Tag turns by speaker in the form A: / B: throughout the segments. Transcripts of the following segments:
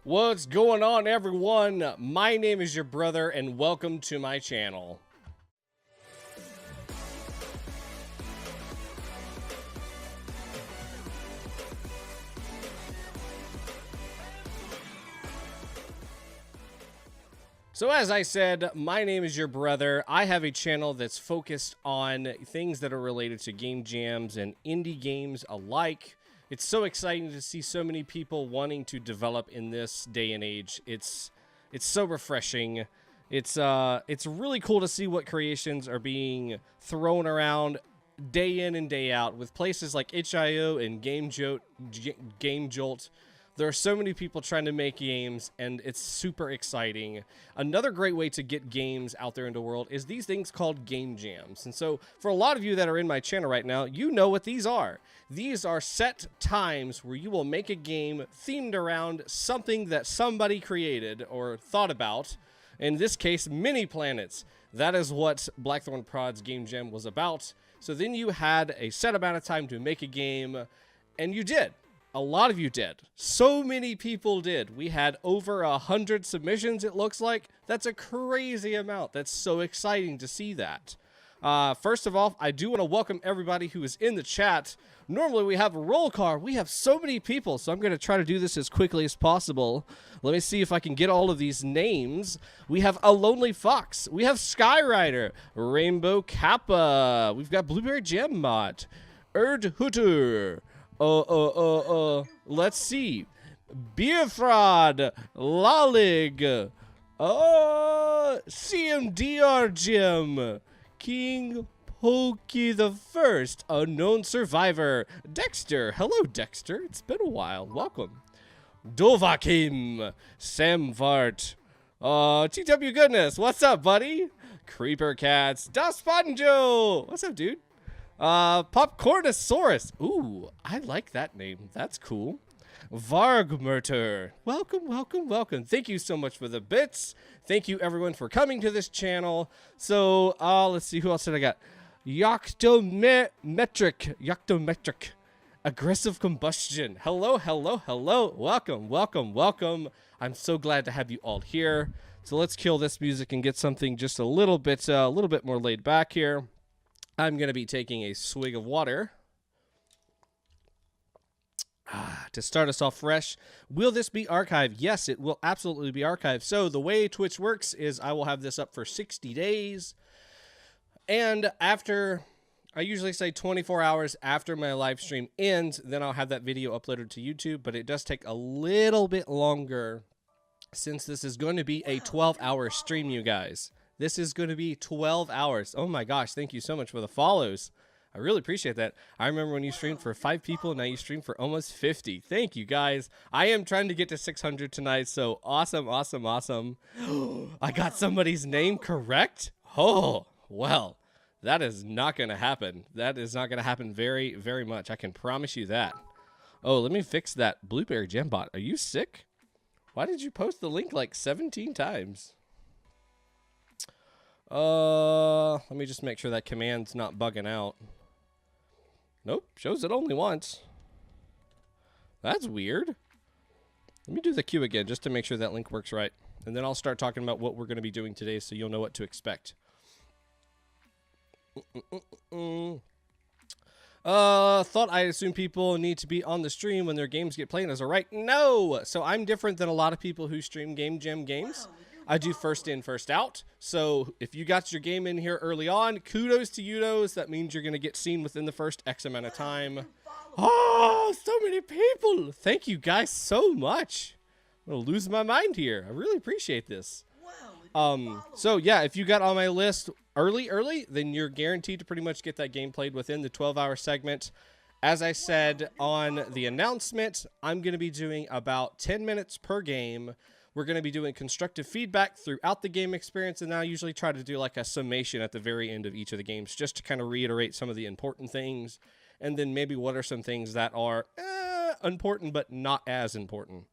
A: What's going on, everyone? My name is your brother, and welcome to my channel. So as I said, my name is your brother. I have a channel that's focused on things that are related to game jams and indie games alike. It's so exciting to see so many people wanting to develop in this day and age. It's so refreshing. It's really cool to see what creations are being thrown around day in and day out with places like itch.io and Game Jolt. There are so many people trying to make games, and it's super exciting. Another great way to get games out there in the world is these things called game jams. And so for a lot of you that are in my channel right now, you know what these are. These are set times where you will make a game themed around something that somebody created or thought about. In this case, MiniPlanets. That is what BlackThornProd's game jam was about. So then you had a set amount of time to make a game, and you did. A lot of you did. So many people did. We had over 100 submissions, it looks like. That's a crazy amount. That's so exciting to see that. First of all, I do want to welcome everybody who is in the chat. Normally we have a roll call. We have so many people, so I'm going to try to do this as quickly as possible. Let me see if I can get all of these names. We have AlonellyFox. We have Skyrider. RainbowKappa. We've got Blueberry Gem Mod. erdhuter. Let's see. Beerfraud, Lalig, CMDR Gym, King Pokey the First, Unknown Survivor, Dexter. Hello, Dexter. It's been a while. Welcome. Dovakim, Samvart, TW Goodness. What's up, buddy? Creeper Cats, Dasponjo. What's up, dude? Popcornosaurus. Ooh, I like that name. That's cool. Vargmurtter. Welcome, welcome, welcome. Thank you so much for the bits. Thank you, everyone, for coming to this channel. So, let's see. Who else did I got? YaHUB. AggressiveCombustion. Hello, hello, hello. Welcome, welcome, welcome. I'm so glad to have you all here. So let's kill this music and get something just a little bit more laid back here. I'm going to be taking a swig of water to start us off fresh. Will this be archived? Yes, it will absolutely be archived. So the way Twitch works is I will have this up for 60 days. And after, I usually say 24 hours after my live stream ends, then I'll have that video uploaded to YouTube. But it does take a little bit longer since this is going to be a 12-hour stream, you guys. This is going to be 12 hours. Oh my gosh, thank you so much for the follows. I really appreciate that. I remember when you streamed for 5 people, now you stream for almost 50. Thank you, guys. I am trying to get to 600 tonight, so awesome, awesome, awesome. I got somebody's name correct? Oh, well, that is not going to happen. That is not going to happen very, very much. I can promise you that. Oh, let me fix that Blueberry Gem bot. Are you sick? Why did you post the link like 17 times? Let me just make sure that command's not bugging out. Nope, shows it only once. That's weird. Let me do the queue again just to make sure that link works right. And then I'll start talking about what we're going to be doing today so you'll know what to expect. Thought I assume people need to be on the stream when their games get played as a right. No! So I'm different than a lot of people who stream game jam games. I do first in, first out. So if you got your game in here early on, kudos to you-dos. That means you're going to get seen within the first X amount of time. Oh, so many people. Thank you guys so much. I'm going to lose my mind here. I really appreciate this. So yeah, if you got on my list early, then you're guaranteed to pretty much get that game played within the 12-hour segment. As I said on the announcement, I'm going to be doing about 10 minutes per game. We're going to be doing constructive feedback throughout the game experience, and I usually try to do like a summation at the very end of each of the games just to kind of reiterate some of the important things, and then maybe what are some things that are important but not as important.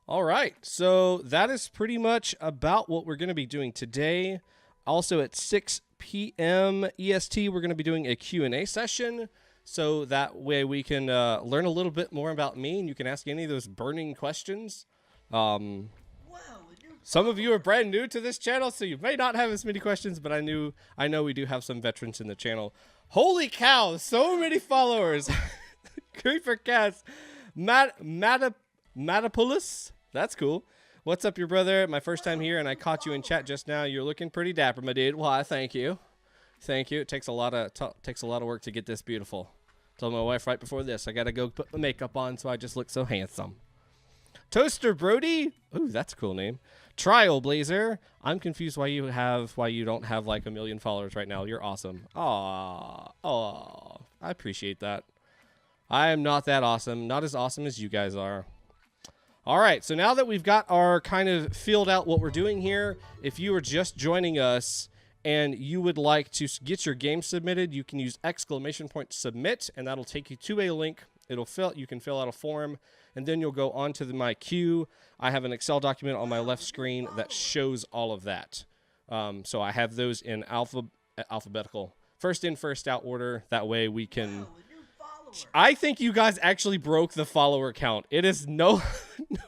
A: All right, so that is pretty much about what we're going to be doing today. Also at 6 p.m. EST, we're going to be doing a Q&A session. so that way we can learn a little bit more about me, and you can ask any of those burning questions. Some of you are brand new to this channel, so you may not have as many questions, but I know we do have some veterans in the channel. Holy cow, so many followers. Creeper Cats, Matapoulos, that's cool. What's up, your brother? My first time here, and I caught you in chat just now. You're looking pretty dapper, my dude. Why, thank you. Thank you. It takes a lot of work to get this beautiful. Told my wife right before this, I gotta go put my makeup on so I just look so handsome. Toaster Brody, ooh, that's a cool name. Trailblazer, I'm confused why you don't have like 1 million followers right now. You're awesome. Aw, I appreciate that. I am not that awesome, not as awesome as you guys are. All right, so now that we've got our kind of filled out what we're doing here, if you are just joining us and you would like to get your game submitted, you can use !submit, and that'll take you to a link. You can fill out a form, and then you'll go onto my queue. I have an Excel document on my left screen that shows all of that. So I have those in alphabetical, first in, first out order. That way we can... I think you guys actually broke the follower count. It is no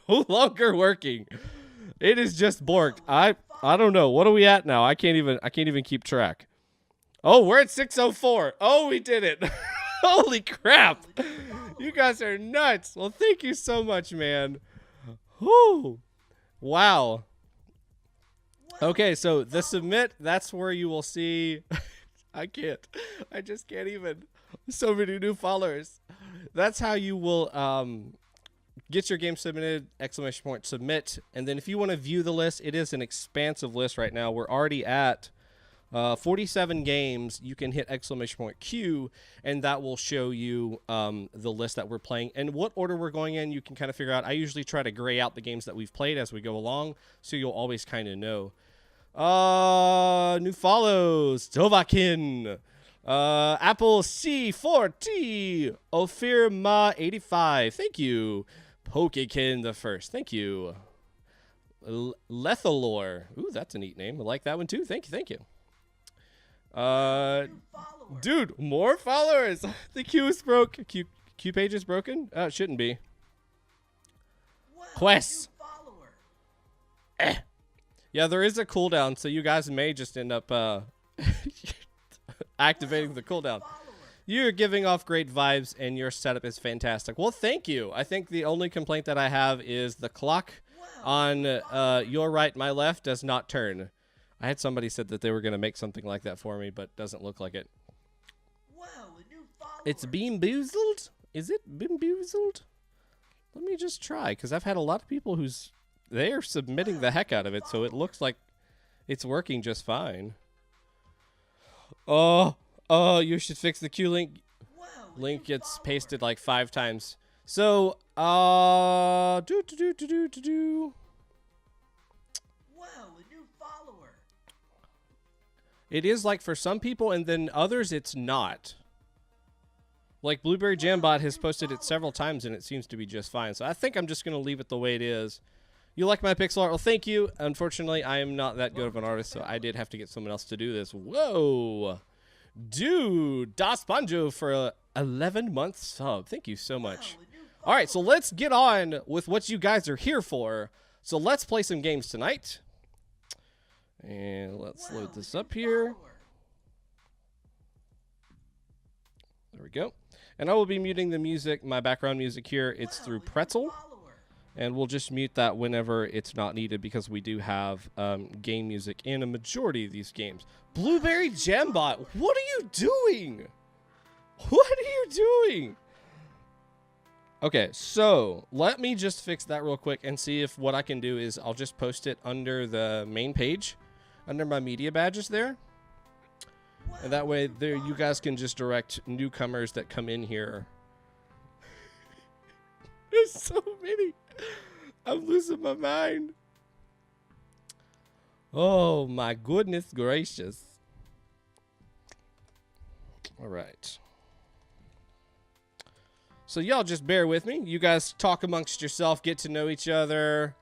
A: longer working. It is just borked. I don't know. What are we at now? I can't even keep track. Oh, we're at 604. Oh, we did it. Holy crap. You guys are nuts. Well, thank you so much, man. Whoo. Wow. Okay, so the submit, that's where you will see. I just can't even. So many new followers. That's how you will get your game submitted, !submit. And then if you want to view the list, it is an expansive list right now. We're already at 47 games. You can hit !Q, and that will show you the list that we're playing and what order we're going in. You can kind of figure out. I usually try to gray out the games that we've played as we go along, so you'll always kind of know. New follows. Tovakin. Apple C4T, Ophir Ma 85, thank you. Pokekin the first, thank you. Lethalore, ooh, that's a neat name. I like that one too. Thank you. Dude, more followers. The queue is broke. Queue page is broken. It shouldn't be. Quest. Yeah, there is a cooldown, so you guys may just end up activating the cooldown. You're giving off great vibes, and your setup is fantastic. Well, thank you. I think the only complaint that I have is the clock on your right, my left, does not turn. I had somebody said that they were going to make something like that for me, but doesn't look like it. It's beamboozled? Is it beamboozled? Let me just try, because I've had a lot of people they're submitting the heck out of it, so it looks like it's working just fine. Oh, you should fix the Q link. Link gets pasted like 5 times. So, Wow, a new follower. It is like for some people, and then others it's not. Like Blueberry Jambot has posted it several times, and it seems to be just fine. So I think I'm just going to leave it the way it is. You like my pixel art? Well, thank you. Unfortunately, I am not that good of an artist, so I did have to get someone else to do this. Whoa. Dude, Das Banjo for a 11-month sub. Thank you so much. All right, so let's get on with what you guys are here for. So let's play some games tonight. And let's load this up here. There we go. And I will be muting the music, my background music here. It's through Pretzel. And we'll just mute that whenever it's not needed because we do have game music in a majority of these games. Blueberry Jambot, what are you doing? What are you doing? Okay, so let me just fix that real quick and see if what I can do is I'll just post it under the main page, under my media badges there. And that way there you guys can just direct newcomers that come in here. There's so many. I'm losing my mind. Oh my goodness gracious. All right. So y'all just bear with me. You guys talk amongst yourself, get to know each other.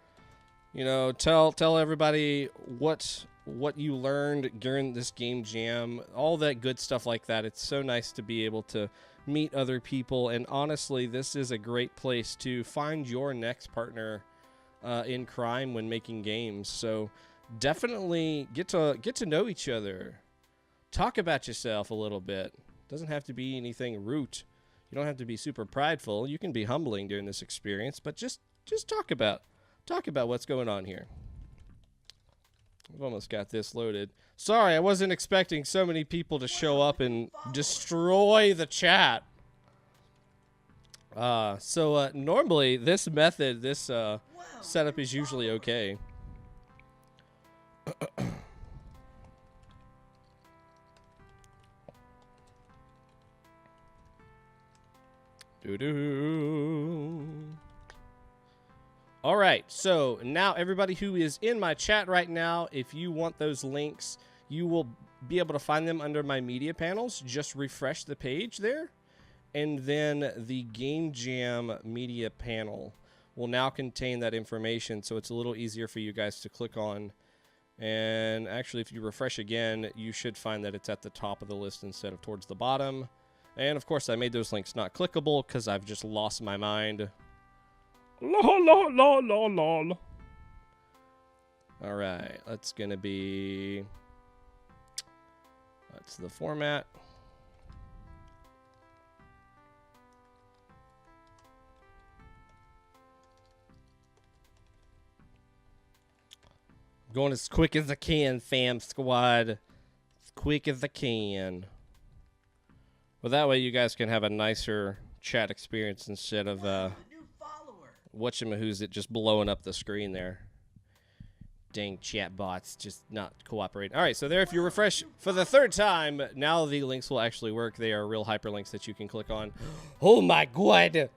A: You know, tell everybody what what you learned during this game jam, all that good stuff like that. It's so nice to be able to meet other people, and honestly, this is a great place to find your next partner in crime when making games. So definitely get to know each other. Talk about yourself a little bit. Doesn't have to be anything rude. You don't have to be super prideful. You can be humbling during this experience, but just talk about what's going on here. I've almost got this loaded. Sorry, I wasn't expecting so many people to show up and destroy the chat. Normally this method, this setup is usually okay. All right, so now everybody who is in my chat right now, if you want those links, you will be able to find them under my media panels. Just refresh the page there, and then the Game Jam media panel will now contain that information, so it's a little easier for you guys to click on. And actually, if you refresh again, you should find that it's at the top of the list instead of towards the bottom. And of course, I made those links not clickable because I've just lost my mind. Lol. All right, that's gonna be. That's the format. Going as quick as I can, fam squad. As quick as I can. Well, that way you guys can have a nicer chat experience instead of whatchamahoo's it just blowing up the screen there. Dang chat bots just not cooperating. All right, so there, if you refresh for the third time, now the links will actually work. They are real hyperlinks that you can click on. Oh my god.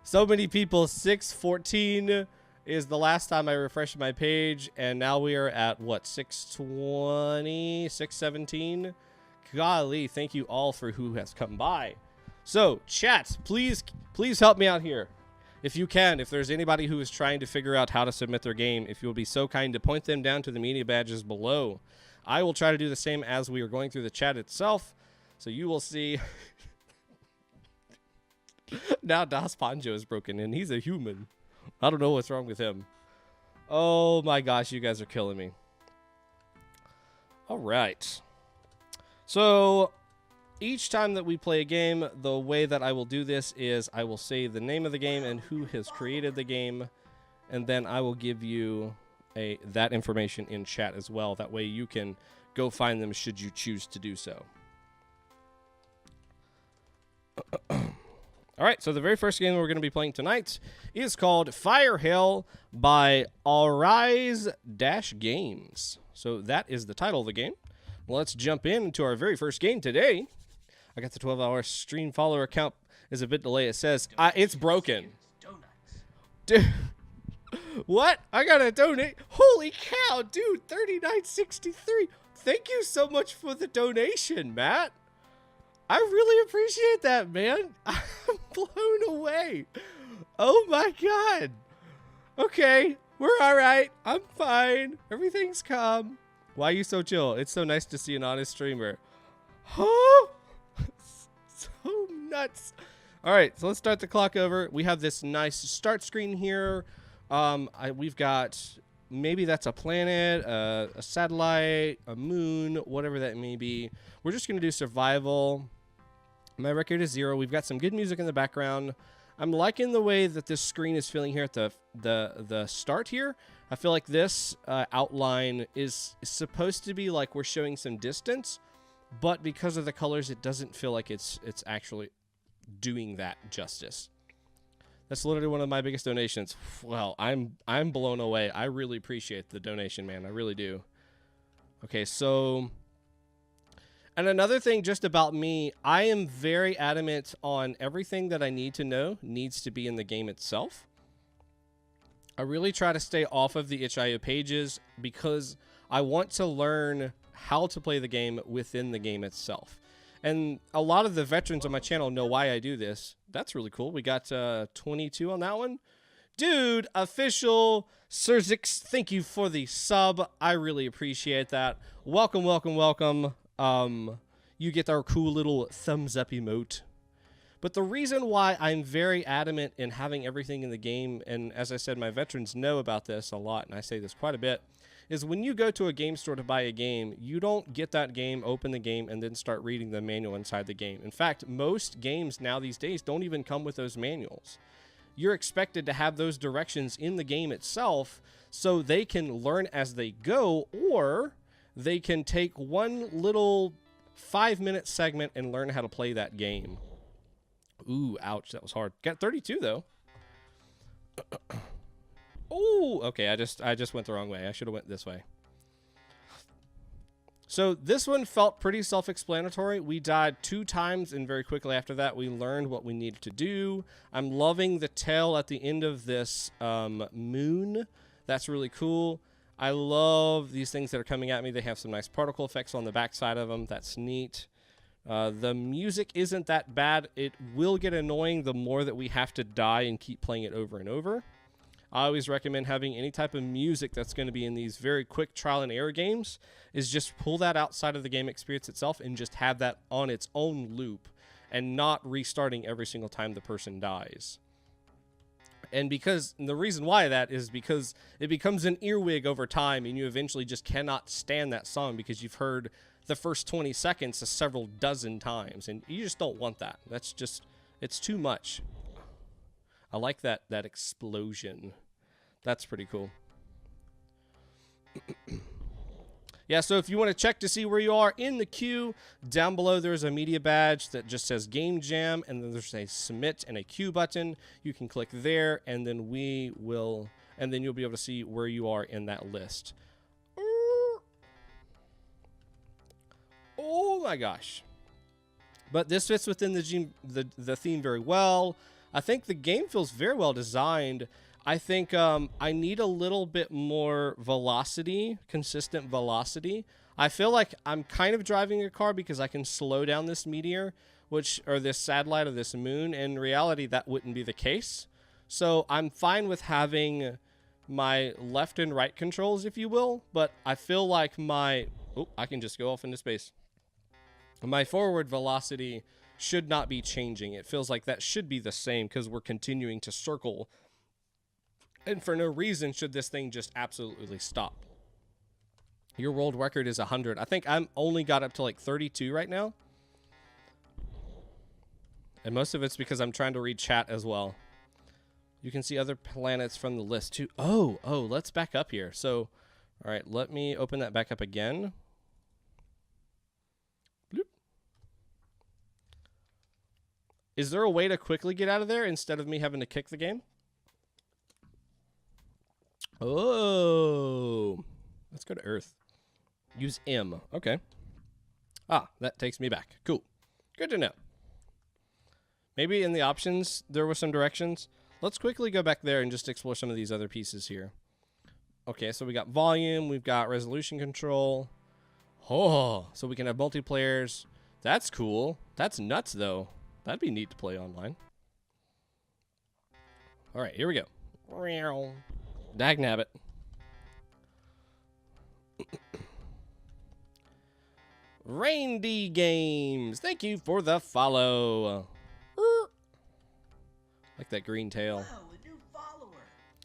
A: So many people. 614 is the last time I refreshed my page, and now we are at what, 620, 617? Golly, thank you all for who has come by. So, chat, please help me out here. If you can, if there's anybody who is trying to figure out how to submit their game, if you'll be so kind to point them down to the media badges below. I will try to do the same as we are going through the chat itself. So you will see. Now Das Ponjo is broken in. He's a human. I don't know what's wrong with him. Oh my gosh, you guys are killing me. All right. So each time that we play a game, the way that I will do this is I will say the name of the game and who has created the game, and then I will give you that information in chat as well. That way you can go find them should you choose to do so. All right, so the very first game we're going to be playing tonight is called Fire Hell by aurise-games. So that is the title of the game. Let's jump into our very first game today. I got the 12-hour stream follower count is a bit delayed. It says it's broken. Dude, what? I gotta donate. Holy cow, dude! $39.63. Thank you so much for the donation, Matt. I really appreciate that, man. I'm blown away. Oh my god. Okay, we're all right. I'm fine. Everything's calm. Why are you so chill? It's so nice to see an honest streamer. Huh? So nuts. All right, so let's start the clock over. We have this nice start screen here. We've got, maybe that's a planet, a satellite, a moon, whatever that may be. We're just going to do survival. My record is 0. We've got some good music in the background. I'm liking the way that this screen is feeling here at the start here. I feel like this outline is supposed to be like we're showing some distance, but because of the colors, it doesn't feel like it's actually doing that justice. That's literally one of my biggest donations. Well, I'm blown away. I really appreciate the donation, man. I really do. Okay, so, and another thing just about me, I am very adamant on everything that I need to know needs to be in the game itself. I really try to stay off of the itch.io pages because I want to learn how to play the game within the game itself. And a lot of the veterans on my channel know why I do this. That's really cool. We got 22 on that one. Dude, official Serzix, thank you for the sub. I really appreciate that. Welcome, welcome, welcome. You get our cool little thumbs up emote. But the reason why I'm very adamant in having everything in the game, and as I said, my veterans know about this a lot, and I say this quite a bit, is when you go to a game store to buy a game, you don't get that game, open the game, and then start reading the manual inside the game. In fact, most games now these days don't even come with those manuals. You're expected to have those directions in the game itself so they can learn as they go, or they can take one little 5-minute segment and learn how to play that game. Ooh, ouch, that was hard. Got 32 though. Oh, okay, I just went the wrong way. I should have went this way. So this one felt pretty self-explanatory. We died 2 times, and very quickly after that, we learned what we needed to do. I'm loving the tail at the end of this moon. That's really cool. I love these things that are coming at me. They have some nice particle effects on the backside of them. That's neat. The music isn't that bad. It will get annoying the more that we have to die and keep playing it over and over. I always recommend having any type of music that's going to be in these very quick trial and error games is just pull that outside of the game experience itself and just have that on its own loop and not restarting every single time the person dies. And the reason why that is because it becomes an earwig over time, and you eventually just cannot stand that song because you've heard the first 20 seconds several dozen times, and you just don't want that. That's just, it's too much. I like that explosion. That's pretty cool. Yeah, so if you want to check to see where you are in the queue, down below there's a media badge that just says Game Jam, and then there's a submit and a queue button. You can click there, and then you'll be able to see where you are in that list. Oh my gosh. But this fits within the theme very well. I think the game feels very well designed. I think I need a little bit more velocity, consistent velocity. I feel like I'm kind of driving a car because I can slow down this meteor, or this satellite of this moon. In reality, that wouldn't be the case. So I'm fine with having my left and right controls, if you will. But I feel like I can just go off into space. My forward velocity should not be changing. It feels like that should be the same because we're continuing to circle. And for no reason should this thing just absolutely stop. Your world record is 100. I think I'm only got up to like 32 right now. And most of it's because I'm trying to read chat as well. You can see other planets from the list too. Oh, let's back up here. So, all right, let me open that back up again. Is there a way to quickly get out of there instead of me having to kick the game? Oh, let's go to Earth. Use M. Okay. Ah, that takes me back. Cool. Good to know. Maybe in the options there were some directions. Let's quickly go back there and just explore some of these other pieces here. Okay, so we got volume. We've got resolution control. Oh, so we can have multiplayers. That's cool. That's nuts, though. That'd be neat to play online. All right, here we go. Dagnabbit. ReindeeGames. Thank you for the follow. Like that green tail.
B: Wow, a new follower.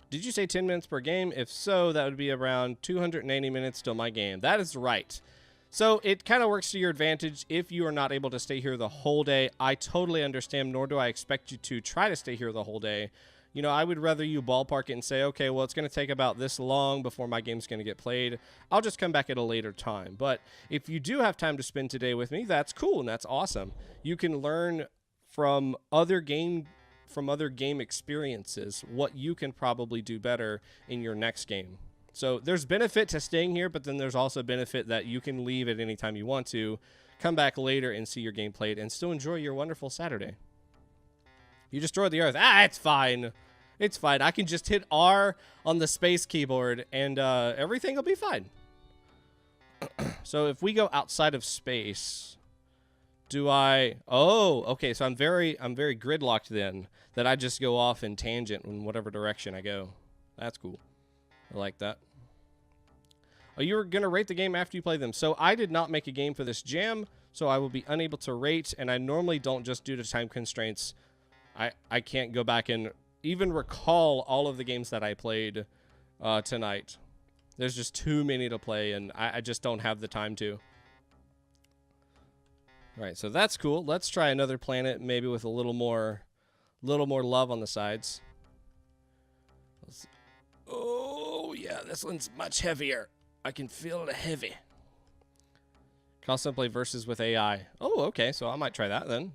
A: Did you say 10 minutes per game? If so, that would be around 280 minutes till my game. That is right. So it kind of works to your advantage if you are not able to stay here the whole day. I totally understand, nor do I expect you to try to stay here the whole day. You know, I would rather you ballpark it and say, okay, well, it's going to take about this long before my game's going to get played. I'll just come back at a later time. But if you do have time to spend today with me, that's cool and that's awesome. You can learn from other game experiences what you can probably do better in your next game. So there's benefit to staying here, but then there's also benefit that you can leave at any time you want to, come back later and see your game played, and still enjoy your wonderful Saturday. You destroyed the Earth. Ah, it's fine. It's fine. I can just hit R on the space keyboard, and everything will be fine. So if we go outside of space, Do I? Oh, okay. So I'm very gridlocked then. That I just go off in tangent in whatever direction I go. That's cool. I like that. Oh, you were gonna rate the game after you play them. So I did not make a game for this jam, so I will be unable to rate. And I normally don't, just due to time constraints. I can't go back and even recall all of the games that I played tonight. There's just too many to play, and I just don't have the time to. All right, so that's cool. Let's try another planet, maybe with a little more love on the sides. Oh yeah, this one's much heavier. I can feel it heavy. Can also play versus with AI. Oh, okay, so I might try that then.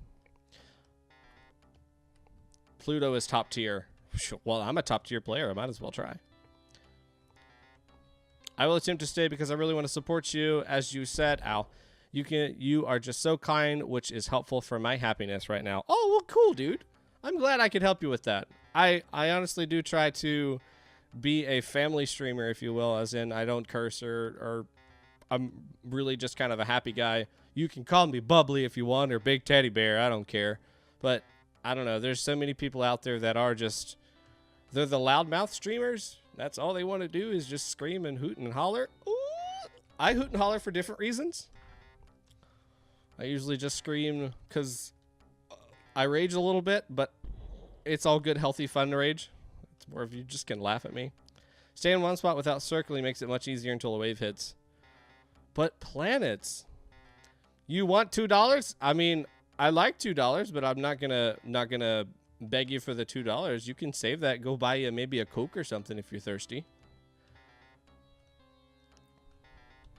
A: Pluto is top tier. Well, I'm a top tier player. I might as well try. I will attempt to stay because I really want to support you. As you said, Al, you are just so kind, which is helpful for my happiness right now. Oh, well, cool, dude. I'm glad I could help you with that. I honestly do try to be a family streamer, if you will, as in I don't curse or I'm really just kind of a happy guy. You can call me Bubbly if you want, or Big Teddy Bear. I don't care. But I don't know. There's so many people out there that are just, they're the loudmouth streamers. That's all they want to do is just scream and hoot and holler. Ooh, I hoot and holler for different reasons. I usually just scream because I rage a little bit, but it's all good, healthy, fun rage. It's more of you just can laugh at me. Stay in one spot without circling makes it much easier until a wave hits. But planets, you want $2? I mean, I like $2, but I'm not gonna beg you for the $2. You can save that. Go buy you maybe a Coke or something if you're thirsty.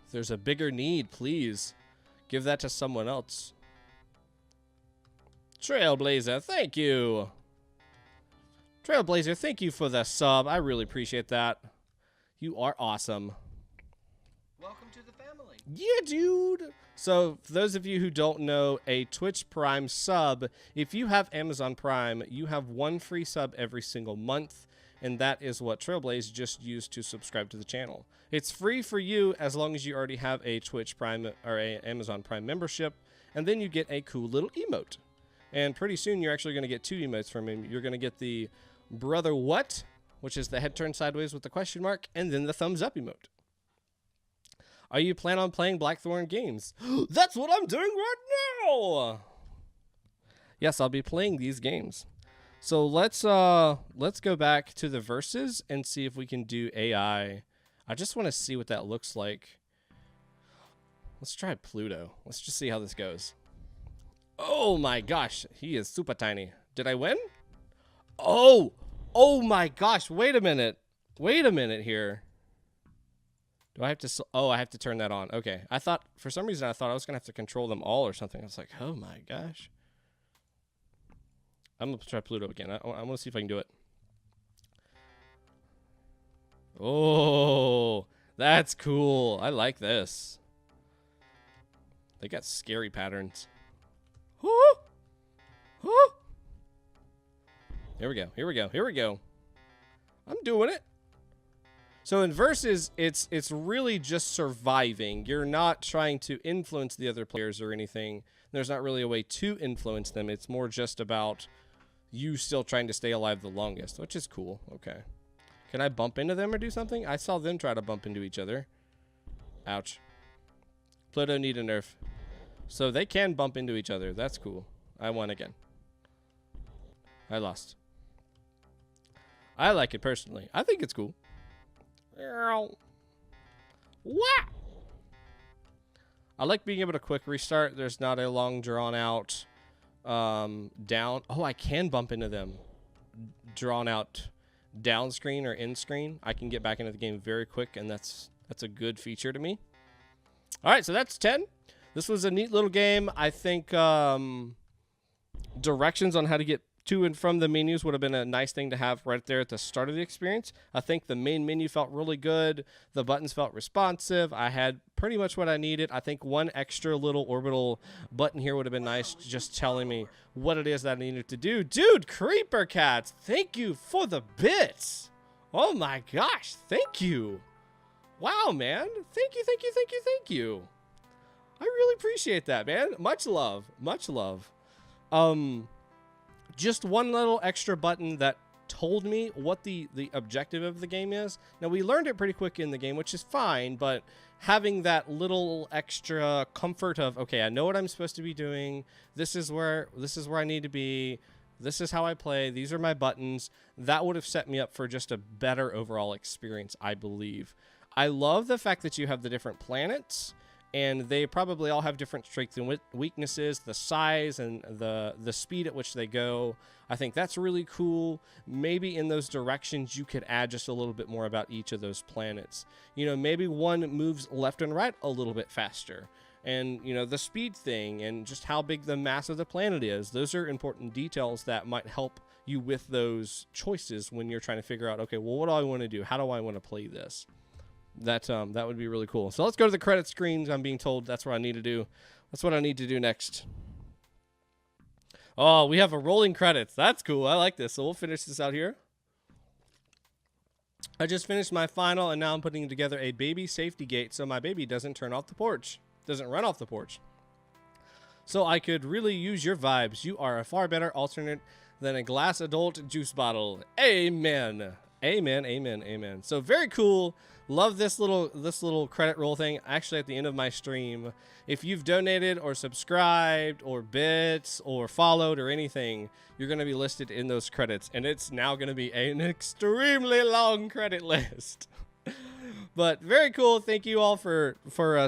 A: If there's a bigger need, please give that to someone else. Trailblazer, thank you. Trailblazer, thank you for the sub. I really appreciate that. You are awesome.
B: Welcome to the family.
A: Yeah, dude. So, for those of you who don't know, a Twitch Prime sub, if you have Amazon Prime, you have one free sub every single month, and that is what Trailblaze just used to subscribe to the channel. It's free for you as long as you already have a Twitch Prime or a Amazon Prime membership, and then you get a cool little emote. And pretty soon, you're actually going to get 2 emotes from him. You're going to get the Brother What, which is the head turned sideways with the question mark, and then the thumbs up emote. Are you planning on playing Blackthorn games? That's what I'm doing right now! Yes, I'll be playing these games. So let's go back to the verses and see if we can do AI. I just want to see what that looks like. Let's try Pluto. Let's just see how this goes. Oh my gosh, he is super tiny. Did I win? Oh my gosh, wait a minute. Wait a minute here. Do I have to, oh, I have to turn that on. Okay, I thought, for some reason, I thought I was going to have to control them all or something. I was like, oh my gosh. I'm going to try Pluto again. I want to see if I can do it. Oh, that's cool. I like this. They got scary patterns. Here we go. Here we go. Here we go. I'm doing it. So in versus, it's really just surviving. You're not trying to influence the other players or anything. There's not really a way to influence them. It's more just about you still trying to stay alive the longest, which is cool. Okay. Can I bump into them or do something? I saw them try to bump into each other. Ouch. Pluto need a nerf. So they can bump into each other. That's cool. I won again. I lost. I like it personally. I think it's cool. What? I like being able to quick restart. There's not a long drawn out down. Oh, I can bump into them. Drawn out down screen or in screen. I can get back into the game very quick, and that's a good feature to me. All right, so that's 10. This was a neat little game. I think directions on how to get to and from the menus would have been a nice thing to have right there at the start of the experience. I think the main menu felt really good. The buttons felt responsive. I had pretty much what I needed. I think one extra little orbital button here would have been nice, just telling me what it is that I needed to do. Dude, Creeper Cats, thank you for the bits. Oh my gosh, thank you. Wow, man. Thank you, thank you, thank you, thank you. I really appreciate that, man. Much love. Much love. Just one little extra button that told me what the objective of the game is. Now, we learned it pretty quick in the game, which is fine, but having that little extra comfort of, okay, I know what I'm supposed to be doing. This is where I need to be. This is how I play. These are my buttons. That would have set me up for just a better overall experience, I believe. I love the fact that you have the different planets, and they probably all have different strengths and weaknesses, the size and the speed at which they go. I think that's really cool. Maybe in those directions you could add just a little bit more about each of those planets. You know, maybe one moves left and right a little bit faster. And, you know, the speed thing and just how big the mass of the planet is. Those are important details that might help you with those choices when you're trying to figure out, okay, well, what do I want to do? How do I want to play this? That would be really cool. So let's go to the credit screens. I'm being told that's what I need to do. That's what I need to do next. Oh, we have a rolling credits. That's cool. I like this. So we'll finish this out here. I just finished my final, and now I'm putting together a baby safety gate so my baby doesn't run off the porch. So I could really use your vibes. You are a far better alternate than a glass adult juice bottle. Amen. Amen, amen, amen. So very cool. Love this little credit roll thing. Actually, at the end of my stream, if you've donated or subscribed or bits or followed or anything, you're going to be listed in those credits. And it's now going to be an extremely long credit list. But very cool. Thank you all for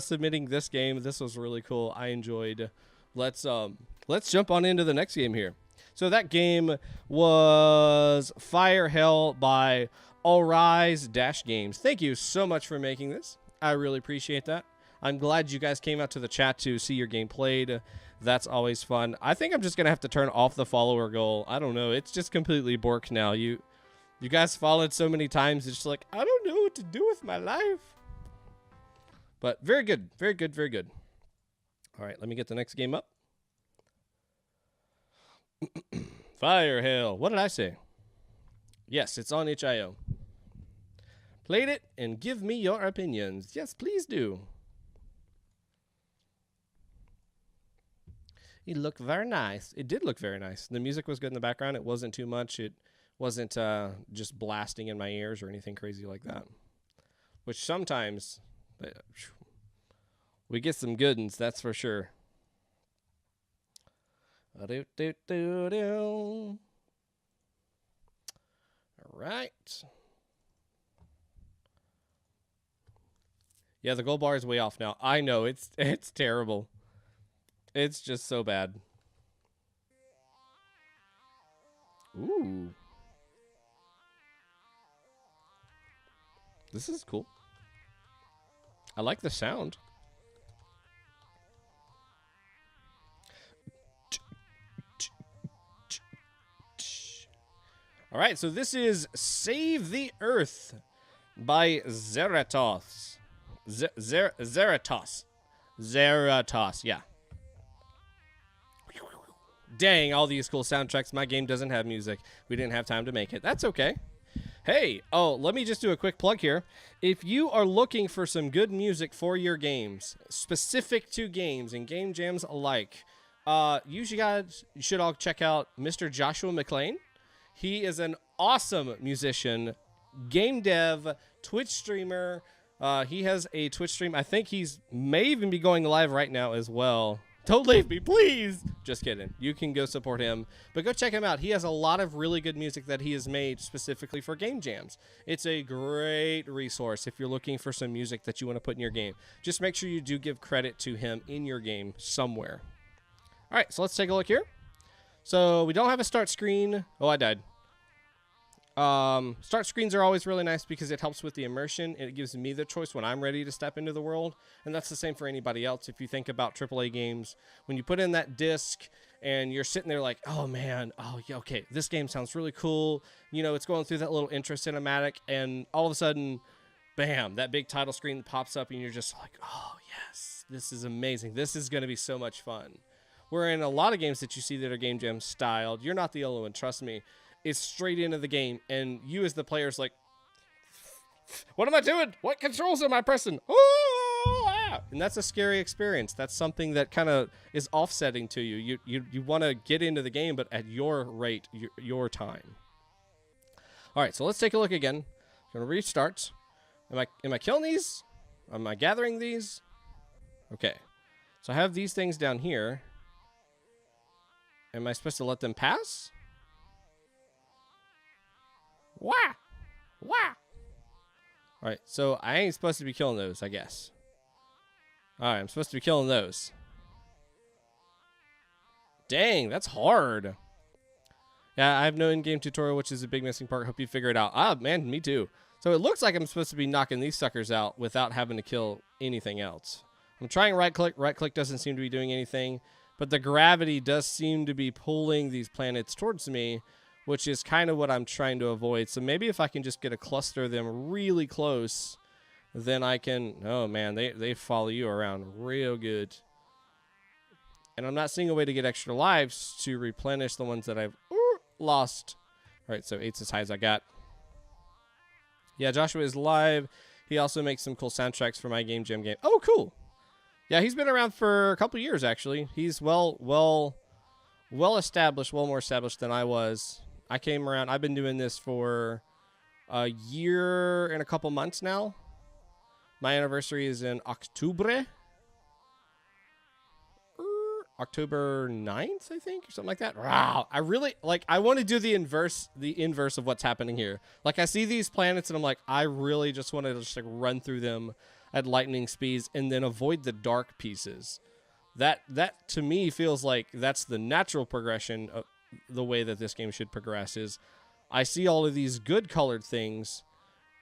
A: submitting this game. This was really cool. I enjoyed. Let's jump on into the next game here. So that game was Fire Hell by aurise-games. Thank you so much for making this. I really appreciate that. I'm glad you guys came out to the chat to see your game played. That's always fun. I think I'm just going to have to turn off the follower goal. I don't know. It's just completely borked now. You guys followed so many times. It's just like, I don't know what to do with my life. But very good. Very good. Very good. All right. Let me get the next game up. Fire Hell. What did I say? Yes, it's on HIO. Played it and give me your opinions. Yes, please do. It looked very nice. It did look very nice. The music was good in the background. It wasn't too much. It wasn't just blasting in my ears or anything crazy like that. Which sometimes we get some good ones, that's for sure. All right. Yeah, the gold bar is way off now. I know, it's terrible. It's just so bad. Ooh. This is cool. I like the sound. All right, so this is Save the Earth by xeratas. Xeratas, yeah. Dang, all these cool soundtracks. My game doesn't have music. We didn't have time to make it. That's okay. Hey, oh, let me just do a quick plug here. If you are looking for some good music for your games, specific to games and game jams alike, you should all check out Mr. Joshua McLean. He is an awesome musician, game dev, Twitch streamer. He has a Twitch stream. I think he's may even be going live right now as well. Don't leave me, please. Just kidding. You can go support him, but go check him out. He has a lot of really good music that he has made specifically for game jams. It's a great resource if you're looking for some music that you want to put in your game. Just make sure you do give credit to him in your game somewhere. All right, so let's take a look here. So we don't have a start screen. Oh, I died. Start screens are always really nice because it helps with the immersion. It gives me the choice when I'm ready to step into the world. And that's the same for anybody else. If you think about AAA games, when you put in that disc and you're sitting there like, oh man, oh yeah, okay, this game sounds really cool. You know, it's going through that little intro cinematic and all of a sudden, bam, that big title screen pops up and you're just like, oh yes, this is amazing. This is going to be so much fun. Where in a lot of games that you see that are game jam styled, you're not the only one, trust me. It's straight into the game, and you as the player's like, what am I doing? What controls am I pressing? Oh, ah. And that's a scary experience. That's something that kind of is offsetting to you. You want to get into the game, but at your rate, your time. All right, so let's take a look again. I'm going to restart. Am I killing these? Am I gathering these? Okay. So I have these things down here. Am I supposed to let them pass? Wah! Wah! All right, so I ain't supposed to be killing those, I guess. All right, I'm supposed to be killing those. Dang, that's hard. Yeah, I have no in-game tutorial, which is a big missing part. Hope you figure it out. Ah, man, me too. So it looks like I'm supposed to be knocking these suckers out without having to kill anything else. I'm trying right-click. Right-click doesn't seem to be doing anything. But the gravity does seem to be pulling these planets towards me, which is kind of what I'm trying to avoid. So maybe if I can just get a cluster of them really close, then I can... Oh, man, they follow you around real good. And I'm not seeing a way to get extra lives to replenish the ones that I've lost. All right, so 8's as high as I got. Yeah, Joshua is live. He also makes some cool soundtracks for my Game Jam game. Oh, cool. Yeah, he's been around for a couple years, actually. He's well established, well more established than I was. I came around. I've been doing this for a year and a couple months now. My anniversary is in October. October 9th, I think, or something like that. Wow. I really, like, I want to do the inverse of what's happening here. Like, I see these planets, and I'm like, I really just want to just, like, run through them at lightning speeds and then avoid the dark pieces. That to me feels like that's the natural progression of the way that this game should progress. Is I see all of these good colored things,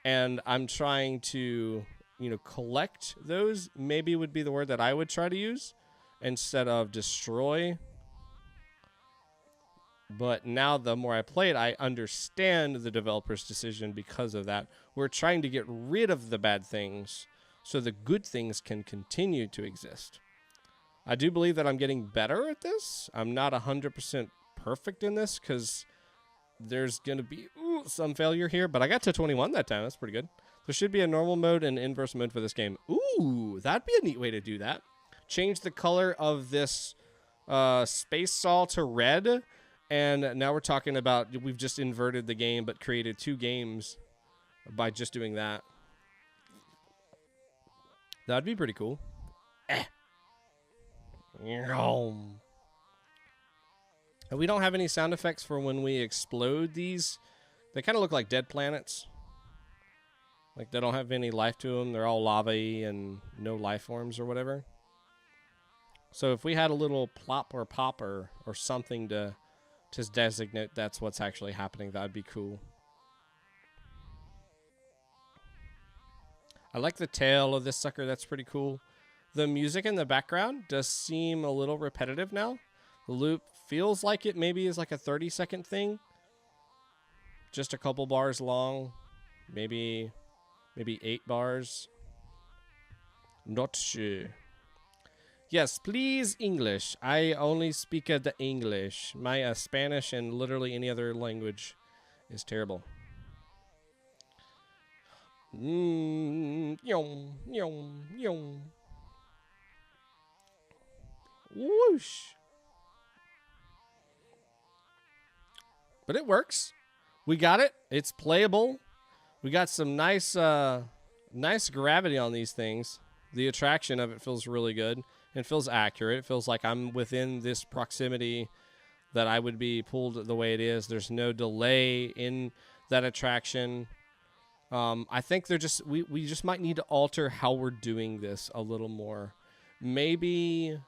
A: and I'm trying to, you know, collect those. Maybe would be the word that I would try to use instead of destroy. But now the more I play it, I understand the developer's decision because of that. We're trying to get rid of the bad things so the good things can continue to exist. I do believe that I'm getting better at this. I'm not 100% perfect in this because there's going to be some failure here, but I got to 21 that time. That's pretty good. There should be a normal mode and inverse mode for this game. Ooh, that'd be a neat way to do that. Change the color of this space saw to red, and now we're talking about we've just inverted the game but created 2 games by just doing that. That'd be pretty cool. And we don't have any sound effects for when we explode these. They kind of look like dead planets. Like they don't have any life to them. They're all lava-y and no life forms or whatever. So if we had a little plop or pop or something to just designate that's what's actually happening, that'd be cool. I like the tail of this sucker. That's pretty cool. The music in the background does seem a little repetitive now. The loop feels like it maybe is like a 30-second thing. Just a couple bars long. Maybe 8 bars. Not sure. Yes, please English. I only speak the English. My Spanish and literally any other language is terrible. Whoosh. But it works. We got it. It's playable. We got some nice gravity on these things. The attraction of it feels really good. It feels accurate. It feels like I'm within this proximity that I would be pulled the way it is. There's no delay in that attraction. I think they're just we just might need to alter how we're doing this a little more. Maybe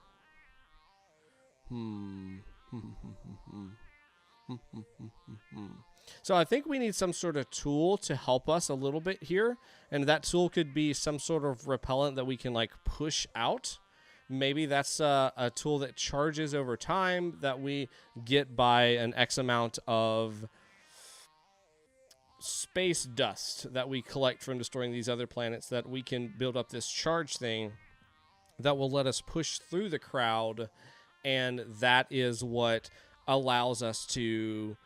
A: So I think we need some sort of tool to help us a little bit here, and that tool could be some sort of repellent that we can like push out. Maybe that's a tool that charges over time that we get by an X amount of space dust that we collect from destroying these other planets, that we can build up this charge thing that will let us push through the crowd, and that is what allows us to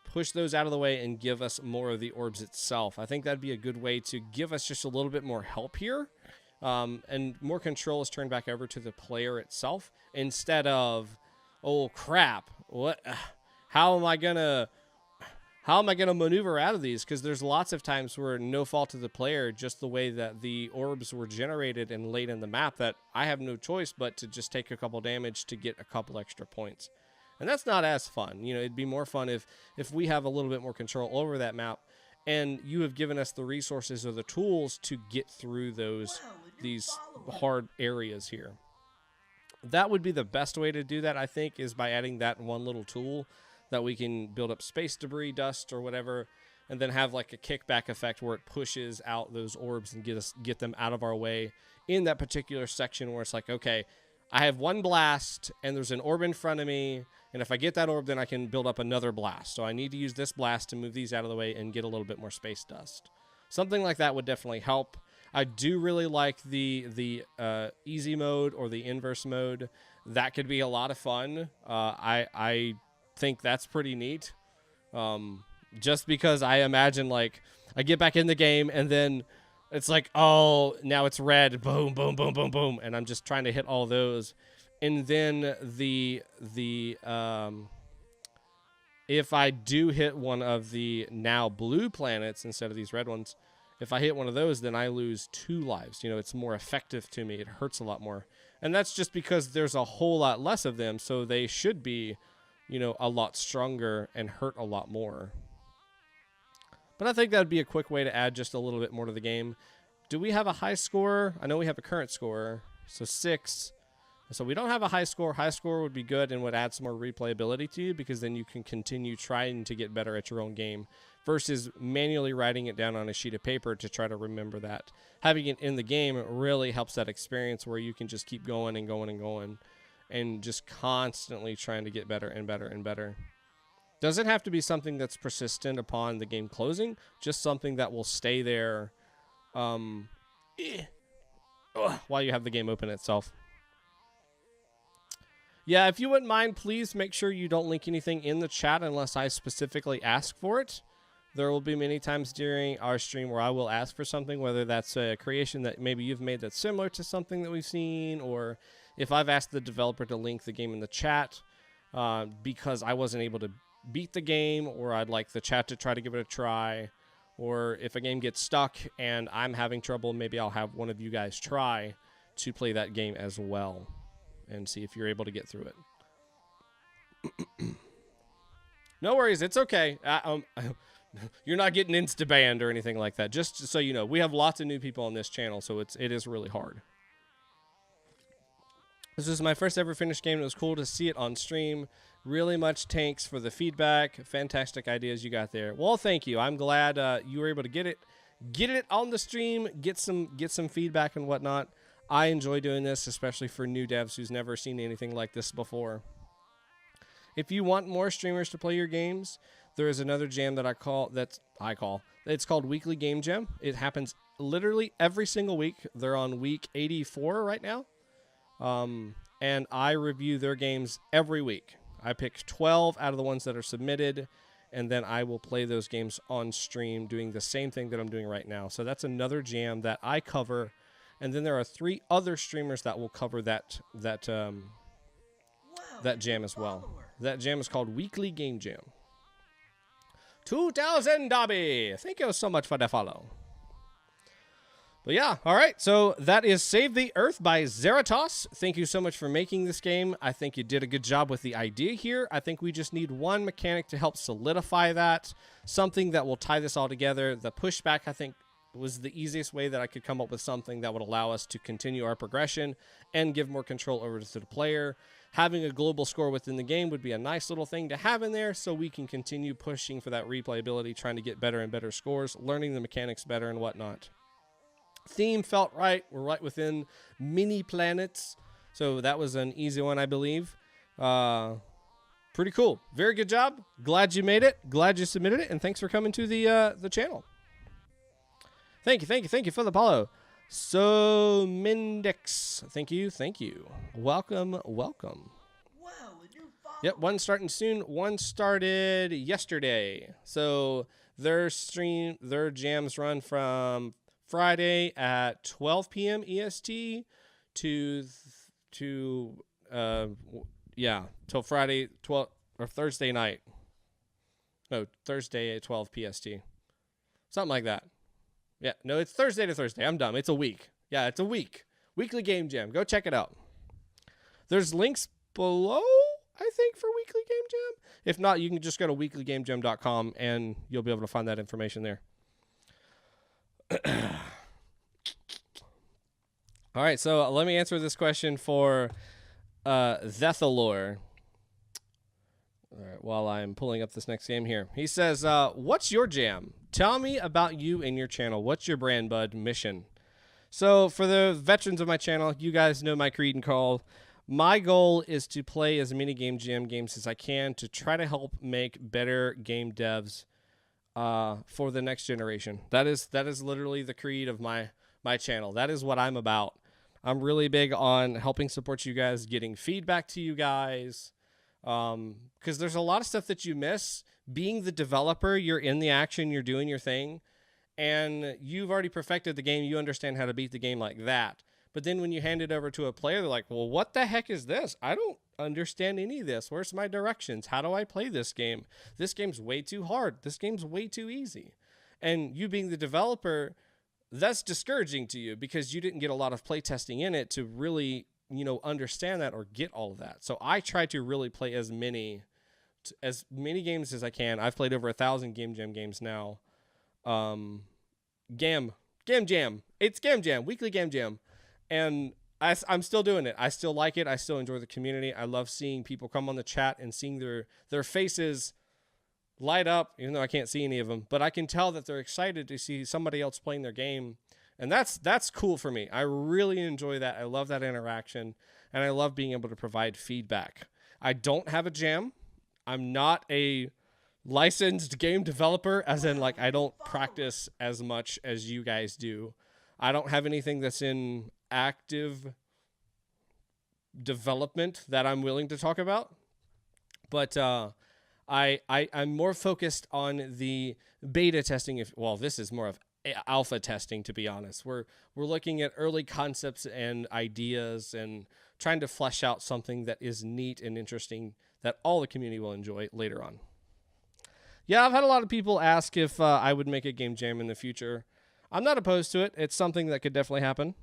A: push those out of the way and give us more of the orbs itself. I think that'd be a good way to give us just a little bit more help here. and more control is turned back over to the player itself instead of, oh crap, what? How am I gonna maneuver out of these? Because there's lots of times where no fault of the player, just the way that the orbs were generated and laid in the map, that I have no choice but to just take a couple damage to get a couple extra points. And that's not as fun. You know, it'd be more fun if we have a little bit more control over that map, and you have given us the resources or the tools to get through these hard areas here. That would be the best way to do that, I think, is by adding that one little tool that we can build up space debris, dust, or whatever, and then have like a kickback effect where it pushes out those orbs and get them out of our way in that particular section where it's like, okay, I have one blast and there's an orb in front of me, and if I get that orb, then I can build up another blast. So I need to use this blast to move these out of the way and get a little bit more space dust. Something like that would definitely help. I do really like the easy mode or the inverse mode. That could be a lot of fun. I think that's pretty neat. Just because I imagine, like, I get back in the game and then it's like, oh, now it's red, boom, boom, boom, boom, boom, and I'm just trying to hit all those. And then if I do hit one of the now blue planets instead of these red ones, if I hit one of those, then I lose 2 lives. You know, it's more effective to me. It hurts a lot more. And that's just because there's a whole lot less of them, so they should be, you know, a lot stronger and hurt a lot more. But I think that would be a quick way to add just a little bit more to the game. Do we have a high score? I know we have a current score, so 6. So we don't have a high score. High score would be good and would add some more replayability to you, because then you can continue trying to get better at your own game versus manually writing it down on a sheet of paper to try to remember that. Having it in the game really helps that experience where you can just keep going and going and going and just constantly trying to get better and better and better. Doesn't have to be something that's persistent upon the game closing, just something that will stay there while you have the game open itself. Yeah, if you wouldn't mind, please make sure you don't link anything in the chat unless I specifically ask for it. There will be many times during our stream where I will ask for something, whether that's a creation that maybe you've made that's similar to something that we've seen, or if I've asked the developer to link the game in the chat because I wasn't able to beat the game, or I'd like the chat to try to give it a try, or if a game gets stuck and I'm having trouble, maybe I'll have one of you guys try to play that game as well and see if you're able to get through it. No worries, it's okay. You're not getting insta-banned or anything like that. Just so you know, we have lots of new people on this channel, so it is really hard. This is my first ever finished game. It was cool to see it on stream. Really much thanks for the feedback. Fantastic ideas you got there. Well, thank you. I'm glad you were able to get it on the stream, get some feedback and whatnot. I enjoy doing this, especially for new devs who's never seen anything like this before. If you want more streamers to play your games, there is another jam that it's called Weekly Game Jam. It happens literally every single week. They're on week 84 right now. And I review their games every week. I pick 12 out of the ones that are submitted, and then I will play those games on stream doing the same thing that I'm doing right now. So that's another jam that I cover, and then there are 3 other streamers that will cover that jam as well. That jam is called Weekly Game Jam. 2000 Dobby! Thank you so much for the follow. But yeah, all right, so that is Save the Earth by Xeratas. Thank you so much for making this game. I think you did a good job with the idea here. I think we just need one mechanic to help solidify that, something that will tie this all together. The pushback, I think, was the easiest way that I could come up with something that would allow us to continue our progression and give more control over to the player. Having a global score within the game would be a nice little thing to have in there so we can continue pushing for that replayability, trying to get better and better scores, learning the mechanics better and whatnot. Theme felt right. We're right within MiniPlanets, so that was an easy one, I believe. Pretty cool. Very good job. Glad you made it. Glad you submitted it, and thanks for coming to the channel. Thank you for the follow. So Mindex, thank you. Welcome.
B: Wow, a new follower.
A: Yep, one starting soon. One started yesterday. So their jams run from Friday at 12 p.m. EST till Friday 12 or Thursday night. No, Thursday at 12 PST. Something like that. Yeah, no, it's Thursday to Thursday. I'm dumb. It's a week. Yeah, it's a week. Weekly Game Jam. Go check it out. There's links below, I think, for Weekly Game Jam. If not, you can just go to weeklygamejam.com and you'll be able to find that information there. All right, so let me answer this question for Zethalor. All right, while I'm pulling up this next game here. He says, what's your jam? Tell me about you and your channel. What's your brand, bud? Mission. So for the veterans of my channel, you guys know my creed and call. My goal is to play as many game jam games as I can to try to help make better game devs for the next generation. That is literally the creed of my channel. That is what I'm about. I'm really big on helping support you guys, getting feedback to you guys, because there's a lot of stuff that you miss. Being the developer, you're in the action, you're doing your thing, and you've already perfected the game. You understand how to beat the game like that. But then when you hand it over to a player, they're like, well, what the heck is this? I don't understand any of this. Where's my directions? How do I play this game? This game's way too hard. This game's way too easy. And you being the developer, that's discouraging to you because you didn't get a lot of play testing in it to really, understand that or get all of that. So I try to really play as many games as I can. I've played over 1,000 Game Jam games now. Game Jam. It's Game Jam, Weekly Game Jam. And I'm still doing it. I still like it. I still enjoy the community. I love seeing people come on the chat and seeing their faces light up, even though I can't see any of them. But I can tell that they're excited to see somebody else playing their game. And that's cool for me. I really enjoy that. I love that interaction. And I love being able to provide feedback. I don't have a jam. I'm not a licensed game developer, as in, like, I don't practice as much as you guys do. I don't have anything that's in active development that I'm willing to talk about. But I'm more focused on the beta testing. This is more of alpha testing, to be honest. We're looking at early concepts and ideas and trying to flesh out something that is neat and interesting that all the community will enjoy later on. Yeah, I've had a lot of people ask if I would make a game jam in the future. I'm not opposed to it. It's something that could definitely happen.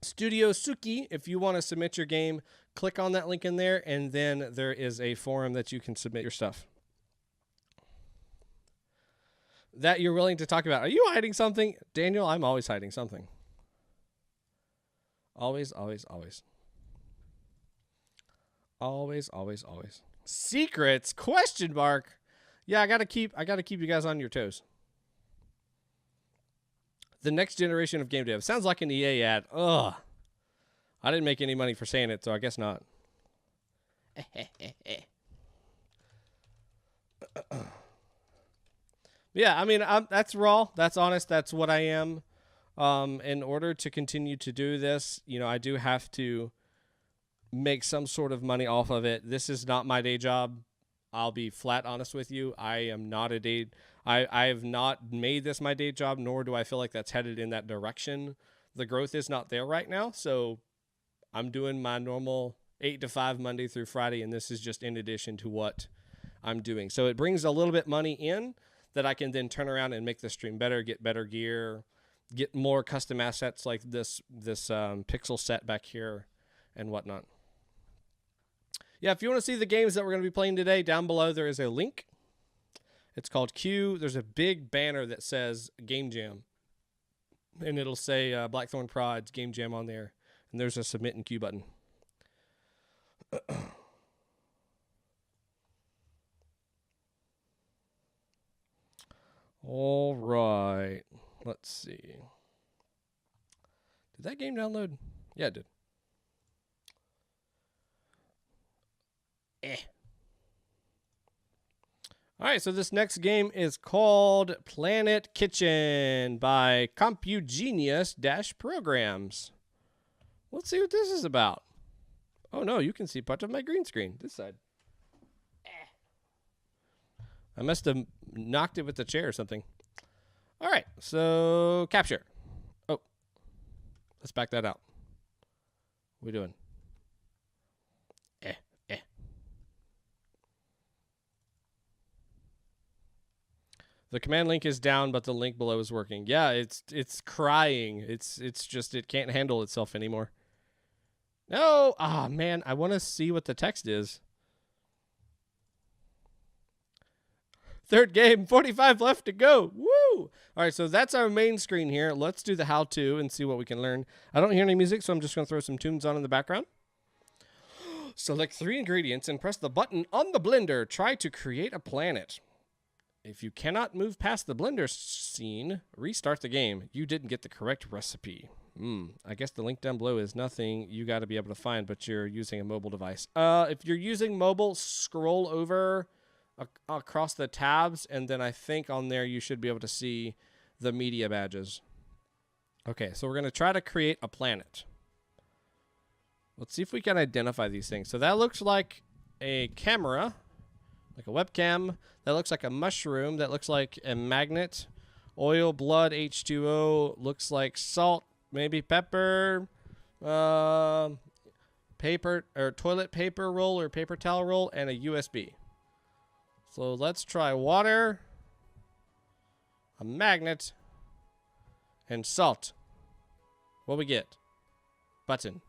A: Studio Suki, if you want to submit your game, click on that link in there, and then there is a forum that you can submit your stuff. That you're willing to talk about. Are you hiding something? Daniel, I'm always hiding something. Always, always, always. Always, always, always. Secrets? Question mark. Yeah, I gotta keep you guys on your toes. The next generation of game dev. Sounds like an EA ad. Ugh. I didn't make any money for saying it, so I guess not. Yeah, I mean, that's raw. That's honest. That's what I am. In order to continue to do this, I do have to make some sort of money off of it. This is not my day job. I'll be flat honest with you. I am not I have not made this my day job, nor do I feel like that's headed in that direction. The growth is not there right now, so I'm doing my normal 8 to 5 Monday through Friday, and this is just in addition to what I'm doing. So it brings a little bit money in that I can then turn around and make the stream better, get better gear, get more custom assets like this pixel set back here and whatnot. Yeah, if you want to see the games that we're going to be playing today, down below there is a link. It's called Q. There's a big banner that says Game Jam. And it'll say BlackThornProd's Game Jam on there. And there's a submit and queue button. All right. Let's see. Did that game download? Yeah, it did. All right, so this next game is called Planet Kitchen by compugenius-programs. Let's see what this is about. Oh no, you can see part of my green screen. This side. I must have knocked it with the chair or something. All right, so capture. Oh, let's back that out. What are we doing? The command link is down, but the link below is working. Yeah, it's crying. It's just it can't handle itself anymore. No, ah man, I want to see what the text is. Third game, 45 left to go. Woo! All right, so that's our main screen here. Let's do the how-to and see what we can learn. I don't hear any music, so I'm just going to throw some tunes on in the background. Select 3 ingredients and press the button on the blender. Try to create a planet. If you cannot move past the blender scene, restart the game. You didn't get the correct recipe. I guess the link down below is nothing you got to be able to find, but you're using a mobile device. If you're using mobile, scroll over across the tabs, and then I think on there you should be able to see the media badges. Okay, so we're going to try to create a planet. Let's see if we can identify these things. So that looks like a camera, like a webcam. That looks like a mushroom. That looks like a magnet. Oil, blood, H2O. Looks like salt, maybe pepper, paper or toilet paper roll or paper towel roll, and a USB. So let's try water, a magnet, and salt. What we get? Button.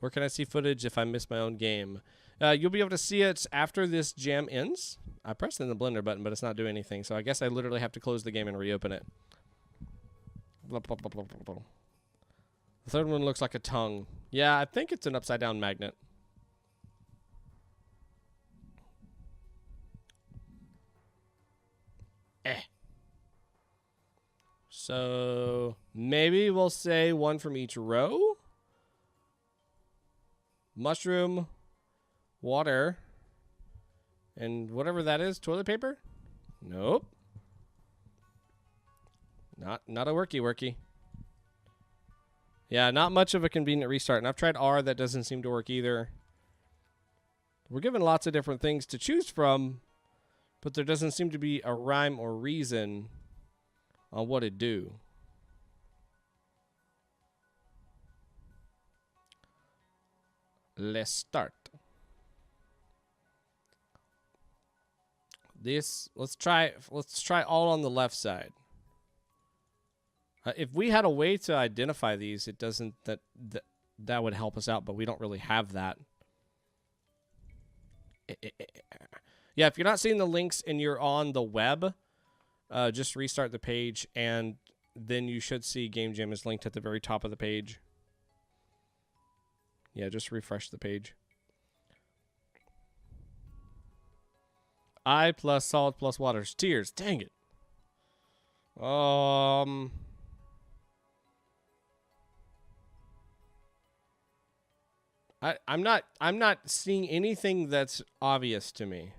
A: Where can I see footage if I miss my own game? You'll be able to see it after this jam ends. I pressed in the blender button, but it's not doing anything. So I guess I literally have to close the game and reopen it. The third one looks like a tongue. Yeah, I think it's an upside down magnet. So maybe we'll say one from each row. Mushroom, water, and whatever that is, toilet paper? Nope. Not a worky. Yeah, not much of a convenient restart. And I've tried R, that doesn't seem to work either. We're given lots of different things to choose from, but there doesn't seem to be a rhyme or reason on what it do. Let's start. Let's try all on the left side. If we had a way to identify these, it doesn't that would help us out, but we don't really have that. Yeah, if you're not seeing the links and you're on the web, just restart the page and then you should see Game Jam is linked at the very top of the page. Yeah, just refresh the page. I plus salt plus water's tears. Dang it. I'm not seeing anything that's obvious to me.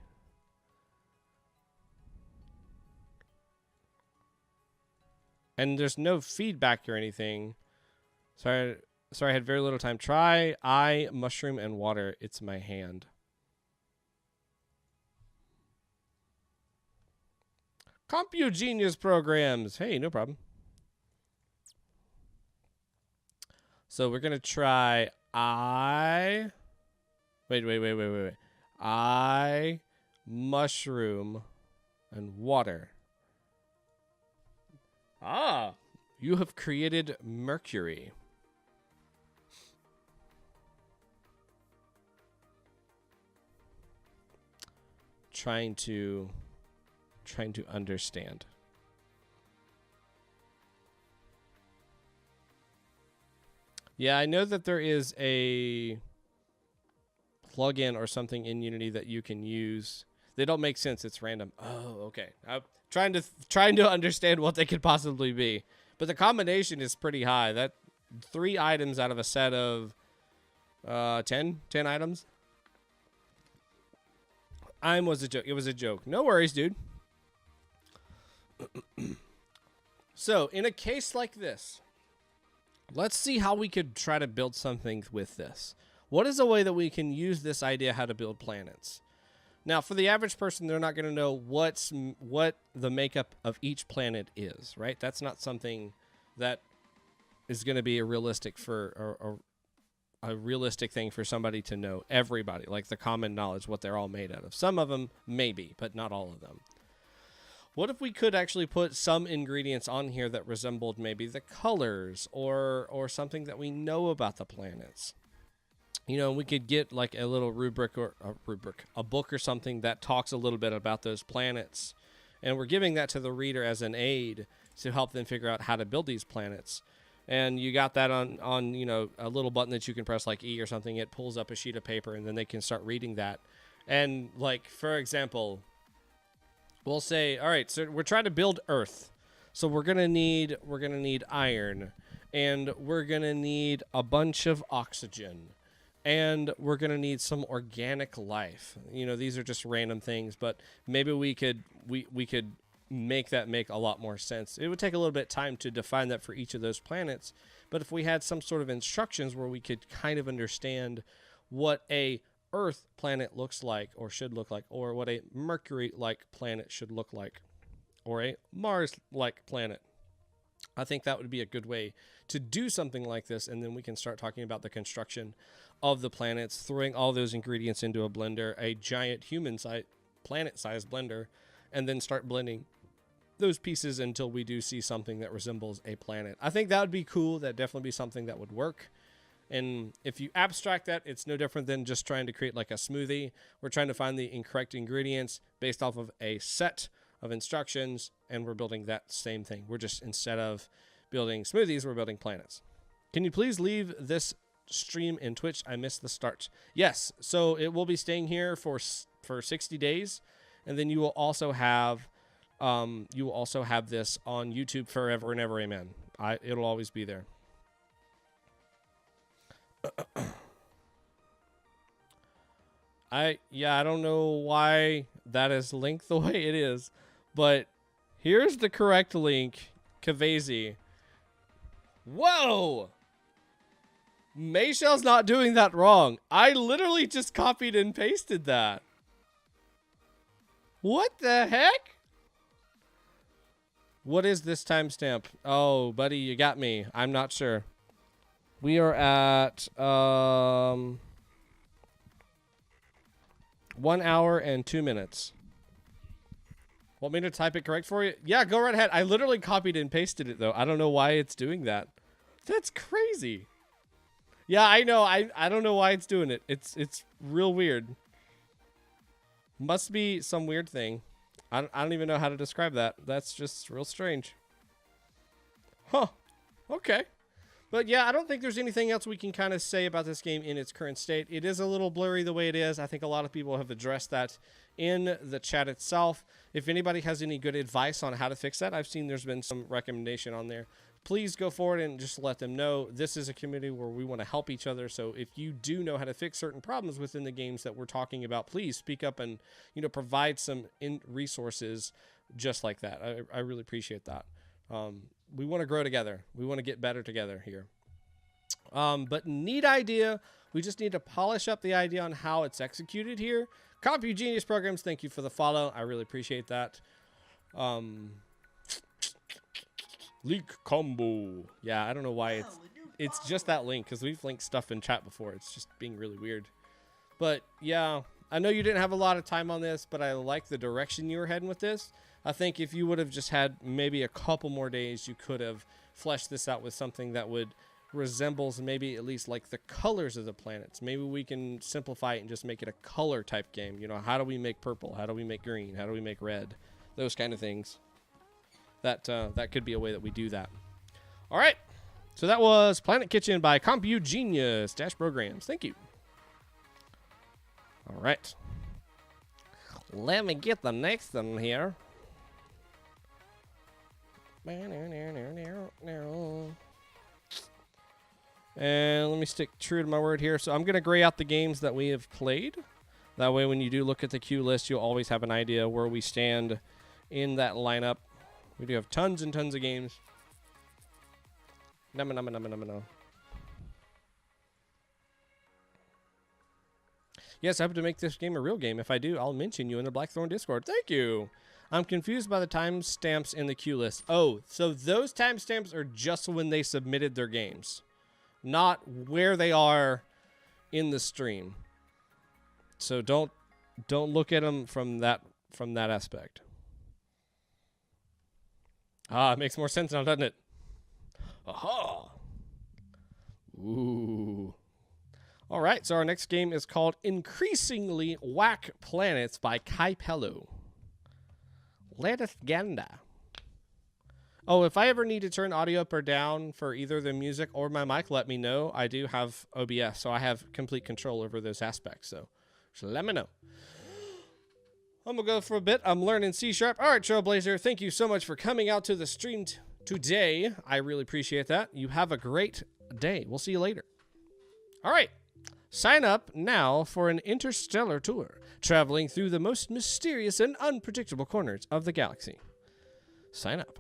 A: And there's no feedback or anything. Sorry, I had very little time. Try eye, mushroom, and water. It's my hand. Compugenius programs. Hey, no problem. So we're going to try eye. Wait. Eye, mushroom, and water. Ah, you have created Mercury. Trying to understand. Yeah, I know that there is a plugin or something in Unity that you can use. They don't make sense. It's random. Oh, okay. I'm trying to understand what they could possibly be. But the combination is pretty high. That 3 items out of a set of 10 items. It was a joke. It was a joke. No worries, dude. So, in a case like this, let's see how we could try to build something with this. What is a way that we can use this idea how to build planets? Now, for the average person, they're not going to know what the makeup of each planet is, right? That's not something that is going to be a realistic a realistic thing for somebody to know. Everybody, like the common knowledge, what they're all made out of. Some of them, maybe, but not all of them. What if we could actually put some ingredients on here that resembled maybe the colors or something that we know about the planets? You know, we could get like a little rubric or a book or something that talks a little bit about those planets. And we're giving that to the reader as an aid to help them figure out how to build these planets. And you got that on you know, a little button that you can press like E or something. It pulls up a sheet of paper and then they can start reading that. And like, for example, we'll say, all right, so we're trying to build Earth. So we're going to need iron, and we're going to need a bunch of oxygen, and we're going to need some organic life. You know, these are just random things, but maybe we could make that make a lot more sense. It would take a little bit of time to define that for each of those planets, but if we had some sort of instructions where we could kind of understand what a Earth planet looks like or should look like, or what a Mercury-like planet should look like, or a Mars-like planet, I think that would be a good way to do something like this, and then we can start talking about the construction of the planets, throwing all those ingredients into a blender, a giant planet-sized blender, and then start blending those pieces until we do see something that resembles a planet. I think that would be cool. That'd definitely be something that would work. And if you abstract that, it's no different than just trying to create like a smoothie. We're trying to find the incorrect ingredients based off of a set of instructions, and we're building that same thing. We're just, instead of building smoothies, we're building planets. Can you please leave this stream in Twitch? I missed the start. Yes, so it will be staying here for 60 days, and then you will also have this on YouTube forever and ever. Amen. It'll always be there. I don't know why that is linked the way it is, but here's the correct link. Kavazi. Whoa! Mayshell's not doing that wrong. I literally just copied and pasted that. What the heck? What is this timestamp? Oh, buddy, you got me. I'm not sure. We are at 1 hour and 2 minutes. Want me to type it correct for you? Yeah, go right ahead. I literally copied and pasted it, though. I don't know why it's doing that. That's crazy. Yeah, I know. I don't know why it's doing it. It's real weird. Must be some weird thing. I don't even know how to describe that. That's just real strange. Huh. Okay. But yeah, I don't think there's anything else we can kind of say about this game in its current state. It is a little blurry the way it is. I think a lot of people have addressed that in the chat itself. If anybody has any good advice on how to fix that, I've seen there's been some recommendation on there. Please go forward and just let them know. This is a community where we want to help each other. So if you do know how to fix certain problems within the games that we're talking about, please speak up and, you know, provide some resources just like that. I really appreciate that. We want to grow together. We want to get better together here. But neat idea. We just need to polish up the idea on how it's executed here. Compugenius Programs, thank you for the follow. I really appreciate that. Link combo. Yeah, I don't know why it's just that link, because we've linked stuff in chat before. It's just being really weird. But yeah, I know you didn't have a lot of time on this, but I like the direction you were heading with this. I think if you would have just had maybe a couple more days, you could have fleshed this out with something that would resembles maybe at least like the colors of the planets. Maybe we can simplify it and just make it a color type game. You know, how do we make purple? How do we make green? How do we make red? Those kind of things. That could be a way that we do that. All right. So that was Planet Kitchen by compugenius Programs. Thank you. All right. Let me get the next one here. And let me stick true to my word here. So I'm going to gray out the games that we have played. That way when you do look at the queue list, you'll always have an idea where we stand in that lineup. We do have tons and tons of games. No. Yes, I hope to make this game a real game. If I do, I'll mention you in the Blackthorn Discord. Thank you. I'm confused by the timestamps in the queue list. Oh, so those timestamps are just when they submitted their games, not where they are in the stream. So don't look at them from that aspect. Ah, it makes more sense now, doesn't it? Aha. Ooh. All right, so our next game is called Increasingly Whack Planets by Kaipello. Let us ganda. Oh, if I ever need to turn audio up or down for either the music or my mic, let me know. I do have OBS, so I have complete control over those aspects. So let me know. I'm going to go for a bit. I'm learning C#. All right, Trailblazer, thank you so much for coming out to the stream today. I really appreciate that. You have a great day. We'll see you later. All right. Sign up now for an interstellar tour, traveling through the most mysterious and unpredictable corners of the galaxy. Sign up.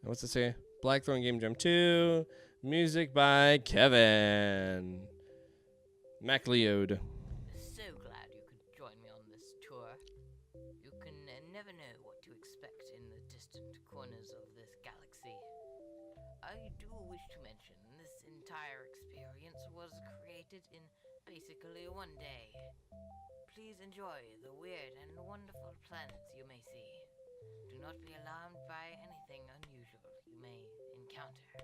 A: What's it say? Blackthorn Game Jam 2. Music by Kevin MacLeod.
B: So glad you could join me on this tour. You can never know what to expect in the distant corners of this galaxy. I do wish to mention this entire experience was created in basically one day. Please enjoy the weird and wonderful planets you may see. Do not be alarmed by anything unusual you may encounter.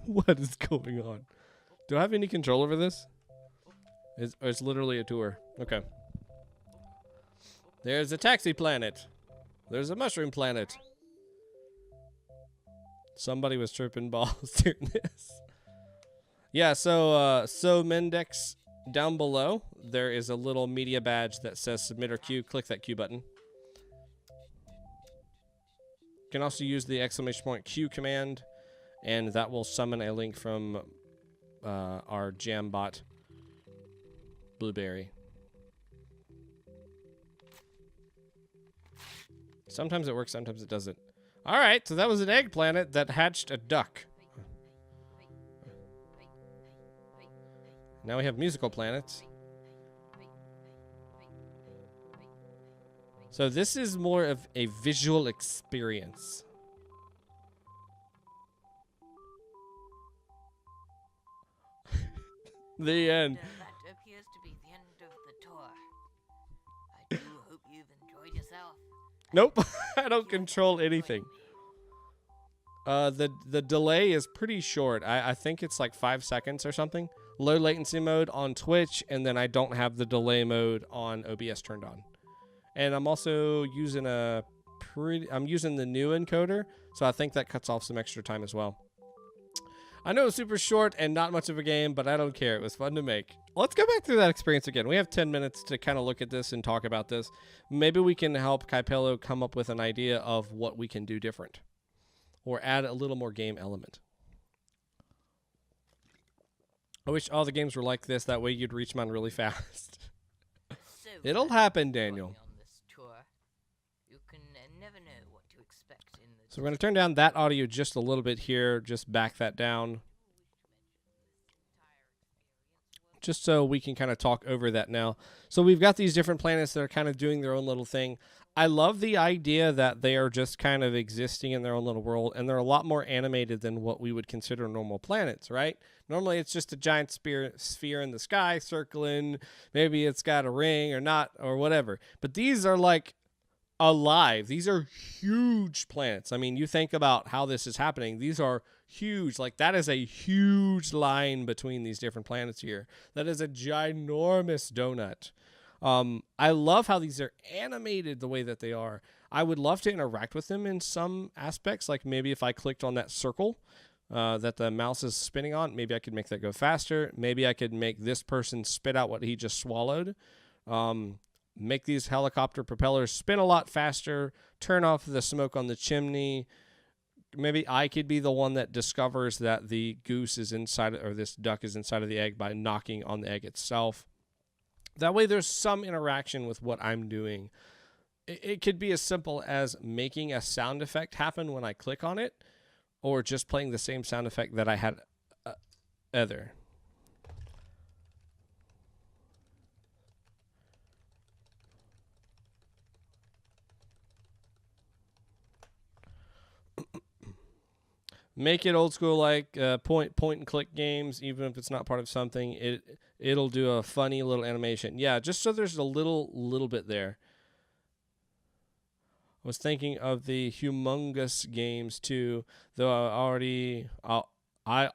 A: What is going on? Do I have any control over this? It's literally a tour. Okay. There's a taxi planet. There's a mushroom planet. Somebody was tripping balls during this. Yeah, so Mendex, down below, there is a little media badge that says submit or queue. Click that queue button. You can also use the !Q command, and that will summon a link from our jam bot, Blueberry. Sometimes it works, sometimes it doesn't. All right, so that was an egg planet that hatched a duck. Now we have musical planets. So this is more of a visual experience. The end.
B: That appears to be the end of the tour. I do hope you've enjoyed yourself.
A: Nope, I don't control anything. The delay is pretty short. I think it's like 5 seconds or something. Low latency mode on Twitch, and then I don't have the delay mode on OBS turned on. And I'm also using I'm using the new encoder, so I think that cuts off some extra time as well. I know it's super short and not much of a game, but I don't care. It was fun to make. Let's go back through that experience again. We have 10 minutes to kind of look at this and talk about this. Maybe we can help Kaipello come up with an idea of what we can do different, or add a little more game element. I wish all the games were like this. That way you'd reach mine really fast.
B: So
A: It'll happen, Daniel.
B: on this tour. You can never know what to expect in the
A: So we're going to turn down that audio just a little bit here. Just back that down. Just so we can kind of talk over that now. So we've got these different planets that are kind of doing their own little thing. I love the idea that they are just kind of existing in their own little world, and they're a lot more animated than what we would consider normal planets, right? Normally it's just a giant sphere in the sky circling. Maybe it's got a ring or not or whatever. But these are like alive. These are huge planets. I mean, you think about how this is happening. These are huge. Like, that is a huge line between these different planets here. That is a ginormous donut. I love how these are animated the way that they are. I would love to interact with them in some aspects. Like maybe if I clicked on that circle that the mouse is spinning on, maybe I could make that go faster. Maybe I could make this person spit out what he just swallowed. Make these helicopter propellers spin a lot faster. Turn off the smoke on the chimney. Maybe I could be the one that discovers that the goose is inside, or this duck is inside of the egg, by knocking on the egg itself. That way there's some interaction with what I'm doing. It could be as simple as making a sound effect happen when I click on it, or just playing the same sound effect that I had other. Make it old school, like point and click games. Even if it's not part of something, it'll do a funny little animation. Yeah, just so there's a little bit there. I was thinking of the humongous games too, though I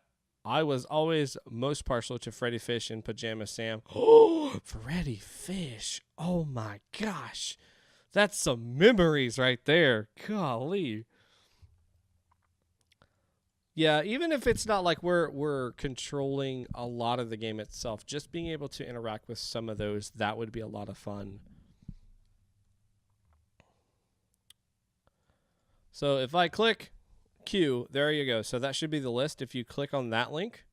A: was always most partial to Freddy Fish and Pajama Sam. Oh, Freddy Fish! Oh my gosh, that's some memories right there. Golly. Yeah, even if it's not like we're controlling a lot of the game itself, just being able to interact with some of those, that would be a lot of fun. So if I click Q, there you go. So that should be the list. If you click on that link,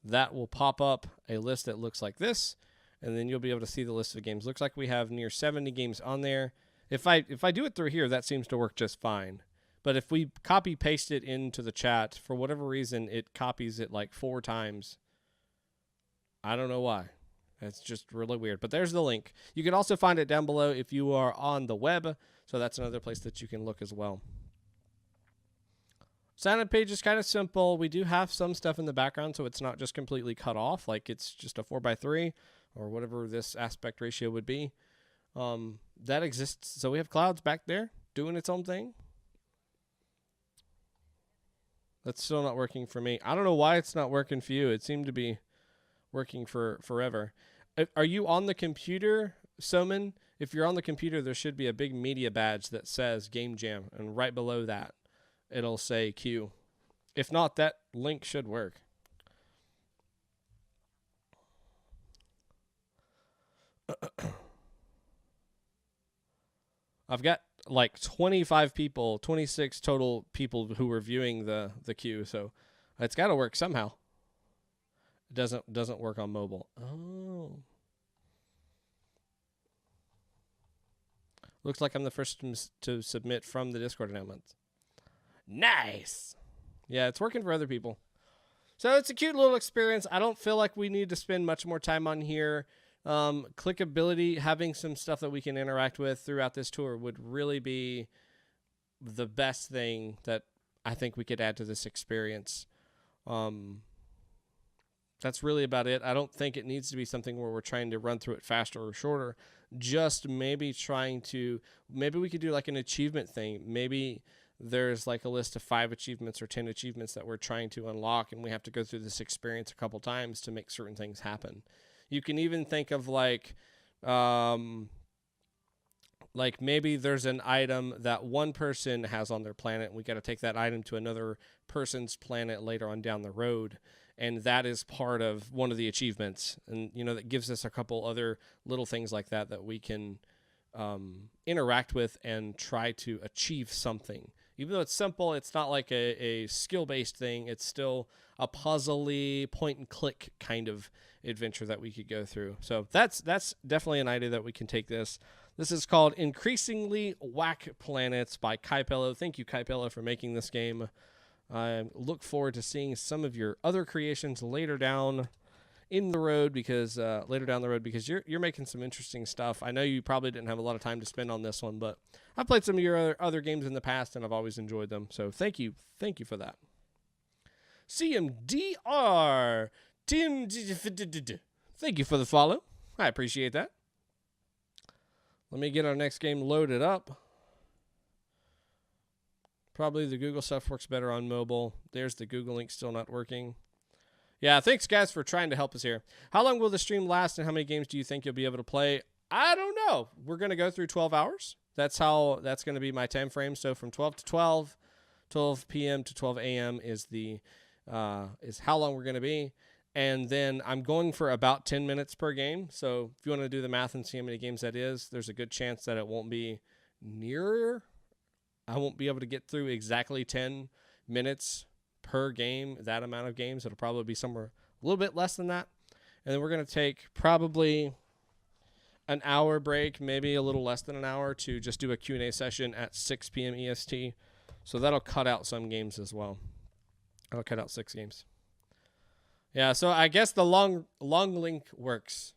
A: that will pop up a list that looks like this, and then you'll be able to see the list of games. Looks like we have near 70 games on there. If I do it through here, that seems to work just fine. But if we copy paste it into the chat, for whatever reason, it copies it like 4 times. I don't know why. It's just really weird. But there's the link. You can also find it down below if you are on the web. So that's another place that you can look as well. Sign-up page is kind of simple. We do have some stuff in the background, so it's not just completely cut off. Like it's just a 4:3 or whatever this aspect ratio would be. That exists. So we have clouds back there doing its own thing. That's still not working for me. I don't know why it's not working for you. It seemed to be working for forever. Are you on the computer, Soman? If you're on the computer, there should be a big media badge that says Game Jam, and right below that, it'll say Q. If not, that link should work. I've got like 25 people, 26 total people who were viewing the queue, so it's got to work somehow. It doesn't work on mobile. Oh. Looks like I'm the first to submit from the Discord announcement. Nice. Yeah, it's working for other people. So it's a cute little experience. I don't feel like we need to spend much more time on here. Clickability, having some stuff that we can interact with throughout this tour would really be the best thing that I think we could add to this experience. That's really about it. I don't think it needs to be something where we're trying to run through it faster or shorter. Just maybe maybe we could do like an achievement thing. Maybe there's like a list of 5 achievements or 10 achievements that we're trying to unlock, and we have to go through this experience a couple times to make certain things happen. You can even think of like maybe there's an item that one person has on their planet, and we got to take that item to another person's planet later on down the road. And that is part of one of the achievements. And, you know, that gives us a couple other little things like that that we can interact with and try to achieve something. Even though it's simple, it's not like a skill-based thing. It's still a puzzly point-and-click kind of adventure that we could go through. So that's definitely an idea that we can take this. This is called Increasingly Whack Planets by Kaipello. Thank you, Kaipello, for making this game. I look forward to seeing some of your other creations later down the road because you're making some interesting stuff. I know you probably didn't have a lot of time to spend on this one, but I've played some of your other games in the past and I've always enjoyed them. So thank you for that. CMDR Tim, thank you for the follow. I appreciate that. Let me get our next game loaded up. Probably the Google stuff works better on mobile. There's the Google link still not working. Yeah, thanks, guys, for trying to help us here. How long will the stream last, and how many games do you think you'll be able to play? I don't know. We're going to go through 12 hours. That's going to be my time frame. So from 12 to 12 p.m. to 12 a.m. is how long we're going to be. And then I'm going for about 10 minutes per game. So if you want to do the math and see how many games that is, there's a good chance that it won't be nearer. I won't be able to get through exactly 10 minutes per game, that amount of games. It'll probably be somewhere a little bit less than that. And then we're going to take probably an hour break, maybe a little less than an hour, to just do a Q&A session at 6 p.m. EST. So that'll cut out some games as well. I'll cut out 6 games. Yeah, so I guess the long link works.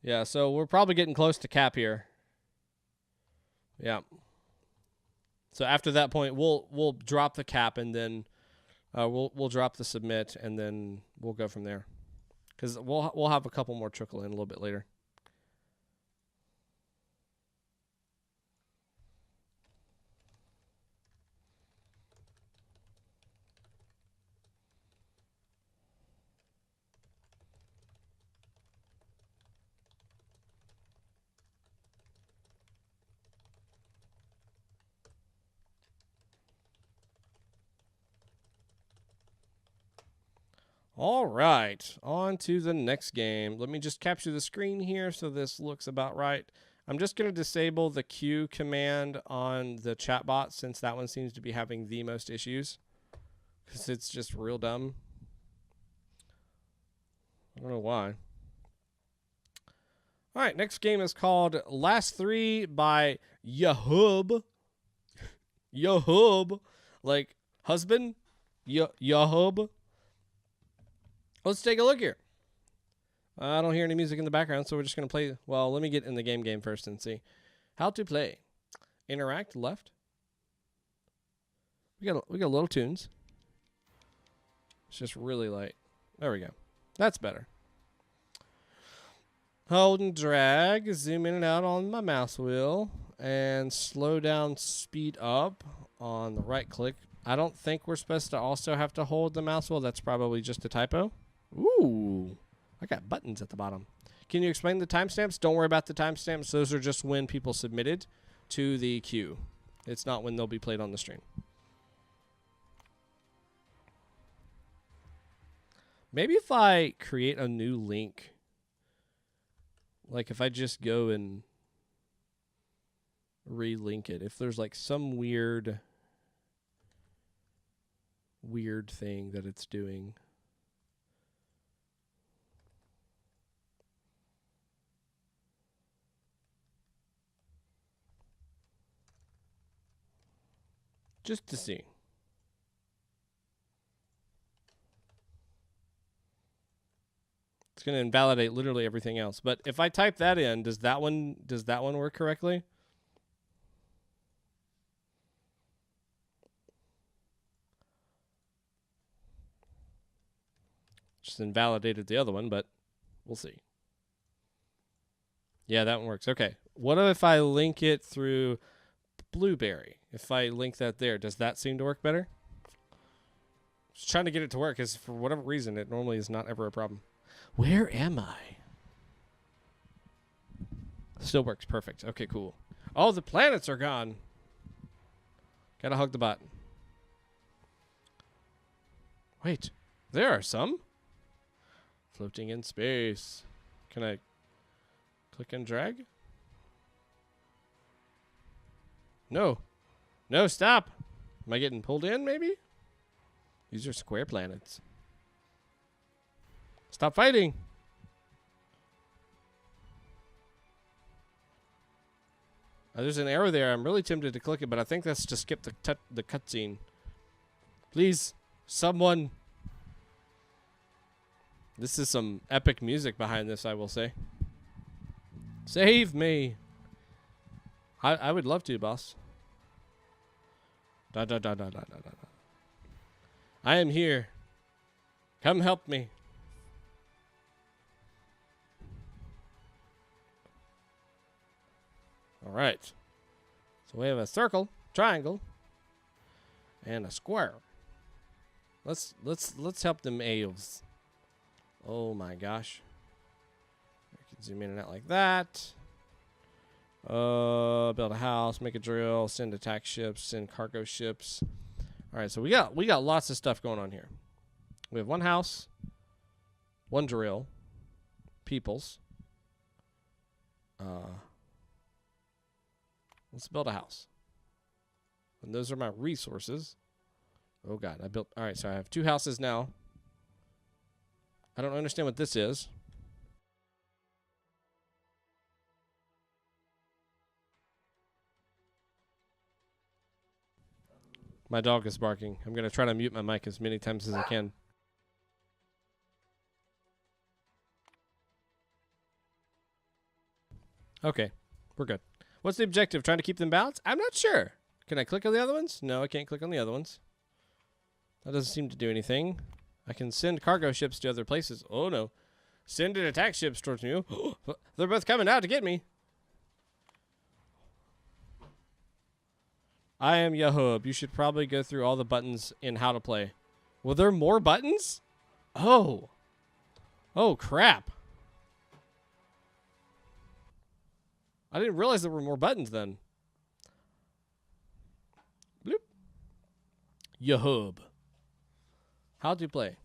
A: Yeah, so we're probably getting close to cap here. Yeah. So after that point, we'll drop the cap, and then we'll drop the submit, and then we'll go from there. Because we'll have a couple more trickle in a little bit later. All right, on to the next game. Let me just capture the screen here so this looks about right. I'm just going to disable the Q command on the chatbot since that one seems to be having the most issues because it's just real dumb. I don't know why. All right, next game is called LastThree by YaHUB. YaHUB, like husband? YaHUB. Let's take a look here. I don't hear any music in the background, so we're just going to play. Well, let me get in the game first and see. How to play. Interact, left. We got little tunes. It's just really light. There we go. That's better. Hold and drag. Zoom in and out on my mouse wheel. And slow down, speed up on the right click. I don't think we're supposed to also have to hold the mouse wheel. That's probably just a typo. Ooh, I got buttons at the bottom. Can you explain the timestamps? Don't worry about the timestamps. Those are just when people submitted to the queue. It's not when they'll be played on the stream. Maybe if I create a new link, like if I just go and relink it, if there's like some weird thing that it's doing. Just to see. It's going to invalidate literally everything else. But if I type that in, does that one work correctly? Just invalidated the other one, but we'll see. Yeah, that one works. Okay. What if I link it through Blueberry? If I link that there, does that seem to work better? Just trying to get it to work because for whatever reason, it normally is not ever a problem. Where am I? Still works perfect. Okay, cool. Oh, the planets are gone. Gotta hug the button. Wait, there are some? Floating in space. Can I click and drag? No. No, stop. Am I getting pulled in, maybe? These are square planets. Stop fighting. There's an arrow there. I'm really tempted to click it, but I think that's to skip the cutscene. Please, someone. This is some epic music behind this, I will say. Save me. I would love to, boss. Da da da da da da da. I am here. Come help me. All right. So we have a circle, triangle, and a square. Let's help them elves. Oh my gosh. I can zoom in and out like that. Build a house, make a drill, send attack ships, send cargo ships. All right, so we got lots of stuff going on here. We have one house, one drill, peoples. Let's build a house. And those are my resources. Oh god, all right, so I have 2 houses now. I don't understand what this is. My dog is barking. I'm going to try to mute my mic as many times as I can. Okay, we're good. What's the objective? Trying to keep them balanced? I'm not sure. Can I click on the other ones? No, I can't click on the other ones. That doesn't seem to do anything. I can send cargo ships to other places. Oh, no. Send an attack ships towards me. They're both coming out to get me. I am YaHUB. You should probably go through all the buttons in how to play. Well, there are more buttons? Oh. Oh, crap. I didn't realize there were more buttons then. Bloop. YaHUB. How to play.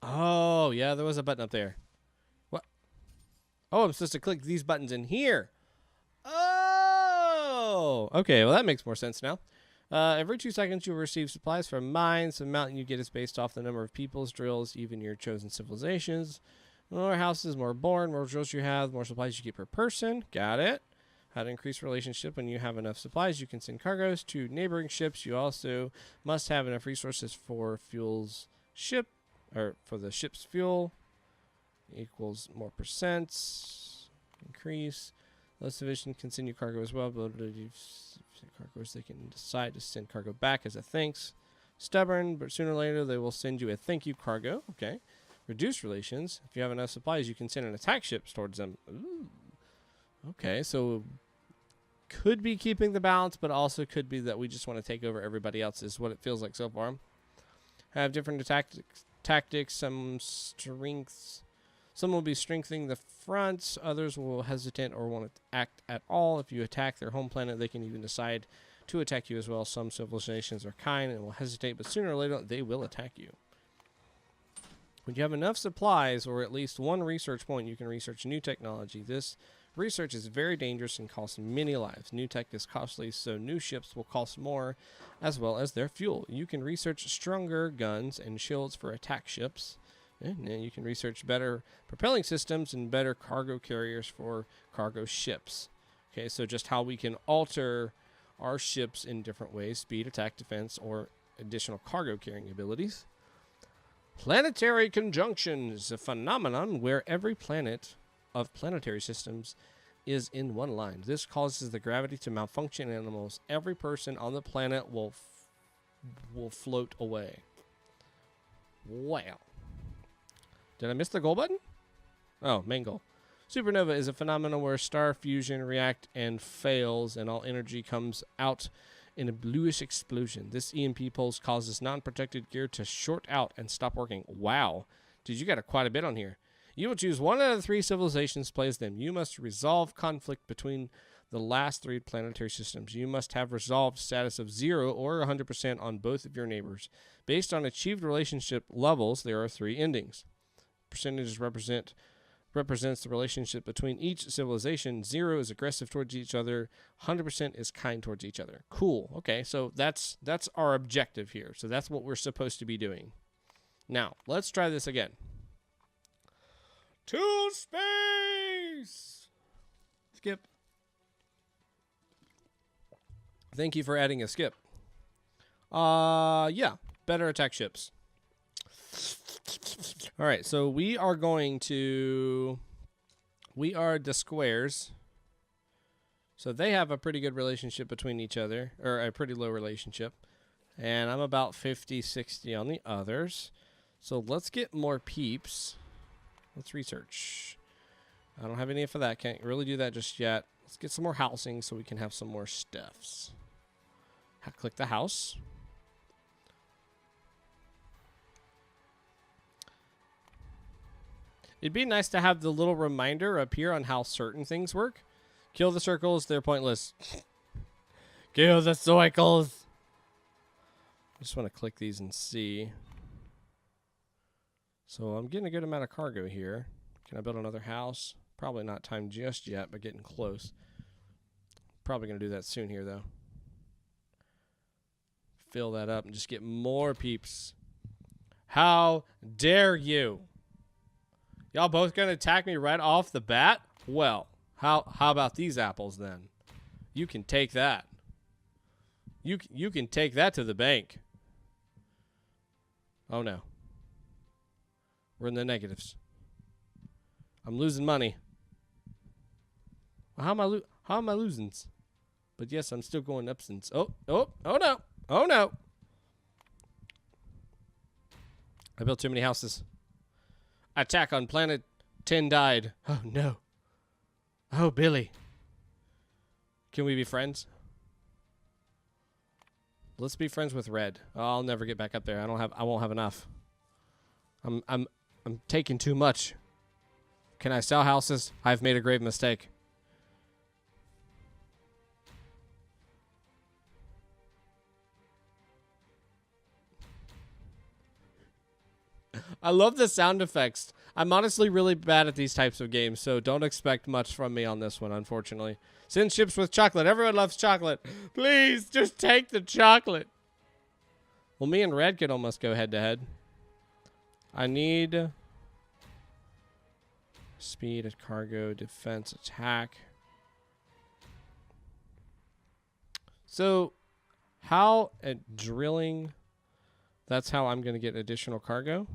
A: Oh, yeah, there was a button up there. What? Oh, I'm supposed to click these buttons in here. Oh! Okay, well, that makes more sense now. Every 2 seconds, you'll receive supplies from mines. The amount you get is based off the number of peoples, drills, even your chosen civilizations. More houses, more born, more drills you have, more supplies you get per person. Got it. How to increase relationship. When you have enough supplies, you can send cargoes to neighboring ships. You also must have enough resources for fuel's ship, or for the ship's fuel. Equals more percents. Increase. Less division can send you cargo as well. But cargoes, they can decide to send cargo back as a thanks. Stubborn, but sooner or later they will send you a thank you cargo. Okay. Reduce relations. If you have enough supplies, you can send an attack ship towards them. Ooh. Okay, so could be keeping the balance, but also could be that we just want to take over everybody else, is what it feels like so far. Have different tactics, some strengths. Some will be strengthening the fronts, others will hesitate or won't act at all. If you attack their home planet, they can even decide to attack you as well. Some civilizations are kind and will hesitate, but sooner or later, they will attack you. When you have enough supplies or at least one research point, you can research new technology. This research is very dangerous and costs many lives. New tech is costly, so new ships will cost more, as well as their fuel. You can research stronger guns and shields for attack ships. And then you can research better propelling systems and better cargo carriers for cargo ships. Okay, so just how we can alter our ships in different ways: speed, attack, defense, or additional cargo carrying abilities. Planetary conjunction is a phenomenon where every planet of planetary systems is in one line. This causes the gravity to malfunction in animals. Every person on the planet will float away. Wow. Did I miss the goal button? Oh, main goal. Supernova is a phenomenon where star fusion react and fails, and all energy comes out in a bluish explosion. This EMP pulse causes non-protected gear to short out and stop working. Wow. Dude, you got quite a bit on here. You will choose one out of the 3 civilizations, plays them. You must resolve conflict between the last 3 planetary systems. You must have resolved status of 0 or 100% on both of your neighbors. Based on achieved relationship levels, there are 3 endings. Percentages represents the relationship between each civilization. 0 is aggressive towards each other. 100% is kind towards each other. Cool. Okay, so that's our objective here. So that's what we're supposed to be doing. Now, let's try this again. To space! Skip. Thank you for adding a skip. Yeah, better attack ships. All right, so we are the squares. So they have a pretty good relationship between each other, or a pretty low relationship. And I'm about 50, 60 on the others. So let's get more peeps. Let's research. I don't have any for that. Can't really do that just yet. Let's get some more housing so we can have some more stuffs. Click the house. It'd be nice to have the little reminder up here on how certain things work. Kill the circles, they're pointless. Kill the circles. I just want to click these and see. So I'm getting a good amount of cargo here. Can I build another house? Probably not time just yet, but getting close. Probably going to do that soon here, though. Fill that up and just get more peeps. How dare you? Y'all both gonna attack me right off the bat? Well, how about these apples then? You can take that. You can take that to the bank. Oh no. We're in the negatives. I'm losing money. How am I losing? But yes, I'm still going up since... Oh no. Oh no. I built too many houses. Attack on planet 10 died. Oh no. Oh, Billy. Can we be friends? Let's be friends with Red. Oh, I'll never get back up there. I won't have enough. I'm taking too much. Can I sell houses? I've made a grave mistake. I love the sound effects. I'm honestly really bad at these types of games, so don't expect much from me on this one, unfortunately. Send ships with chocolate. Everyone loves chocolate. Please, just take the chocolate. Well, me and Red could almost go head-to-head. I need speed, cargo, defense, attack. So, how at drilling, that's how I'm going to get additional cargo?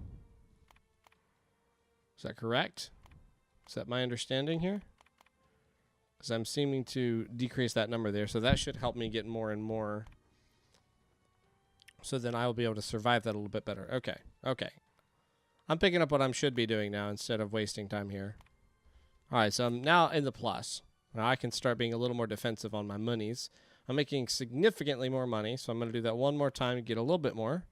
A: Is that correct? Is that my understanding here? Because I'm seeming to decrease that number there, so that should help me get more and more. So then I will be able to survive that a little bit better. Okay, okay. I'm picking up what I should be doing now instead of wasting time here. All right, so I'm now in the plus. Now I can start being a little more defensive on my monies. I'm making significantly more money, so I'm going to do that one more time to get a little bit more.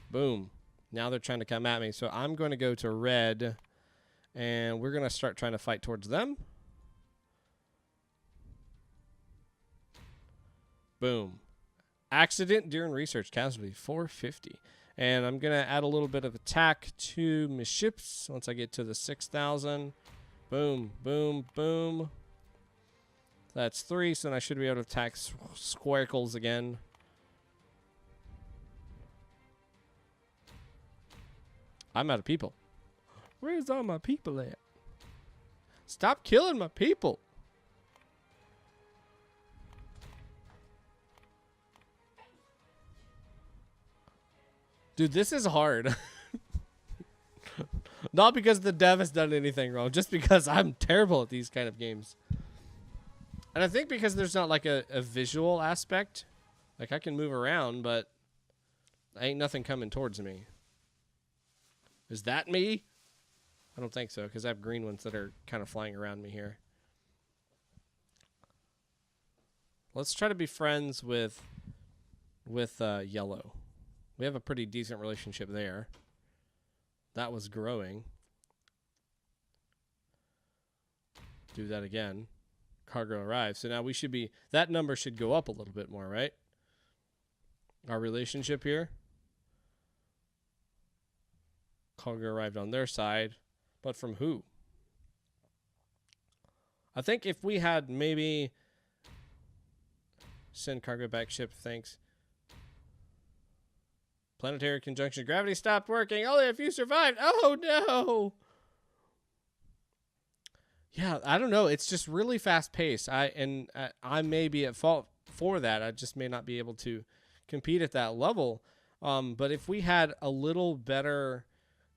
A: Boom. Now they're trying to come at me, so I'm going to go to Red, and we're going to start trying to fight towards them. Boom. Accident during research casualty 450. And I'm going to add a little bit of attack to my ships once I get to the 6,000. Boom, boom, boom. That's 3, so then I should be able to attack squircles again. I'm out of people. Where's all my people at? Stop killing my people. Dude, this is hard. Not because the dev has done anything wrong, just because I'm terrible at these kind of games. And I think because there's not like a visual aspect. Like I can move around, but ain't nothing coming towards me. Is that me? I don't think so, because I have green ones that are kind of flying around me here. Let's try to be friends with yellow. We have a pretty decent relationship there. That was growing. Do that again. Cargo arrives. So now we should be... That number should go up a little bit more, right? Our relationship here. Cargo arrived on their side. But from who? I think if we had maybe... Send cargo back ship, thanks. Planetary conjunction. Gravity stopped working. Only a few survived. Oh, no. Yeah, I don't know. It's just really fast paced. I may be at fault for that. I just may not be able to compete at that level. But if we had a little better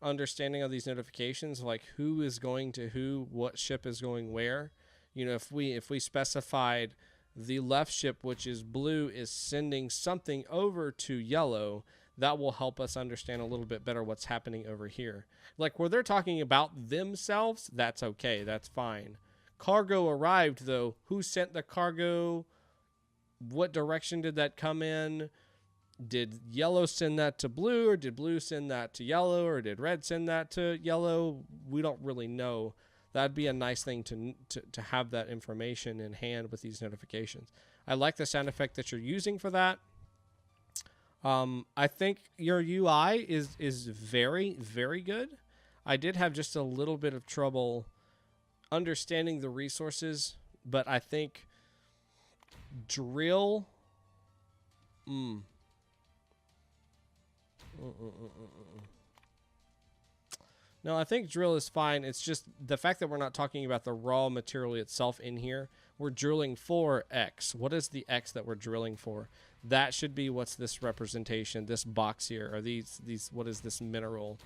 A: understanding of these notifications, like who is going to who, what ship is going where, you know, if we specified the left ship, which is blue, is sending something over to yellow, that will help us understand a little bit better what's happening over here. Like where they're talking about themselves, that's okay. That's fine. Cargo arrived, though. Who sent the cargo? What direction did that come in? Did yellow send that to blue, or did blue send that to yellow, or did red send that to yellow? We don't really know. That'd be a nice thing to have that information in hand with these notifications. I like the sound effect that you're using for that. I think your UI is very, very good. I did have just a little bit of trouble understanding the resources, but I think drill... No, I think drill is fine. It's just the fact that we're not talking about the raw material itself in here. We're drilling for X. What is the X that we're drilling for? That should be what's this representation, this box here, or these what is this mineral?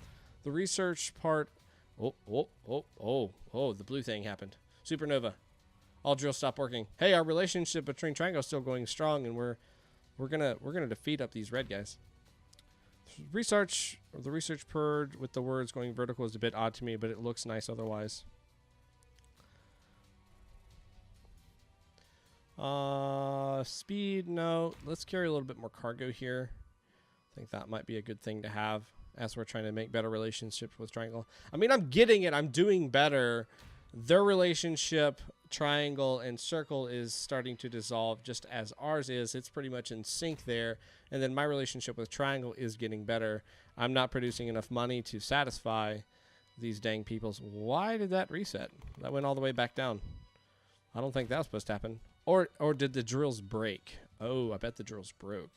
A: The research part. Oh, the blue thing happened. Supernova. all drills stop working. Hey, our relationship between Triangle is still going strong, and we're gonna defeat up these red guys. The research purred with the words going vertical is a bit odd to me, but it looks nice otherwise. Speed, no. Let's carry a little bit more cargo here. I think that might be a good thing to have as we're trying to make better relationships with Triangle. I mean, I'm getting it. I'm doing better. Their relationship, Triangle and Circle, is starting to dissolve just as ours is. It's pretty much in sync there. And then my relationship with Triangle is getting better. I'm not producing enough money to satisfy these dang peoples. Why did that reset? That went all the way back down. I don't think that was supposed to happen. Or did the drills break? Oh, I bet the drills broke.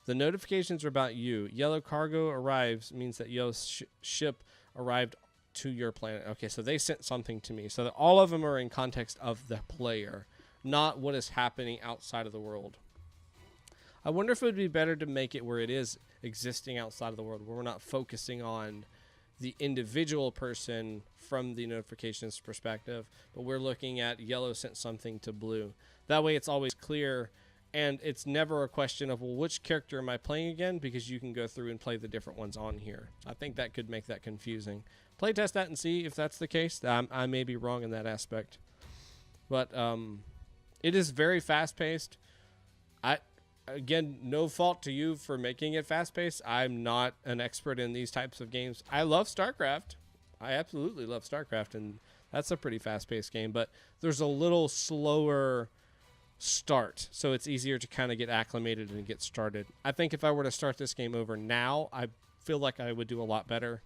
A: The notifications are about you. Yellow cargo arrives means that yellow ship arrived to your planet. Okay, so they sent something to me. So that all of them are in context of the player, not what is happening outside of the world. I wonder if it would be better to make it where it is existing outside of the world, where we're not focusing on the individual person from the notifications perspective, but we're looking at yellow sent something to blue. That way it's always clear, and it's never a question of, well, which character am I playing again? Because you can go through and play the different ones on here. I think that could make that confusing. Play test that and see if that's the case. I may be wrong in that aspect. But it is very fast-paced. Again, no fault to you for making it fast-paced. I'm not an expert in these types of games. I love StarCraft. I absolutely love StarCraft, and that's a pretty fast-paced game. But there's a little slower start, so it's easier to kind of get acclimated and get started. I think if I were to start this game over now, I feel like I would do a lot better.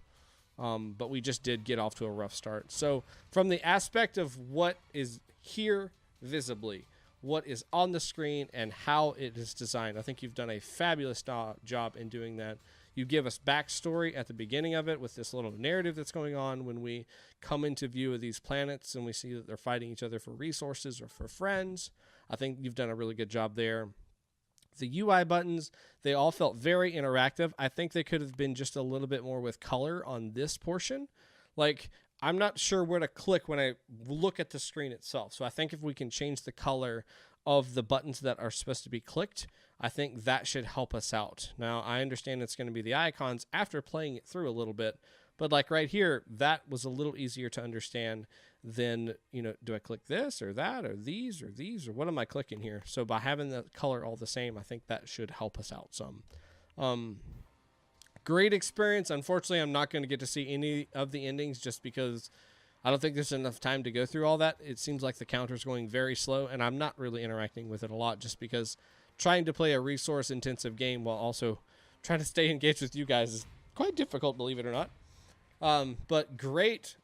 A: But we just did get off to a rough start. So from the aspect of what is here visibly, what is on the screen, and how it is designed, I think you've done a fabulous job in doing that. You give us backstory at the beginning of it with this little narrative that's going on when we come into view of these planets and we see that they're fighting each other for resources or for friends. I think you've done a really good job there. The UI buttons, they all felt very interactive. I think they could have been just a little bit more with color on this portion. Like, I'm not sure where to click when I look at the screen itself. So I think if we can change the color of the buttons that are supposed to be clicked, I think that should help us out. Now, I understand it's going to be the icons after playing it through a little bit, but like right here, that was a little easier to understand than, you know, do I click this or that or these, or what am I clicking here? So by having the color all the same, I think that should help us out some. Great experience. Unfortunately, I'm not going to get to see any of the endings just because I don't think there's enough time to go through all that. It seems like the counter's going very slow, and I'm not really interacting with it a lot just because trying to play a resource-intensive game while also trying to stay engaged with you guys is quite difficult, believe it or not. But great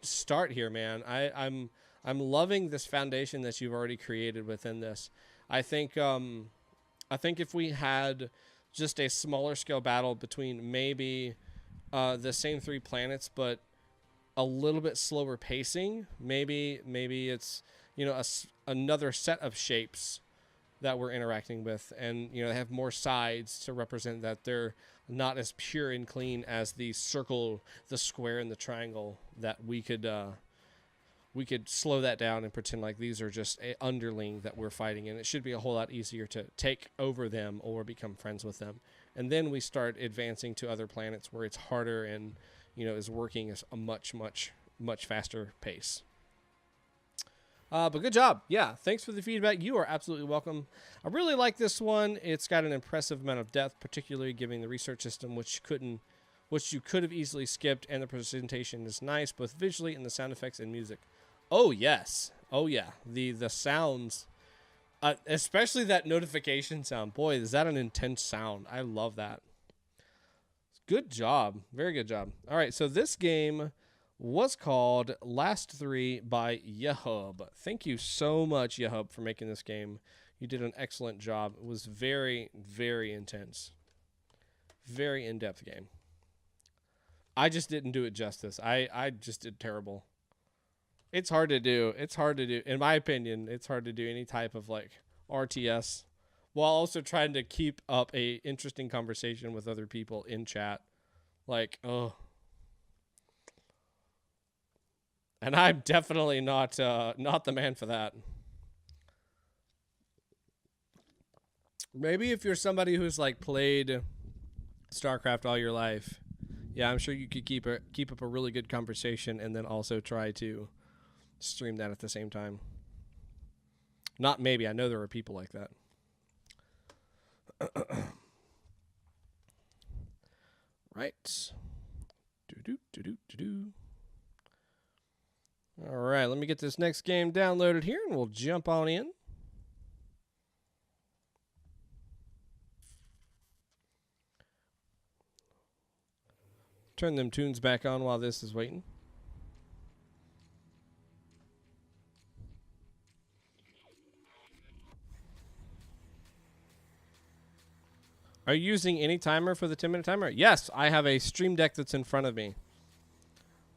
A: start here, man. I'm loving this foundation that you've already created within this. I think if we had just a smaller scale battle between maybe the same three planets, but a little bit slower pacing, maybe it's, you know, another set of shapes that we're interacting with, and, you know, they have more sides to represent that they're not as pure and clean as the circle, the square, and the triangle, that we could slow that down and pretend like these are just an underling that we're fighting, and it should be a whole lot easier to take over them or become friends with them. And then we start advancing to other planets where it's harder and, you know, is working at a much faster pace. But good job. Yeah, thanks for the feedback. You are absolutely welcome. I really like this one. It's got an impressive amount of depth, particularly given the research system, which you could have easily skipped, and the presentation is nice, both visually and the sound effects and music. Oh, yes. Oh, yeah. The sounds, especially that notification sound. Boy, is that an intense sound. I love that. Good job. Very good job. All right, so this game was called LastThree by YaHUB. Thank you so much, YaHUB, for making this game. You did an excellent job. It was very, very intense. Very in-depth game. I just didn't do it justice. I just did terrible. It's hard to do. It's hard to do. In my opinion, it's hard to do any type of, like, RTS while also trying to keep up a interesting conversation with other people in chat. Like, oh. And I'm definitely not the man for that. Maybe if you're somebody who's like played StarCraft all your life, yeah, I'm sure you could keep up a really good conversation and then also try to stream that at the same time. Not maybe, I know there are people like that. Right. All right, let me get this next game downloaded here and we'll jump on in. Turn them tunes back on while this is waiting. Are you using any timer for the 10-minute timer? Yes, I have a stream deck that's in front of me.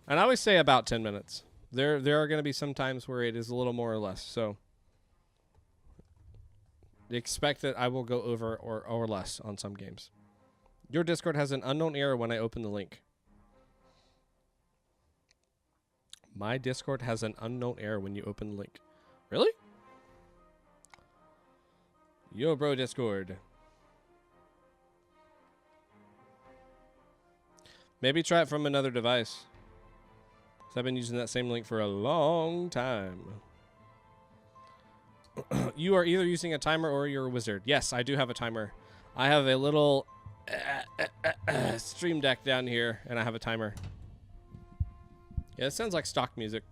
A: And I always say about 10 minutes. There are going to be some times where it is a little more or less. So expect that I will go over or less on some games. Your Discord has an unknown error when I open the link. My Discord has an unknown error when you open the link. Really? Yo, bro, Discord. Maybe try it from another device. Because I've been using that same link for a long time. You are either using a timer or you're a wizard. Yes, I do have a timer. I have a little stream deck down here, and I have a timer. Yeah, it sounds like stock music.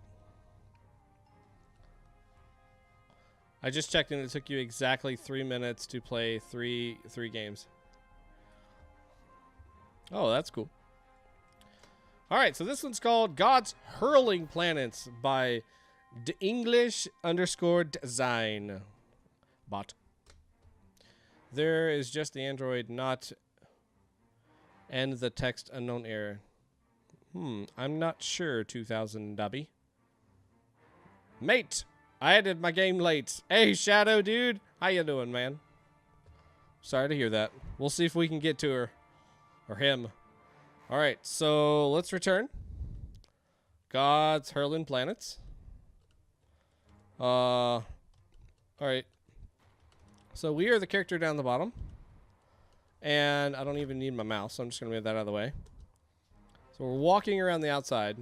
A: I just checked and it took you exactly 3 minutes to play three games. Oh, that's cool. All right, so this one's called God's Hurling Planets by English_design bot. There is just the Android, not and the text unknown error. I'm not sure, 2000 Dubby. Mate, I added my game late. Hey, Shadow dude. How you doing, man? Sorry to hear that. We'll see if we can get to her. Or him. Alright, so let's return. God's Hurling Planets. Alright. So we are the character down the bottom. And I don't even need my mouse, so I'm just going to move that out of the way. So we're walking around the outside,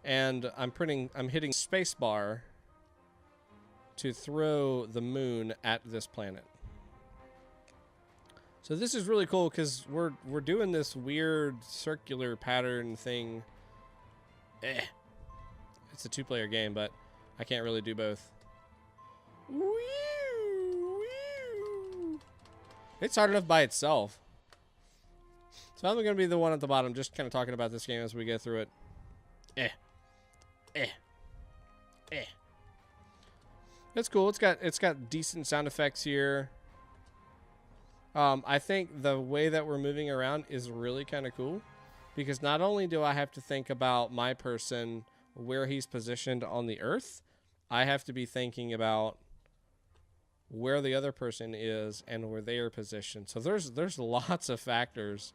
A: and I'm hitting spacebar to throw the moon at this planet. So this is really cool because we're doing this weird circular pattern thing. It's a 2-player game, but I can't really do both. It's hard enough by itself. So I'm going to be the one at the bottom, just kind of talking about this game as we go through it. That's cool. It's got decent sound effects here. I think the way that we're moving around is really kind of cool, because not only do I have to think about my person, where he's positioned on the Earth, I have to be thinking about where the other person is and where they are positioned. So there's lots of factors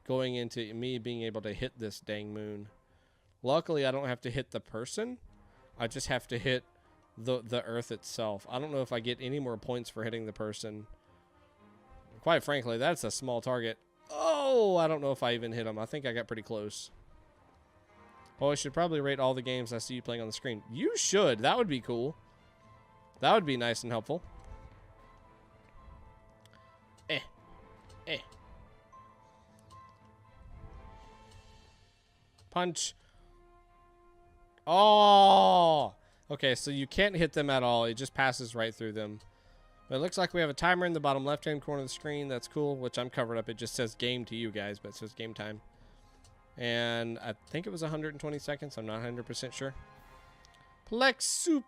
A: going into me being able to hit this dang moon. Luckily, I don't have to hit the person. I just have to hit the Earth itself. I don't know if I get any more points for hitting the person. Quite frankly, that's a small target. Oh, I don't know if I even hit him. I think I got pretty close. Oh, I should probably rate all the games I see you playing on the screen. You should. That would be cool. That would be nice and helpful. Punch. Oh! Okay, so you can't hit them at all. It just passes right through them. But it looks like we have a timer in the bottom left-hand corner of the screen. That's cool, which I'm covered up. It just says game to you guys, but it says game time. And I think it was 120 seconds. I'm not 100% sure. Plex soup.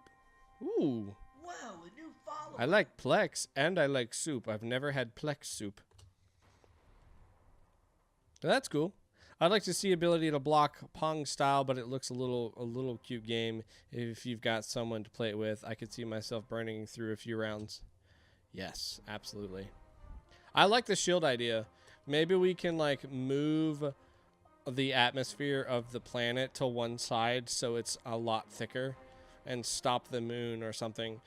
A: Ooh.
C: Wow, a new follower.
A: I like Plex and I like soup. I've never had Plex soup. So that's cool. I'd like to see ability to block Pong style, but it looks a little cute game. If you've got someone to play it with, I could see myself burning through a few rounds. Yes, absolutely. I like the shield idea. Maybe we can like move the atmosphere of the planet to one side so it's a lot thicker and stop the moon or something.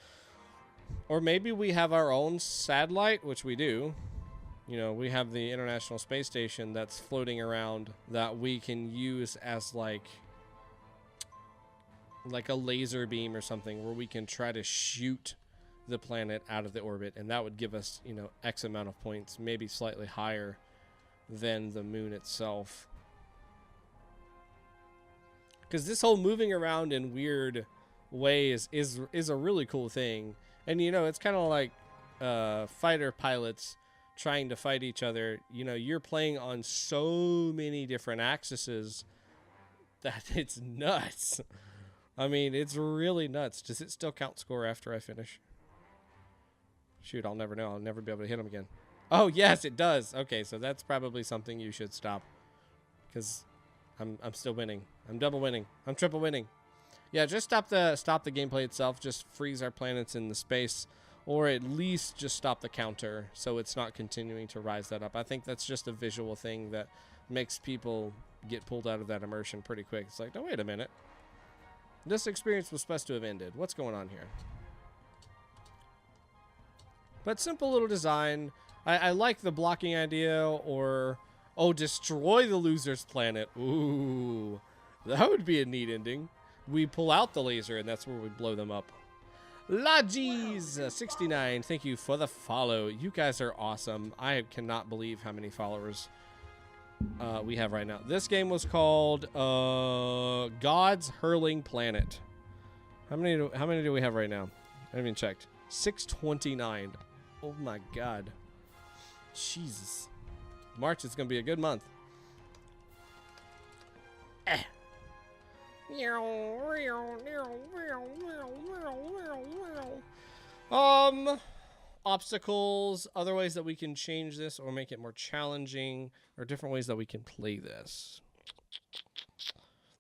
A: Or maybe we have our own satellite, which we do. You know, we have the International Space Station that's floating around that we can use as like a laser beam or something, where we can try to shoot the planet out of the orbit, and that would give us, you know, X amount of points, maybe slightly higher than the moon itself. Because this whole moving around in weird ways is a really cool thing. And, you know, it's kind of like fighter pilots trying to fight each other. You know, you're playing on so many different axes that it's nuts. I mean, it's really nuts. Does it still count score after I finish? Shoot, I'll never know. I'll never be able to hit him again. Oh, yes, it does. Okay, so that's probably something you should stop. Because I'm still winning. I'm double winning. I'm triple winning. Yeah, just stop the gameplay itself. Just freeze our planets in the space. Or at least just stop the counter so it's not continuing to rise that up. I think that's just a visual thing that makes people get pulled out of that immersion pretty quick. It's like, no, wait a minute. This experience was supposed to have ended. What's going on here? But simple little design. I like the blocking idea, or, oh, destroy the loser's planet. Ooh, that would be a neat ending. We pull out the laser, and that's where we blow them up. Lodgies69, thank you for the follow. You guys are awesome. I cannot believe how many followers we have right now. This game was called God's Hurling Planet. How many do we have right now? I haven't even checked. 629. Oh my god. Jesus. March is going to be a good month. Obstacles, other ways that we can change this or make it more challenging, or different ways that we can play this.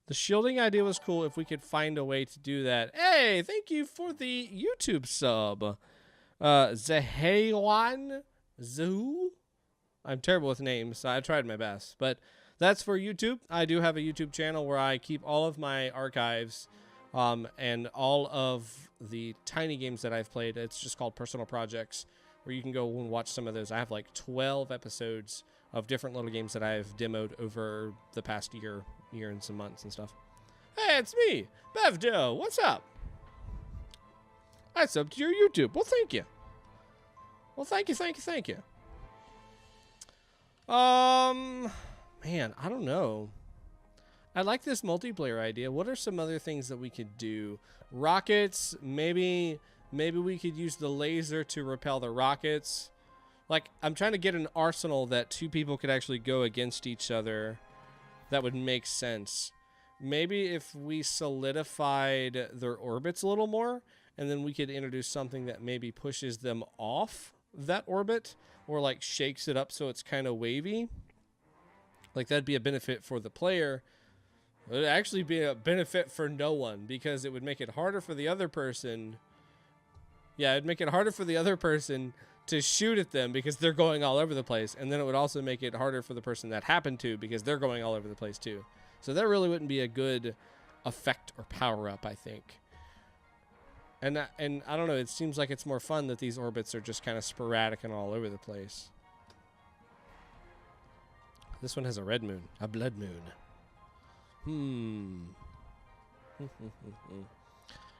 A: The shielding idea was cool if we could find a way to do that. Hey, thank you for the YouTube sub. Zehewan Zoo. I'm terrible with names, so I tried my best. But that's for YouTube. I do have a YouTube channel where I keep all of my archives and all of the tiny games that I've played. It's just called Personal Projects, where you can go and watch some of those. I have like 12 episodes of different little games that I've demoed over the past year and some months and stuff. Hey, it's me, Bevdo. What's up? I subbed to your YouTube. Well, thank you. Well, thank you. Man, I don't know. I like this multiplayer idea. What are some other things that we could do? Rockets, maybe we could use the laser to repel the rockets. Like, I'm trying to get an arsenal that two people could actually go against each other. That would make sense. Maybe if we solidified their orbits a little more, and then we could introduce something that maybe pushes them off that orbit, or like shakes it up so it's kind of wavy. Like, that'd be a benefit for the player. It would actually be a benefit for no one, because it would make it harder for the other person. Yeah, it'd make it harder for the other person to shoot at them because they're going all over the place. And then it would also make it harder for the person that happened to, because they're going all over the place too. So that really wouldn't be a good effect or power up, I think. And I don't know, it seems like it's more fun that these orbits are just kind of sporadic and all over the place. This one has a red moon, a blood moon.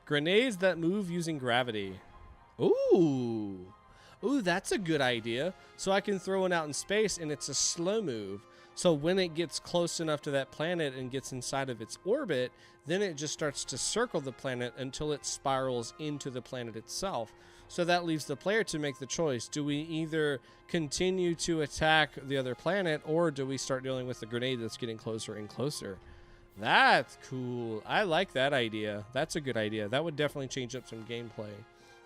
A: Grenades that move using gravity. Ooh, that's a good idea. So I can throw one out in space and it's a slow move. So when it gets close enough to that planet and gets inside of its orbit, then it just starts to circle the planet until it spirals into the planet itself. So that leaves the player to make the choice. Do we either continue to attack the other planet, or do we start dealing with the grenade that's getting closer and closer? That's cool. I like that idea. That's a good idea. That would definitely change up some gameplay.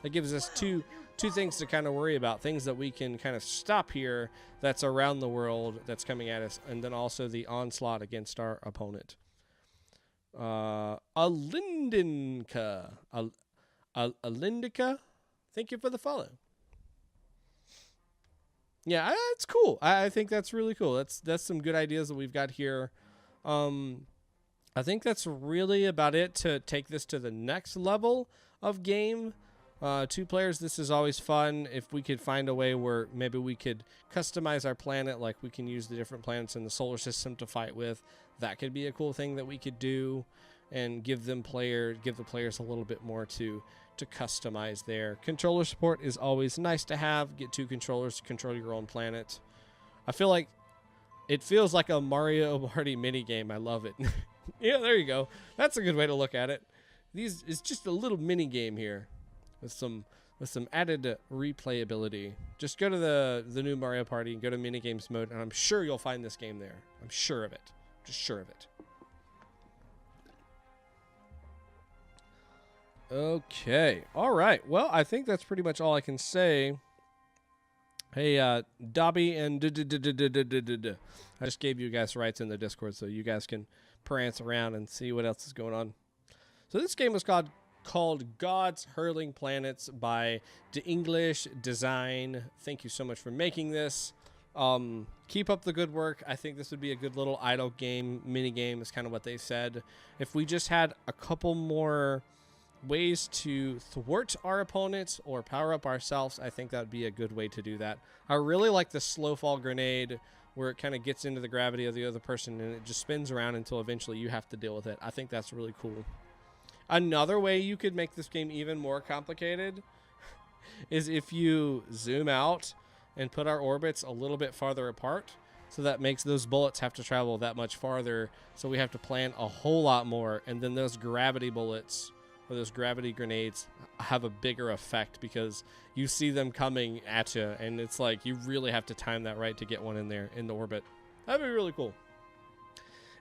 A: That gives us two things to kind of worry about. Things that we can kind of stop here that's around the world that's coming at us. And then also the onslaught against our opponent. Alindica. Alindica. Thank you for the follow. Yeah, it's cool. I think that's really cool. That's some good ideas that we've got here. I think that's really about it to take this to the next level of game. 2 players, this is always fun. If we could find a way where maybe we could customize our planet, like we can use the different planets in the solar system to fight with, that could be a cool thing that we could do and give the players a little bit more to customize there. Controller support is always nice to have. Get 2 controllers to control your own planet. I feel like it feels like a Mario Party mini game. I love it. Yeah, there you go. That's a good way to look at it. It's just a little mini game here with some added replayability. Just go to the new Mario Party and go to mini games mode, and I'm sure you'll find this game there. I'm sure of it. Just sure of it. Okay. All right. Well, I think that's pretty much all I can say. Hey, Dobby and I just gave you guys rights in the Discord so you guys can prance around and see what else is going on. So this game was called God's Hurling Planets by the English Design. Thank you so much for making this. Keep up the good work. I think this would be a good little idle game, mini game is kind of what they said. If we just had a couple more ways to thwart our opponents or power up ourselves, I think that would be a good way to do that. I really like the slow fall grenade where it kind of gets into the gravity of the other person and it just spins around until eventually you have to deal with it. I think that's really cool. Another way you could make this game even more complicated is if you zoom out and put our orbits a little bit farther apart. So that makes those bullets have to travel that much farther. So we have to plan a whole lot more. And then those gravity bullets or those gravity grenades have a bigger effect because you see them coming at you. And it's like you really have to time that right to get one in there in the orbit. That'd be really cool.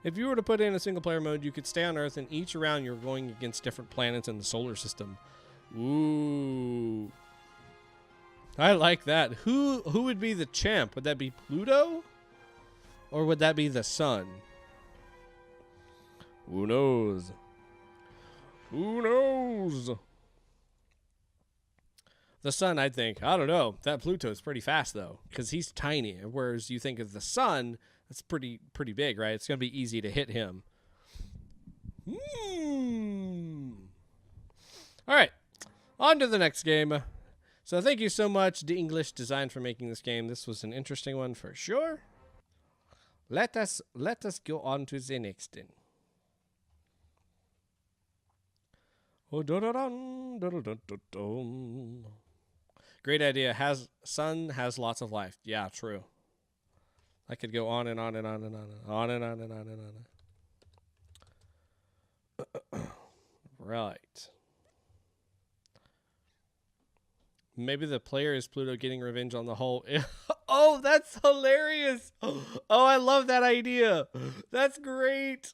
A: If you were to put in a single player mode, you could stay on Earth and each round you're going against different planets in the solar system. Ooh. I like that. Who would be the champ? Would that be Pluto? Or would that be the sun? Who knows? Who knows? The sun, I think. I don't know. That Pluto is pretty fast, though, because he's tiny. Whereas you think of the sun, that's pretty big, right? It's going to be easy to hit him. All right. On to the next game. So thank you so much, The English Design, for making this game. This was an interesting one for sure. Let us go on to the next thing. Great idea. Sun has lots of life. Yeah, true. I could go on and on and on and on and on and on and on and on. Right. Maybe the player is Pluto getting revenge on the whole. Oh, that's hilarious. Oh, I love that idea. That's great.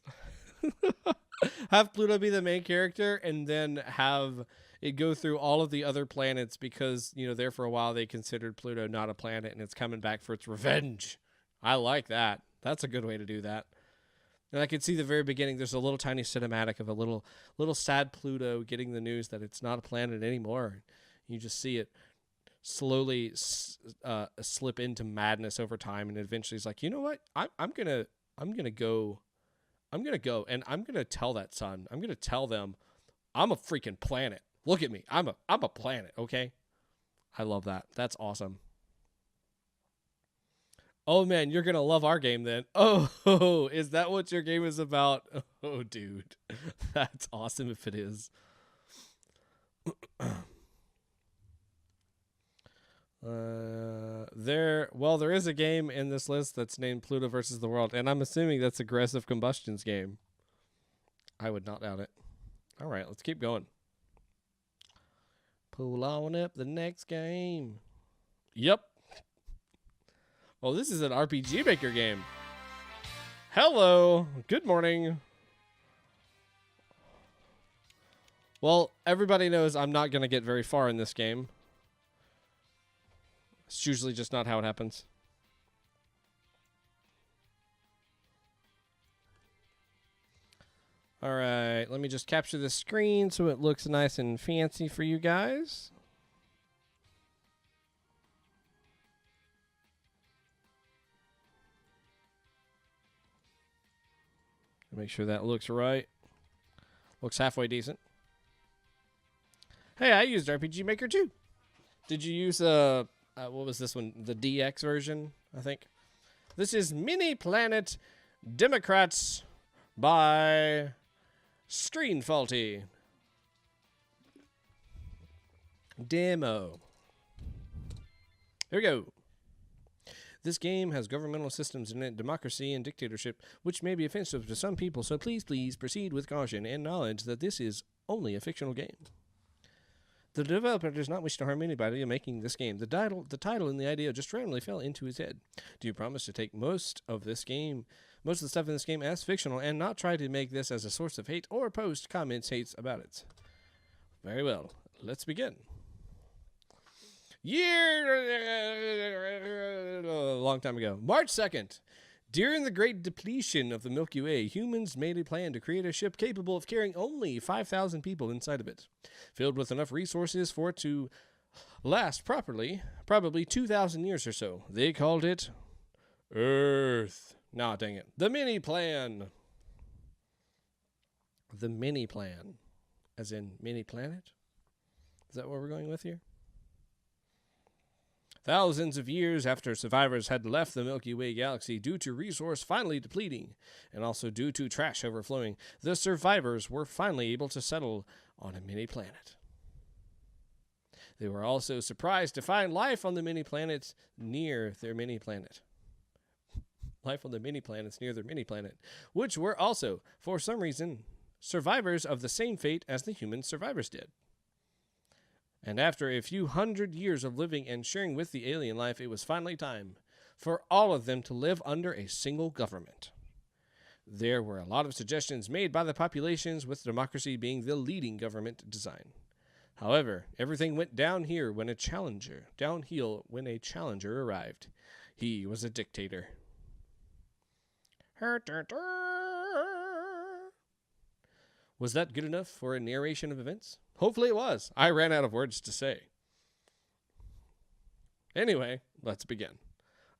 A: Have Pluto be the main character and then have it go through all of the other planets because, you know, there for a while they considered Pluto not a planet and it's coming back for its revenge. I like that. That's a good way to do that. And I can see the very beginning, there's a little tiny cinematic of a little sad Pluto getting the news that it's not a planet anymore. You just see it slowly slip into madness over time, and eventually he's like, you know what? I'm gonna go, and I'm gonna tell that sun. I'm gonna tell them, I'm a freaking planet. Look at me. I'm a planet. Okay. I love that. That's awesome. Oh man, you're gonna love our game then. Oh, is that what your game is about? Oh, dude, that's awesome if it is. There is a game in this list that's named Pluto versus the World, and I'm assuming that's AggressiveCombustion's game. I would not doubt it. All right, let's keep going. Pull on up the next game. Yep. Oh, this is an RPG Maker game. Hello. Good morning. Well, everybody knows I'm not going to get very far in this game. It's usually just not how it happens. All right, let me just capture the screen so it looks nice and fancy for you guys. Make sure that looks right. Looks halfway decent. Hey, I used RPG Maker too. Did you use what was this one? The DX version, I think. This is MiniPlanet Democrats by Screen Faulty. Demo. Here we go. This game has governmental systems in it, democracy and dictatorship, which may be offensive to some people, so please proceed with caution and knowledge that this is only a fictional game. The developer does not wish to harm anybody in making this game. The title and the idea just randomly fell into his head. Do you promise to take most of the stuff in this game as fictional and not try to make this as a source of hate or post comments hates about it? Very well. Let's begin. A long time ago. March 2nd. During the great depletion of the Milky Way, humans made a plan to create a ship capable of carrying only 5,000 people inside of it, filled with enough resources for it to last probably 2,000 years or so. They called it Earth. Nah, dang it. The Mini-Plan. The Mini-Plan. As in MiniPlanet? Is that what we're going with here? Thousands of years after survivors had left the Milky Way galaxy due to resource finally depleting, and also due to trash overflowing, the survivors were finally able to settle on a mini-planet. They were also surprised to find life on the mini-planets near their mini-planet. Life on the mini-planets near their mini-planet, which were also, for some reason, survivors of the same fate as the human survivors did. And after a few hundred years of living and sharing with the alien life, it was finally time for all of them to live under a single government. There were a lot of suggestions made by the populations, with democracy being the leading government design. However, everything went downhill when a challenger arrived. He was a dictator. Was that good enough for a narration of events? Hopefully it was. I ran out of words to say. Anyway, let's begin.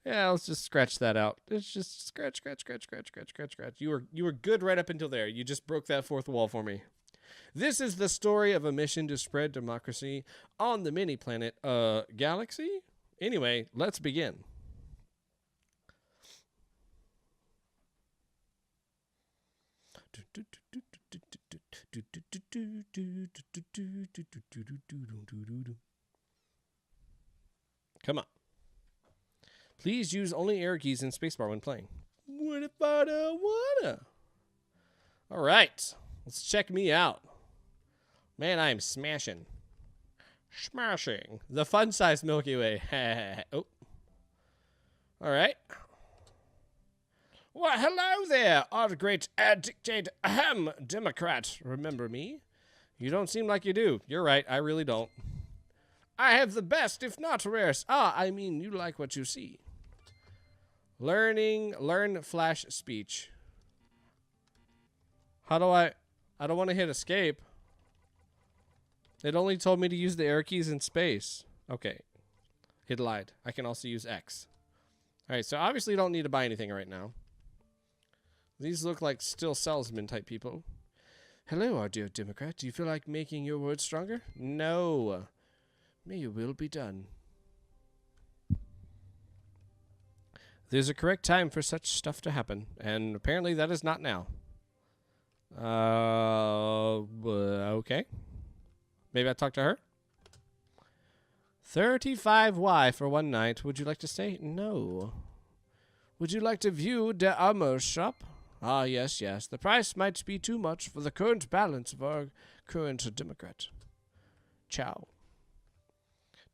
A: Yeah, let's just scratch that out. It's just scratch. You were good right up until there. You just broke that fourth wall for me. This is the story of a mission to spread democracy on the mini-planet, galaxy? Anyway, let's begin. Come on. Please use only arrow keys and spacebar when playing. What if I don't wanna? All right, let's check me out. Man, I am smashing the fun-sized Milky Way. Oh, all right. Well, hello there, our great dictator, Democrat. Remember me? You don't seem like you do. You're right, I really don't. I have the best, if not rarest. I mean, you like what you see. Learn flash speech. How do I don't want to hit escape. It only told me to use the arrow keys in space. Okay. It lied. I can also use X. Alright, so obviously you don't need to buy anything right now. These look like still salesman type people. Hello, our dear Democrat. Do you feel like making your words stronger? No. May your will be done. There's a correct time for such stuff to happen, and apparently that is not now. Okay. Maybe I talk to her? 35Y for one night. Would you like to stay? No. Would you like to view the armor shop? Ah, yes. The price might be too much for the current balance of our current Democrat. Ciao.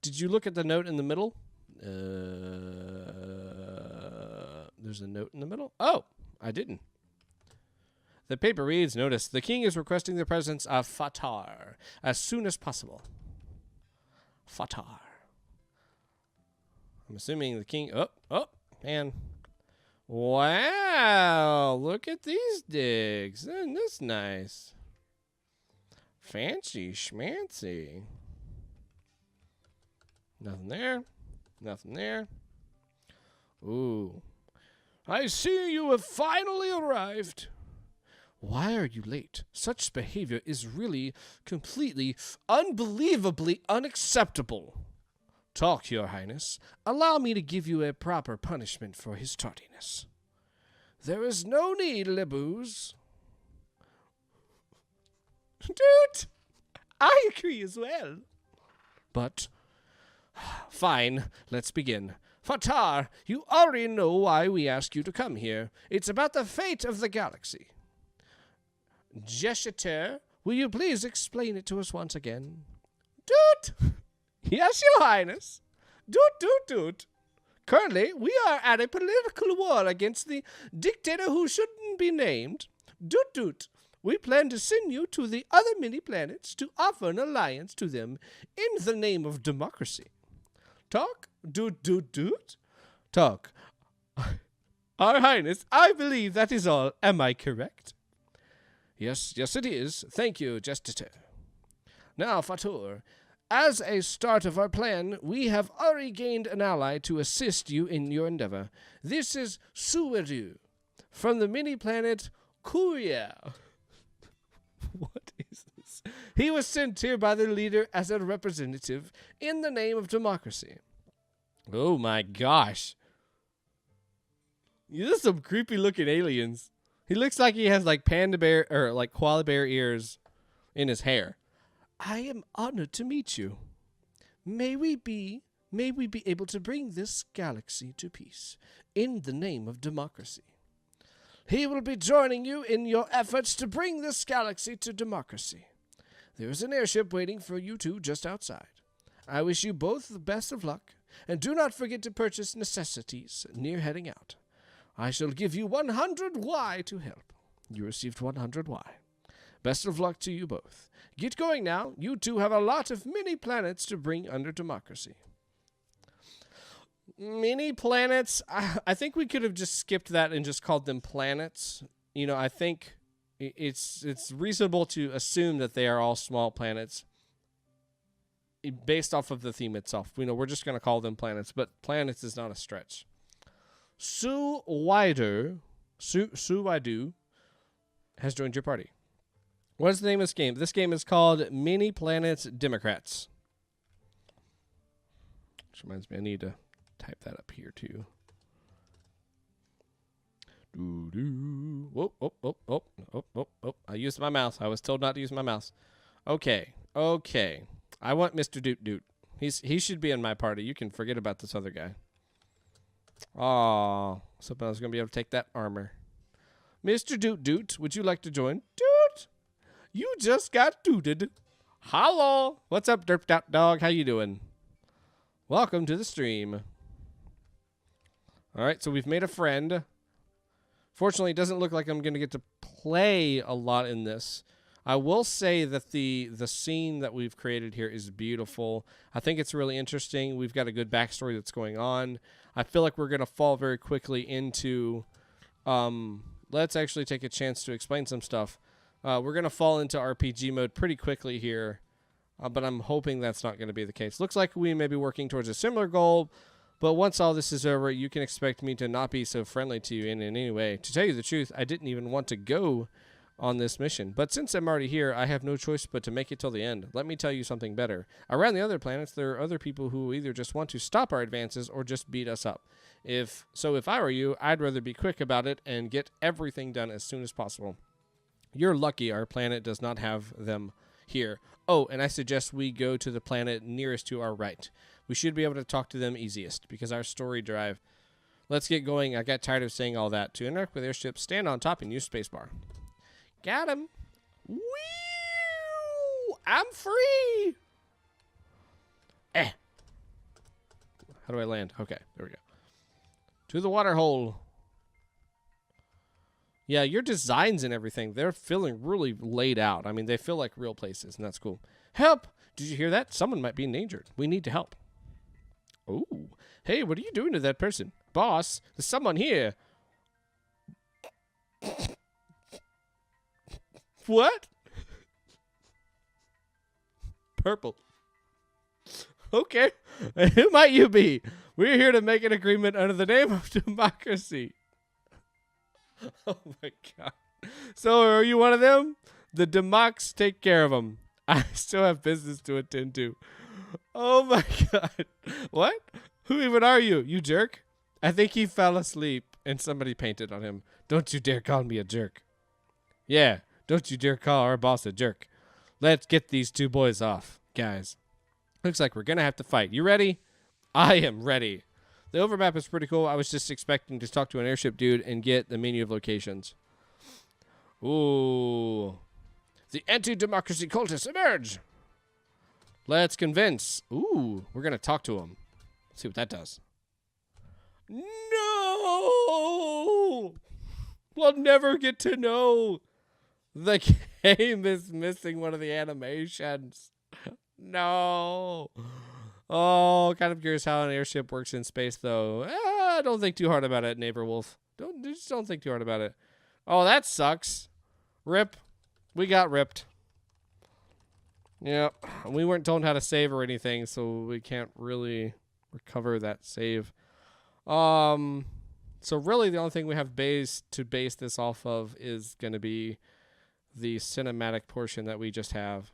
A: Did you look at the note in the middle? There's a note in the middle? Oh, I didn't. The paper reads, notice, the king is requesting the presence of Fatar as soon as possible. Fatar. I'm assuming the king... Oh, man. Wow, look at these digs. Isn't this nice? Fancy schmancy. Nothing there. Nothing there. Ooh. I see you have finally arrived. Why are you late? Such behavior is really completely, unbelievably unacceptable. Talk, Your Highness. Allow me to give you a proper punishment for his tardiness. There is no need, Lebooz. Dude, I agree as well. But, fine, let's begin. Fatar, you already know why we asked you to come here. It's about the fate of the galaxy. Jesheter, will you please explain it to us once again? Doot! Yes, Your Highness. Doot. Currently, we are at a political war against the dictator who shouldn't be named. Doot. We plan to send you to the other mini-planets to offer an alliance to them in the name of democracy. Talk? Doot. Talk. Our Highness, I believe that is all. Am I correct? Yes, it is. Thank you, Justitor. Now, Fatur, as a start of our plan, we have already gained an ally to assist you in your endeavor. This is Sueru, from the mini-planet Kuria. What is this? He was sent here by the leader as a representative in the name of democracy. Oh my gosh. These are some creepy looking aliens. He looks like he has like panda bear or like koala bear ears in his hair. I am honored to meet you. May we be able to bring this galaxy to peace in the name of democracy. He will be joining you in your efforts to bring this galaxy to democracy. There is an airship waiting for you two just outside. I wish you both the best of luck, and do not forget to purchase necessities near heading out. I shall give you 100 Y to help. You received 100 Y. Best of luck to you both. Get going now. You two have a lot of mini-planets to bring under democracy. Mini-planets? I think we could have just skipped that and just called them planets. You know, I think it's reasonable to assume that they are all small planets based off of the theme itself. You know, we're just going to call them planets, but planets is not a stretch. Suwaidu has joined your party. What is the name of this game? This game is called MiniPlanet Democrats. Which reminds me, I need to type that up here too. Oh. I used my mouse. I was told not to use my mouse. Okay. I want Mr. Doot. He should be in my party. You can forget about this other guy. Aw, something I was going to be able to take that armor. Mr. Doot, would you like to join? Doot! You just got dooted. Hello! What's up, Derped Out Dog? How you doing? Welcome to the stream. Alright, so we've made a friend. Fortunately, it doesn't look like I'm going to get to play a lot in this. I will say that the scene that we've created here is beautiful. I think it's really interesting. We've got a good backstory that's going on. I feel like we're going to fall very quickly into... let's actually take a chance to explain some stuff. We're going to fall into RPG mode pretty quickly here, but I'm hoping that's not going to be the case. Looks like we may be working towards a similar goal, but once all this is over, you can expect me to not be so friendly to you in any way. To tell you the truth, I didn't even want to go on this mission, but since I'm already here, I have no choice but to make it till the end. Let me tell you something better. Around the other planets, there are other people who either just want to stop our advances or just beat us up. If I were you, I'd rather be quick about it and get everything done as soon as possible. You're lucky our planet does not have them here. Oh, and I suggest we go to the planet nearest to our right. We should be able to talk to them easiest, because our story drive... Let's get going. I got tired of saying all that. To interact with airships, stand on top and use spacebar. Got him. Whee! I'm free! How do I land? Okay, there we go. To the water hole. Yeah, your designs and everything, they're feeling really laid out. I mean, they feel like real places, and that's cool. Help! Did you hear that? Someone might be endangered. We need to help. Oh. Hey, what are you doing to that person? Boss, there's someone here. What? Purple. Okay. Who might you be? We're here to make an agreement under the name of democracy. Oh my god. So are you one of them? The Democs take care of them. I still have business to attend to. Oh my god. What? Who even are you, you jerk? I think he fell asleep and somebody painted on him. Don't you dare call me a jerk. Yeah, don't you dare call our boss a jerk. Let's get these two boys off, guys. Looks like we're going to have to fight. You ready? I am ready. The overmap is pretty cool. I was just expecting to talk to an airship dude and get the menu of locations. Ooh. The anti-democracy cultists emerge. Let's convince. Ooh, we're going to talk to him. Let's see what that does. No! We'll never get to know. The game is missing one of the animations. No. Oh, kind of curious how an airship works in space, though. Don't think too hard about it, neighbor wolf. Just don't think too hard about it. Oh, that sucks. Rip. We got ripped. Yep. We weren't told how to save or anything, so we can't really recover that save. So really the only thing we have to base this off of is going to be the cinematic portion that we just have.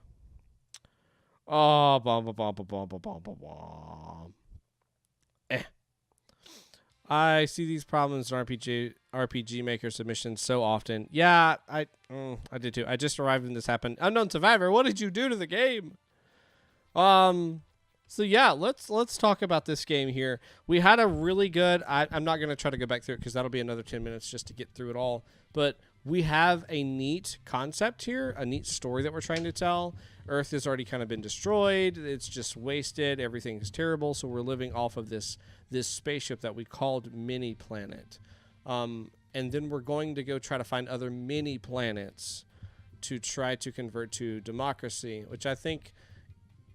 A: Oh, I see these problems in RPG Maker submissions so often. Yeah, I did too. I just arrived when this happened. Unknown Survivor, what did you do to the game? So yeah, let's talk about this game here. We had a really good. I'm not gonna try to go back through it because that'll be another 10 minutes just to get through it all. But we have a neat concept here, a neat story that we're trying to tell. Earth has already kind of been destroyed. It's just wasted. Everything is terrible. So we're living off of this spaceship that we called MiniPlanet. And then we're going to go try to find other mini planets to try to convert to democracy, which I think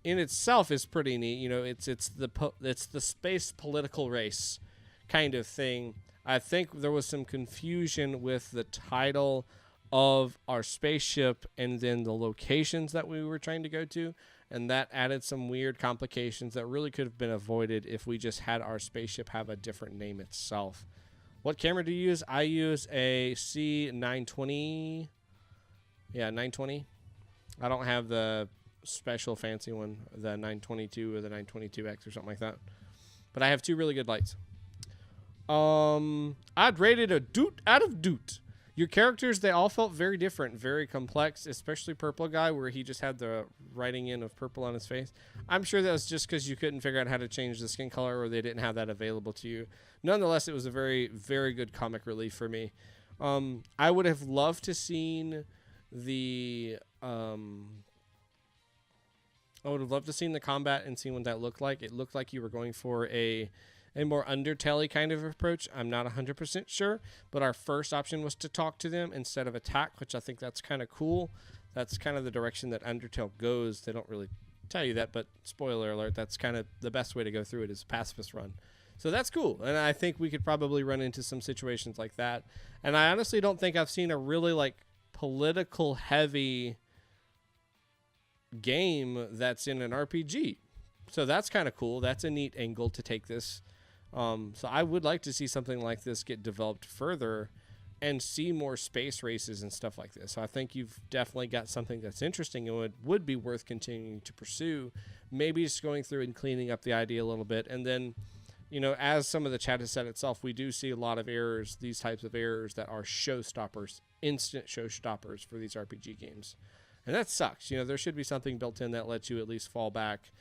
A: in itself is pretty neat. You know, it's the space political race kind of thing. I think there was some confusion with the title of our spaceship and then the locations that we were trying to go to, and that added some weird complications that really could have been avoided if we just had our spaceship have a different name itself. What camera do you use? I use a C920. Yeah, 920. I don't have the special fancy one, the 922 or the 922X or something like that. But I have two really good lights. I'd rated a doot out of doot. Your characters, they all felt very different, very complex, especially Purple Guy, where he just had the writing in of purple on his face. I'm sure that was just because you couldn't figure out how to change the skin color or they didn't have that available to you. Nonetheless, it was a very, very good comic relief for me. I would have loved to seen the combat and seen what that looked like. It looked like you were going for a more Undertale kind of approach. I'm not 100% sure, but our first option was to talk to them instead of attack, which I think that's kind of cool. That's kind of the direction that Undertale goes. They don't really tell you that, but spoiler alert, that's kind of the best way to go through it is pacifist run. So that's cool, and I think we could probably run into some situations like that. And I honestly don't think I've seen a really like political heavy game that's in an RPG. So that's kind of cool. That's a neat angle to take this. So I would like to see something like this get developed further and see more space races and stuff like this. So I think you've definitely got something that's interesting and would be worth continuing to pursue. Maybe just going through and cleaning up the idea a little bit. And then, you know, as some of the chat has said itself, we do see a lot of errors, these types of errors that are showstoppers, instant showstoppers for these RPG games. And that sucks. You know, there should be something built in that lets you at least fall back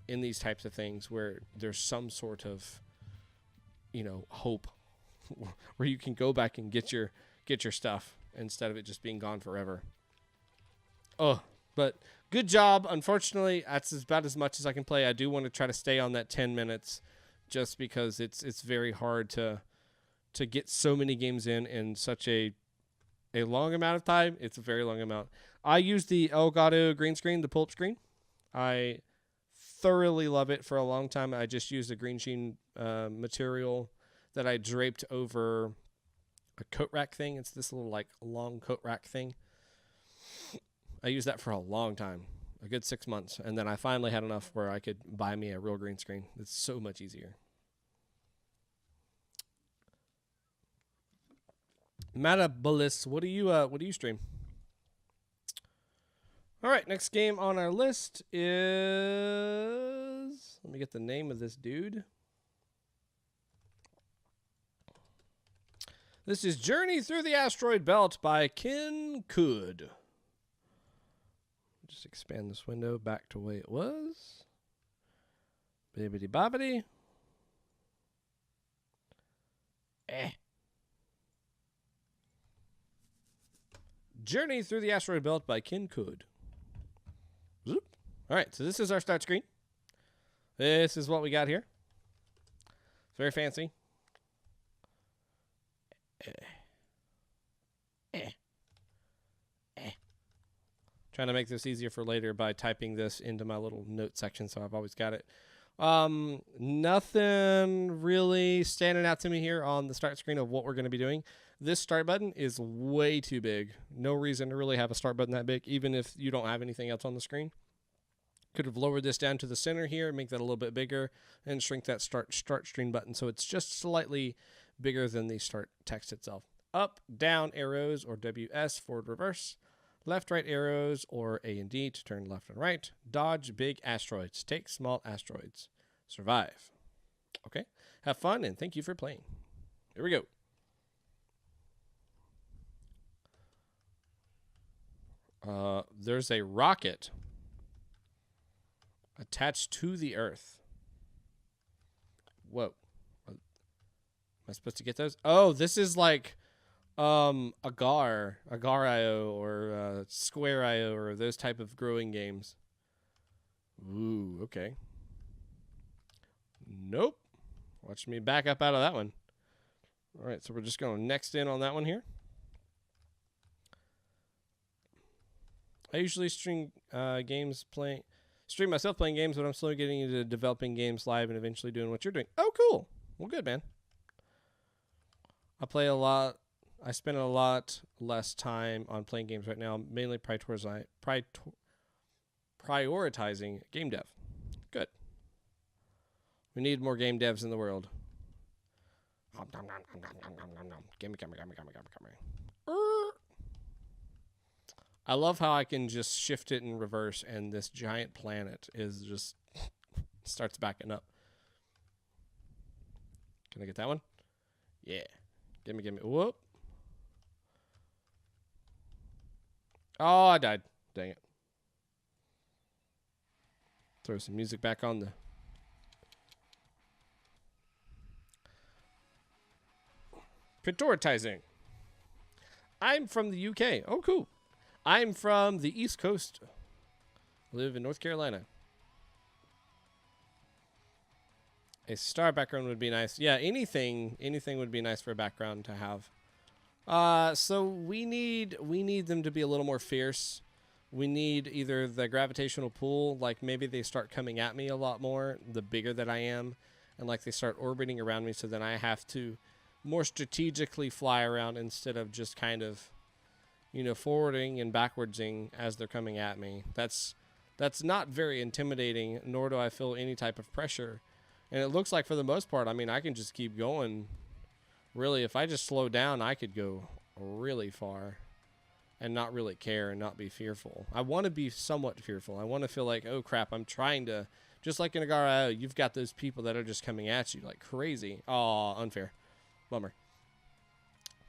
A: in these types of things where there's some sort of, you know, hope where you can go back and get your stuff instead of it just being gone forever. Oh, but good job. Unfortunately, that's about as much as I can play. I do want to try to stay on that 10 minutes just because it's very hard to get so many games in such a long amount of time. It's a very long amount. I use the Elgato green screen, the pull-up screen. I thoroughly love it. For a long time, I just used a green sheen material that I draped over a coat rack thing. It's this little like long coat rack thing. I used that for a long time, a good 6 months. And then I finally had enough where I could buy me a real green screen. It's so much easier. Matabolus, what do you stream? All right, next game on our list is, let me get the name of this dude. This is Journey Through the Asteroid Belt by Ken Cood. Just expand this window back to the way it was. Bibbidi bobbidi. Journey Through the Asteroid Belt by Ken Cood. Zoop. All right, so this is our start screen. This is what we got here. It's very fancy. Trying to make this easier for later by typing this into my little note section, so I've always got it. Nothing really standing out to me here on the start screen of what we're going to be doing. This start button is way too big. No reason to really have a start button that big, even if you don't have anything else on the screen. Could have lowered this down to the center here, make that a little bit bigger, and shrink that start screen button so it's just slightly bigger than the start text itself. Up, down arrows, or WS, forward, reverse. Left, right arrows, or A and D to turn left and right. Dodge big asteroids. Take small asteroids. Survive. Okay. Have fun, and thank you for playing. Here we go. There's a rocket attached to the Earth. Whoa. Am I supposed to get those? Oh, this is like Agar.io or Square.io or those type of growing games. Ooh, okay. Nope. Watch me back up out of that one. All right, so we're just going next in on that one here. I usually stream myself playing games, but I'm slowly getting into developing games live and eventually doing what you're doing. Oh, cool. Well, good, man. I play a lot. I spend a lot less time on playing games right now, mainly prioritizing game dev. Good. We need more game devs in the world. Gimme. I love how I can just shift it in reverse and this giant planet is just starts backing up. Can I get that one? Yeah. Gimme. Whoop. Oh, I died. Dang it. Throw some music back on the... Prioritizing. I'm from the UK. Oh, cool. I'm from the East Coast. Live in North Carolina. A star background would be nice. Yeah, anything would be nice for a background to have. So we need them to be a little more fierce. We need either the gravitational pull, like maybe they start coming at me a lot more, the bigger that I am, and like they start orbiting around me, so then I have to more strategically fly around instead of just kind of, forwarding and backwardsing as they're coming at me. That's not very intimidating, nor do I feel any type of pressure. And it looks like for the most part, I mean, I can just keep going. Really, if I just slow down, I could go really far and not really care and not be fearful. I want to be somewhat fearful. I want to feel like, oh crap, I'm trying to, just like in Agar.io, you've got those people that are just coming at you like crazy. Oh, unfair. Bummer.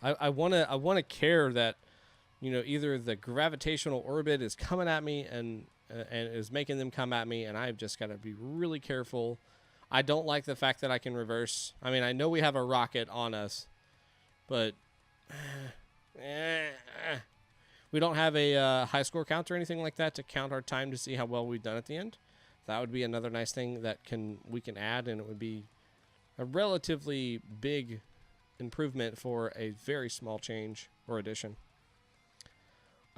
A: I want to care that, either the gravitational orbit is coming at me and is making them come at me, and I've just got to be really careful. I don't like the fact that I can reverse. I mean, I know we have a rocket on us, but we don't have a high score count or anything like that to count our time to see how well we've done at the end. That would be another nice thing that we can add, and it would be a relatively big improvement for a very small change or addition.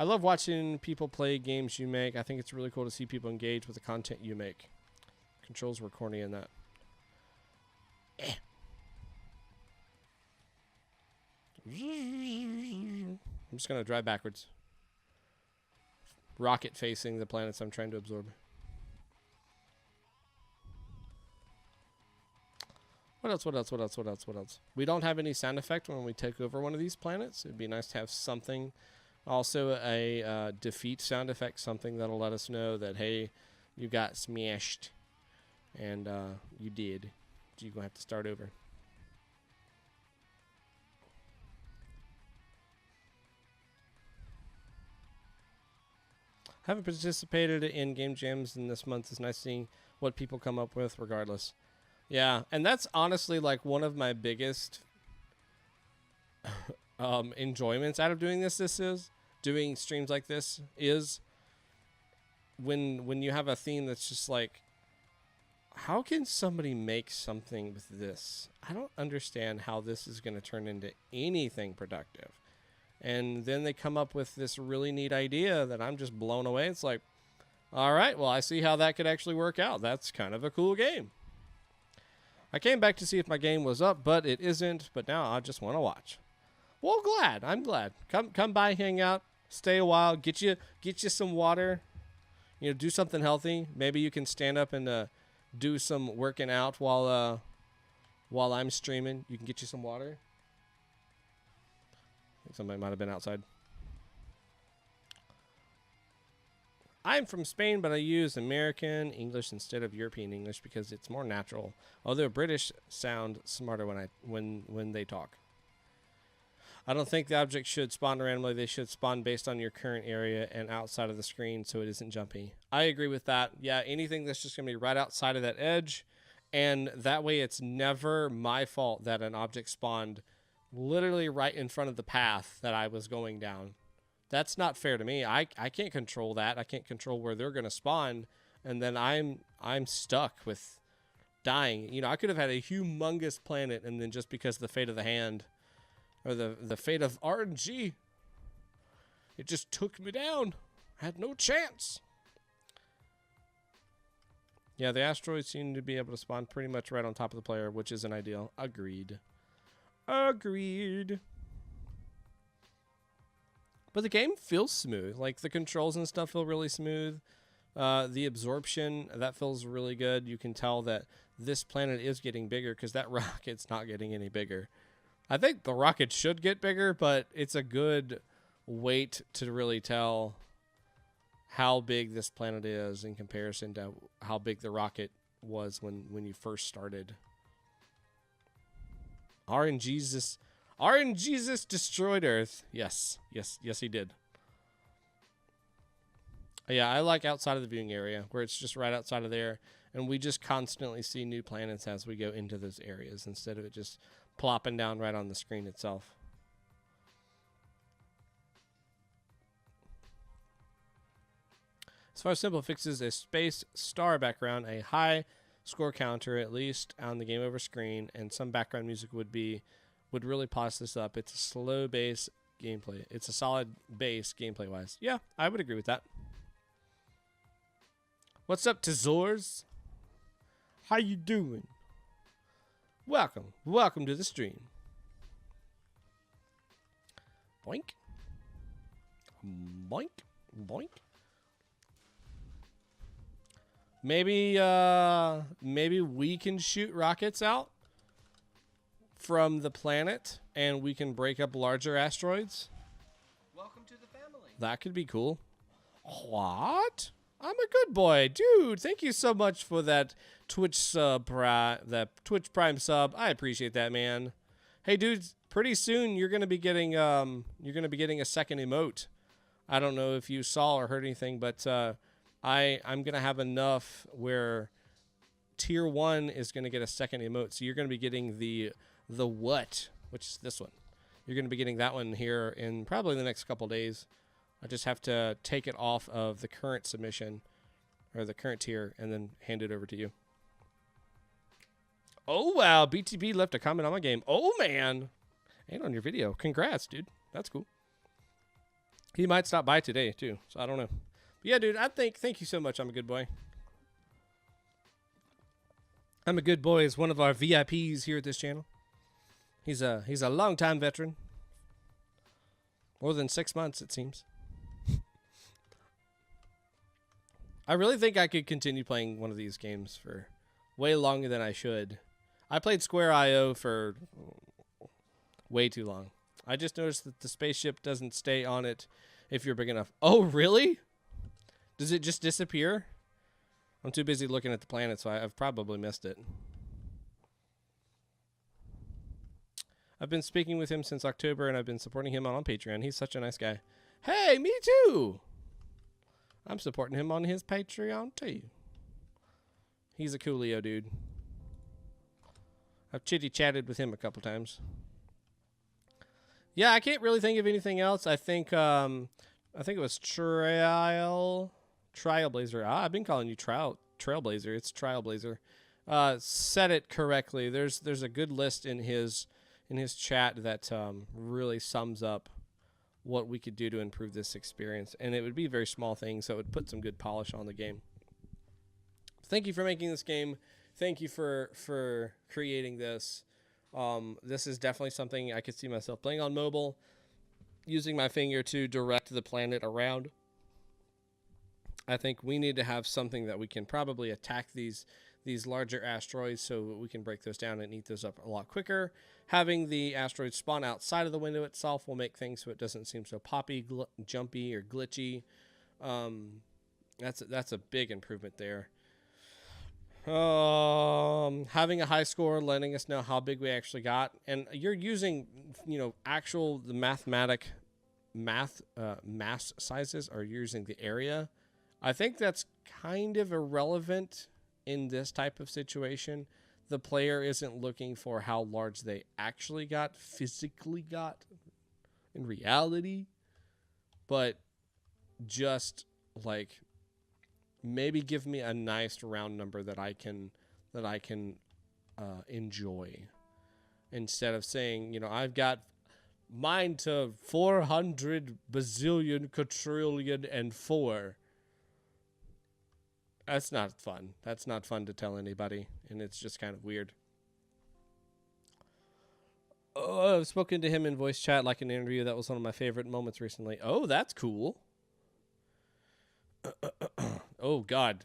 A: I love watching people play games you make. I think it's really cool to see people engage with the content you make. Controls were corny in that. I'm just going to drive backwards. Rocket facing the planets I'm trying to absorb. What else? What else? What else? What else? What else? We don't have any sound effect when we take over one of these planets. It'd be nice to have something. Also, a defeat sound effect, something that'll let us know that, hey, you got smashed. And you did. You're going to have to start over. Haven't participated in game jams in this month. It's nice seeing what people come up with regardless. Yeah, and that's honestly like one of my biggest enjoyments out of doing this. Doing streams like this is when you have a theme that's just like, how can somebody make something with this? I don't understand how this is going to turn into anything productive. And then they come up with this really neat idea that I'm just blown away. It's like, all right, well, I see how that could actually work out. That's kind of a cool game. I came back to see if my game was up, but it isn't. But now I just want to watch. Well, glad. I'm glad. Come by, hang out, stay a while, get you some water. You know, do something healthy. Maybe you can stand up and do some working out while I'm streaming. You can get you some water. Somebody might have been outside. I'm from Spain, but I use American English instead of European English because it's more natural. Although British sound smarter when they talk. I don't think the objects should spawn randomly. They should spawn based on your current area and outside of the screen so it isn't jumpy. I agree with that. Yeah, anything that's just going to be right outside of that edge. And that way it's never my fault that an object spawned literally right in front of the path that I was going down. That's not fair to me. I can't control that. I can't control where they're going to spawn, and then I'm stuck with dying. You know, I could have had a humongous planet, and then just because of the fate of the hand, or the fate of RNG, it just took me down. I had no chance. Yeah, the asteroids seem to be able to spawn pretty much right on top of the player, which isn't ideal. Agreed. Agreed. But the game feels smooth. Like, the controls and stuff feel really smooth. The absorption, that feels really good. You can tell that this planet is getting bigger because that rocket's not getting any bigger. I think the rocket should get bigger, but it's a good weight to really tell how big this planet is in comparison to how big the rocket was when you first started. RNGesus destroyed Earth. Yes, he did. Yeah, I like outside of the viewing area where it's just right outside of there, and we just constantly see new planets as we go into those areas instead of it just plopping down right on the screen itself. As far as simple fixes, a space star background, a high score counter at least on the game over screen, and some background music would really polish this up. It's a slow base gameplay. It's a solid base gameplay wise. Yeah, I would agree with that. What's up, Tazors? How you doing? Welcome to the stream. Boink. Boink. Boink. Maybe we can shoot rockets out from the planet and we can break up larger asteroids.
C: Welcome to the family.
A: That could be cool. What? I'm a good boy, dude. Thank you so much for that Twitch sub, that Twitch Prime sub. I appreciate that, man. Hey, dude. Pretty soon you're gonna be getting a second emote. I don't know if you saw or heard anything, but I'm gonna have enough where tier 1 is gonna get a second emote. So you're gonna be getting the what, which is this one. You're gonna be getting that one here in probably the next couple days. I just have to take it off of the current submission or the current tier and then hand it over to you. Oh, wow. BTB left a comment on my game. Oh, man. And on your video. Congrats, dude. That's cool. He might stop by today, too. So I don't know. But yeah, dude, thank you so much. I'm a good boy. I'm a good boy is one of our VIPs here at this channel. He's a longtime veteran. More than 6 months, it seems. I really think I could continue playing one of these games for way longer than I should. I played Square IO for way too long. I just noticed that the spaceship doesn't stay on it if you're big enough. Oh, really? Does it just disappear? I'm too busy looking at the planet, so I've probably missed it. I've been speaking with him since October, and I've been supporting him on Patreon. He's such a nice guy. Hey, me too! I'm supporting him on his Patreon, too. He's a coolio, dude. I've chitty-chatted with him a couple times. Yeah, I can't really think of anything else. I think it was Trailblazer. I've been calling you Trailblazer. It's Trailblazer. Said it correctly. There's a good list in his chat that really sums up what we could do to improve this experience, and it would be very small things, so it would put some good polish on the game. Thank you for making this game. Thank you for creating this. This is definitely something I could see myself playing on mobile, using my finger to direct the planet around. I think we need to have something that we can probably attack these larger asteroids so we can break those down and eat those up a lot quicker. Having the asteroids spawn outside of the window itself will make things so it doesn't seem so poppy, jumpy, or glitchy. That's a big improvement there. Having a high score, letting us know how big we actually got, and you're using, the mass sizes, or you're using the area. I think that's kind of irrelevant in this type of situation. The player isn't looking for how large they actually got, physically got, in reality, but just like maybe give me a nice round number that I can enjoy, instead of saying, I've got mine to 400 bazillion quadrillion and 4. That's not fun. That's not fun to tell anybody, and it's just kind of weird. Oh, I've spoken to him in voice chat like an interview. That was one of my favorite moments recently. Oh, that's cool. Oh, God.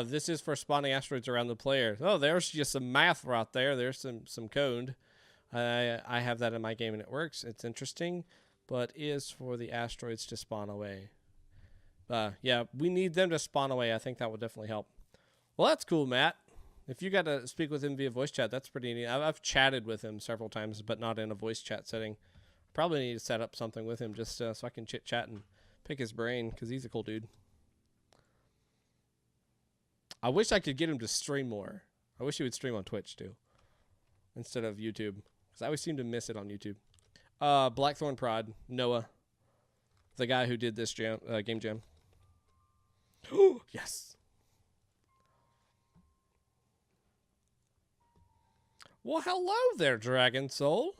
A: This is for spawning asteroids around the player. Oh, there's just some math right there. There's some code. I have that in my game, and it works. It's interesting, but is for the asteroids to spawn away. Yeah, we need them to spawn away. I think that would definitely help. Well, that's cool, Matt. If you got to speak with him via voice chat, that's pretty neat. I've chatted with him several times, but not in a voice chat setting. Probably need to set up something with him just so I can chit-chat and pick his brain, because he's a cool dude. I wish I could get him to stream more. I wish he would stream on Twitch, too, instead of YouTube, because I always seem to miss it on YouTube. BlackThornProd, Noah, the guy who did this game jam. Oh, yes. Well, hello there, Dragon Soul.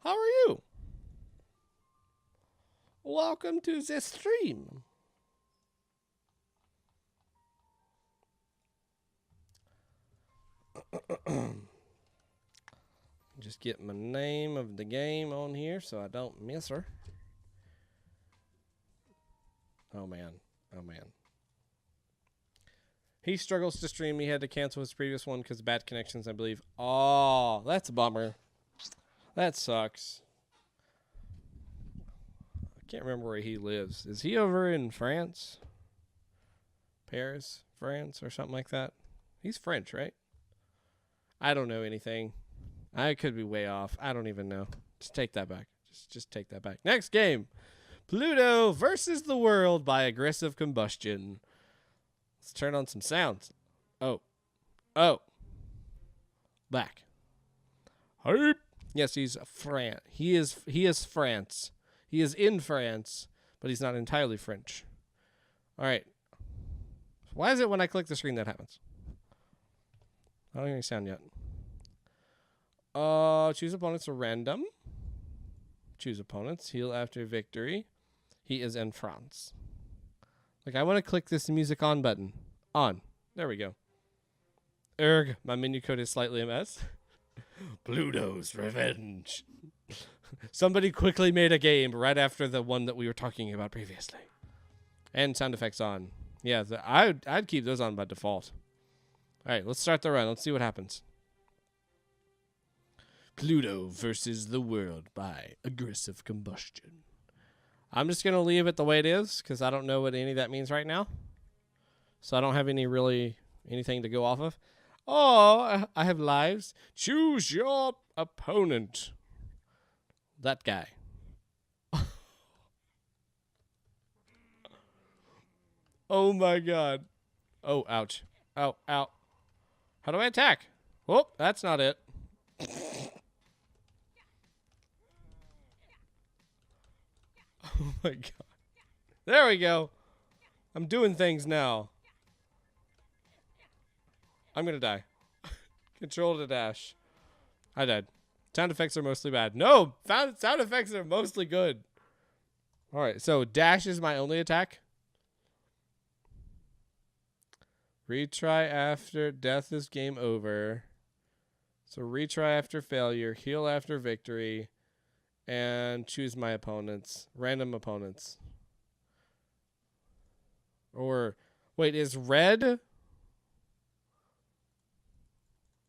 A: How are you? Welcome to the stream. Just get my name of the game on here so I don't miss her. Oh, man. Oh, man. He struggles to stream. He had to cancel his previous one because of bad connections, I believe. Oh, that's a bummer. That sucks. I can't remember where he lives. Is he over in France? Paris, France, or something like that? He's French, right? I don't know anything. I could be way off. I don't even know. Just take that back. Just take that back. Next game. Pluto versus the World by AggressiveCombustion. Let's turn on some sounds. Oh. Back. Hype. Yes, he's France. He is France. He is in France, but he's not entirely French. All right. Why is it when I click the screen that happens? I don't hear any sound yet. Choose opponents are random. Choose opponents. Heal after victory. He is in France. Like, I want to click this music on button. On. There we go. My menu code is slightly a mess. Pluto's Revenge. Somebody quickly made a game right after the one that we were talking about previously. And sound effects on. Yeah, I'd keep those on by default. All right, let's start the run. Let's see what happens. Pluto versus the world by AggressiveCombustion. I'm just going to leave it the way it is because I don't know what any of that means right now. So I don't have anything to go off of. Oh, I have lives. Choose your opponent. That guy. Oh my god. Oh, ouch. Ow, ow. How do I attack? Oh, that's not it. Oh my god. There we go. I'm doing things now. I'm gonna die. Control to dash. I died. Sound effects are mostly bad. No! Sound effects are mostly good. Alright, so dash is my only attack. Retry after death is game over. So retry after failure, heal after victory, and choose my opponents. Random opponents. Or, wait, is red?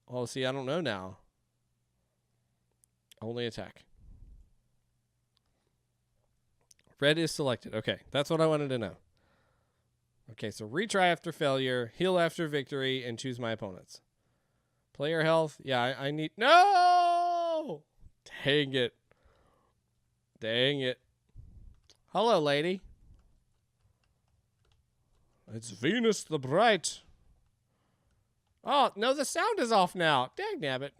A: Oh, see, I don't know now. Only attack. Red is selected. Okay, that's what I wanted to know. Okay, so retry after failure, heal after victory, and choose my opponents. Player health. Yeah, I need... No! Dang it. Dang it. Hello, lady. It's Venus the Bright. Oh, no, the sound is off now. Dang nabbit.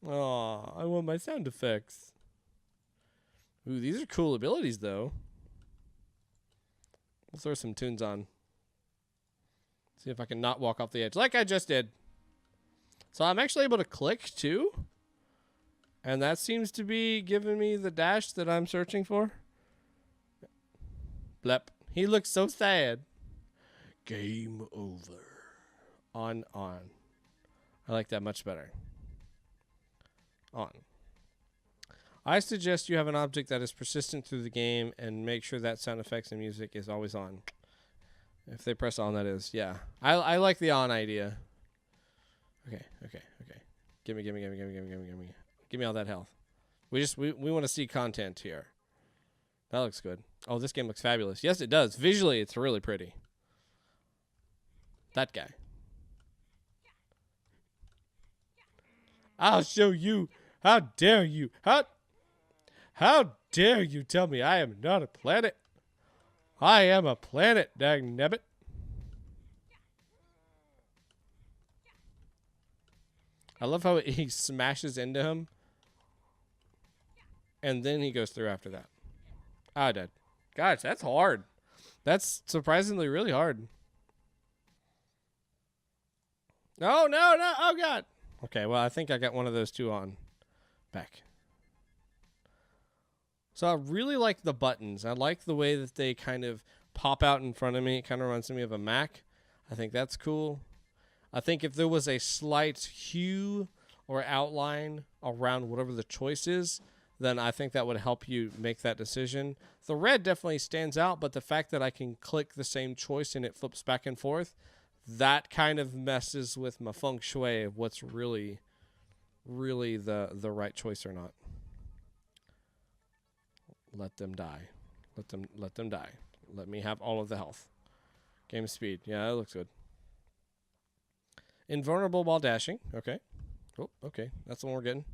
A: Oh, I want my sound effects. Ooh, these are cool abilities, though. We'll throw some tunes on. See if I can not walk off the edge like I just did. So I'm actually able to click, too. And that seems to be giving me the dash that I'm searching for. Blep. He looks so sad. Game over. On. I like that much better. On. I suggest you have an object that is persistent through the game and make sure that sound effects and music is always on. If they press on, that is. Yeah. I like the on idea. Okay. Gimme. Give me all that health. We want to see content here. That looks good. Oh, this game looks fabulous. Yes, it does. Visually, it's really pretty. That guy. I'll show you. How dare you? How dare you tell me I am not a planet? I am a planet, dang nabbit. I love how he smashes into him. And then he goes through after that. I died. Gosh, that's hard. That's surprisingly really hard. No. Oh, God. Okay, well, I think I got one of those two on. Back. So I really like the buttons. I like the way that they kind of pop out in front of me. It kind of reminds me of a Mac. I think that's cool. I think if there was a slight hue or outline around whatever the choice is, then I think that would help you make that decision. The red definitely stands out, but the fact that I can click the same choice and it flips back and forth, that kind of messes with my feng shui of what's really the right choice or not. Let them die. Let them die. Let me have all of the health. Game speed. Yeah, that looks good. Invulnerable while dashing. Okay. Oh, okay. That's the one we're getting.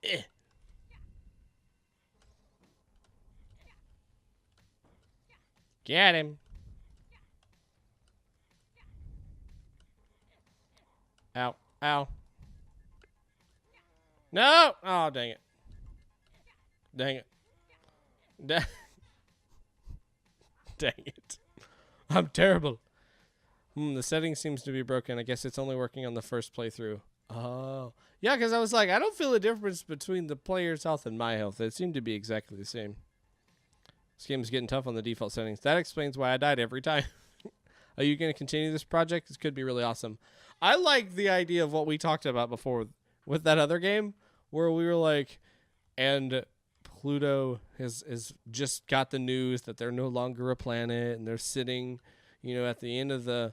A: Eh. Get him. Ow. Ow. No! Oh, dang it. Dang it. Dang it. I'm terrible. The setting seems to be broken. I guess it's only working on the first playthrough. Oh. Yeah, because I was like, I don't feel a difference between the player's health and my health. They seem to be exactly the same. This game is getting tough on the default settings. That explains why I died every time. Are you going to continue this project? This could be really awesome. I like the idea of what we talked about before with that other game where we were like, and Pluto has just got the news that they're no longer a planet, and they're sitting, at the end of the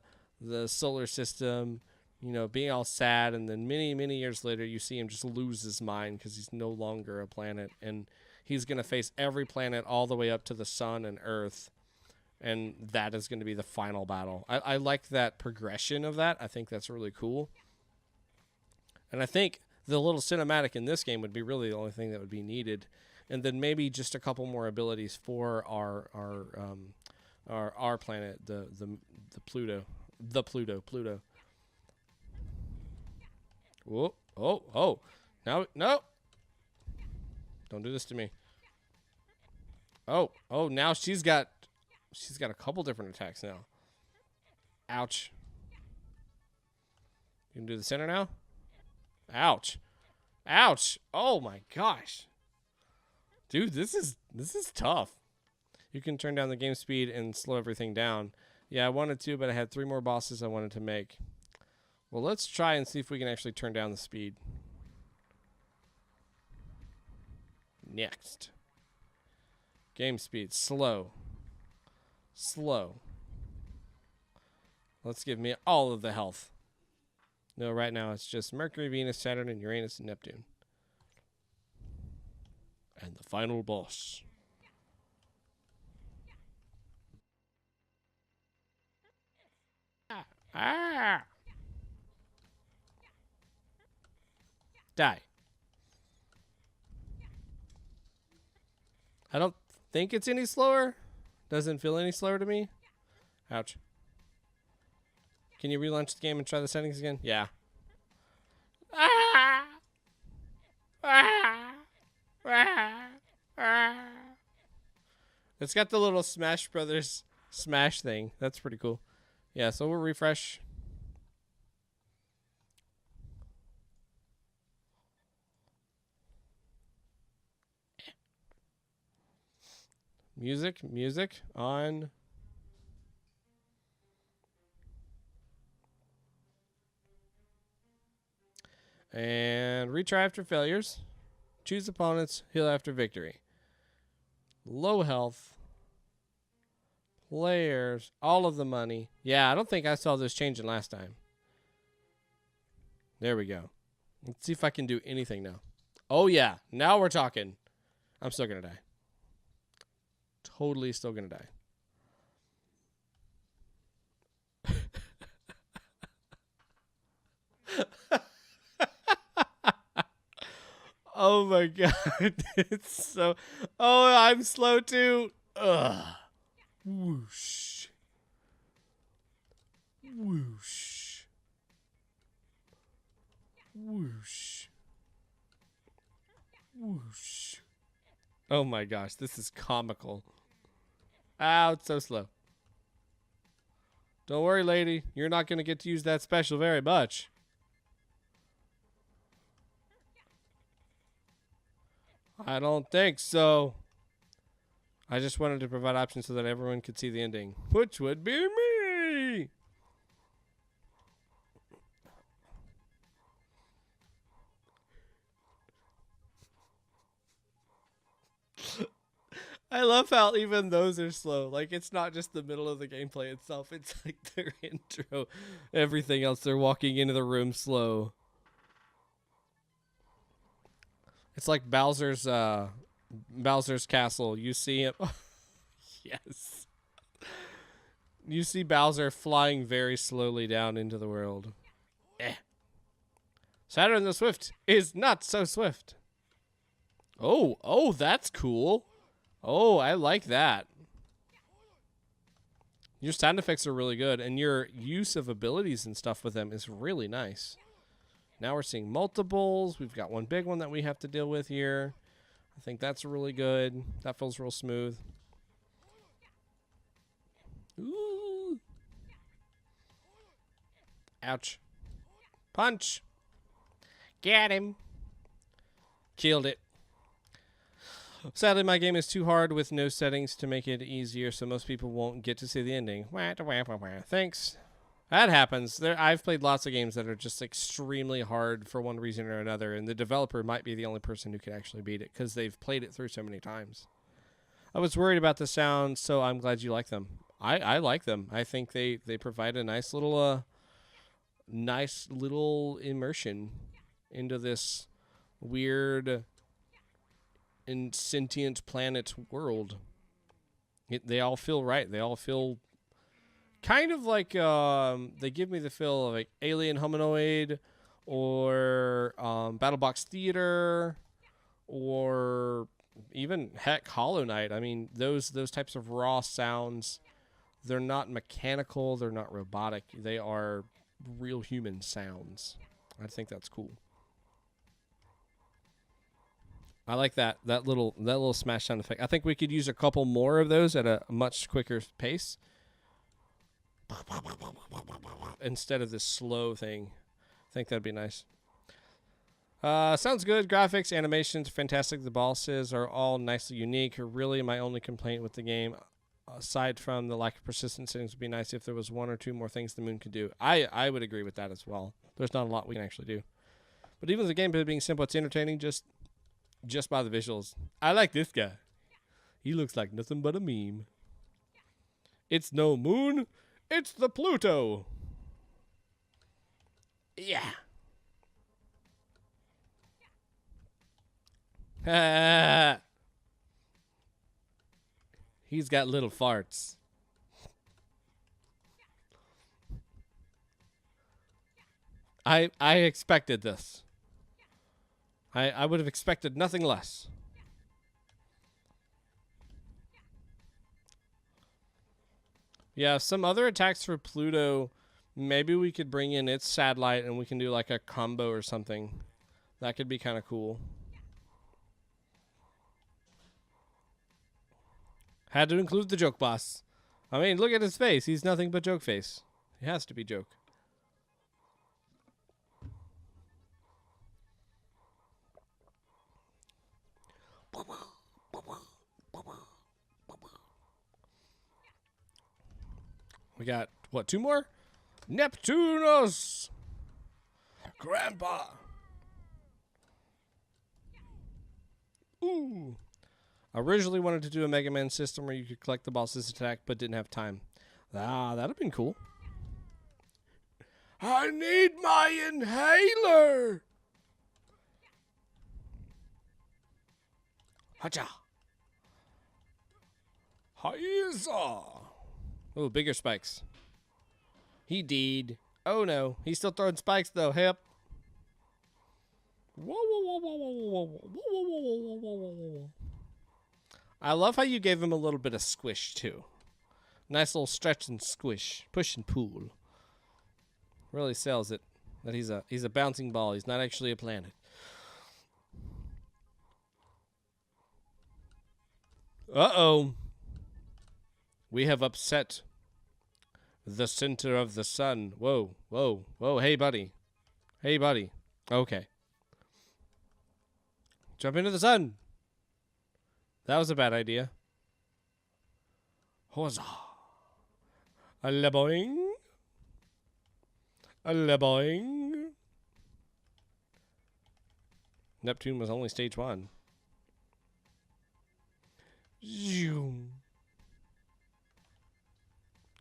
A: solar system, being all sad. And then many, many years later, you see him just lose his mind because he's no longer a planet, and he's going to face every planet all the way up to the sun and Earth, and that is going to be the final battle. I like that progression of that. I think that's really cool. And I think the little cinematic in this game would be really the only thing that would be needed. And then maybe just a couple more abilities for our planet, the Pluto. Pluto. Whoa, oh. No. Don't do this to me. Oh, now she's got a couple different attacks now. Ouch. You can do the center now? Ouch. Oh my gosh. Dude, this is tough. You can turn down the game speed and slow everything down. Yeah, I wanted to, but I had 3 more bosses I wanted to make. Well, let's try and see if we can actually turn down the speed. Next. Game speed, slow. Let's give me all of the health. No, right now it's just Mercury, Venus, Saturn, and Uranus, and Neptune. And the final boss. Die. I don't think it's any slower. Doesn't feel any slower to me. Ouch. Can you relaunch the game and try the settings again? Yeah. It's got the little Smash Brothers smash thing. That's pretty cool. Yeah, so we'll refresh. Music on. And retry after failures. Choose opponents. Heal after victory. Low health. Players. All of the money. Yeah, I don't think I saw this changing last time. There we go. Let's see if I can do anything now. Oh, yeah. Now we're talking. I'm still going to die. Totally still going to die. Oh my god. It's so... Oh, I'm slow too. Ugh. Whoosh. Whoosh. Whoosh. Whoosh. Oh my gosh, this is comical. Ow, it's so slow. Don't worry, lady. You're not going to get to use that special very much. I don't think so. I just wanted to provide options so that everyone could see the ending, which would be me. I love how even those are slow. Like, it's not just the middle of the gameplay itself. It's like their intro. Everything else, they're walking into the room slow. It's like Bowser's castle. You see him. Yes. You see Bowser flying very slowly down into the world. Saturn the Swift is not so swift. Oh, that's cool. Oh, I like that. Your sound effects are really good, and your use of abilities and stuff with them is really nice. Now we're seeing multiples. We've got one big one that we have to deal with here. I think that's really good. That feels real smooth. Ooh. Ouch. Punch. Get him. Killed it. Sadly, my game is too hard with no settings to make it easier, so most people won't get to see the ending. Thanks. That happens. I've played lots of games that are just extremely hard for one reason or another, and the developer might be the only person who can actually beat it because they've played it through so many times. I was worried about the sound, so I'm glad you like them. I like them. I think they provide a nice little immersion into this weird and sentient planet world. They all feel right. They all feel kind of like they give me the feel of like Alien Hominoid or BattleBox Theater or even heck Hollow Knight. I mean, those types of raw sounds, they're not mechanical, they're not robotic. They are real human sounds. I think that's cool. I like that little smash sound effect. I think we could use a couple more of those at a much quicker pace instead of this slow thing. I think that'd be nice. Sounds good. Graphics, animations, fantastic. The bosses are all nicely unique. Really, my only complaint with the game, aside from the lack of persistent settings, would be nice if there was one or two more things the moon could do. I would agree with that as well. There's not a lot we can actually do. But even with the gameplay being simple, it's entertaining just by the visuals. I like this guy. He looks like nothing but a meme. It's no moon. It's the Pluto. Yeah. He's got little farts. I expected this. I would have expected nothing less. Yeah, some other attacks for Pluto, maybe we could bring in its satellite and we can do like a combo or something. That could be kind of cool. Had to include the joke boss. I mean, look at his face. He's nothing but joke face. He has to be joke. We got, what, two more? Neptunus! Grandpa! Ooh. I originally wanted to do a Mega Man system where you could collect the boss's attack, but didn't have time. Ah, that'd have been cool. I need my inhaler! Hacha! Hiza! Oh, bigger spikes. He did. Oh no, he's still throwing spikes though. Hip. Whoa, whoa, whoa, whoa, whoa, whoa, whoa, whoa, whoa, whoa, whoa. I love how you gave him a little bit of squish too. Nice little stretch and squish, push and pull. Really sells it that he's a bouncing ball. He's not actually a planet. Uh-oh. We have upset the center of the sun. Whoa, whoa, whoa. Hey, buddy. Hey, buddy. Okay. Jump into the sun. That was a bad idea. Huzzah. A leboing. A leboing. Neptune was only stage 1. Zoom.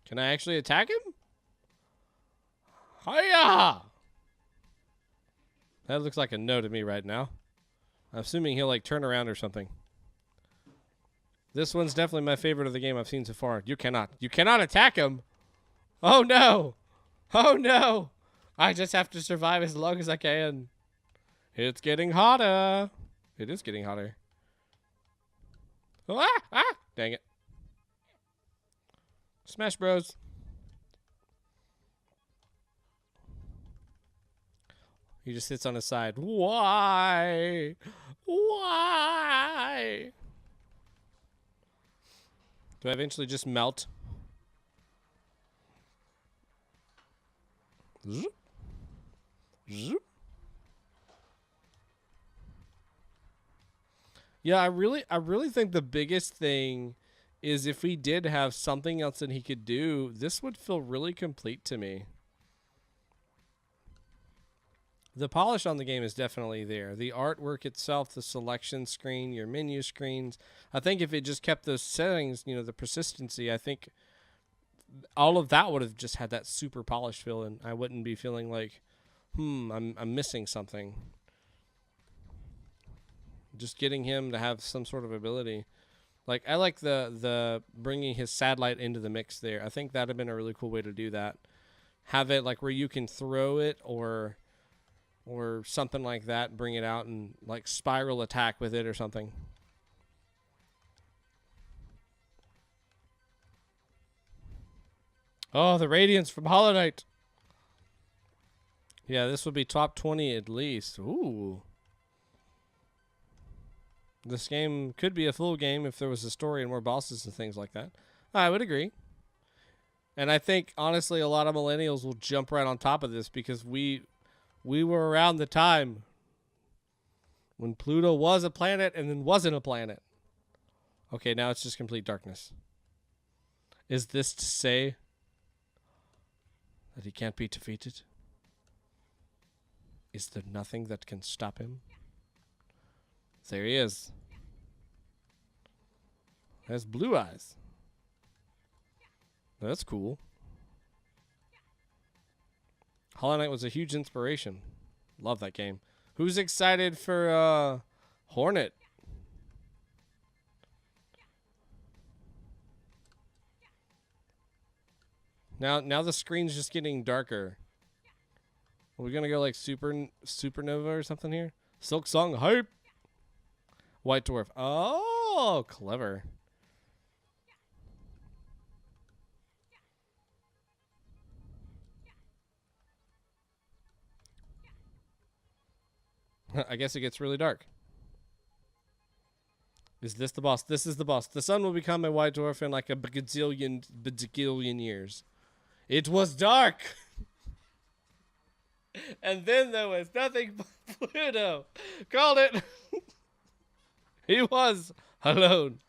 A: Can I actually attack him? Hiya! That looks like a no to me right now. I'm assuming he'll like turn around or something. This one's definitely my favorite of the game I've seen so far. You cannot attack him. Oh no. Oh no. I just have to survive as long as I can. It's getting hotter. It is getting hotter. Ah! Ah! Dang it. Smash Bros. He just sits on his side. Why? Why? Do I eventually just melt? Zoop. Zoop. Yeah, I really think the biggest thing is if we did have something else that he could do, this would feel really complete to me. The polish on the game is definitely there. The artwork itself, the selection screen, your menu screens. I think if it just kept those settings, you know, the persistency, I think all of that would have just had that super polished feel, and I wouldn't be feeling like, I'm missing something. Just getting him to have some sort of ability. Like, I like the bringing his satellite into the mix there. I think that would have been a really cool way to do that. Have it like where you can throw it or something like that, bring it out and like spiral attack with it or something. Oh, the radiance from Hollow Knight. Yeah, this would be top 20 at least. Ooh. This game could be a full game if there was a story and more bosses and things like that. I would agree. And I think, honestly, a lot of millennials will jump right on top of this because we were around the time when Pluto was a planet and then wasn't a planet. Okay, now it's just complete darkness. Is this to say that he can't be defeated? Is there nothing that can stop him? There he is. Has blue eyes. That's cool. Hollow Knight was a huge inspiration. Love that game. Who's excited for Hornet? Now the screen's just getting darker. Are we gonna go like supernova or something here? Silk Song hype. White Dwarf. Oh, clever. I guess it gets really dark. Is this the boss? This is the boss. The sun will become a white dwarf in like a bajillion years. It was dark. And then there was nothing but Pluto. Called it. He was alone.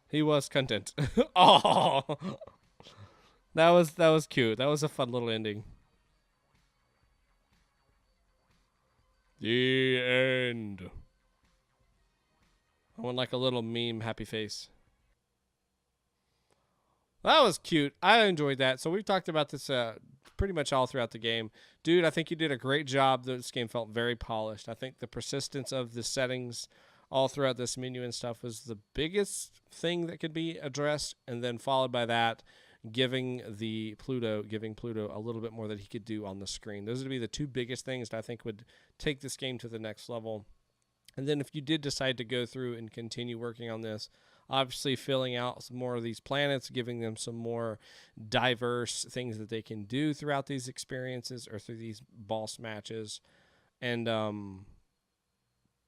A: He was content. Oh, that was cute. That was a fun little ending. The end. I want like a little meme happy face. That was cute. I enjoyed that. So we've talked about this pretty much all throughout the game. Dude, I think you did a great job. This game felt very polished. I think the persistence of the settings all throughout this menu and stuff was the biggest thing that could be addressed, and then followed by that, giving Pluto a little bit more that he could do on the screen. Those would be the two biggest things that I think would take this game to the next level. And then if you did decide to go through and continue working on this, obviously filling out some more of these planets, giving them some more diverse things that they can do throughout these experiences or through these boss matches, and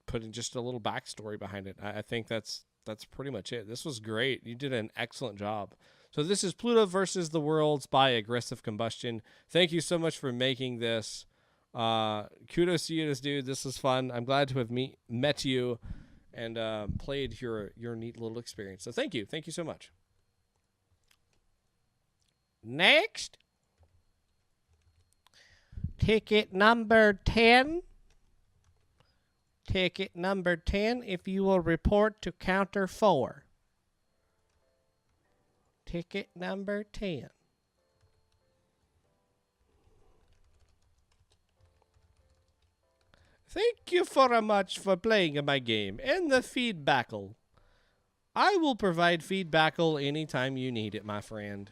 A: putting just a little backstory behind it. I think that's pretty much it. This was great. You did an excellent job. So this is Pluto versus the Worlds by AggressiveCombustion. Thank you so much for making this. Kudos to you, dude. This was fun. I'm glad to have met you and played your neat little experience. So thank you. Thank you so much. Next. Ticket number 10. Ticket number 10, if you will report to counter 4. Ticket number 10. Thank you very much for playing my game and the feedbackle. I will provide feedbackle anytime you need it, my friend.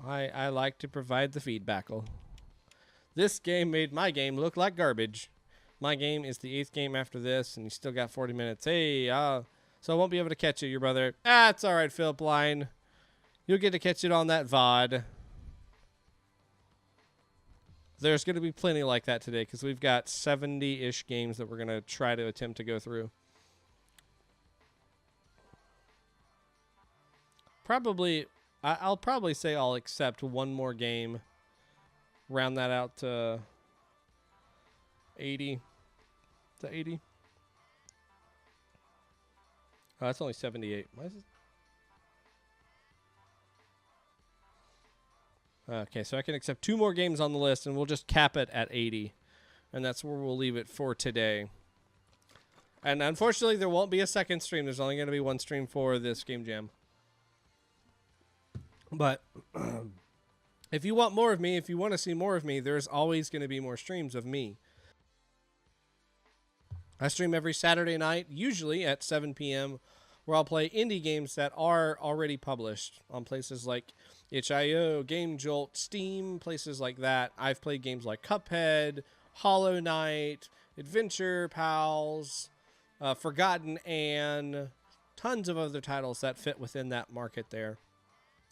A: I like to provide the feedbackle. This game made my game look like garbage. My game is the 8th game after this, and you still got 40 minutes. Hey, so I won't be able to catch you, your brother. It's all right, philiplime. You'll get to catch it on that VOD. There's going to be plenty like that today because we've got 70-ish games that we're going to try to attempt to go through. I'll probably say I'll accept one more game. Round that out to 80. To 80. Oh, that's only 78. Why is it? Okay, so I can accept 2 more games on the list, and we'll just cap it at 80. And that's where we'll leave it for today. And unfortunately, there won't be a second stream. There's only going to be 1 stream for this game jam. But if you want more of me, if you want to see more of me, there's always going to be more streams of me. I stream every Saturday night, usually at 7 p.m., where I'll play indie games that are already published on places like itch.io, Game Jolt, Steam, places like that. I've played games like Cuphead, Hollow Knight, Adventure Pals, Forgotten Anne, tons of other titles that fit within that market there.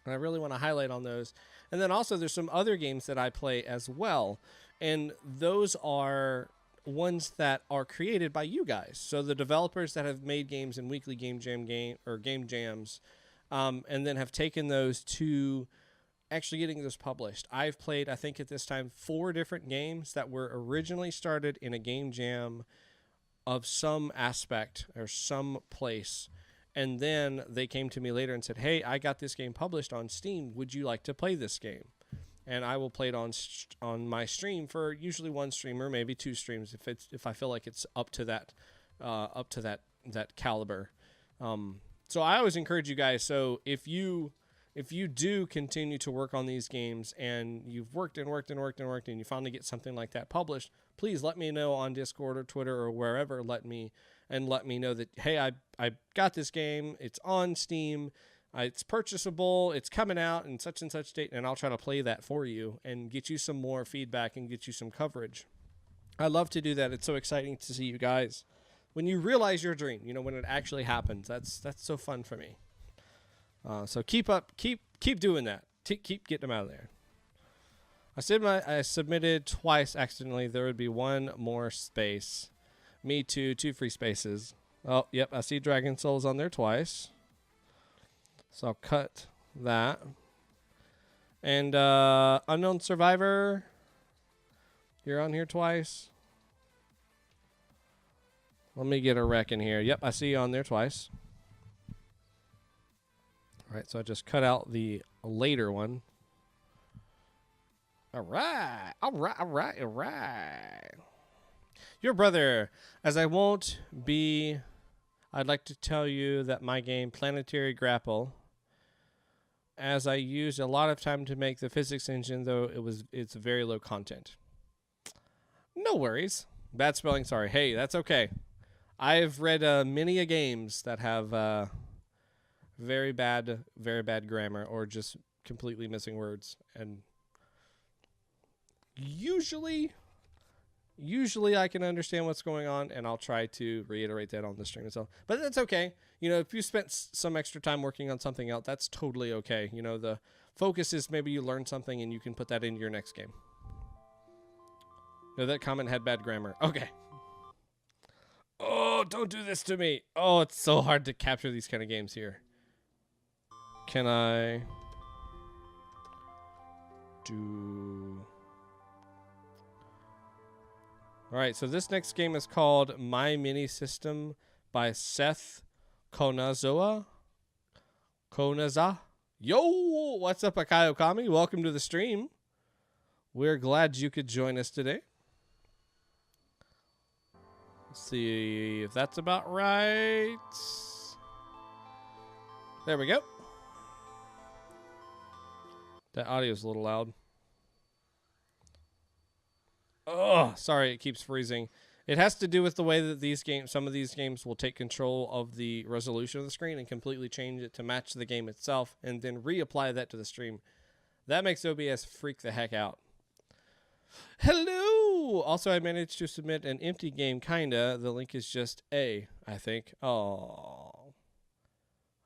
A: And I really want to highlight on those. And then also there's some other games that I play as well. And those are ones that are created by you guys. So the developers that have made games in weekly game jams, and then have taken those to actually getting those published. I've played, I think at this time, 4 different games that were originally started in a game jam of some aspect or some place. And then they came to me later and said, hey, I got this game published on Steam. Would you like to play this game? And I will play it on my stream for usually 1 stream or maybe 2 streams if I feel like it's up to that caliber. So I always encourage you guys. So if you do continue to work on these games and you've worked and you finally get something like that published, please let me know on Discord or Twitter or wherever. Let me know that, hey, I got this game. It's on Steam. It's purchasable. It's coming out in such and such date, and I'll try to play that for you and get you some more feedback and get you some coverage. I love to do that. It's so exciting to see you guys when you realize your dream. You know, when it actually happens. That's so fun for me. So keep doing that. Keep getting them out of there. I submitted twice accidentally. There would be 1 more space. Me too. 2 free spaces. Oh, yep. I see Dragon Souls on there twice. So I'll cut that. And Unknown Survivor, you're on here twice. Let me get a rec in here. Yep, I see you on there twice. All right, so I just cut out the later one. All right. Your brother, as I won't be, I'd like to tell you that my game, Planetary Grapple, as I used a lot of time to make the physics engine, though it's very low content. No worries. Bad spelling, sorry. Hey, that's okay. I've read many games that have very bad grammar or just completely missing words, and usually I can understand what's going on, and I'll try to reiterate that on the stream as well. But that's okay. You know, if you spent some extra time working on something else, that's totally okay. You know, the focus is maybe you learn something and you can put that into your next game. No, that comment had bad grammar. Okay. Oh, don't do this to me. Oh, it's so hard to capture these kind of games here. Can I do... All right, so this next game is called My Mini System by sethkonoza. Yo, what's up, Akai Okami? Welcome to the stream. We're glad you could join us today. Let's see if that's about right. There we go. That audio's a little loud. Oh, sorry, it keeps freezing. It has to do with the way that these games, some of these games will take control of the resolution of the screen and completely change it to match the game itself and then reapply that to the stream. That makes OBS freak the heck out. Hello! Also, I managed to submit an empty game, kinda. The link is just A, I think. Oh.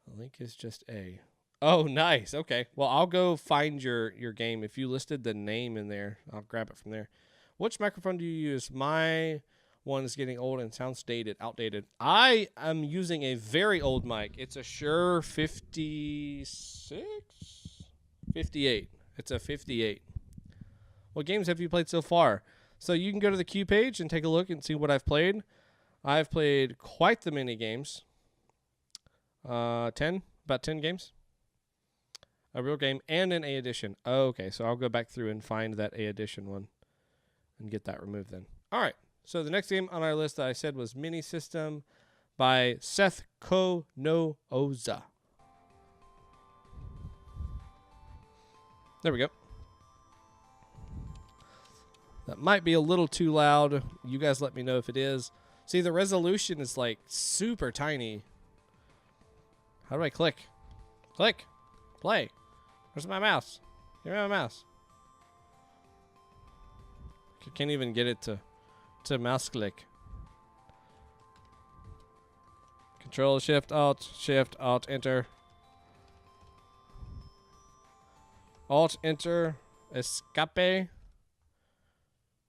A: The link is just A. Oh, nice. Okay. Well, I'll go find your game. If you listed the name in there, I'll grab it from there. Which microphone do you use? My one is getting old and sounds outdated. I am using a very old mic. It's a Shure 58. It's a 58. What games have you played so far? So you can go to the queue page and take a look and see what I've played. I've played quite the many games. About 10 games. A real game and an A edition. Oh, okay, so I'll go back through and find that A edition one and get that removed then. All right, so the next game on our list that I said was Mini System by sethkonoza. There we go. That might be a little too loud. You guys let me know if it is. See, the resolution is like super tiny. How do I click? Click. Play. Where's my mouse? Give me my mouse. I can't even get it to mouse click. Control, Shift, Alt, Enter. Alt, Enter, Escape.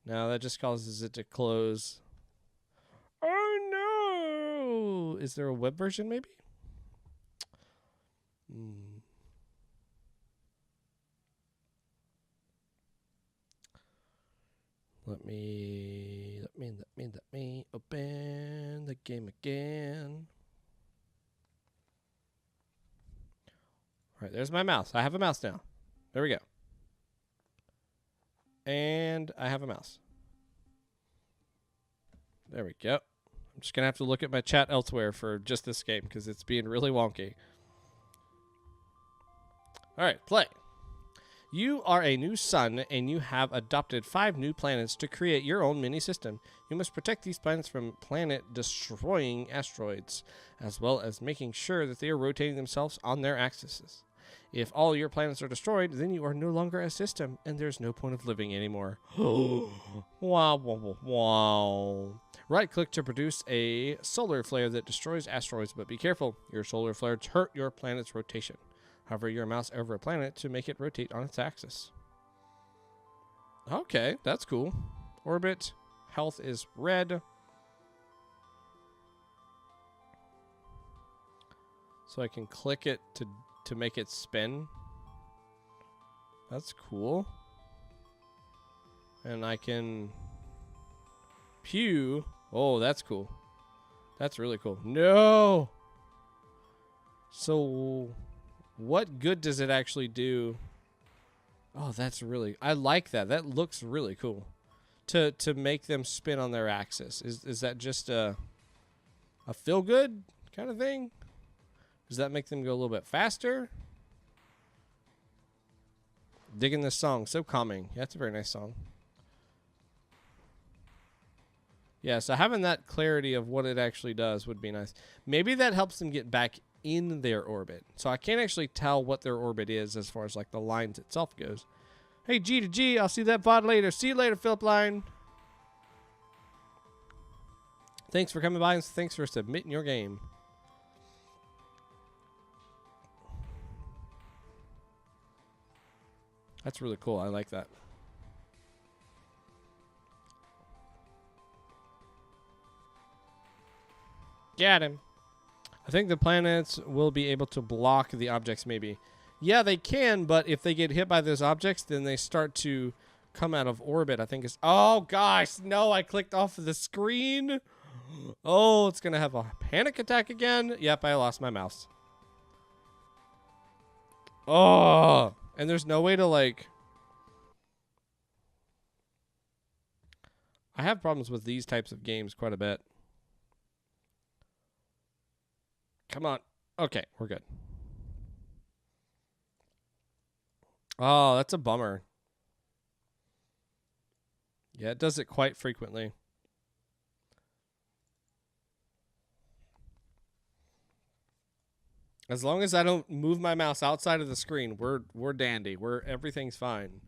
A: No, that just causes it to close. Oh no! Is there a web version maybe? Let me open the game again. All right, there's my mouse. I have a mouse now. There we go. And I have a mouse. There we go. I'm just going to have to look at my chat elsewhere for just this game because it's being really wonky. All right, play. You are a new sun, and you have adopted 5 new planets to create your own mini-system. You must protect these planets from planet-destroying asteroids, as well as making sure that they are rotating themselves on their axes. If all your planets are destroyed, then you are no longer a system, and there's no point of living anymore. Wow, wow, wow, wow. Right-click to produce a solar flare that destroys asteroids, but be careful. Your solar flares hurt your planet's rotation. Hover your mouse over a planet to make it rotate on its axis. Okay, that's cool. Orbit. Health is red. So I can click it to make it spin. That's cool. And I can... Pew. Oh, that's cool. That's really cool. No! So... what good does it actually do? Oh, that's really... I like that. That looks really cool. To make them spin on their axis. Is that just a feel-good kind of thing? Does that make them go a little bit faster? Digging this song. So calming. Yeah, that's a very nice song. Yeah, so having that clarity of what it actually does would be nice. Maybe that helps them get back in their orbit. So I can't actually tell what their orbit is as far as like the lines itself goes. Hey, G to G, I'll see that VOD later. See you later, philiplime. Thanks for coming by and thanks for submitting your game. That's really cool. I like that. Got him. I think the planets will be able to block the objects maybe. Yeah, they can, but if they get hit by those objects, then they start to come out of orbit. I think it's... oh, gosh. No, I clicked off of the screen. Oh, it's going to have a panic attack again. Yep, I lost my mouse. Oh, and there's no way to, like... I have problems with these types of games quite a bit. Come on. Okay, we're good. Oh, that's a bummer. Yeah, it does it quite frequently. As long as I don't move my mouse outside of the screen, we're dandy. Everything's fine.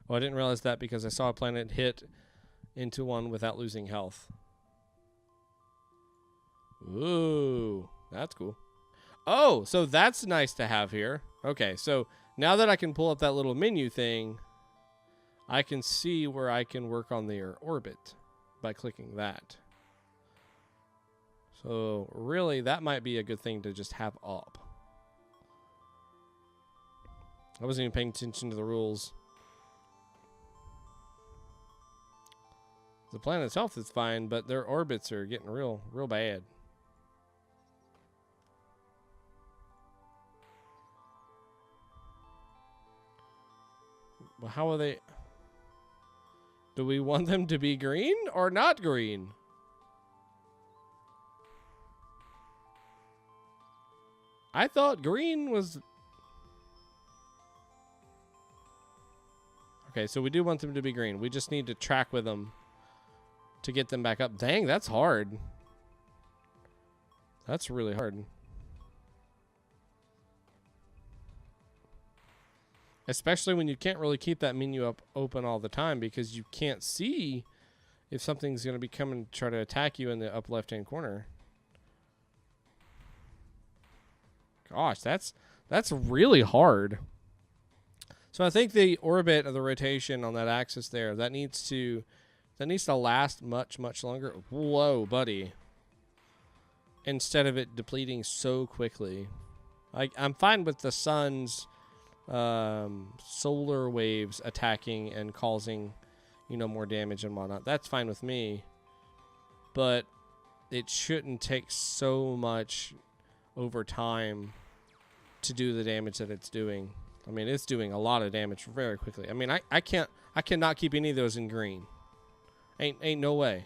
A: Oh, I didn't realize that because I saw a planet hit into one without losing health. Ooh, that's cool. Oh, so that's nice to have here. Okay, so now that I can pull up that little menu thing, I can see where I can work on their orbit by clicking that. So really, that might be a good thing to just have up. I wasn't even paying attention to the rules. The planet's health is fine, but their orbits are getting real bad. Well, how are they? Do we want them to be green or not green? I thought green was... Okay, so we do want them to be green. We just need to track with them to get them back up. Dang, that's hard. That's really hard. Especially when you can't really keep that menu up open all the time because you can't see if something's going to be coming to try to attack you in the up left-hand corner. Gosh, that's really hard. So I think the orbit of the rotation on that axis there, that needs to last much longer. Whoa, buddy. Instead of it depleting so quickly. I'm fine with the sun's solar waves attacking and causing, you know, more damage and whatnot. That's fine with me. But it shouldn't take so much over time to do the damage that it's doing. I mean, it's doing a lot of damage very quickly. I mean, I cannot keep any of those in green. Ain't no way.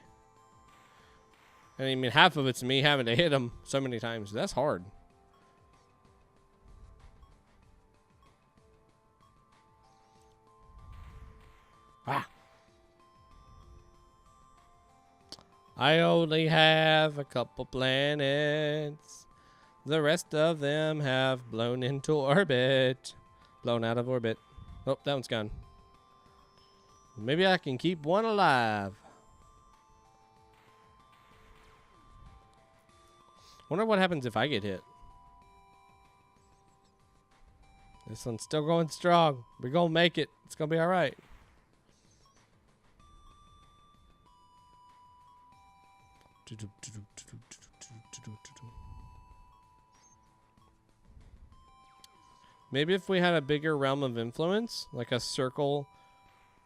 A: And I mean, half of it's me having to hit them so many times. That's hard. Ah. I only have a couple planets. The rest of them have blown into orbit. Blown out of orbit. Oh, that one's gone. Maybe I can keep one alive. Wonder what happens if I get hit. This one's still going strong. We're gonna make it. It's gonna be all right. Maybe if we had a bigger realm of influence, like a circle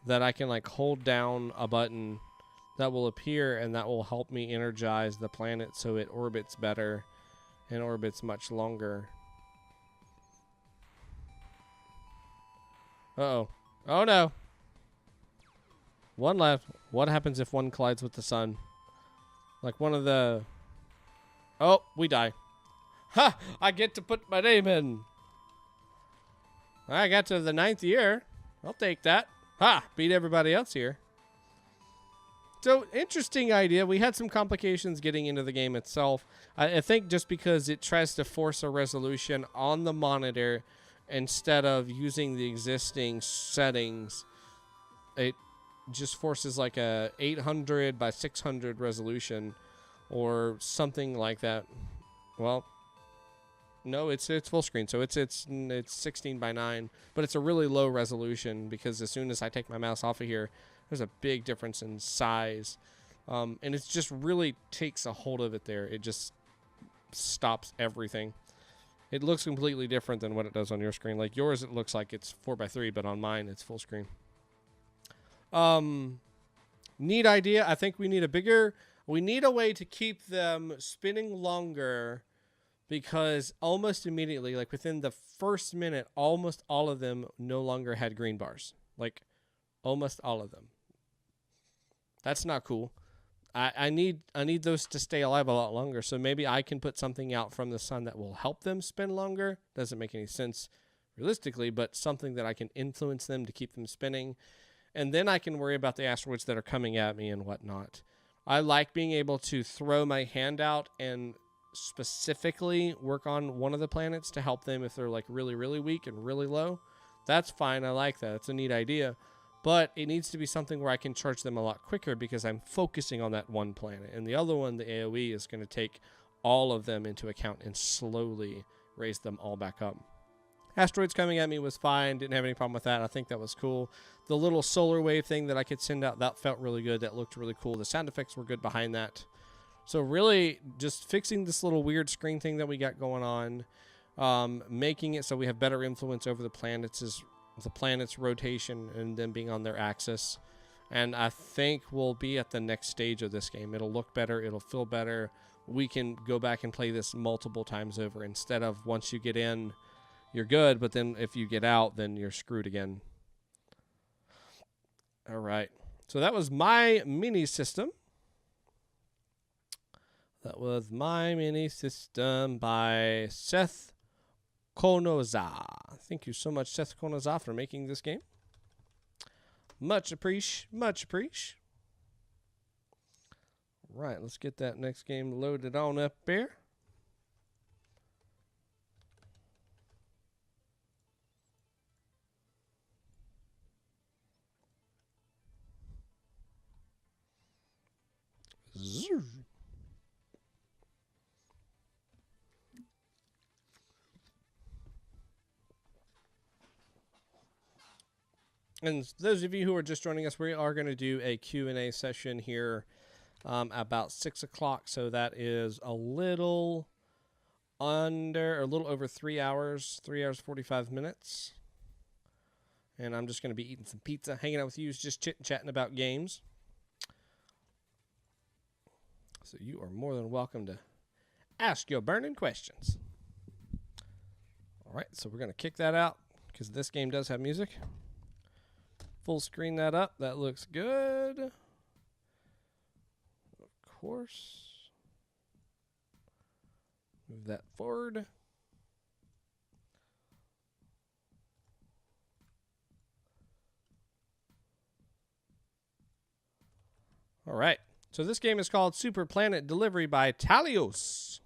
A: that I can like hold down a button that will appear and that will help me energize the planet so it orbits better and orbits much longer. Uh-oh. Oh no. One left. What happens if one collides with the sun? Like one of the... Oh, we die. Ha! I get to put my name in. I got to the 9th year. I'll take that. Ha! Beat everybody else here. So, interesting idea. We had some complications getting into the game itself. I think just because it tries to force a resolution on the monitor instead of using the existing settings, it just forces like a 800 by 600 resolution or something like that. Well, no, it's full screen, so it's 16 by 9, but it's a really low resolution because as soon as I take my mouse off of here, there's a big difference in size, and it just really takes a hold of it there. It just stops everything. It looks completely different than what it does on your screen. Like yours, it looks like it's 4:3, but on mine, it's full screen. Neat idea. I think we need we need a way to keep them spinning longer. Because almost immediately, like within the first minute, almost all of them no longer had green bars. Like, almost all of them. That's not cool. I need those to stay alive a lot longer. So maybe I can put something out from the sun that will help them spin longer. Doesn't make any sense realistically, but something that I can influence them to keep them spinning. And then I can worry about the asteroids that are coming at me and whatnot. I like being able to throw my hand out and specifically work on one of the planets to help them if they're like really weak and really low. That's fine. I like that. It's a neat idea, but it needs to be something where I can charge them a lot quicker because I'm focusing on that one planet, and the other one, the AoE, is going to take all of them into account and slowly raise them all back up. Asteroids coming at me was fine. Didn't have any problem with that. I think that was cool. The little solar wave thing that I could send out, that felt really good. That looked really cool. The sound effects were good behind that. So really just fixing this little weird screen thing that we got going on, making it so we have better influence over the planet's rotation and them being on their axis. And I think we'll be at the next stage of this game. It'll look better. It'll feel better. We can go back and play this multiple times over instead of once you get in, you're good. But then if you get out, then you're screwed again. All right. So that was my mini system. That was my mini system by sethkonoza. Thank you so much, sethkonoza, for making this game. Much appreciate. Much appreciate. Right, let's get that next game loaded on up there. Zoom. And those of you who are just joining us, we are going to do a Q&A session here about 6 o'clock. So that is a little over 3 hours, 3 hours, 45 minutes. And I'm just going to be eating some pizza, hanging out with you, just chit-chatting about games. So you are more than welcome to ask your burning questions. All right, so we're going to kick that out because this game does have music. Full screen that up. That looks good. Of course. Move that forward. All right. So this game is called Super Planet Delivery by Talios.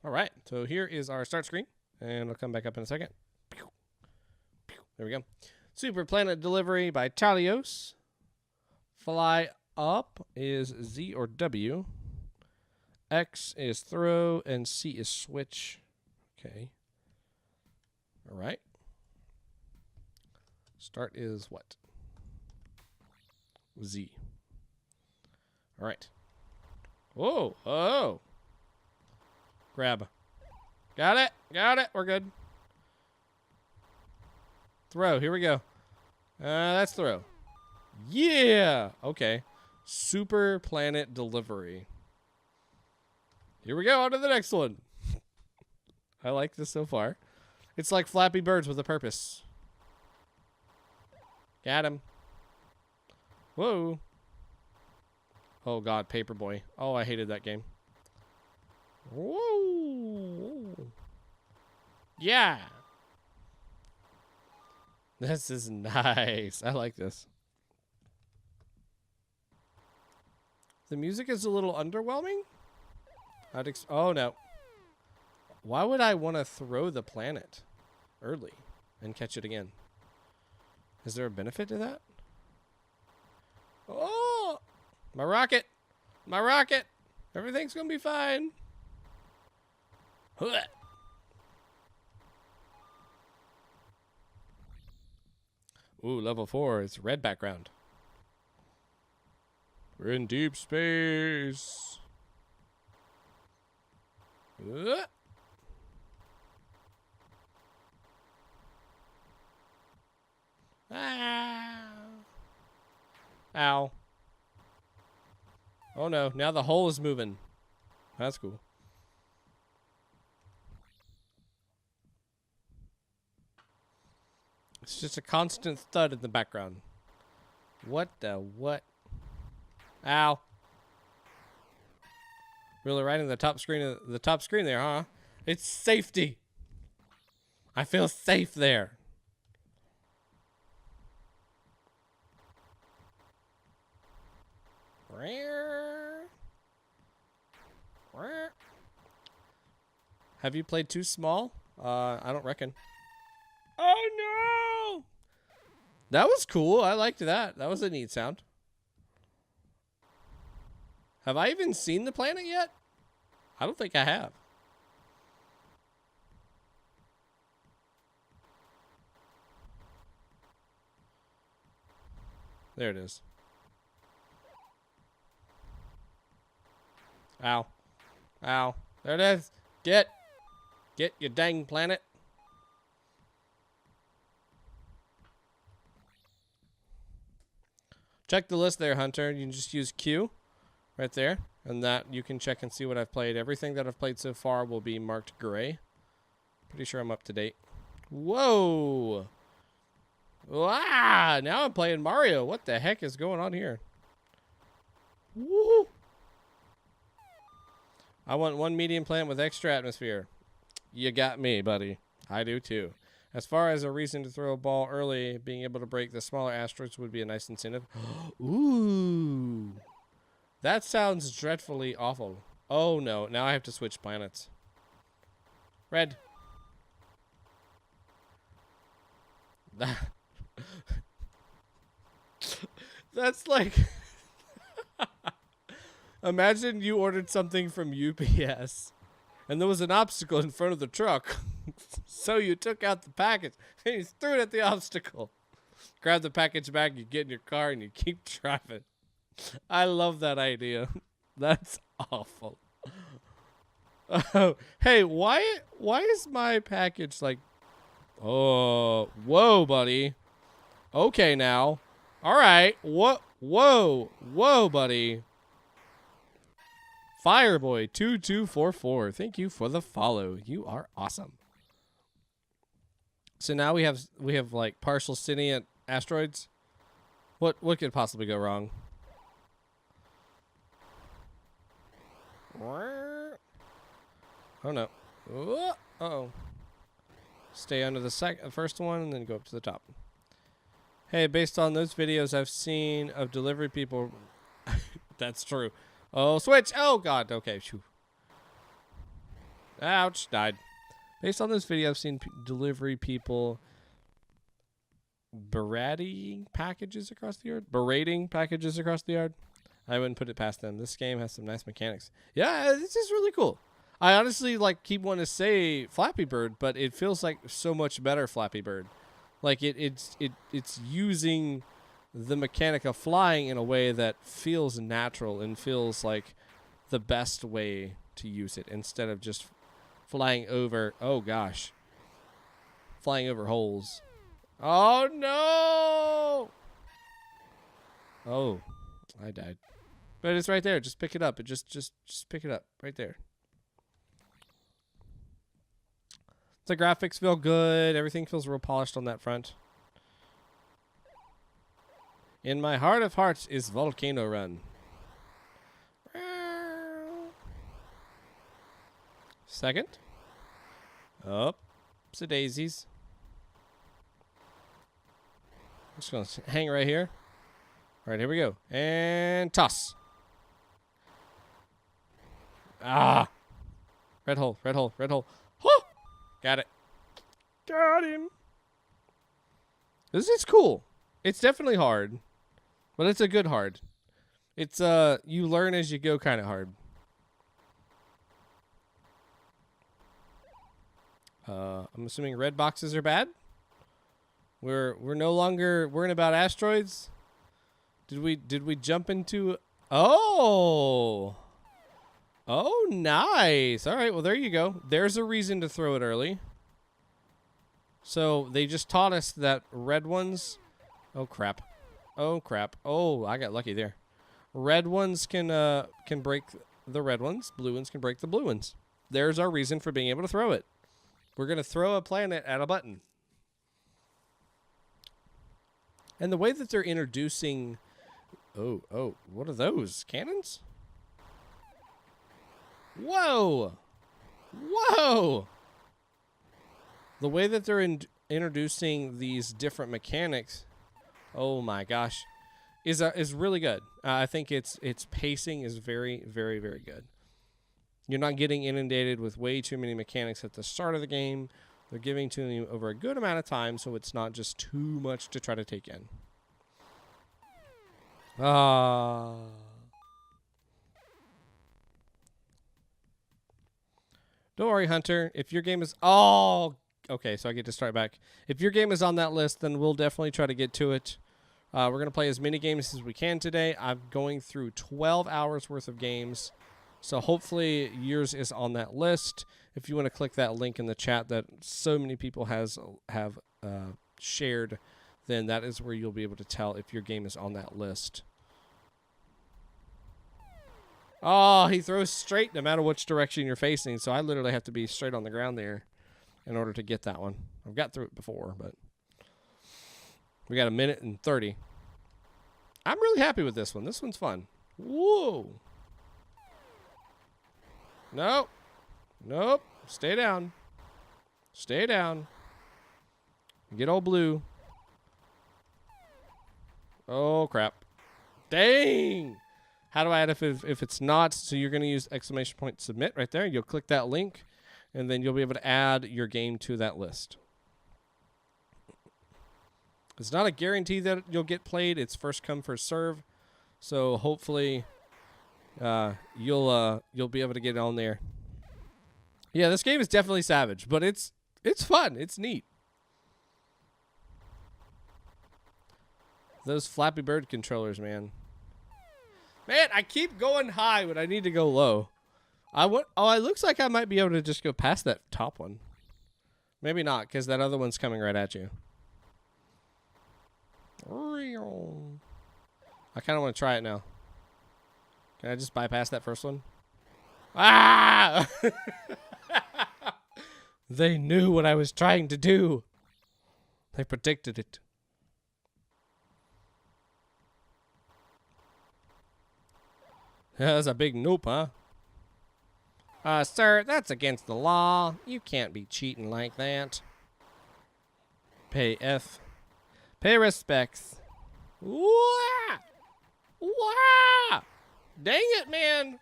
A: All right. So here is our start screen. And I'll come back up in a second. There we go. Super Planet Delivery by Talios. Fly up is Z or W. X is throw and C is switch. Okay. All right. Start is what? Z. All right. Whoa. Oh. Grab. Got it. Got it. We're good. Throw. Here we go. That's throw. Yeah. Okay. Super Planet Delivery. Here we go. On to the next one. I like this so far. It's like Flappy Birds with a purpose. Got him. Whoa. Oh, God. Paperboy. Oh, I hated that game. Whoa. Yeah. This is nice. I like this. The music is a little underwhelming. Oh, no. Why would I want to throw the planet early and catch it again? Is there a benefit to that? Oh! My rocket! My rocket! Everything's going to be fine. Ooh, level 4. It's red background. We're in deep space. Ah. Ow. Oh no, now the hole is moving. That's cool. It's just a constant thud in the background. What the what? Ow. Really right in the top screen there, huh? It's safety. I feel safe there. Have you played Too Small? I don't reckon. Oh no! That was cool. I liked that. That was a neat sound. Have I even seen the planet yet? I don't think I have. There it is. Ow. Ow. There it is. Get, you dang planet. Check the list there, Hunter. You can just use Q right there, and that you can check and see what I've played. Everything that I've played so far will be marked gray. Pretty sure I'm up to date. Whoa. Wow, now I'm playing Mario. What the heck is going on here? Woo. I want one medium planet with extra atmosphere. You got me, buddy. I do too. As far as a reason to throw a ball early, being able to break the smaller asteroids would be a nice incentive. Ooh. That sounds dreadfully awful. Oh no, now I have to switch planets. Red. That's like... Imagine you ordered something from UPS and there was an obstacle in front of the truck. So you took out the package and you threw it at the obstacle. Grab the package back, you get in your car, and you keep driving. I love that idea. That's awful. Hey, why is my package like... Oh, whoa, buddy. Okay, now. All right. Whoa, buddy. Fireboy2244. Thank you for the follow. You are awesome. So now we have like partial sentient asteroids. What could possibly go wrong? Oh no. Uh-oh. Stay under the first one and then go up to the top. Hey, based on those videos I've seen of delivery people... That's true. Oh, switch! Oh, God. Okay. Shoo. Ouch. Died. Based on this video, I've seen delivery people berating packages across the yard. I wouldn't put it past them. This game has some nice mechanics. Yeah, this is really cool. I honestly keep wanting to say Flappy Bird, but it feels like so much better Flappy Bird. Like it's using the mechanic of flying in a way that feels natural and feels like the best way to use it instead of just flying over, oh gosh, flying over holes. Oh no! Oh, I died. But it's right there. Just pick it up. Just pick it up right there. The graphics feel good. Everything feels real polished on that front. In my heart of hearts is Volcano Run. Second. Upsie daisies. I'm just going to hang right here. All right, here we go. And toss. Ah. Red hole, red hole, red hole. Huh! Got it. Got him. This is cool. It's definitely hard. But it's a good hard. It's, you learn as you go kind of hard. I'm assuming red boxes are bad. We're no longer worrying about asteroids. Did we jump into... Oh! Oh, nice. All right, well, there you go. There's a reason to throw it early. So they just taught us that red ones... Oh, crap. Oh, crap. Oh, I got lucky there. Red ones can break the red ones. Blue ones can break the blue ones. There's our reason for being able to throw it. We're going to throw a planet at a button. And the way that they're introducing... Oh, what are those? Cannons? Whoa! Whoa! The way that they're introducing these different mechanics, oh my gosh, is really good. I think its pacing is very, very, very good. You're not getting inundated with way too many mechanics at the start of the game. They're giving to you over a good amount of time, so it's not just too much to try to take in. Don't worry, Hunter. If your game is... Oh, okay, so I get to start back. If your game is on that list, then we'll definitely try to get to it. We're going to play as many games as we can today. I'm going through 12 hours worth of games. So hopefully yours is on that list. If you want to click that link in the chat that so many people have shared, then that is where you'll be able to tell if your game is on that list. Oh, he throws straight no matter which direction you're facing, so I literally have to be straight on the ground there. in order to get that one. I've got through it before, but we got 1 minute and 30. I'm really happy with this one. This one's fun. Whoa. Nope. Nope. Stay down. Stay down. Get old blue. Oh, crap. Dang. How do I add if it's not? So you're going to use ! submit right there. You'll click that link, and then you'll be able to add your game to that list. It's not a guarantee that you'll get played. It's first come, first serve. So hopefully you'll be able to get on there. Yeah, this game is definitely savage, but it's fun. It's neat. Those Flappy Bird controllers, man. Man, I keep going high when I need to go low. Oh, it looks like I might be able to just go past that top one. Maybe not, because that other one's coming right at you. I kind of want to try it now. Can I just bypass that first one? Ah! They knew what I was trying to do. They predicted it. That's a big nope, huh? Sir, that's against the law. You can't be cheating like that. Pay respects. Wah! Wah! Dang it, man.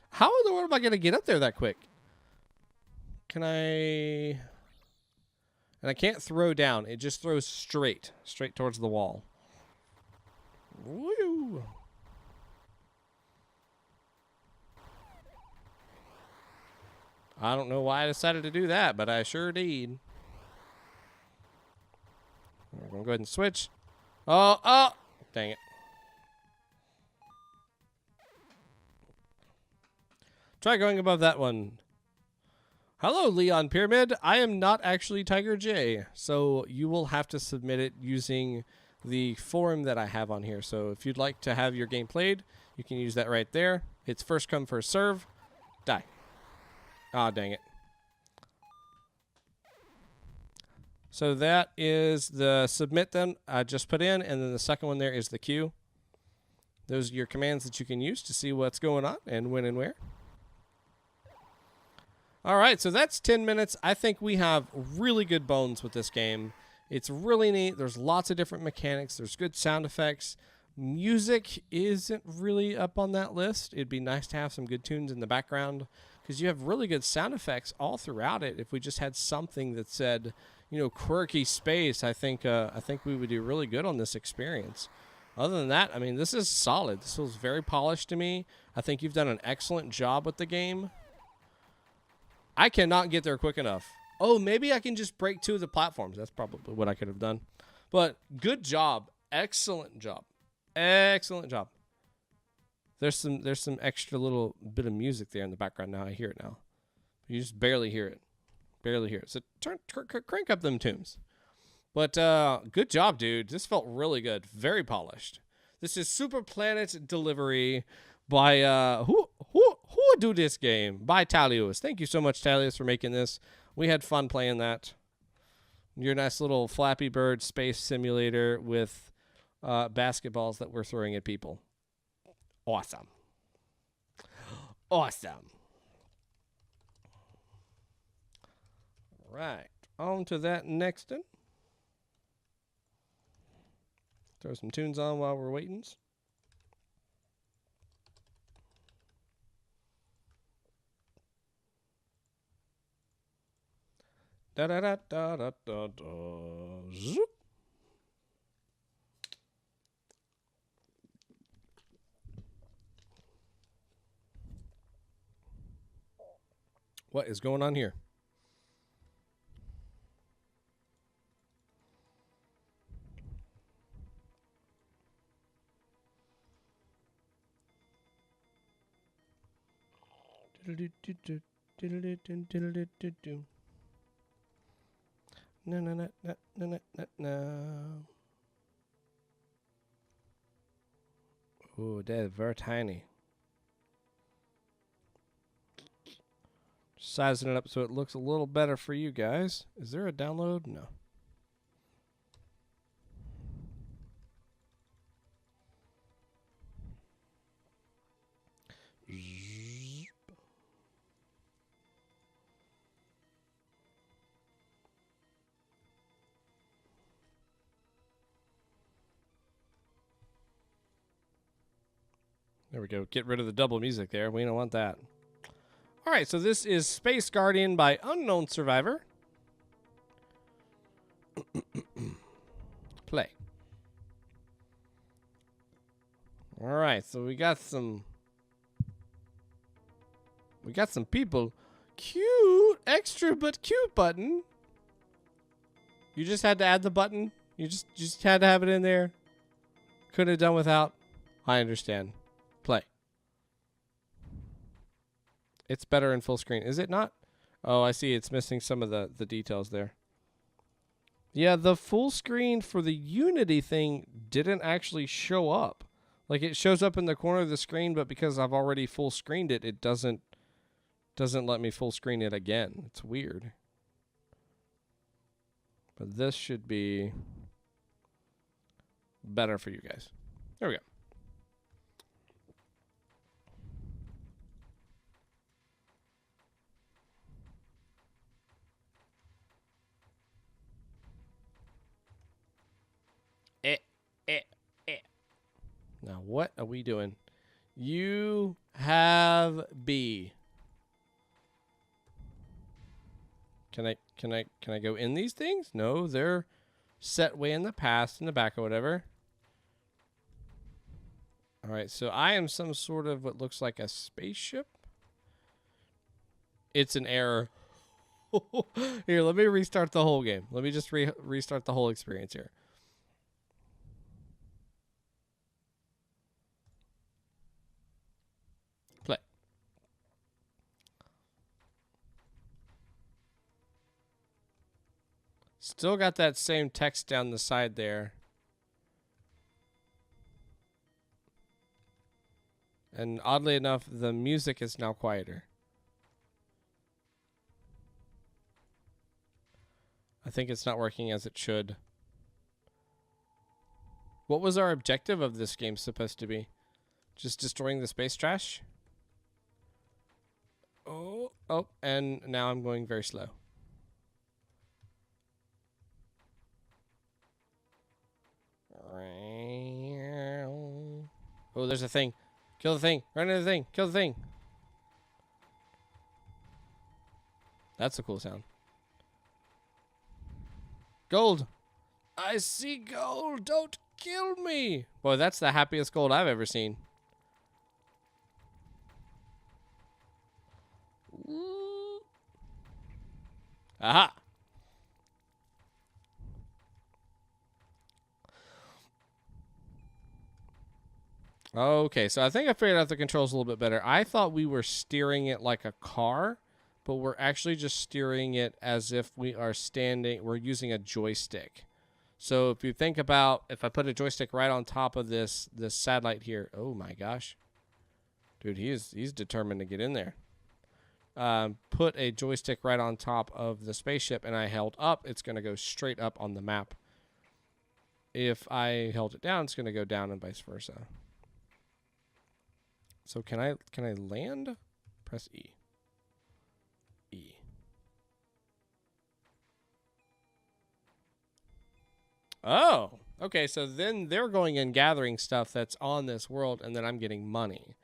A: How in the world am I going to get up there that quick? Can I... And I can't throw down. It just throws straight towards the wall. Woo! I don't know why I decided to do that, but I sure did. We're going to go ahead and switch. Oh! Dang it. Try going above that one. Hello, Leon Pyramid. I am not actually Tiger J, so you will have to submit it using the forum that I have on here. So if you'd like to have your game played, you can use that right there. It's first come, first serve. Die. Ah, dang it. So that is the submit then I just put in, and then the second one there is the queue. Those are your commands that you can use to see what's going on and when and where. All right, so that's 10 minutes. I think we have really good bones with this game. It's really neat. There's lots of different mechanics. There's good sound effects. Music isn't really up on that list. It'd be nice to have some good tunes in the background because you have really good sound effects all throughout it. If we just had something that said, you know, quirky space, I think we would do really good on this experience. Other than that, I mean, this is solid. This feels very polished to me. I think you've done an excellent job with the game. I cannot get there quick enough. Oh, maybe I can just break 2 of the platforms. That's probably what I could have done. But good job. Excellent job. Excellent job. There's some extra little bit of music there in the background now. I hear it now. You just barely hear it. Barely hear it. So crank up them tunes. But good job, dude. This felt really good. Very polished. This is Super Planet Delivery by who do this game? By Talios. Thank you so much, Talios, for making this. We had fun playing that. Your nice little Flappy Bird space simulator with basketballs that we're throwing at people. Awesome. Awesome. Right. On to that next one. Throw some tunes on while we're waiting. Da da da da da da da. Zoop. What is going on here? No, no, no, no, no, no, no, no. Oh, that's very tiny. Sizing it up so it looks a little better for you guys. Is there a download? No. There we go. Get rid of the double music there. We don't want that. All right, so this is Space Guardian by Unknown Survivor. Play. All right, so we got some people. Cute, extra but cute button. You just had to add the button. You just had to have it in there. Couldn't have done without. I understand. Play. It's better in full screen. Is it not? Oh, I see. It's missing some of the details there. Yeah, the full screen for the Unity thing didn't actually show up. Like, it shows up in the corner of the screen, but because I've already full screened it, it doesn't let me full screen it again. It's weird. But this should be better for you guys. There we go. Now, what are we doing? You have B. Can I go in these things? No, they're set way in the past, in the back or whatever. All right, so I am some sort of what looks like a spaceship. It's an error. Here, let me restart the whole game. Let me just restart the whole experience here. Play. Still got that same text down the side there. And oddly enough, the music is now quieter. I think it's not working as it should. What was our objective of this game supposed to be? Just destroying the space trash? Oh, and now I'm going very slow. Oh, there's a thing. Kill the thing. Run into the thing. Kill the thing. That's a cool sound. Gold. I see gold. Don't kill me. Boy, that's the happiest gold I've ever seen. Ooh. Aha. Okay, so I think I figured out the controls a little bit better. I thought we were steering it like a car, but we're actually just steering it as if we are standing, we're using a joystick. So if you think about, if I put a joystick right on top of this satellite here, oh my gosh. Dude, he's determined to get in there. Put a joystick right on top of the spaceship and I held up, it's going to go straight up on the map. If I held it down, it's going to go down and vice versa. So can I land? Press E. E. Oh, okay. So then they're going and gathering stuff that's on this world, and then I'm getting money.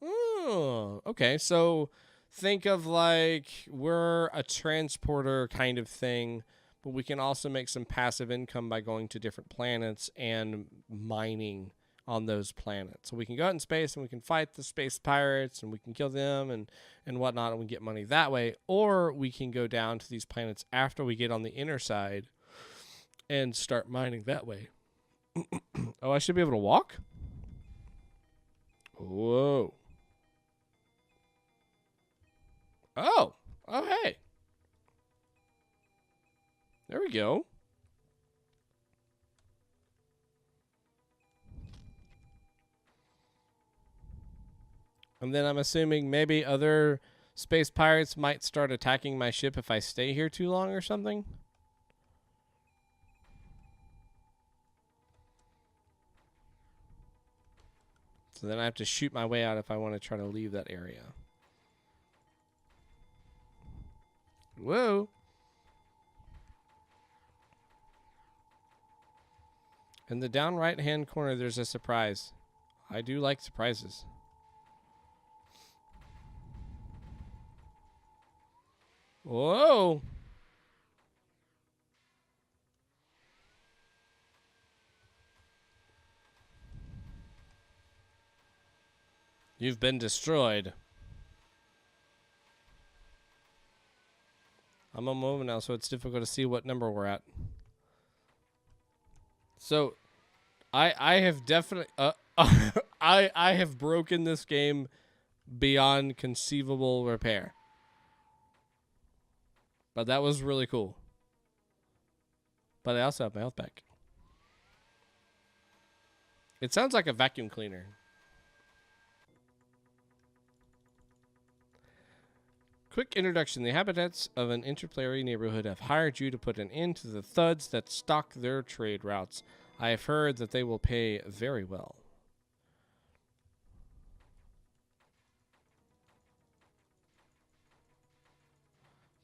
A: Oh, okay. So think of like we're a transporter kind of thing, but we can also make some passive income by going to different planets and mining on those planets. So we can go out in space and we can fight the space pirates and we can kill them and whatnot, and we get money that way. Or we can go down to these planets after we get on the inner side and start mining that way. Oh, I should be able to walk? Whoa. Oh, hey. There we go. And then I'm assuming maybe other space pirates might start attacking my ship if I stay here too long or something. So then I have to shoot my way out if I want to try to leave that area. Whoa. In the down right-hand corner, there's a surprise. I do like surprises. Whoa. You've been destroyed. I'm on move now, so it's difficult to see what number we're at. So, I have definitely I have broken this game beyond conceivable repair. But that was really cool. But I also have my health back. It sounds like a vacuum cleaner. Quick introduction. The inhabitants of an interplanetary neighborhood have hired you to put an end to the thuds that stalk their trade routes. I have heard that they will pay very well.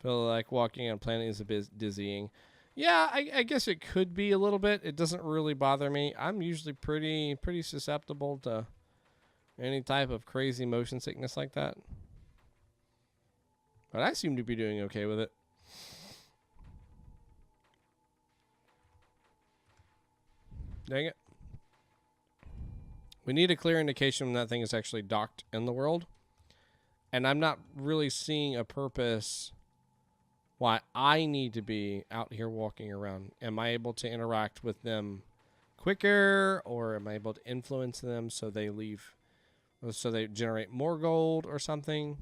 A: Feel like walking on a planet is a bit dizzying. Yeah, I guess it could be a little bit. It doesn't really bother me. I'm usually pretty susceptible to any type of crazy motion sickness like that. But I seem to be doing okay with it. Dang it. We need a clear indication when that thing is actually docked in the world. And I'm not really seeing a purpose why I need to be out here walking around. Am I able to interact with them quicker? Or am I able to influence them so they leave, so they generate more gold or something?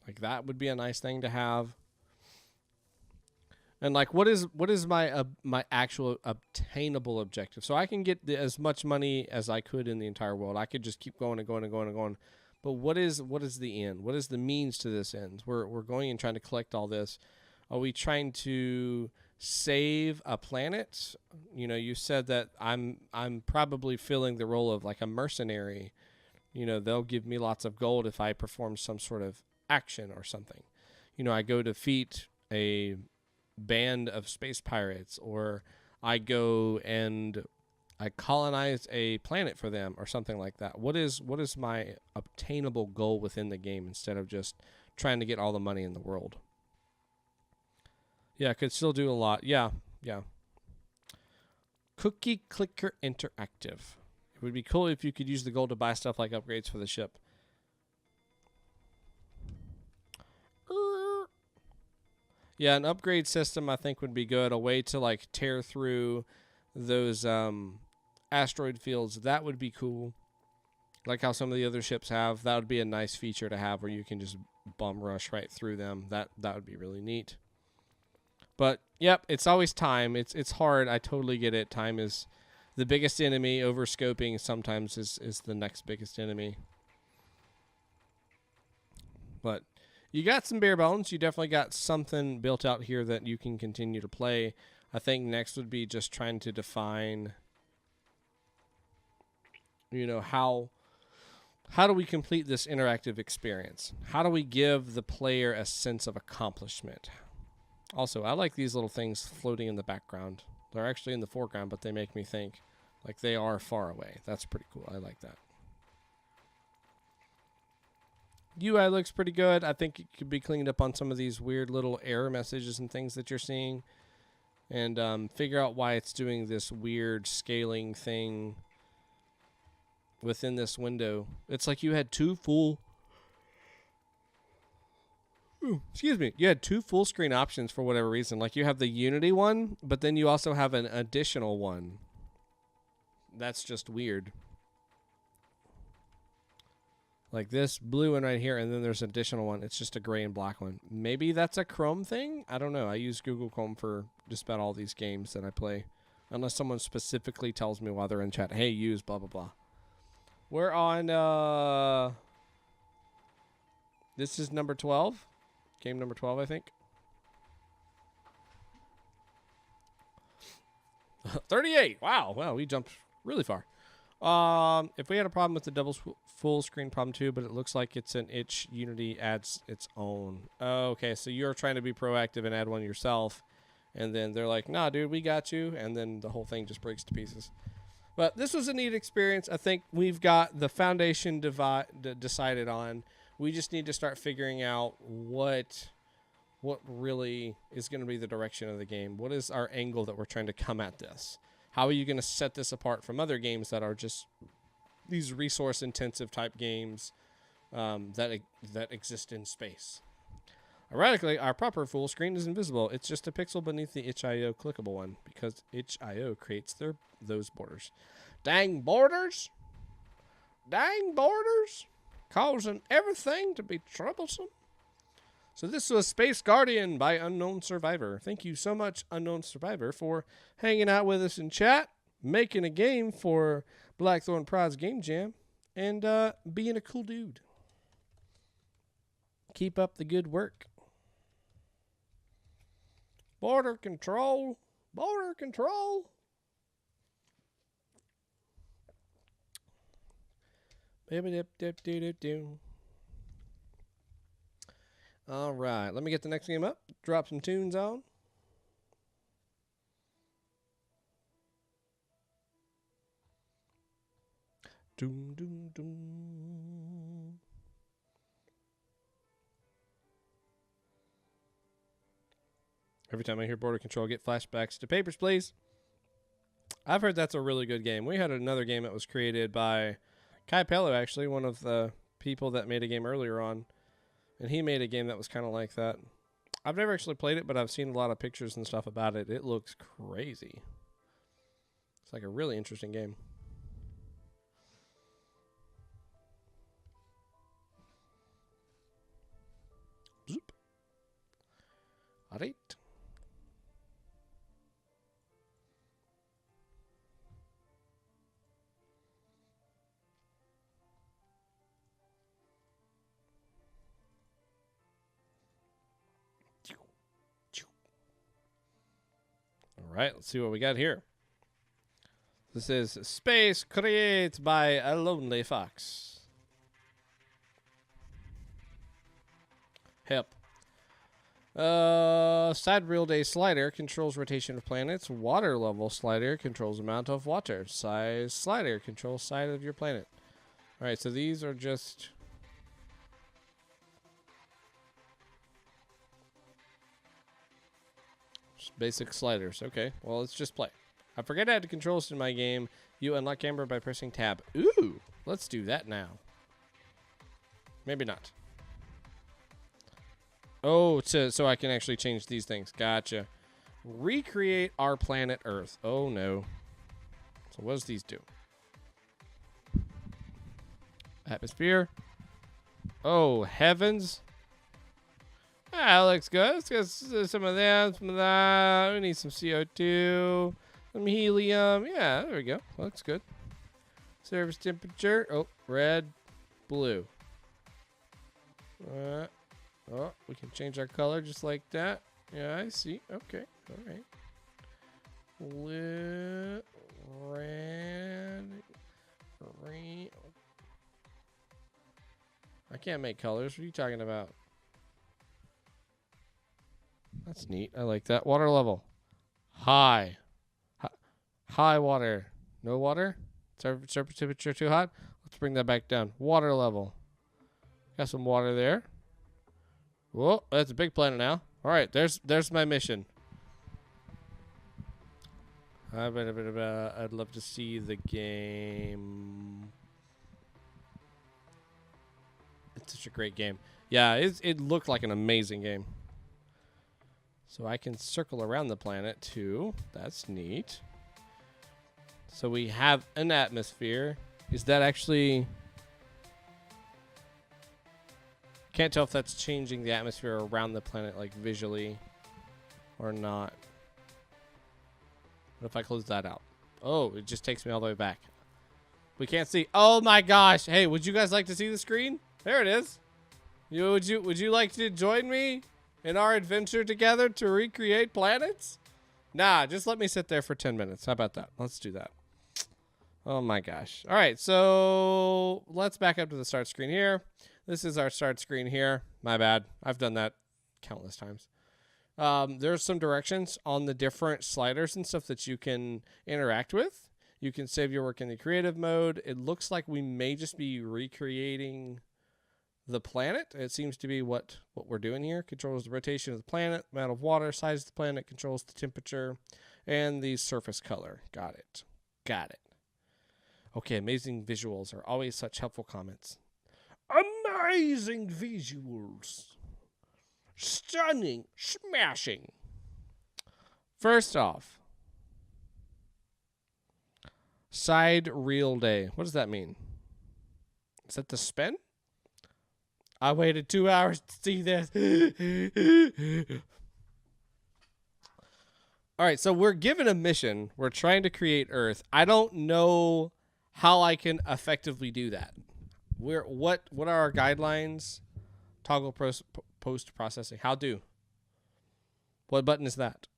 A: Like that would be a nice thing to have. And like, what is my my actual obtainable objective? So I can get as much money as I could in the entire world. I could just keep going and going and going and going. But what is the end? What is the means to this end? We're going and trying to collect all this. Are we trying to save a planet? You know, you said that I'm probably filling the role of like a mercenary. You know, they'll give me lots of gold if I perform some sort of action or something. You know, I go defeat a band of space pirates, or I go and I colonize a planet for them or something like that. What is my obtainable goal within the game instead of just trying to get all the money in the world? Yeah, I could still do a lot. Yeah. Cookie Clicker Interactive. It would be cool if you could use the gold to buy stuff like upgrades for the ship. Yeah, an upgrade system I think would be good. A way to like tear through those asteroid fields. That would be cool. Like how some of the other ships have. That would be a nice feature to have where you can just bum rush right through them. That would be really neat. But yep, it's always time. It's hard. I totally get it. Time is the biggest enemy. Overscoping sometimes is the next biggest enemy. But you got some bare bones. You definitely got something built out here that you can continue to play. I think next would be just trying to define, you know, how do we complete this interactive experience? How do we give the player a sense of accomplishment? Also, I like these little things floating in the background. They're actually in the foreground, but they make me think like they are far away. That's pretty cool. I like that. UI looks pretty good. I think it could be cleaned up on some of these weird little error messages and things that you're seeing. And figure out why it's doing this weird scaling thing within this window. It's like you had two full... excuse me. You had two full screen options for whatever reason. Like you have the Unity one, but then you also have an additional one. That's just weird. Like this blue one right here, and then there's an additional one. It's just a gray and black one. Maybe that's a Chrome thing? I don't know. I use Google Chrome for just about all these games that I play. Unless someone specifically tells me while they're in chat, hey, use blah, blah, blah. We're on, this is number 12. Game number 12, I think. 38. Wow. Wow, we jumped really far. If we had a problem with the double full screen problem too, but it looks like it's an itch, Unity adds its own. Okay, so you're trying to be proactive and add one yourself, and then they're like, nah, dude, we got you, and then the whole thing just breaks to pieces. But this was a neat experience. I think we've got the foundation decided on. We just need to start figuring out what really is going to be the direction of the game. What is our angle that we're trying to come at this? How are you going to set this apart from other games that are just these resource-intensive type games that exist in space? Ironically, our proper full screen is invisible. It's just a pixel beneath the itch.io clickable one because itch.io creates those borders. Dang borders! Dang borders! Causing everything to be troublesome. So this was Space Guardian by Unknown Survivor. Thank you so much, Unknown Survivor, for hanging out with us in chat, making a game for BlackThornProd's Game Jam, and being a cool dude. Keep up the good work. Border control. Border control. Dip-dip-dip-dip-dip-dip. All right, let me get the next game up. Drop some tunes on. Doom, doom, doom. Every time I hear border control, I get flashbacks to Papers, Please. I've heard that's a really good game. We had another game that was created by Kai Pello, actually, one of the people that made a game earlier on. And he made a game that was kind of like that. I've never actually played it, but I've seen a lot of pictures and stuff about it. It looks crazy. It's like a really interesting game. Zoop. All right. All right, let's see what we got here. This is Space Created by AlonellyFox. Hip. Side real day slider controls rotation of planets. Water level slider controls amount of water. Size slider controls size of your planet. All right, so these are just basic sliders. Okay, well, let's just play. I forget I had the controls in my game. You unlock camera by pressing tab. Ooh, let's do that now. Maybe not. Oh, so I can actually change these things. Gotcha. Recreate our planet Earth. Oh, no. So what does these do? Atmosphere. Oh, heavens. Ah, looks good. Let's get some of that, some of that. We need some CO2, some helium. Yeah, there we go. Looks good. Surface temperature. Oh, red, blue. Oh, we can change our color just like that. Yeah, I see. Okay, all right. Blue, red, green. I can't make colors. What are you talking about? That's neat. I like that. Water level. High. High water. No water? Surface temperature too hot? Let's bring that back down. Water level. Got some water there. Whoa, that's a big planet now. All right, there's my mission. I'd love to see the game. It's such a great game. Yeah, it looked like an amazing game. So I can circle around the planet too. That's neat. So we have an atmosphere. Is that actually... Can't tell if that's changing the atmosphere around the planet, like visually or not. What if I close that out? Oh, it just takes me all the way back. We can't see. Oh my gosh. Hey, would you guys like to see the screen? There it is. Would you like to join me in our adventure together to recreate planets? Nah, just let me sit there for 10 minutes. How about that? Let's do that. Oh my gosh. All right, so let's back up to the start screen here. This is our start screen here. My bad. I've done that countless times. There's some directions on the different sliders and stuff that you can interact with. You can save your work in the creative mode. It looks like we may just be recreating the planet. It seems to be what we're doing here. Controls the rotation of the planet, amount of water, size of the planet, controls the temperature, and the surface color. Got it. Got it. Okay, amazing visuals are always such helpful comments. Amazing visuals. Stunning. Smashing. First off, side reel day. What does that mean? Is that the spin? I waited 2 hours to see this. All right, so we're given a mission. We're trying to create Earth. I don't know how I can effectively do that. What are our guidelines? Toggle post processing. How do? What button is that?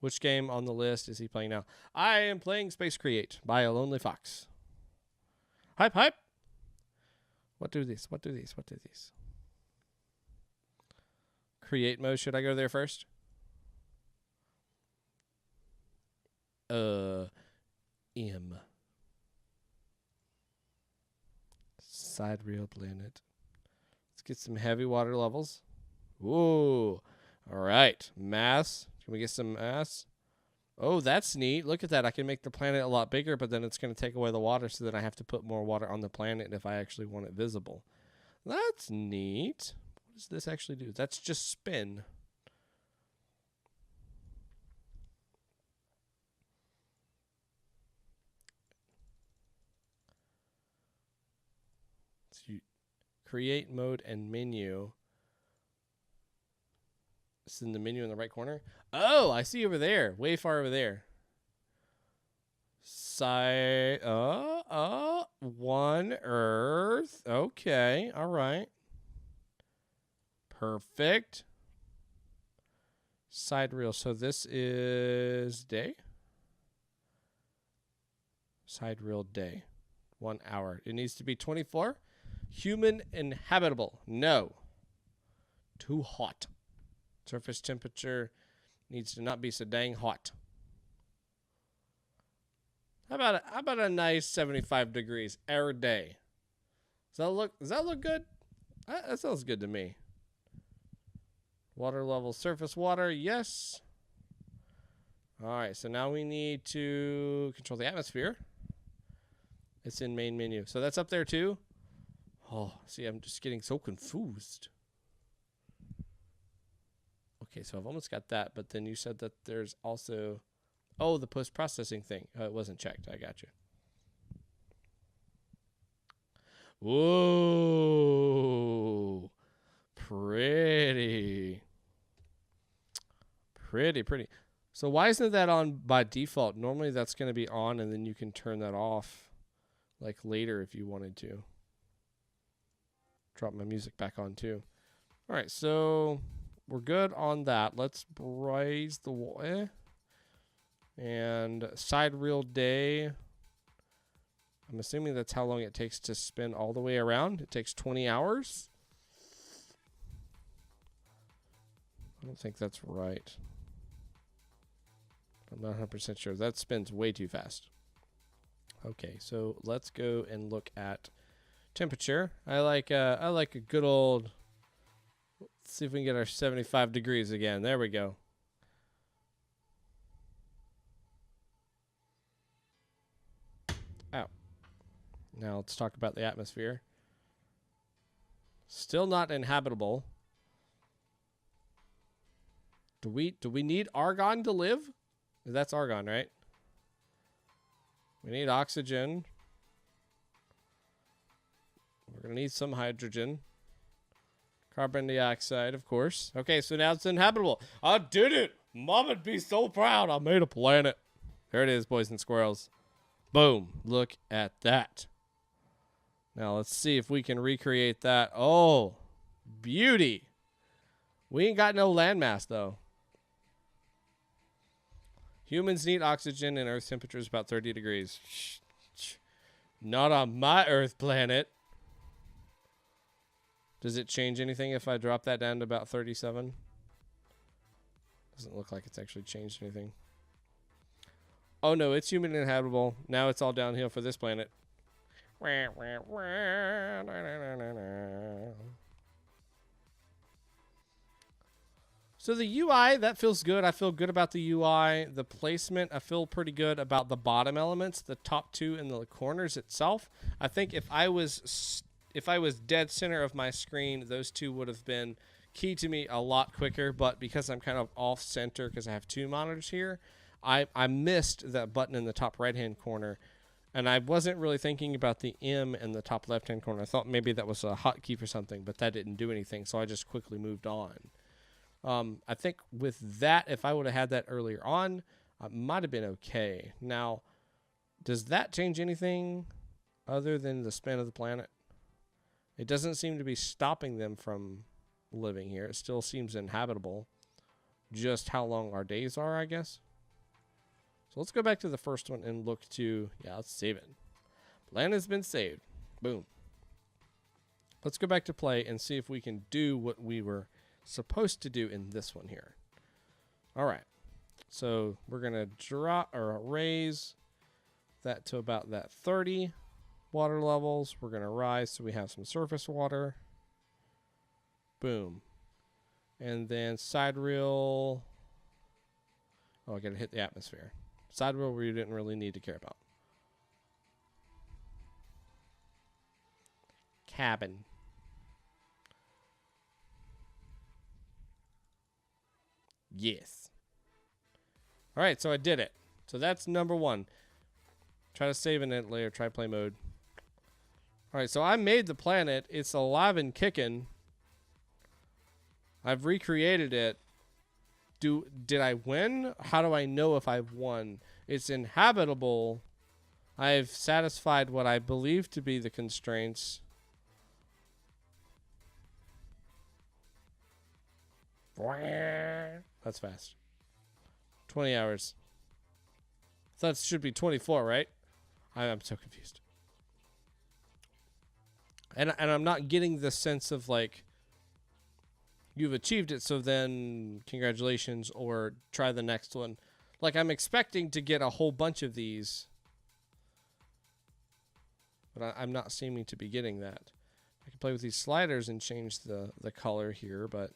A: Which game on the list is he playing now? I am playing Space Create by AlonellyFox. Hype, hype. What do these? What do these? What do these? Create mode. Should I go there first? M. Side reel planet. Let's get some heavy water levels. Ooh. All right. Mass. Can we get some mass? Oh, that's neat. Look at that. I can make the planet a lot bigger, but then it's going to take away the water, so then I have to put more water on the planet if I actually want it visible. That's neat. What does this actually do? That's just spin. So create mode and menu. It's in the menu in the right corner. Oh, I see over there. Way far over there. Side. One Earth. Okay. All right. Perfect. Side reel. So this is day. Side reel day. 1 hour. It needs to be 24. Human inhabitable. No. Too hot. Surface temperature needs to not be so dang hot. How about a nice 75 degrees every day? Does that look good? That sounds good to me. Water level, surface water, yes. All right, so now we need to control the atmosphere. It's in main menu. So that's up there too? Oh, see, I'm just getting so confused. Okay, so I've almost got that, but then you said that there's also... Oh, the post-processing thing. Oh, it wasn't checked. I got you. Whoa. Pretty. Pretty. So why isn't that on by default? Normally that's going to be on, and then you can turn that off like later if you wanted to. Drop my music back on too. All right, so... We're good on that. Let's raise the wall. And side reel day. I'm assuming that's how long it takes to spin all the way around. It takes 20 hours. I don't think that's right. I'm not 100% sure. That spins way too fast. Okay, so let's go and look at temperature. I like a good old... Let's see if we can get our 75 degrees again. There we go. Ow. Now let's talk about the atmosphere. Still not inhabitable. Do we need argon to live? That's argon, right? We need oxygen. We're going to need some hydrogen. Carbon dioxide, of course. Okay, so now it's inhabitable. I did it! Mom'd be so proud. I made a planet. There it is, boys and squirrels. Boom. Look at that. Now let's see if we can recreate that. Oh, beauty. We ain't got no landmass, though. Humans need oxygen, and Earth temperature is about 30 degrees. Not on my Earth planet. Does it change anything if I drop that down to about 37? Doesn't look like it's actually changed anything. Oh no, it's human inhabitable. Now it's all downhill for this planet. So the UI, that feels good. I feel good about the UI. The placement, I feel pretty good about the bottom elements, the top two and the corners itself. I think if I was dead center of my screen, those two would have been key to me a lot quicker. But because I'm kind of off center because I have two monitors here, I missed that button in the top right-hand corner. And I wasn't really thinking about the M in the top left-hand corner. I thought maybe that was a hotkey for something, but that didn't do anything. So I just quickly moved on. I think with that, if I would have had that earlier on, I might have been okay. Now, does that change anything other than the spin of the planet? It doesn't seem to be stopping them from living here. It still seems inhabitable. Just how long our days are, I guess. So let's go back to the first one and look to, yeah, let's save it. Planet has been saved. Boom. Let's go back to play and see if we can do what we were supposed to do in this one here. All right. So we're going to drop or raise that to about that 30 water levels. We're going to rise so we have some surface water. Boom. And then side reel. Oh, I got to hit the atmosphere. Side reel we didn't really need to care about. Cabin. Yes. All right, so I did it. So that's number one. Try to save in it later. Try play mode. All right, so I made the planet. It's alive and kicking. I've recreated it. Did I win? How do I know if I've won? It's inhabitable. I've satisfied what I believe to be the constraints. That's fast. 20 hours. That should be 24, right? I'm so confused. And I'm not getting the sense of like, you've achieved it, so then congratulations, or try the next one. Like, I'm expecting to get a whole bunch of these, but I'm not seeming to be getting that. I can play with these sliders and change the color here, but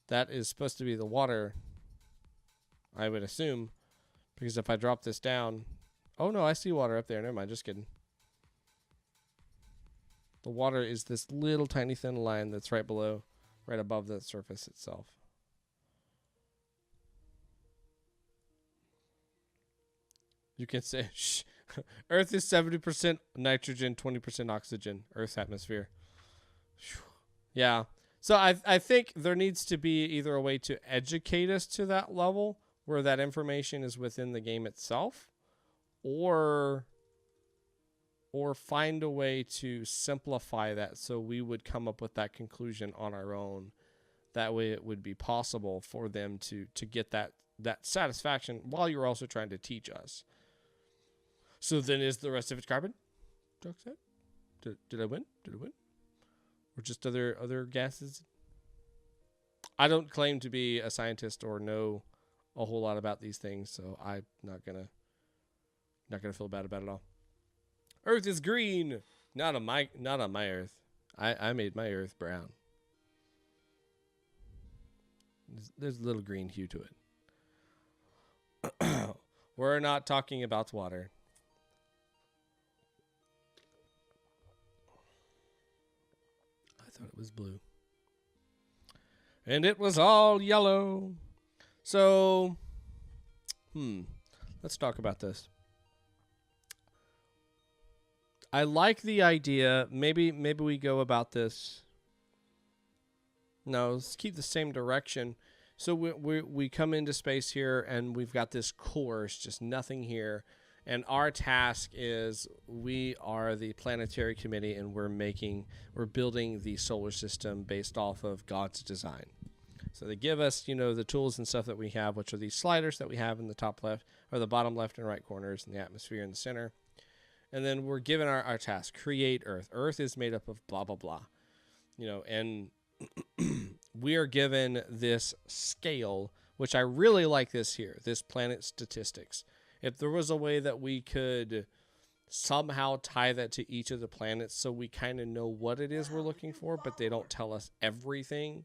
A: that is supposed to be the water, I would assume, because if I drop this down, oh no, I see water up there. Never mind, just kidding. The water is this little tiny thin line that's right below, right above the surface itself. You can say, shh, Earth is 70% nitrogen, 20% oxygen, Earth's atmosphere. Yeah. So I think there needs to be either a way to educate us to that level where that information is within the game itself, or find a way to simplify that so we would come up with that conclusion on our own. That way it would be possible for them to get that satisfaction while you're also trying to teach us. So then is the rest of it carbon dioxide? Did I win? Did I win? Or just other gases? I don't claim to be a scientist or know a whole lot about these things, so I'm not gonna feel bad about it all. Earth is green. Not on my Earth. I made my Earth brown. There's a little green hue to it. We're not talking about water. I thought it was blue. And it was all yellow. So, let's talk about this. I like the idea. Maybe we go about this. No, let's keep the same direction. So we come into space here, and we've got this course, just nothing here. And our task is we are the Planetary Committee, and we're building the solar system based off of God's design. So they give us, the tools and stuff that we have, which are these sliders that we have in the top left, or the bottom left and right corners, and the atmosphere in the center. And then we're given our task, create Earth. Earth is made up of blah, blah, blah. And we are given this scale, which I really like this here, this planet statistics. If there was a way that we could somehow tie that to each of the planets so we kind of know what it is we're looking for, but they don't tell us everything,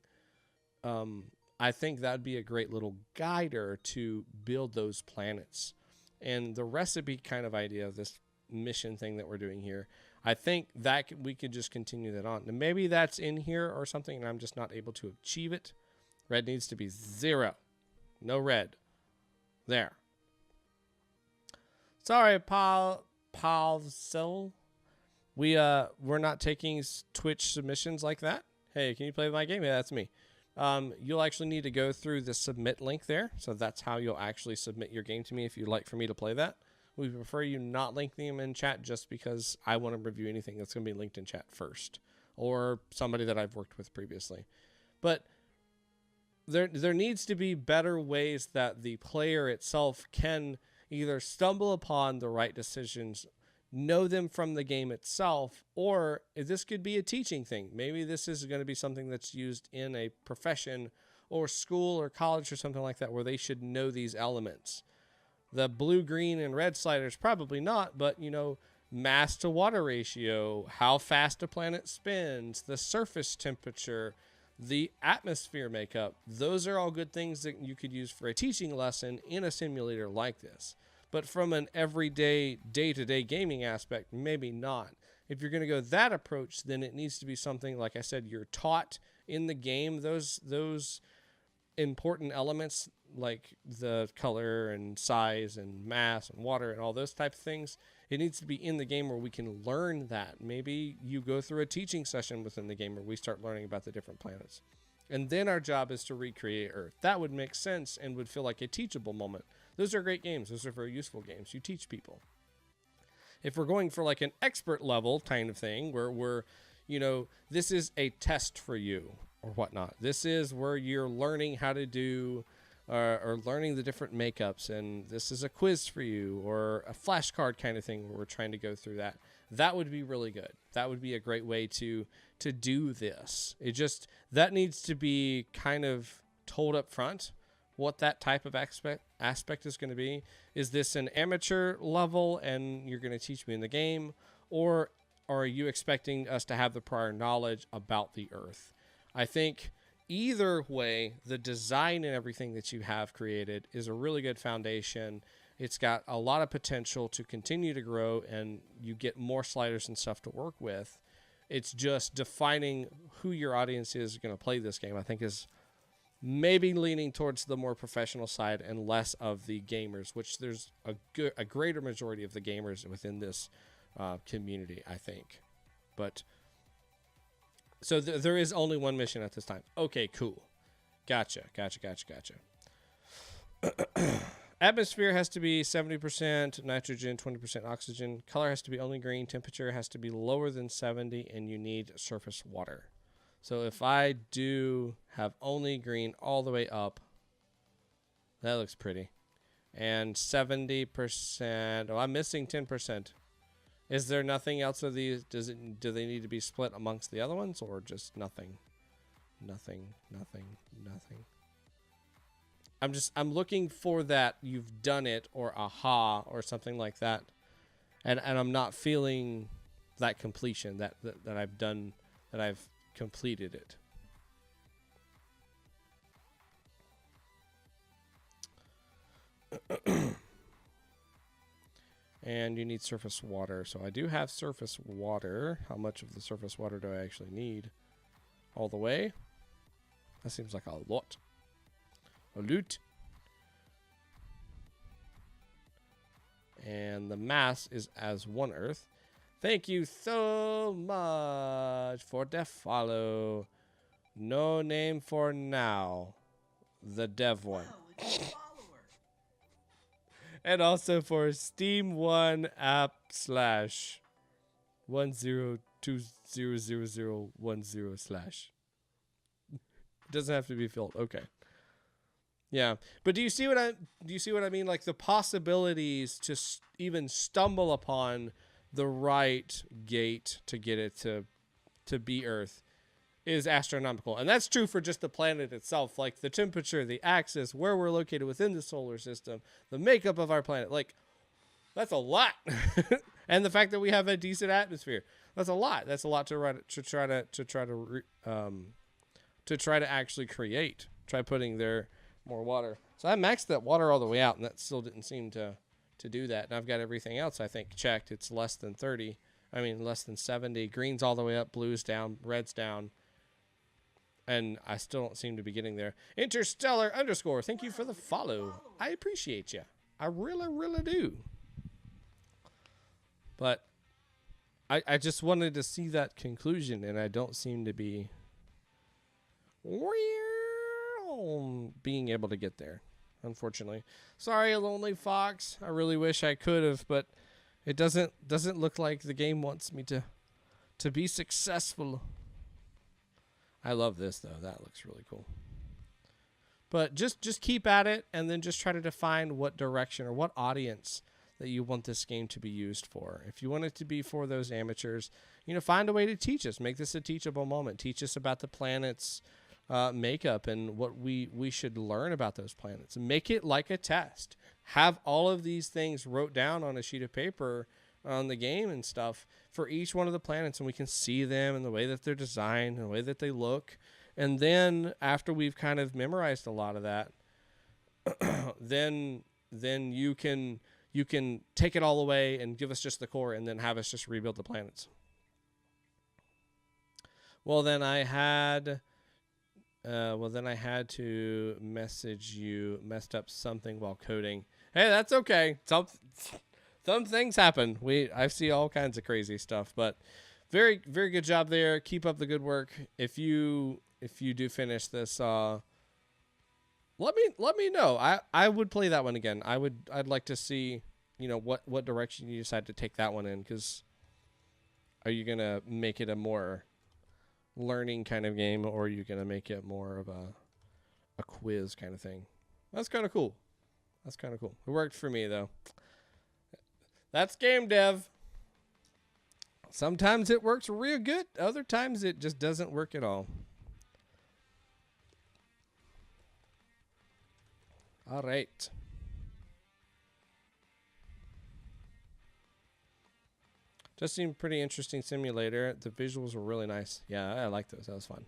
A: I think that'd be a great little guider to build those planets. And the recipe kind of idea of this mission thing that we're doing here, I think that we could just continue that on. And maybe that's in here or something, and I'm just not able to achieve it. Red needs to be 0. No red. There. Sorry, Palcel. We're not taking Twitch submissions like that. Hey, can you play my game? Yeah, that's me. You'll actually need to go through the submit link there. So that's how you'll actually submit your game to me if you'd like for me to play that. We prefer you not link them in chat just because I want to review anything that's going to be linked in chat first, or somebody that I've worked with previously. But there needs to be better ways that the player itself can either stumble upon the right decisions, know them from the game itself, or this could be a teaching thing. Maybe this is going to be something that's used in a profession or school or college or something like that, where they should know these elements. The blue, green, and red sliders, probably not, but, mass to water ratio, how fast a planet spins, the surface temperature, the atmosphere makeup, those are all good things that you could use for a teaching lesson in a simulator like this. But from an everyday, day-to-day gaming aspect, maybe not. If you're going to go that approach, then it needs to be something, like I said, you're taught in the game, those important elements like the color and size and mass and water and all those type of things. It needs to be in the game where we can learn that. Maybe you go through a teaching session within the game where we start learning about the different planets. And then our job is to recreate Earth. That would make sense and would feel like a teachable moment. Those are great games. Those are very useful games. You teach people. If we're going for like an expert level kind of thing where we're, this is a test for you or whatnot. This is where you're learning how to do or learning the different makeups, and this is a quiz for you or a flashcard kind of thing where we're trying to go through that. That would be really good. That would be a great way to do this. That needs to be kind of told up front what that type of aspect is going to be. Is this an amateur level and you're going to teach me in the game, or are you expecting us to have the prior knowledge about the Earth? I think either way, the design and everything that you have created is a really good foundation. It's got a lot of potential to continue to grow, and you get more sliders and stuff to work with. It's just defining who your audience is going to play this game, I think, is maybe leaning towards the more professional side and less of the gamers, which there's a greater majority of the gamers within this community, I think. But so there is only one mission at this time. Okay, cool. Gotcha. Atmosphere has to be 70% nitrogen, 20% oxygen. Color has to be only green. Temperature has to be lower than 70, and you need surface water. So if I do have only green all the way up, that looks pretty. And 70%, I'm missing 10%. Is there nothing else of these? Do they need to be split amongst the other ones, or just nothing? Nothing. I'm looking for that you've done it or aha or something like that. And I'm not feeling that completion that I've done, that I've completed it. And you need surface water. So I do have surface water. How much of the surface water do I actually need? All the way? That seems like a lot. A loot. And the mass is as 1 Earth. Thank you so much for the follow. No name for now. the dev one.
C: Well, it's a follower.
A: And also for Steam One app / 10200010 /. Doesn't have to be filled. Okay. Yeah, but do you see what I mean? Like the possibilities to even stumble upon the right gate to get it to be Earth is astronomical, and that's true for just the planet itself. Like the temperature, the axis, where we're located within the solar system, the makeup of our planet. Like that's a lot, and the fact that we have a decent atmosphere. That's a lot. That's a lot to try to actually create. Try putting there more water. So I maxed that water all the way out, and that still didn't seem to do that. And I've got everything else, I think, checked. It's less than 30. I mean, less than 70. Green's all the way up, blue's down, red's down. And I still don't seem to be getting there. Interstellar _ thank you for the follow. I appreciate you. I really, really do. But I just wanted to see that conclusion, and I don't seem to be being able to get there, unfortunately. Sorry, AlonellyFox. I really wish I could have, but it doesn't look like the game wants me to be successful. I love this though. That looks really cool. But just keep at it, and then just try to define what direction or what audience that you want this game to be used for. If you want it to be for those amateurs, find a way to teach us. Make this a teachable moment. Teach us about the planets makeup and what we should learn about those planets. Make it like a test. Have all of these things wrote down on a sheet of paper on the game and stuff for each one of the planets, and we can see them and the way that they're designed and the way that they look. And then after we've kind of memorized a lot of that, then you can take it all away and give us just the core, and then have us just rebuild the planets. Well, then I had to message you, messed up something while coding. Hey, that's okay. Some things happen. I see all kinds of crazy stuff, but very, very good job there. Keep up the good work. If you do finish this, let me know. I would play that one again. I'd like to see, what direction you decide to take that one in, because are you gonna make it a more learning kind of game, or are you gonna make it more of a quiz kind of thing? That's kind of cool. It worked for me though. That's game dev. Sometimes it works real good. Other times it just doesn't work at all. All right. Just seemed pretty interesting simulator. The visuals were really nice. Yeah, I like those. That was fun.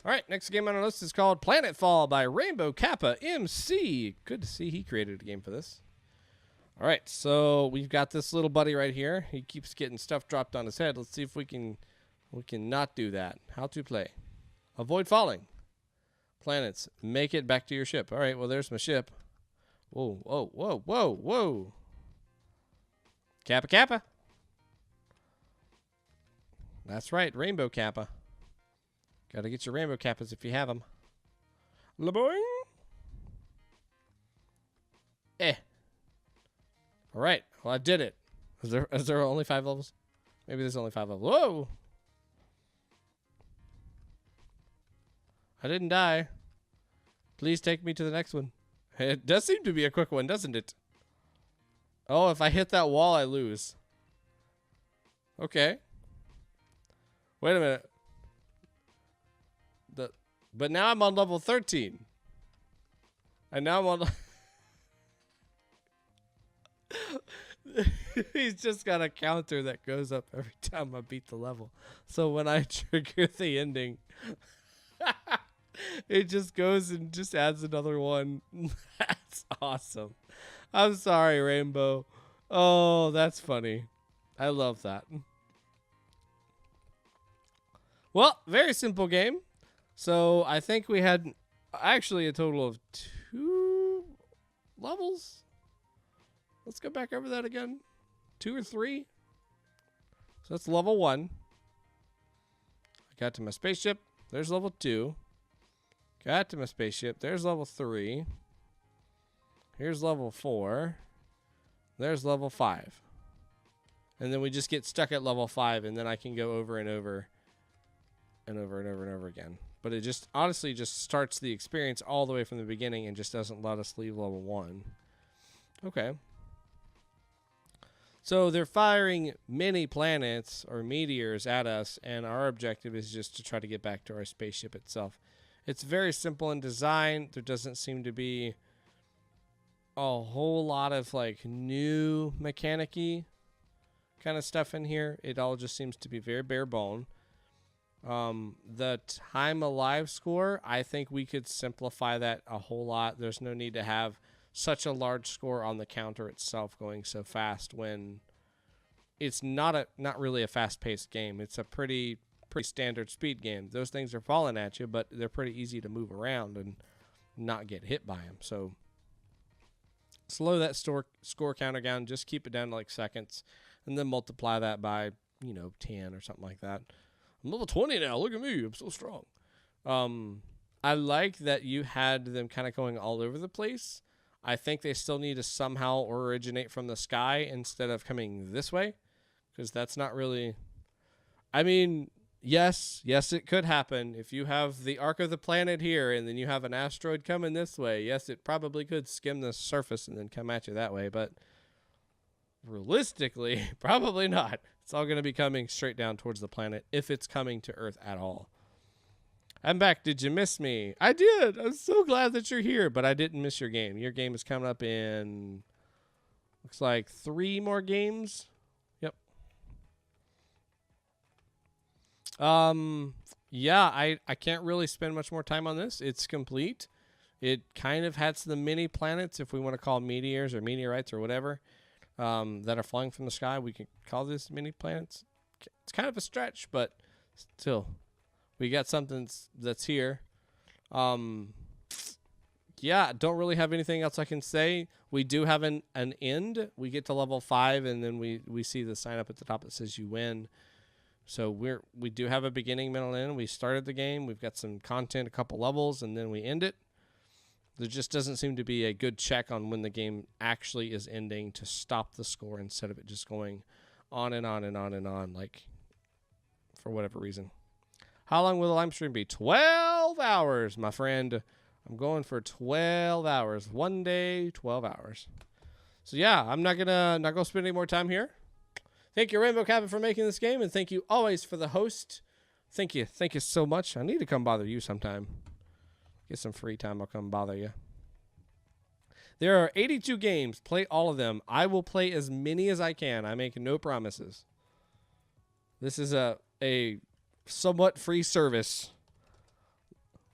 A: All right, next game on our list is called PlanetFall by RainbowKappaMC. Good to see he created a game for this. All right, so we've got this little buddy right here. He keeps getting stuff dropped on his head. Let's see if we can not do that. How to play. Avoid falling. Planets. Make it back to your ship. All right, well, there's my ship. Whoa, whoa, whoa, whoa, whoa. Kappa Kappa. That's right, Rainbow Kappa. Got to get your Rainbow Kappas if you have them. Laboing. All right. Well, I did it. Is there only 5 levels? Maybe there's only 5 levels. Whoa. I didn't die. Please take me to the next one. It does seem to be a quick one, doesn't it? Oh, if I hit that wall, I lose. Okay. Wait a minute. But now I'm on level 13. And now I'm on... He's just got a counter that goes up every time I beat the level. So when I trigger the ending, it just goes and just adds another one. That's awesome. I'm sorry, Rainbow. Oh, that's funny. I love that. Well, very simple game. So I think we had actually a total of 2 levels. Let's go back over that again. 2 or 3. So that's level 1. I got to my spaceship. There's level 2. Got to my spaceship. There's level 3. Here's level 4. There's level 5. And then we just get stuck at level 5, and then I can go over and over and over and over and over again. But it just honestly just starts the experience all the way from the beginning and just doesn't let us leave level 1. Okay. So they're firing mini planets or meteors at us, and our objective is just to try to get back to our spaceship itself. It's very simple in design. There doesn't seem to be a whole lot of like new mechanic-y kind of stuff in here. It all just seems to be very bare bone. The time alive score, I think we could simplify that a whole lot. There's no need to have such a large score on the counter itself going so fast when it's not really a fast-paced game. It's a pretty standard speed game. Those things are falling at you, but they're pretty easy to move around and not get hit by them. So slow that score counter down. Just keep it down to like seconds, and then multiply that by 10 or something like that. I'm level 20 now. Look at me. I'm so strong. I like that you had them kind of going all over the place. I think they still need to somehow originate from the sky instead of coming this way, because that's not really... I mean, yes, it could happen. If you have the arc of the planet here and then you have an asteroid coming this way, yes, it probably could skim the surface and then come at you that way, but realistically, probably not. It's all going to be coming straight down towards the planet if it's coming to Earth at all. I'm back. Did you miss me? I did. I'm so glad that you're here, but I didn't miss your game. Your game is coming up in, looks like 3 more games. Yep. Yeah, I can't really spend much more time on this. It's complete. It kind of has the mini planets, if we want to call meteors or meteorites or whatever, that are flying from the sky. We can call this mini planets. It's kind of a stretch, but still. We got something that's here. Yeah, don't really have anything else I can say. We do have an end. We get to level 5, and then we see the sign up at the top that says you win. So we do have a beginning, middle, and end. We started the game. We've got some content, a couple levels, and then we end it. There just doesn't seem to be a good check on when the game actually is ending to stop the score instead of it just going on and on and on and on, like, for whatever reason. How long will the live stream be? 12 hours, my friend. I'm going for 12 hours. One day, 12 hours. So yeah, I'm not gonna spend any more time here. Thank you, RainbowKappa, for making this game, and thank you always for the host. Thank you so much. I need to come bother you sometime. Get some free time, I'll come bother you. There are 82 games. Play all of them. I will play as many as I can. I make no promises. This is a somewhat free service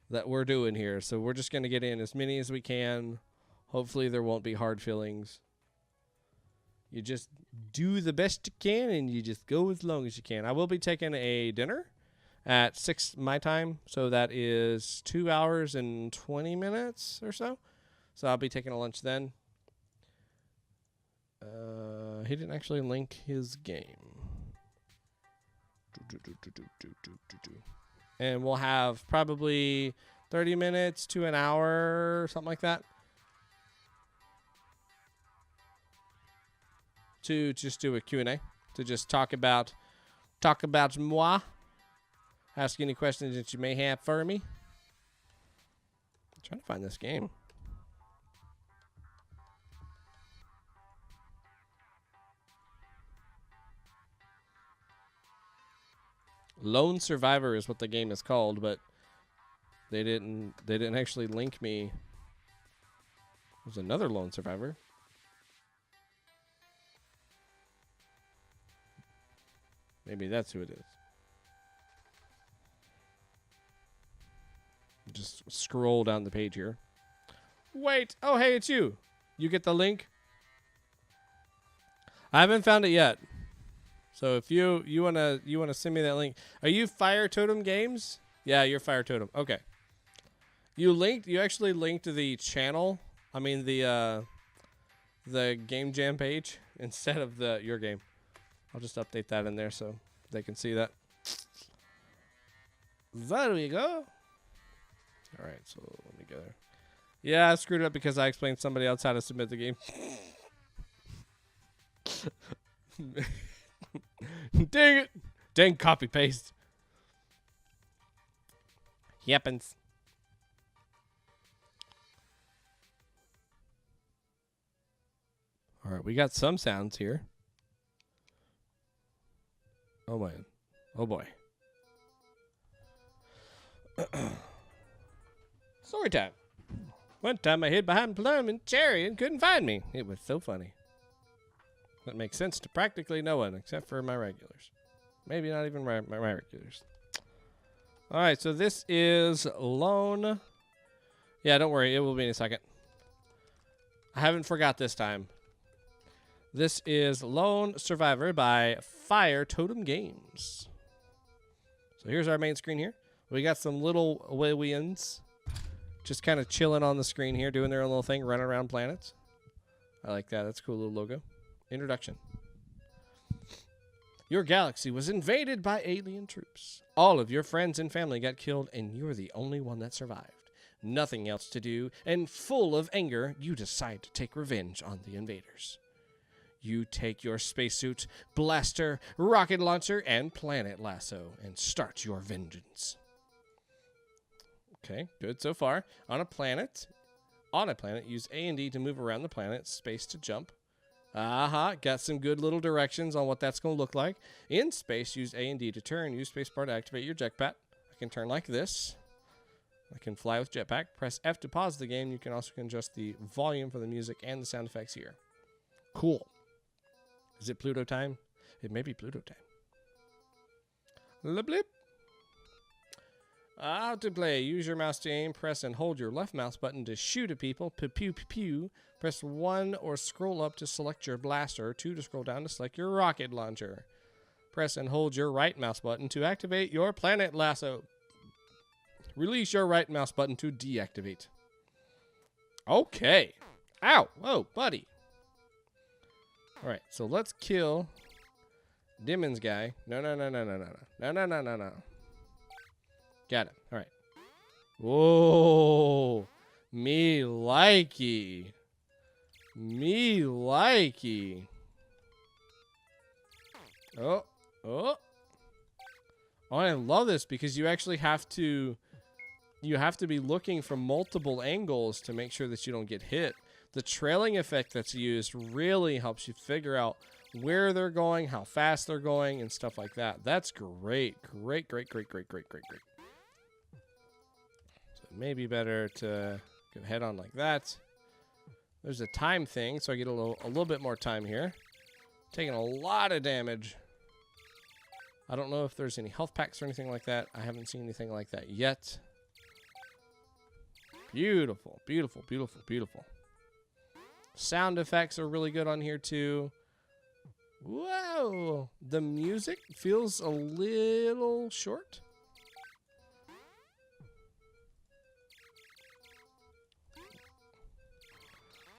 A: that we're doing here, so we're just going to get in as many as we can. Hopefully there won't be hard feelings. You just do the best you can, and you just go as long as you can. I will be taking a dinner at 6 my time, so that is 2 hours and 20 minutes or so. So I'll be taking a lunch then. He didn't actually link his game. And we'll have probably 30 minutes to an hour, something like that, to just do a Q&A, to just talk about moi, ask any questions that you may have for me. I'm trying to find this game. Lone Survivor is what the game is called, but they didn't actually link me. There's another Lone Survivor. Maybe that's who it is. Just scroll down the page here. Wait. Oh, hey, it's you. You get the link? I haven't found it yet. So if you wanna send me that link. Are you Fire Totem Games? Yeah, you're Fire Totem. Okay. You actually linked the channel. I mean the Game Jam page instead of your game. I'll just update that in there so they can see that. There we go. All right, so let me go there. Yeah, I screwed up because I explained somebody else how to submit the game. Dang it. Dang copy paste. Happens. All right, we got some sounds here. Oh, man. Oh, boy. Story time. One time I hid behind Plum and Cherry and couldn't find me. It was so funny. That makes sense to practically no one except for my regulars. Maybe not even my regulars. All right, so this is Lone. Yeah, don't worry. It will be in a second. I haven't forgot this time. This is Lone Survivor by Fire Totem Games. So here's our main screen here. We got some little Wawians just kind of chilling on the screen here, doing their own little thing, running around planets. I like that. That's a cool little logo. Introduction. Your galaxy was invaded by alien troops. All of your friends and family got killed, and you're the only one that survived. Nothing else to do, and full of anger, you decide to take revenge on the invaders. You take your spacesuit, blaster, rocket launcher, and planet lasso, and start your vengeance. Okay, good so far. On a planet, use A and D to move around the planet, space to jump. Got some good little directions on what that's going to look like. In space, use A and D to turn. Use spacebar to activate your jetpack. I can turn like this. I can fly with jetpack. Press F to pause the game. You can also adjust the volume for the music and the sound effects here. Cool. Is it Pluto time? It may be Pluto time. Blip, blip. How to play. Use your mouse to aim. Press and hold your left mouse button to shoot at people. Pew, pew, pew. Press 1 or scroll up to select your blaster. 2 to scroll down to select your rocket launcher. Press and hold your right mouse button to activate your planet lasso. Release your right mouse button to deactivate. Okay. Ow. Whoa, buddy. All right, so let's kill Dimmon's guy. No. Got it. All right. Whoa. Me likey. Me likey. Oh. Oh, I love this because you actually have to be looking from multiple angles to make sure that you don't get hit. The trailing effect that's used really helps you figure out where they're going, how fast they're going, and stuff like that. That's great. Great. So it may be better to go head on like that. There's a time thing, so I get a little bit more time here. Taking a lot of damage. I don't know if there's any health packs or anything like that. I haven't seen anything like that yet. Beautiful. Sound effects are really good on here too. Whoa! The music feels a little short.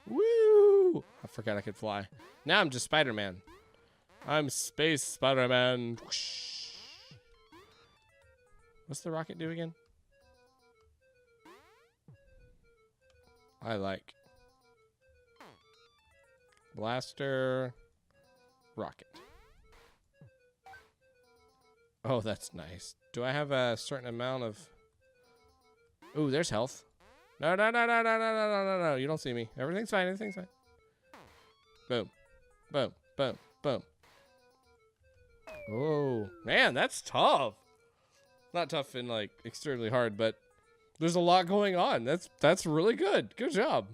A: Woo! I forgot I could fly. Now I'm just Spider-Man. I'm Space Spider-Man. What's the rocket do again? I like blaster, rocket. Oh, that's nice. Do I have a certain amount of... Ooh, there's health. No. You don't see me. Everything's fine. Boom. Oh, man, that's tough. Not tough and like extremely hard, but there's a lot going on. That's really good. Good job.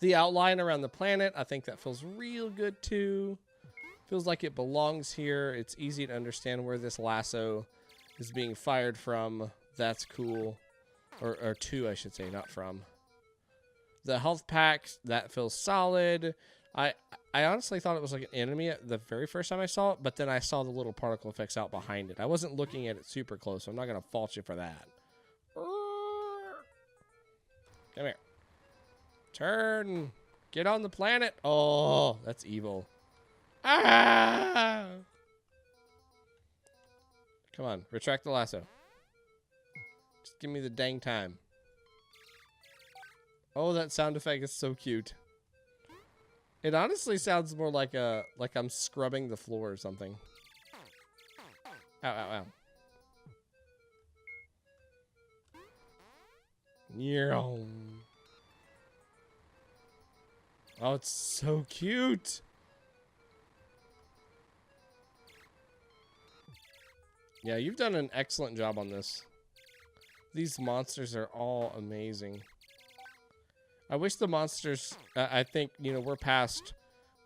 A: The outline around the planet, I think that feels real good too. Feels like it belongs here. It's easy to understand where this lasso is being fired from. That's cool. Or to, I should say, not from. The health packs, that feels solid. I honestly thought it was like an enemy at the very first time I saw it, but then I saw the little particle effects out behind it. I wasn't looking at it super close, so I'm not going to fault you for that. Come here. Turn. Get on the planet. Oh, that's evil. Ah! Come on, retract the lasso. Just Just give me the dang time. Oh, that sound effect is so cute. It honestly sounds more like I'm scrubbing the floor or something. Ow, ow, ow. Yeah. Oh, it's so cute. Yeah, you've done an excellent job on this. These monsters are all amazing. I wish the monsters, I think, you know, we're past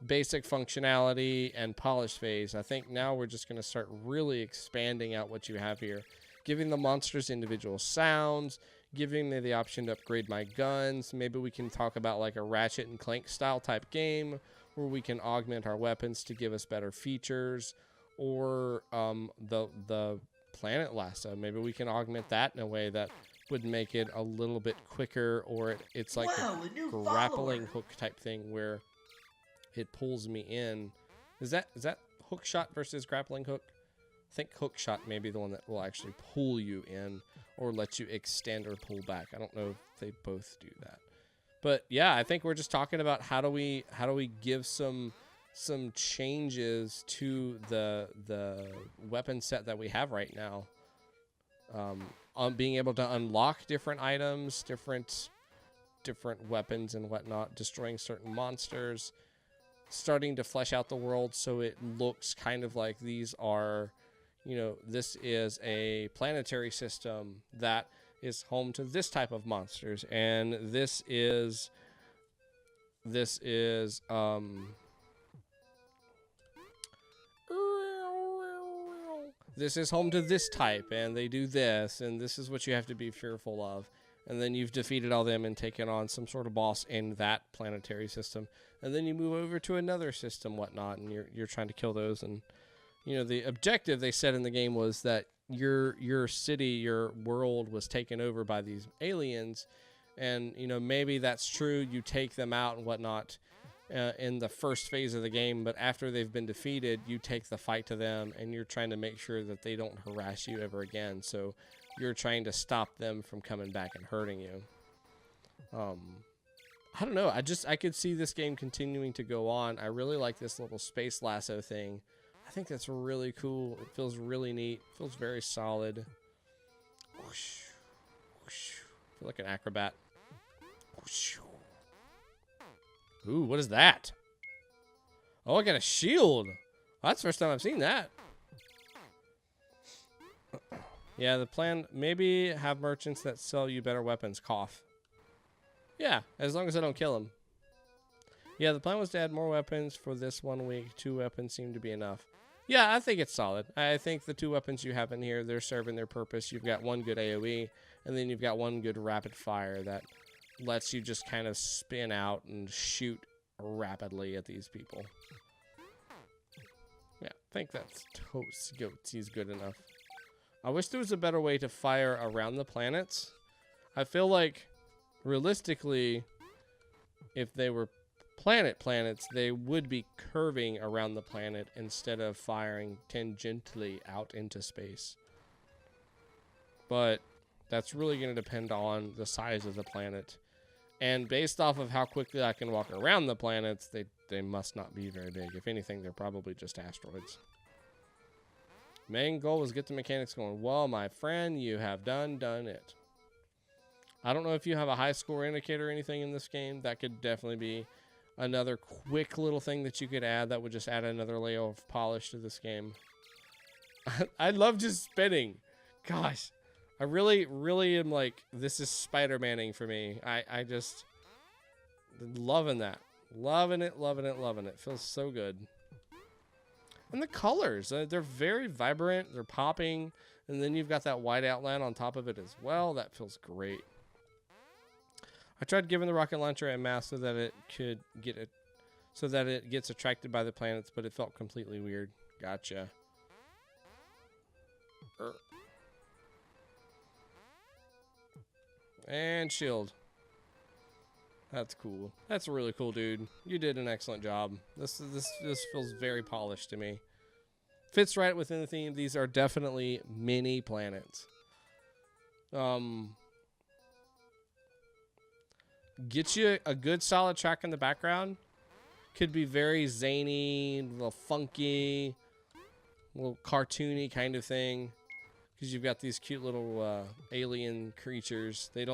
A: basic functionality and polish phase. I think now we're just going to start really expanding out what you have here. Giving the monsters individual sounds, giving me the option to upgrade my guns. Maybe we can talk about like a Ratchet and Clank style type game where we can augment our weapons to give us better features. Or the planet lasso. Maybe we can augment that in a way that would make it a little bit quicker, or it's like a grappling hook type thing where it pulls me in. Is that hook shot versus grappling hook? I think hook shot may be the one that will actually pull you in or let you extend or pull back. I don't know if they both do that. But yeah, I think we're just talking about how do we give some changes to the weapon set that we have right now. On being able to unlock different items, different weapons and whatnot, destroying certain monsters, starting to flesh out the world so it looks kind of like these are, you know, this is a planetary system that is home to this type of monsters, and this is this is home to this type, and they do this, and this is what you have to be fearful of. And then you've defeated all them and taken on some sort of boss in that planetary system. And then you move over to another system, whatnot, and you're trying to kill those. And, you know, the objective they said in the game was that your city, your world was taken over by these aliens. And, you know, maybe that's true. You take them out and whatnot in the first phase of the game, but after they've been defeated, you take the fight to them, and you're trying to make sure that they don't harass you ever again. So you're trying to stop them from coming back and hurting you. I don't know. I could see this game continuing to go on. I really like this little space lasso thing. I think that's really cool. It feels really neat. It feels very solid. Whoosh, whoosh. I feel like an acrobat. Whoosh. Ooh, what is that? Oh, I got a shield. That's the first time I've seen that. Yeah, the plan, maybe have merchants that sell you better weapons. Cough. Yeah, as long as I don't kill them. Yeah, the plan was to add more weapons for this 1 week. 2 weapons seem to be enough. Yeah, I think it's solid. I think the 2 weapons you have in here, they're serving their purpose. You've got 1 good AoE, and then you've got 1 good rapid fire that lets you just kind of spin out and shoot rapidly at these people. Yeah, I think that's goatsy's good enough. I wish there was a better way to fire around the planets. I feel like, realistically, if they were planets, they would be curving around the planet instead of firing tangentially out into space. But that's really going to depend on the size of the planet. And based off of how quickly I can walk around the planets, they must not be very big. If anything, they're probably just asteroids. Main goal is get the mechanics going. Well, my friend, you have done it. I don't know if you have a high score indicator or anything in this game. That could definitely be another quick little thing that you could add that would just add another layer of polish to this game. I love just spinning. Gosh. I really am like, this is Spider-Manning for me. I just loving that. Loving it. Feels so good. And the colors, they're very vibrant. They're popping. And then you've got that white outline on top of it as well. That feels great. I tried giving the rocket launcher a mass so that it could get it, so that it gets attracted by the planets, but it felt completely weird. Gotcha. And shield. That's cool. That's really cool, dude. You did an excellent job. This feels very polished to me. Fits right within the theme. These are definitely mini planets. Get you a good solid track in the background. Could be very zany, a little funky, a little cartoony kind of thing. Because you've got these cute little alien creatures. They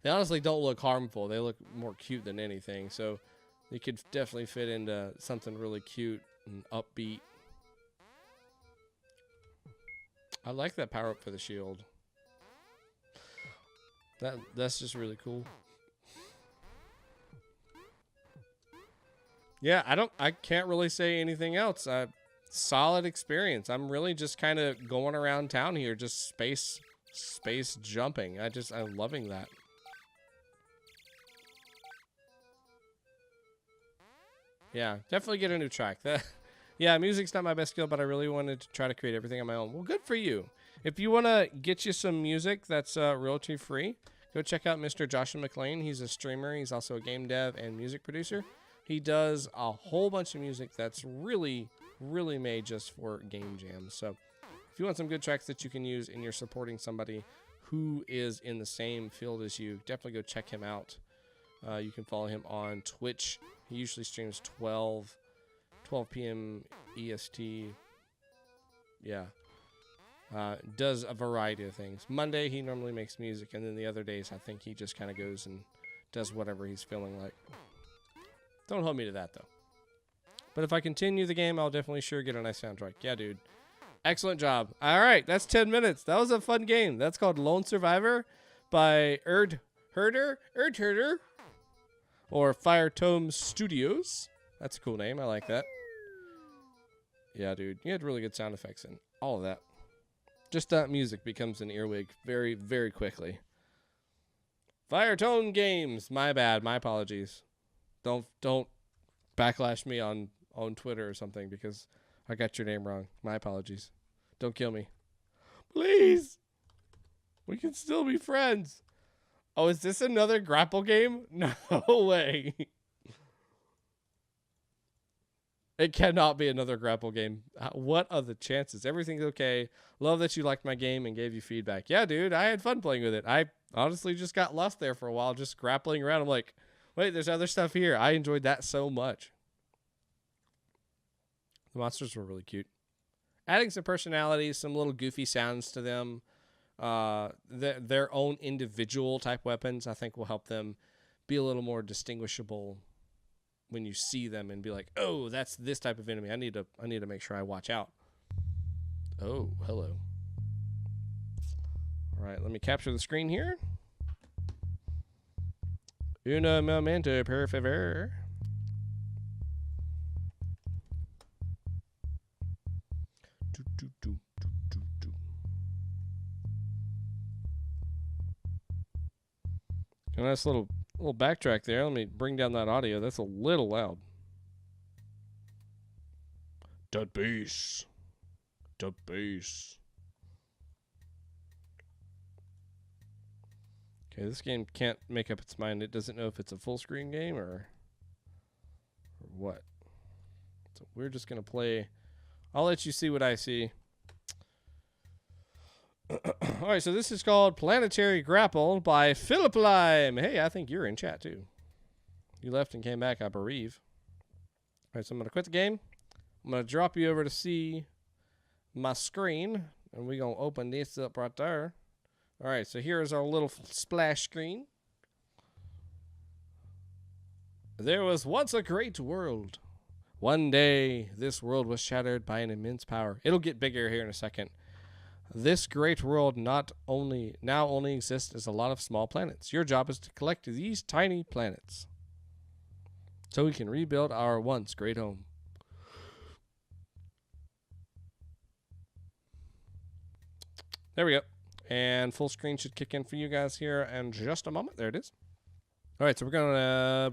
A: honestly don't look harmful. They look more cute than anything. So they could definitely fit into something really cute and upbeat. I like that power up for the shield. That's just really cool. Yeah, I can't really say anything else. Solid experience. I'm really just kind of going around town here, just space jumping. I'm loving that. Yeah, definitely get a new track. Yeah, music's not my best skill, but I really wanted to try to create everything on my own. Well, good for you. If you want to get you some music that's royalty free, go check out Mr. Joshua McLean. He's a streamer. He's also a game dev and music producer. He does a whole bunch of music that's really, really made just for game jams. So if you want some good tracks that you can use and you're supporting somebody who is in the same field as you, definitely go check him out. You can follow him on Twitch. He usually streams 12 p.m. EST. Yeah. Does a variety of things. Monday, he normally makes music, and then the other days, I think he just kind of goes and does whatever he's feeling like. Don't hold me to that, though. But if I continue the game, I'll definitely sure get a nice soundtrack. Yeah, dude. Excellent job. All right, that's 10 minutes. That was a fun game. That's called Lone Survivor by erdhuter, or Firetome Studios. That's a cool name. I like that. Yeah, dude. You had really good sound effects and all of that. Just that music becomes an earwig very, very quickly. Firetone Games. My bad. My apologies. Don't backlash me on Twitter or something because I got your name wrong. My apologies. Don't kill me. Please. We can still be friends. Oh, is this another grapple game? No way. It cannot be another grapple game. What are the chances? Everything's okay. Love that you liked my game and gave you feedback. Yeah, dude, I had fun playing with it. I honestly just got lost there for a while, just grappling around. I'm like, wait, there's other stuff here. I enjoyed that so much. The monsters were really cute. Adding some personality, some little goofy sounds to them. Their own individual type weapons, I think, will help them be a little more distinguishable when you see them and be like, oh, that's this type of enemy. I need to make sure I watch out. Oh, hello. All right, let me capture the screen here. Uno momento, per favor. A nice little backtrack there. Let me bring down that audio. That's a little loud. That bass. The bass. Okay, this game can't make up its mind. It doesn't know if it's a full screen game or what. So we're just going to play. I'll let you see what I see. All right, so this is called Planetary Grapple by philiplime. Hey, I think you're in chat too. You left and came back, I believe. All right, so I'm going to quit the game. I'm going to drop you over to see my screen, and we're going to open this up right there. All right, so here is our little splash screen. There was once a great world. One day, this world was shattered by an immense power. It'll get bigger here in a second. This great world now only exists as a lot of small planets. Your job is to collect these tiny planets so we can rebuild our once great home. There we go. And full screen should kick in for you guys here in just a moment. There it is. All right, so we're gonna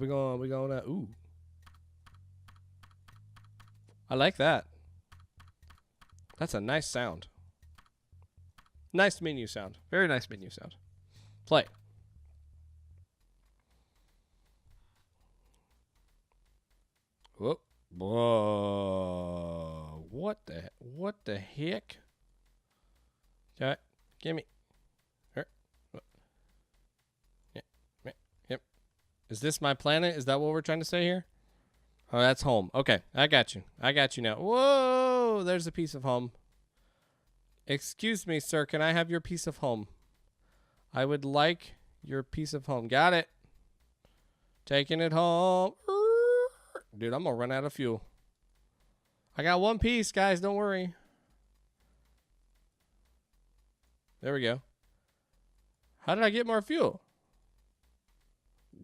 A: ooh. I like that. That's a nice sound. Nice menu sound. Very nice menu sound. Play. Whoop. Whoa. What the heck? Okay. Gimme. Is this my planet? Is that what we're trying to say here? Oh, that's home. Okay, I got you. I got you now. Whoa, there's a piece of home. Excuse me, sir. Can I have your piece of home? I would like your piece of home. Got it. Taking it home. Dude, I'm going to run out of fuel. I got one piece, guys. Don't worry. There we go. How did I get more fuel?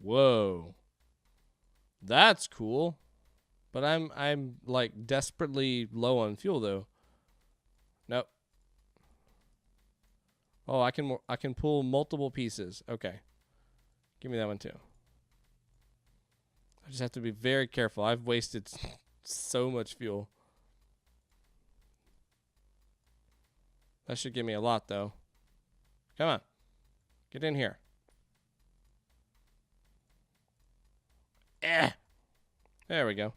A: Whoa. That's cool. But I'm like desperately low on fuel though. Nope. Oh, I can pull multiple pieces. Okay. Give me that one too. I just have to be very careful. I've wasted so much fuel. That should give me a lot though. Come on. Get in here. There we go.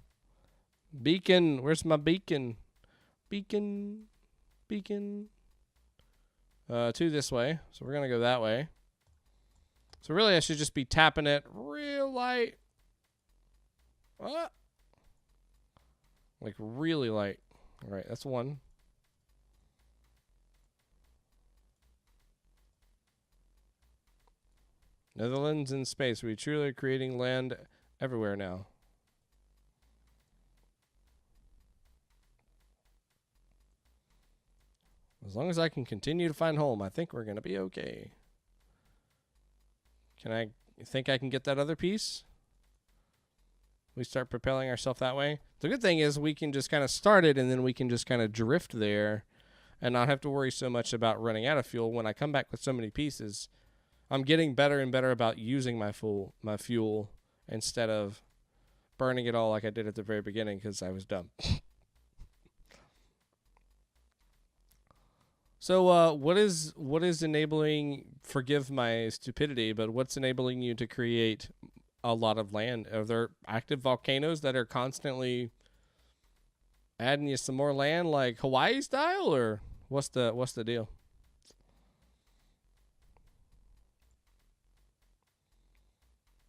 A: Beacon. Where's my beacon? Beacon. Beacon. Two this way. So we're going to go that way. So really I should just be tapping it real light. What? Like really light. All right, that's one. Netherlands in space. We truly are creating land everywhere now. As long as I can continue to find home, I think we're going to be okay. You think I can get that other piece? We start propelling ourselves that way. The good thing is we can just kind of start it and then we can just kind of drift there and not have to worry so much about running out of fuel. When I come back with so many pieces, I'm getting better and better about using my fuel instead of burning it all like I did at the very beginning because I was dumb. So what is enabling, forgive my stupidity, but what's enabling you to create a lot of land? Are there active volcanoes that are constantly adding you some more land like Hawaii style, or what's the deal?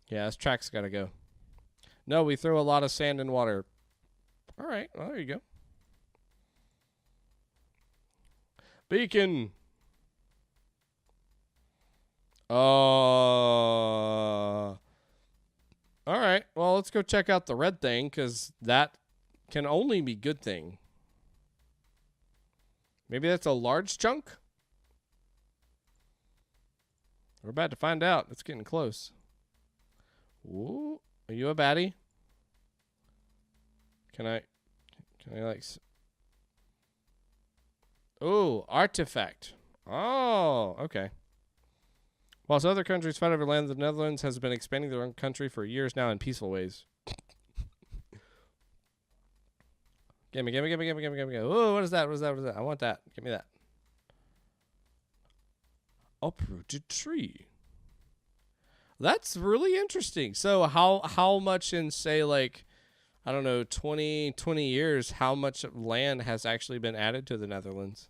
A: Yeah, this track's got to go. No, we throw a lot of sand and water. All right, well, there you go. Beacon. All right, well, let's go check out the red thing, because that can only be good thing. Maybe that's a large chunk? We're about to find out. It's getting close. Ooh, are you a baddie? Can I like... Oh, artifact. Oh, okay. Whilst other countries fight over land, the Netherlands has been expanding their own country for years now in peaceful ways. Gimme. Oh, what is that? I want that. Give me that. Uprooted tree. That's really interesting. So how much in, say, like, I don't know, 20 years, how much land has actually been added to the Netherlands?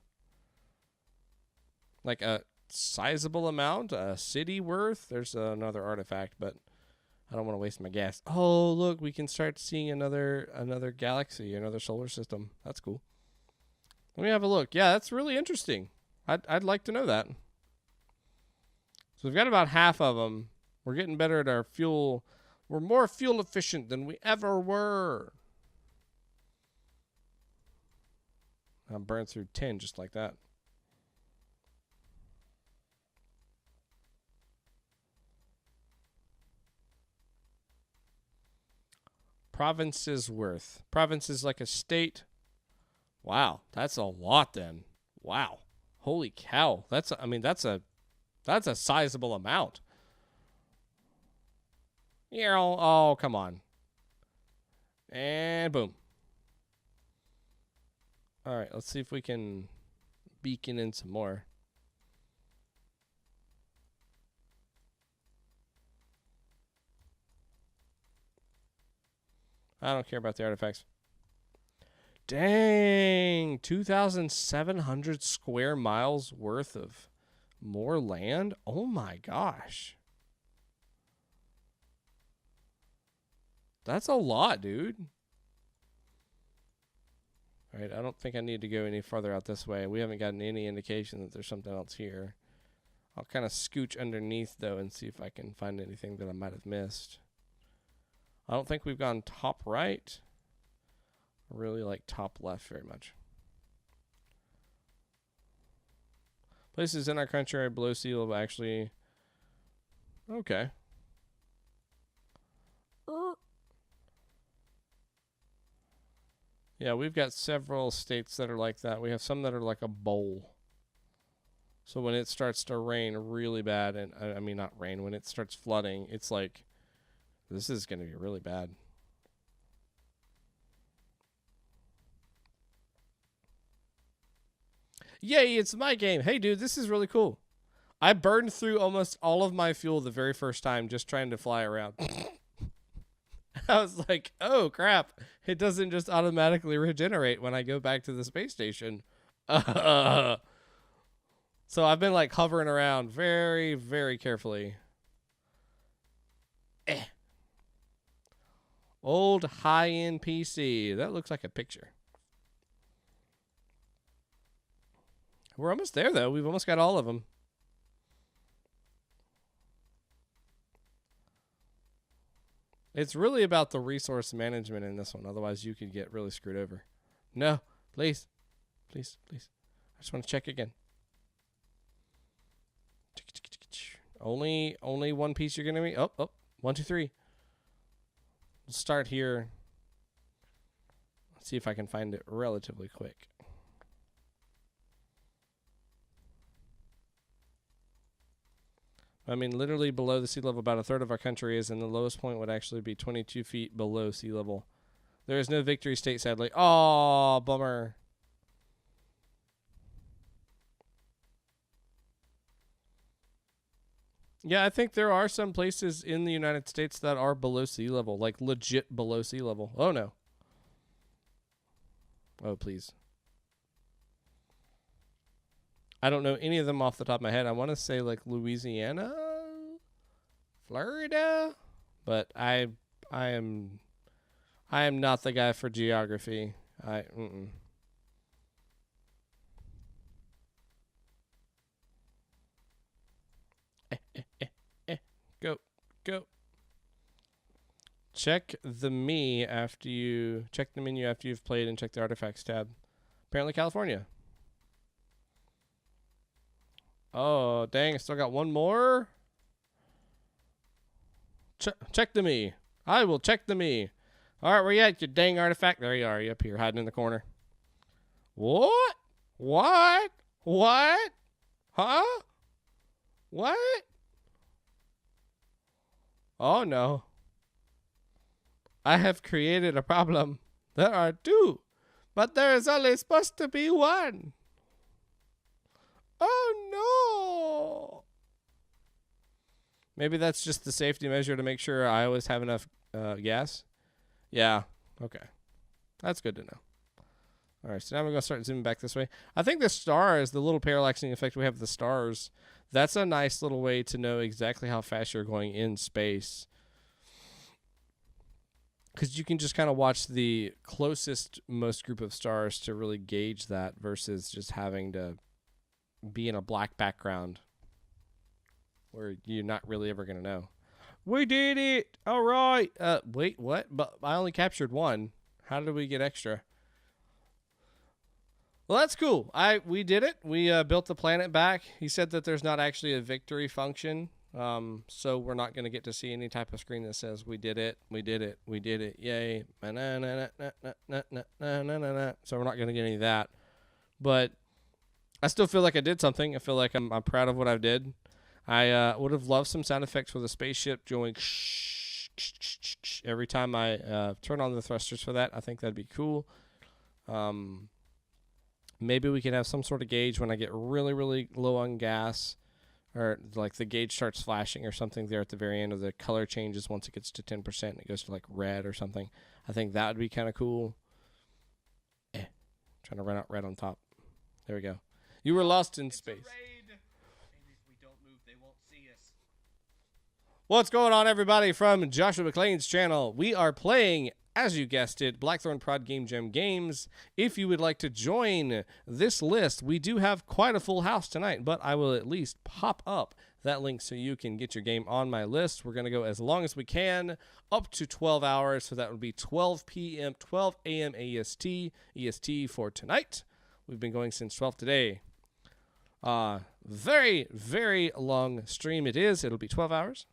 A: Like a sizable amount, a city worth. There's another artifact, but I don't want to waste my gas. Oh, look, we can start seeing another galaxy, another solar system. That's cool. Let me have a look. Yeah, that's really interesting. I'd like to know that. So we've got about half of them. We're getting better at our fuel. We're more fuel efficient than we ever were. I burned through 10 just like that. Provinces worth. Province is like a state. Wow, that's a lot then. Wow. Holy cow. That's a sizable amount. Yeah, oh, come on. And boom. All right, let's see if we can beacon in some more. I don't care about the artifacts. Dang, 2,700 square miles worth of more land? Oh my gosh. That's a lot, dude. All right, I don't think I need to go any farther out this way. We haven't gotten any indication that there's something else here. I'll kind of scooch underneath, though, and see if I can find anything that I might have missed. I don't think we've gone top right. I really like top left very much. Places in our country are below sea level, actually. Okay. Yeah, we've got several states that are like that. We have some that are like a bowl. So when it starts to rain really bad, and I mean not rain, when it starts flooding, it's like, this is going to be really bad. Yay, it's my game. Hey, dude, this is really cool. I burned through almost all of my fuel the very first time just trying to fly around. I was like, oh, crap. It doesn't just automatically regenerate when I go back to the space station. So I've been like hovering around very, very carefully. Old high-end PC. That looks like a picture. We're almost there, though. We've almost got all of them. It's really about the resource management in this one. Otherwise, you could get really screwed over. No, please. Please, please. I just want to check again. Only one piece you're going to be. Oh, 1, 2, 3. We'll start here. Let's see if I can find it relatively quick. I mean, literally below the sea level, about a third of our country is, and the lowest point would actually be 22 feet below sea level. There is no victory state, sadly. Oh, bummer. Yeah, I think there are some places in the United States that are below sea level, like legit below sea level. Oh, no. Oh, please. I don't know any of them off the top of my head. I want to say like Louisiana, Florida, but I am not the guy for geography. Go. Check the menu after you've played, and check the artifacts tab. Apparently California. Oh, dang, I still got one more. Check the me. I will check the me. All right, where you at, you dang artifact? There you are. You up here hiding in the corner. What? What? What? Huh? What? Oh, no. I have created a problem. There are 2, but there is only supposed to be 1. Oh, no. Maybe that's just the safety measure to make sure I always have enough gas. Yeah. Okay. That's good to know. All right. So now we're going to start zooming back this way. I think the stars, the little parallaxing effect we have with the stars, that's a nice little way to know exactly how fast you're going in space. Because you can just kind of watch the closest most group of stars to really gauge that versus just having to be in a black background where you're not really ever going to know. We did it. All right. Wait, what? But I only captured 1. How did we get extra? Well, that's cool. We did it. We built the planet back. He said that there's not actually a victory function. So we're not going to get to see any type of screen that says we did it. We did it. We did it. Yay. So we're not going to get any of that. But I still feel like I did something. I feel like I'm proud of what I did. I would have loved some sound effects with a spaceship going every time I turn on the thrusters for that. I think that'd be cool. Maybe we could have some sort of gauge when I get really, really low on gas, or like the gauge starts flashing or something there at the very end, or the color changes once it gets to 10% and it goes to like red or something. I think that would be kind of cool. Trying to run out red on top. There we go. You were lost in space.
C: Maybe if we don't move, they won't see us.
A: What's going on, everybody, from Joshua McLean's channel? We are playing, as you guessed it, BlackThornProd Game Jam games. If you would like to join this list, we do have quite a full house tonight, but I will at least pop up that link so you can get your game on my list. We're going to go as long as we can, up to 12 hours, so that would be 12 p.m., 12 a.m. EST for tonight. We've been going since 12 today. Very, very long stream it is. It'll be 12 hours.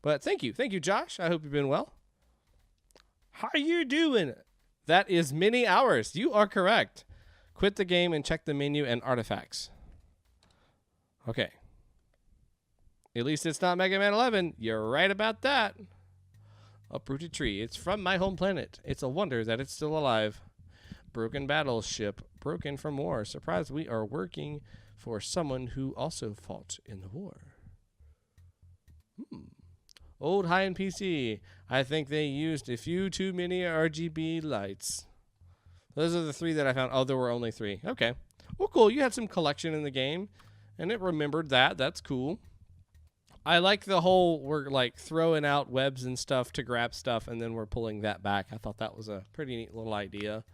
A: But thank you, Josh. I hope you've been well. How are you doing? That is many hours. You are correct. Quit the game and check the menu and artifacts. Okay. At least it's not Mega Man 11. You're right about that. Uprooted tree. It's from my home planet. It's a wonder that it's still alive. Broken battleship. Broken from war. Surprised we are working for someone who also fought in the war. Old high-end PC. I think they used a few too many RGB lights. Those are the three that I found. Oh, there were only three. Okay. Well, cool. You had some collection in the game, and it remembered that. That's cool. I like the whole, we're like throwing out webs and stuff to grab stuff, and then we're pulling that back. I thought that was a pretty neat little idea.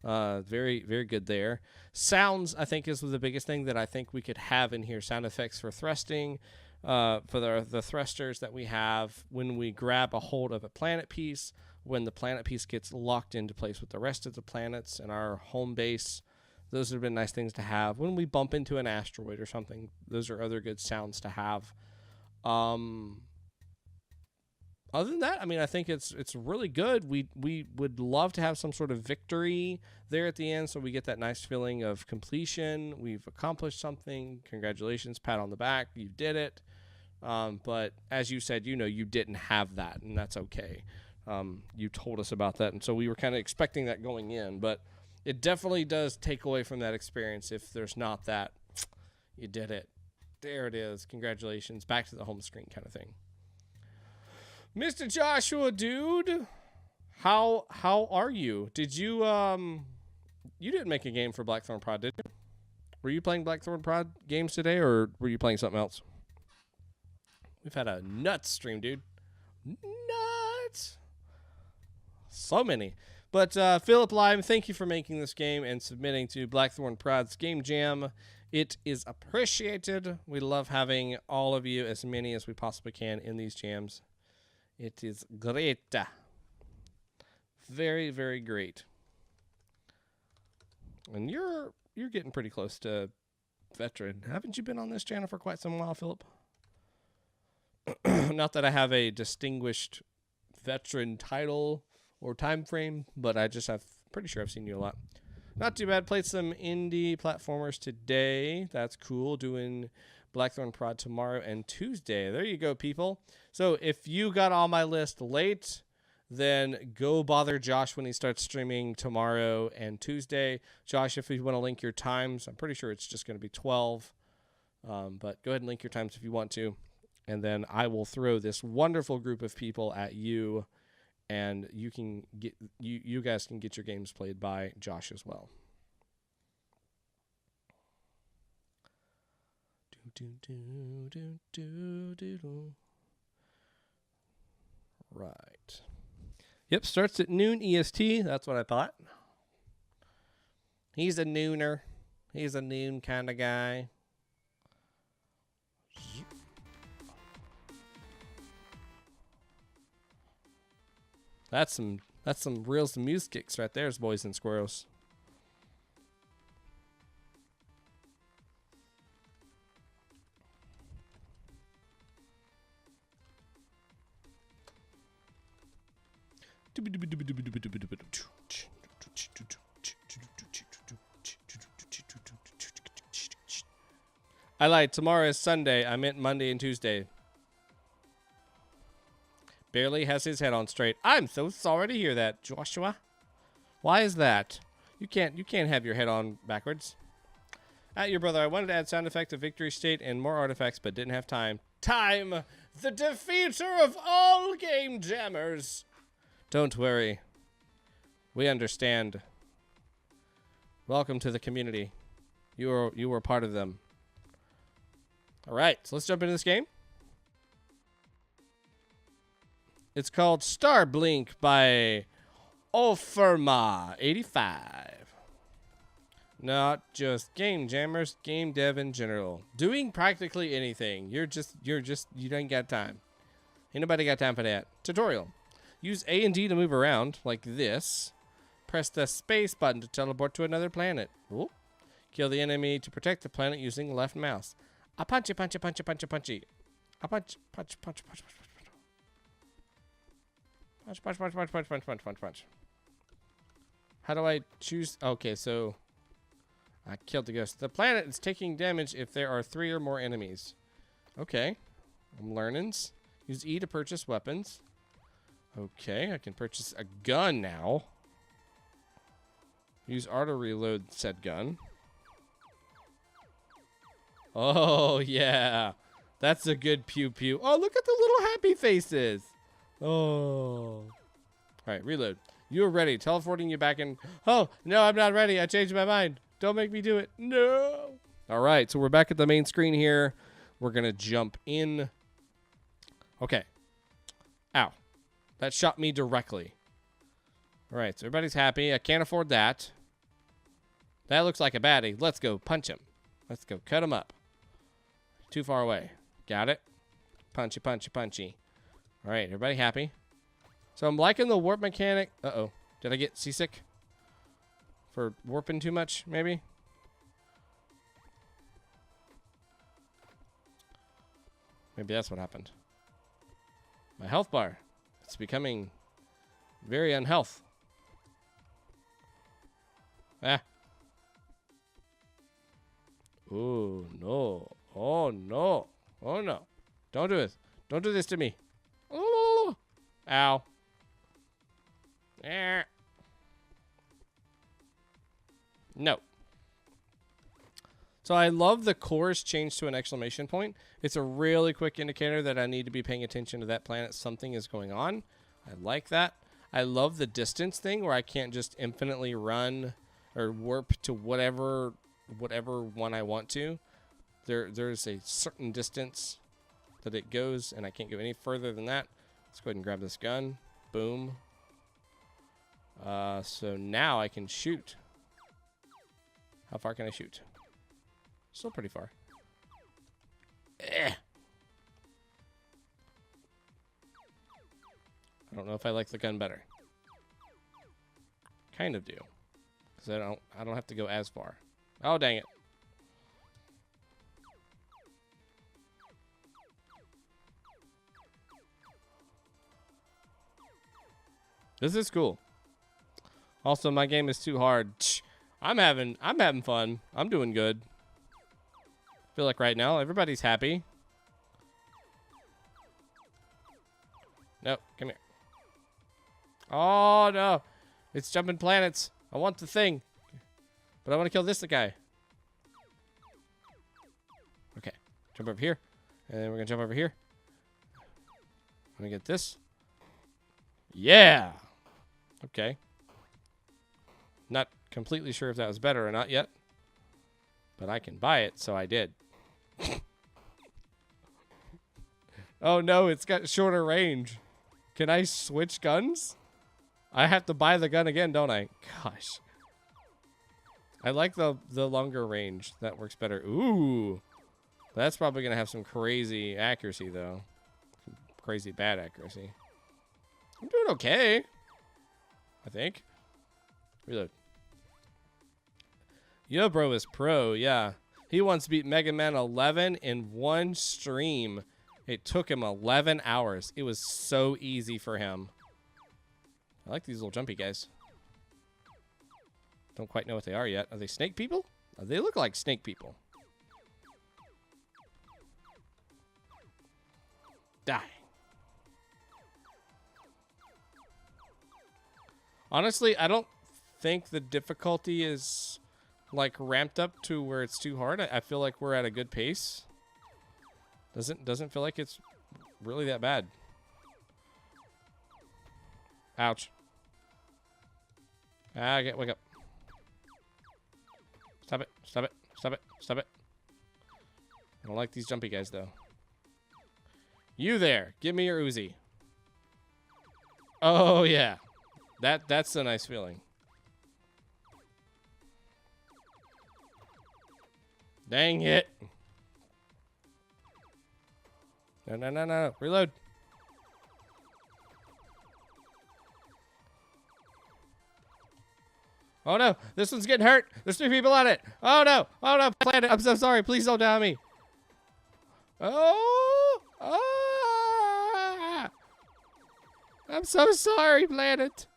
A: Very, very good there. Sounds, I think, is the biggest thing that I think we could have in here. Sound effects for thrusting. For the thrusters that we have when we grab a hold of a planet piece, when the planet piece gets locked into place with the rest of the planets and our home base. Those have been nice things to have. When we bump into an asteroid or something, those are other good sounds to have. Other than that, I mean, I think it's really good. We would love to have some sort of victory there at the end, so we get that nice feeling of completion. We've accomplished something. Congratulations, pat on the back. You did it. But as you said, you didn't have that, and that's okay. You told us about that, and so we were kind of expecting that going in. But it definitely does take away from that experience if there's not that. You did it. There it is. Congratulations. Back to the home screen kind of thing. Mr. Joshua, dude, how are you? Did you you didn't make a game for BlackThornProd, did you? Were you playing BlackThornProd games today, or were you playing something else? We've had a nuts stream, dude. Nuts. So many. But philiplime, thank you for making this game and submitting to BlackThornProd's Game Jam. It is appreciated. We love having all of you, as many as we possibly can, in these jams. It is great. Very, very great. And you're getting pretty close to veteran. Haven't you been on this channel for quite some while, Philip? Not that I have a distinguished veteran title or time frame, but I just have pretty sure I've seen you a lot. Not too bad. Played some indie platformers today. That's cool. Doing BlackThornProd tomorrow and Tuesday. There you go, people. So if you got on my list late, then go bother Josh when he starts streaming tomorrow and Tuesday. Josh, if you want to link your times, I'm pretty sure it's just going to be 12. But go ahead and link your times if you want to. And then I will throw this wonderful group of people at you, and you can get you guys can get your games played by Josh as well. Right. Yep, starts at noon EST. That's what I thought. He's a nooner. He's a noon kind of guy. That's some real music kicks right there, boys and squirrels. I lied. Tomorrow is Sunday. I meant Monday and Tuesday. Barely has his head on straight. I'm so sorry to hear that, Joshua. Why is that? You can't have your head on backwards. At your brother, I wanted to add sound effect of victory state and more artifacts, but didn't have time. Time! The defeater of all game jammers! Don't worry. We understand. Welcome to the community. You were part of them. All right, so let's jump into this game. It's called StarBlink by Offerma85. Not just game jammers, game dev in general. Doing practically anything. You ain't got time. Ain't nobody got time for that. Tutorial. Use A and D to move around, like this. Press the space button to teleport to another planet. Ooh. Kill the enemy to protect the planet using left mouse. A punchy, punchy, punchy, punchy, punchy. A punch, punch, punch, punch, punch, punch. Punch, punch, punch, punch, punch, punch, punch, punch, punch. How do I choose? Okay, so I killed the ghost. The planet is taking damage if there are 3 or more enemies. Okay. I'm learnings. Use E to purchase weapons. Okay, I can purchase a gun now. Use R to reload said gun. Oh, yeah. That's a good pew-pew. Oh, look at the little happy faces. Oh. All right, reload. You are ready. Teleporting you back in. Oh, no, I'm not ready. I changed my mind. Don't make me do it. No. All right, so we're back at the main screen here. We're going to jump in. Okay. Ow. That shot me directly. All right, so everybody's happy. I can't afford that. That looks like a baddie. Let's go punch him. Let's go cut him up. Too far away. Got it? Punchy, punchy, punchy. All right, everybody happy? So I'm liking the warp mechanic. Uh-oh. Did I get seasick? For warping too much, maybe? Maybe that's what happened. My health bar. It's becoming very unhealth. Ah. Oh, no. Oh, no. Oh, no. Don't do this. Don't do this to me. Oh. Ow. Eh. No. So I love the course changed to an exclamation point. It's a really quick indicator that I need to be paying attention to that planet. Something is going on. I like that. I love the distance thing where I can't just infinitely run or warp to whatever one I want to. There's a certain distance that it goes, and I can't go any further than that. Let's go ahead and grab this gun. Boom. So now I can shoot. How far can I shoot? Still pretty far. Eh. I don't know if I like the gun better. Kind of do. Because I don't have to go as far. Oh, dang it. This is cool. Also, my game is too hard. I'm having fun. I'm doing good. Feel like right now everybody's happy. No, come here. Oh no, it's jumping planets. I want the thing, but I want to kill this guy. Okay, jump over here, and then we're gonna jump over here. I'm gonna get this. Yeah. Okay. Not completely sure if that was better or not yet, but I can buy it, so I did. Oh no, it's got shorter range. Can I switch guns? I have to buy the gun again, don't I? Gosh. I like the longer range. That works better. Ooh. That's probably going to have some crazy accuracy, though. Some crazy bad accuracy. I'm doing okay. I think. Reload. Yo, bro is pro, yeah. He once beat Mega Man 11 in one stream. It took him 11 hours. It was so easy for him. I like these little jumpy guys. Don't quite know what they are yet. Are they snake people? They look like snake people. Die. Honestly, I don't think the difficulty is like ramped up to where it's too hard. I feel like we're at a good pace. Doesn't feel like it's really that bad. Ouch. Wake up. Stop it. Stop it. Stop it. Stop it. I don't like these jumpy guys, though. You there. Give me your Uzi. Oh, yeah. That's a nice feeling. Dang it. No, no, no, no. Reload. Oh, no. This one's getting hurt. There's 3 people on it. Oh, no. Oh, no. Planet. I'm so sorry. Please don't down me. Oh. Ah. I'm so sorry, Planet.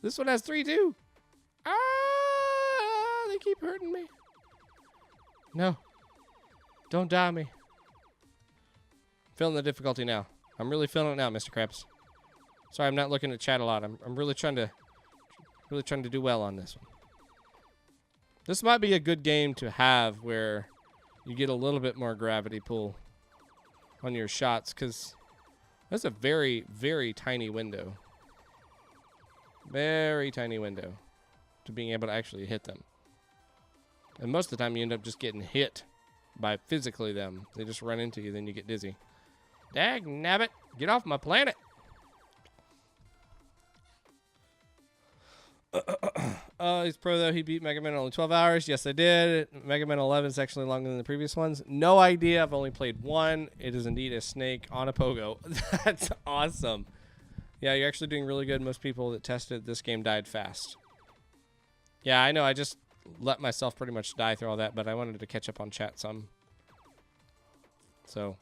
A: This one has 3, too. Ah. They keep hurting me. No. Don't die me. Feeling the difficulty now. I'm really feeling it now, Mr. Krabs. Sorry, I'm not looking at chat a lot. I'm really trying to do well on this one. This might be a good game to have where you get a little bit more gravity pull on your shots, because that's a very, very tiny window. Very tiny window to being able to actually hit them. And most of the time you end up just getting hit by physically them. They just run into you, then you get dizzy. Dag nabbit, get off my planet. He's pro though. He beat Mega Man in only 12 hours. Yes, I did. Mega Man 11 is actually longer than the previous ones. No idea. I've only played one. It is indeed a snake on a pogo. That's awesome. Yeah, you're actually doing really good. Most people that tested this game died fast. Yeah, I know. I just let myself pretty much die through all that, but I wanted to catch up on chat some. So,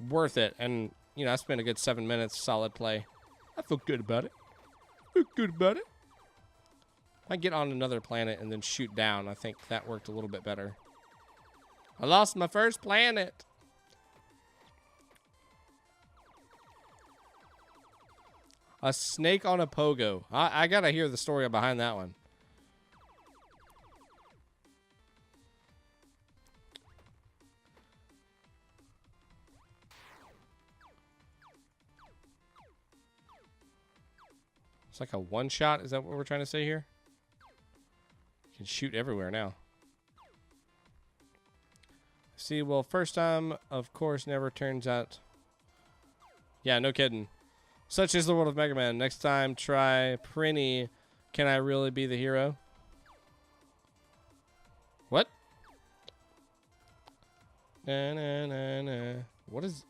A: worth it. And, you know, I spent a good 7 minutes, solid play. I feel good about it. Feel good about it. If I get on another planet and then shoot down, I think that worked a little bit better. I lost my first planet. A snake on a pogo. I gotta hear the story behind that one. It's like a one shot. Is that what we're trying to say here? You can shoot everywhere now. See, well, first time, of course, never turns out. Yeah, no kidding. Such is the world of Mega Man. Next time, try Prinny. Can I really be the hero? What? Na, na, na, na. What is...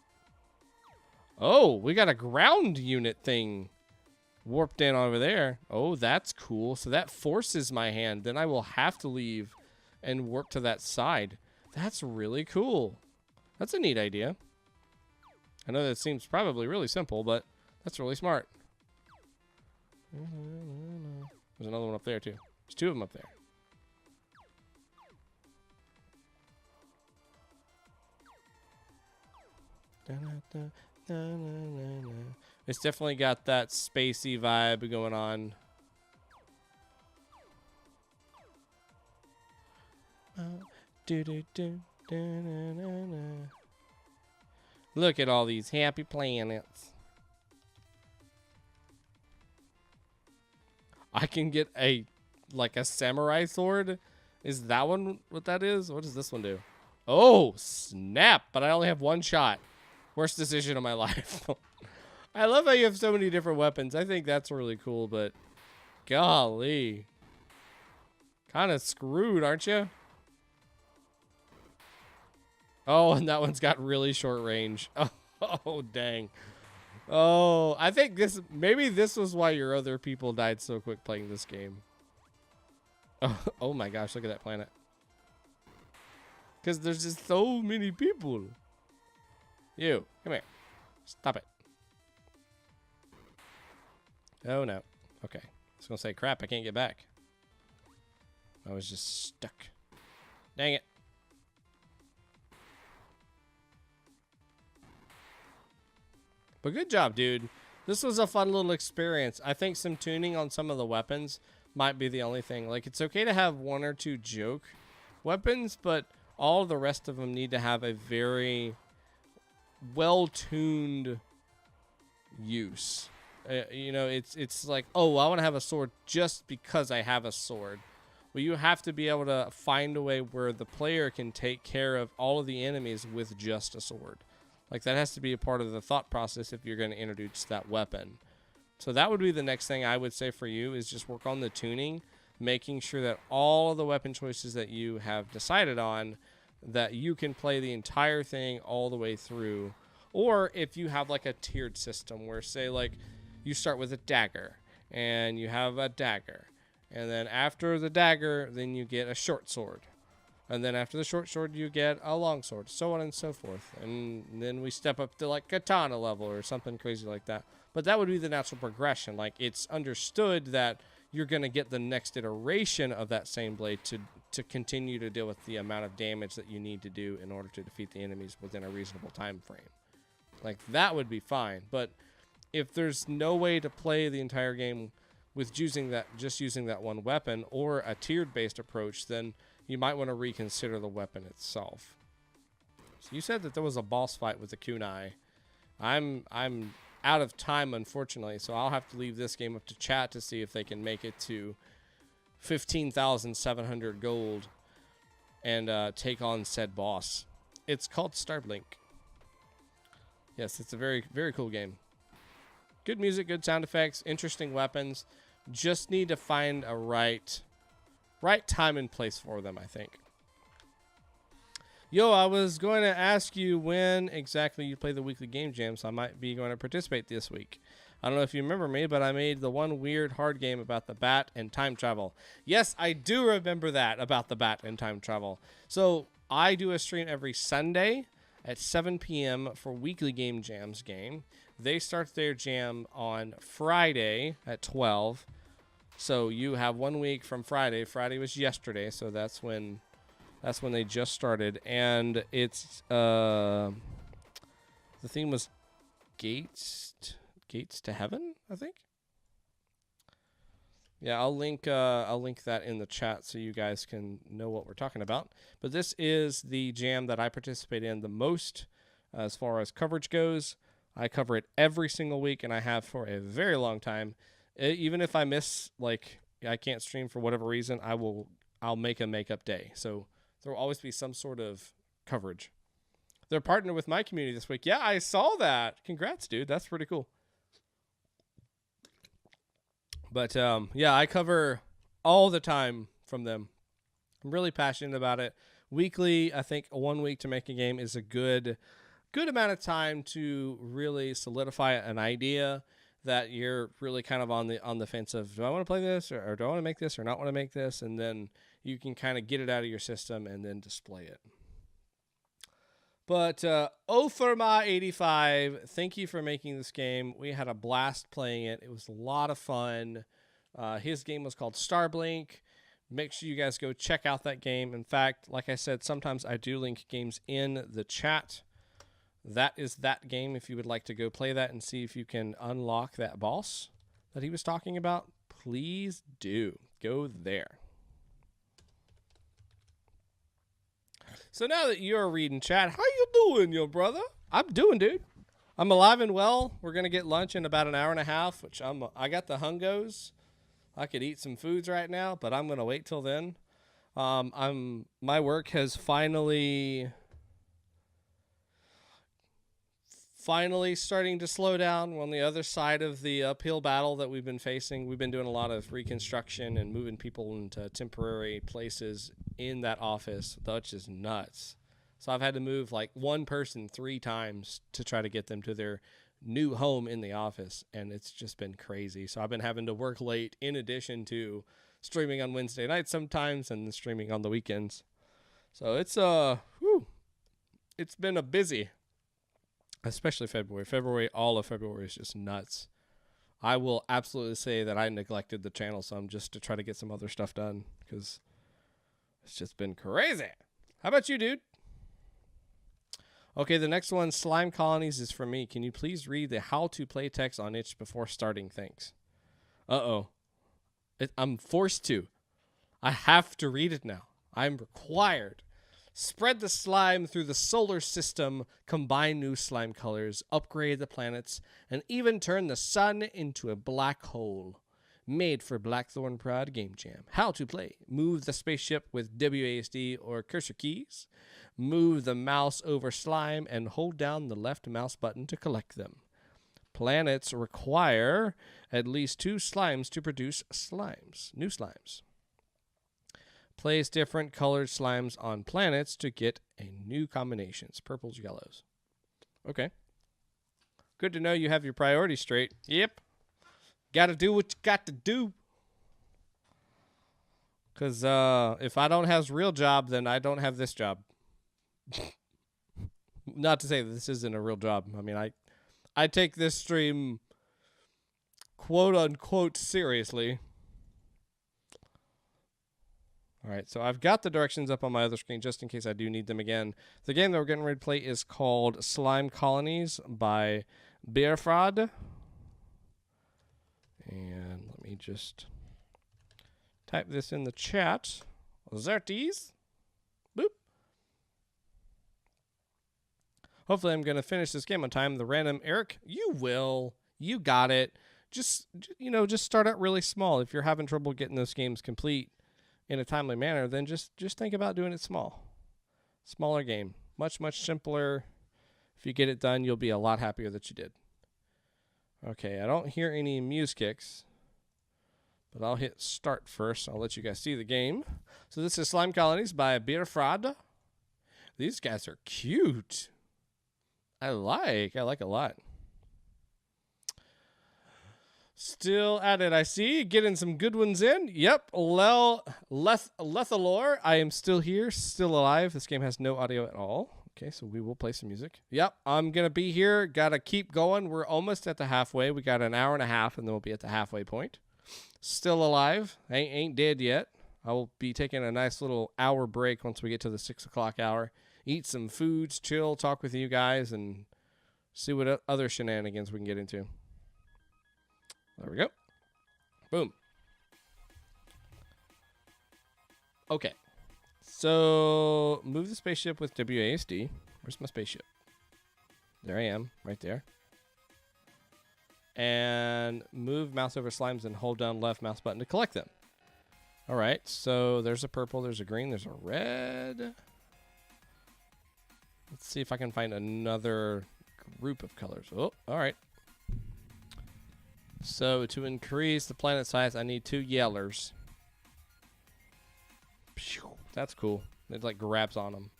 A: Oh, we got a ground unit thing warped in over there. Oh, that's cool. So that forces my hand. Then I will have to leave and warp to that side. That's really cool. That's a neat idea. I know that seems probably really simple, but that's really smart. There's another one up there, too. There's 2 of them up there. It's definitely got that spacey vibe going on. Look at all these happy planets. I can get a samurai sword. Is that one what that is? What does this one do? Oh, snap. But I only have 1 shot. Worst decision of my life. I love how you have so many different weapons. I think that's really cool, but golly. Kind of screwed, aren't you? Oh, and that one's got really short range. Oh, dang. Oh, I think maybe this was why your other people died so quick playing this game. Oh my gosh, look at that planet. Because there's just so many people. You, come here. Stop it. Oh, no. Okay. I was going to say, crap, I can't get back. I was just stuck. Dang it. But good job, dude. This was a fun little experience. I think some tuning on some of the weapons might be the only thing. Like, it's okay to have 1 or 2 joke weapons, but all the rest of them need to have a very well-tuned use. You know, it's like, oh, I want to have a sword just because I have a sword. Well, you have to be able to find a way where the player can take care of all of the enemies with just a sword. Like, that has to be a part of the thought process if you're going to introduce that weapon. So that would be the next thing I would say for you, is just work on the tuning, making sure that all of the weapon choices that you have decided on, that you can play the entire thing all the way through. Or if you have like a tiered system where, say, like you start with a dagger and you have a dagger, and then after the dagger, then you get a short sword. And then after the short sword, you get a long sword, so on and so forth. And then we step up to like katana level or something crazy like that. But that would be the natural progression. Like, it's understood that you're going to get the next iteration of that same blade to continue to deal with the amount of damage that you need to do in order to defeat the enemies within a reasonable time frame. Like, that would be fine. But if there's no way to play the entire game with just using that one weapon, or a tiered based approach, then you might want to reconsider the weapon itself. So you said that there was a boss fight with the kunai. I'm out of time, unfortunately, so I'll have to leave this game up to chat to see if they can make it to 15,700 gold and take on said boss. It's called StarBlink. Yes, it's a very, very cool game. Good music, good sound effects, interesting weapons. Just need to find a right time and place for them, I think. Yo, I was going to ask you when exactly you play the weekly game jam, so I might be going to participate this week. I don't know if you remember me, but I made the one weird hard game about the bat and time travel. Yes, I do remember that about the bat and time travel. So I do a stream every Sunday at 7 p.m. for weekly game jams game. They start their jam on Friday at 12. So you have 1 week from Friday. Friday was yesterday, so that's when they just started. And it's the theme was Gates to Heaven, I think. Yeah, I'll link that in the chat so you guys can know what we're talking about. But this is the jam that I participate in the most as far as coverage goes. I cover it every single week, and I have for a very long time. Even if I miss, like, I can't stream for whatever reason, I'll make a makeup day. So there will always be some sort of coverage. They're partnered with my community this week. Yeah, I saw that. Congrats, dude. That's pretty cool. But yeah, I cover all the time from them. I'm really passionate about it. Weekly, I think 1 week to make a game is a good amount of time to really solidify an idea that you're really kind of on the fence of, do I want to play this or do I want to make this or not want to make this? And then you can kind of get it out of your system and then display it. But Oferma85, thank you for making this game. We had a blast playing it. It was a lot of fun. His game was called StarBlink. Make sure you guys go check out that game. In fact, like I said, sometimes I do link games in the chat. That is that game. If you would like to go play that and see if you can unlock that boss that he was talking about, please do. Go there. So now that you're reading chat, how you doing, yo brother? I'm doing, dude. I'm alive and well. We're going to get lunch in about an hour and a half, which I got the hungos. I could eat some foods right now, but I'm going to wait till then. My work has finally starting to slow down. We're on the other side of the uphill battle that we've been facing. We've been doing a lot of reconstruction and moving people into temporary places in that office, which is nuts. So I've had to move like one person 3 times to try to get them to their new home in the office, and it's just been crazy. So I've been having to work late in addition to streaming on Wednesday nights sometimes and streaming on the weekends. So it's been a busy, especially February. All of February is just nuts. I will absolutely say that I neglected the channel some just to try to get some other stuff done because it's just been crazy. How about you, dude? Okay, the next one, Slime Colonies, is for me. Can you please read the how to play text on itch before starting things? Uh-oh. I'm forced to. I have to read it now. I'm required. Spread the slime through the solar system, combine new slime colors, upgrade the planets, and even turn the sun into a black hole. Made for BlackThornProd Game Jam. How to play. Move the spaceship with WASD or cursor keys. Move the mouse over slime and hold down the left mouse button to collect them. Planets require at least 2 slimes to produce slimes, new slimes. Place different colored slimes on planets to get a new combinations, purples, yellows. Okay. Good to know you have your priorities straight. Yep. Got to do what you got to do. Because if I don't have a real job, then I don't have this job. Not to say that this isn't a real job. I mean, I take this stream quote-unquote seriously. All right, so I've got the directions up on my other screen just in case I do need them again. The game that we're getting ready to play is called Slime Colonies by BlackThornProd. And let me just type this in the chat. Xeratas. Boop. Hopefully I'm going to finish this game on time. The random Eric, you will. You got it. Just start out really small. If you're having trouble getting those games complete in a timely manner, then just think about doing it small. Smaller game. Much, much simpler. If you get it done, you'll be a lot happier that you did. Okay, I don't hear any muse kicks, but I'll hit start first. I'll let you guys see the game. So this is Slime Colonies by BlackThornProd. These guys are cute. I like a lot. Still at it, I see. Getting some good ones in. Yep. Lethalor. I am still here, still alive. This game has no audio at all. Okay, so we will play some music. Yep, I'm going to be here. Got to keep going. We're almost at the halfway. We got an hour and a half, and then we'll be at the halfway point. Still alive. Ain't dead yet. I will be taking a nice little hour break once we get to the 6 o'clock hour. Eat some foods, chill, talk with you guys, and see what other shenanigans we can get into. There we go. Boom. Okay. So, move the spaceship with WASD. Where's my spaceship? There I am, right there. And move mouse over slimes and hold down left mouse button to collect them. All right, so there's a purple, there's a green, there's a red. Let's see if I can find another group of colors. Oh, all right. So to increase the planet size, I need 2 yellers. That's cool. It like grabs on them.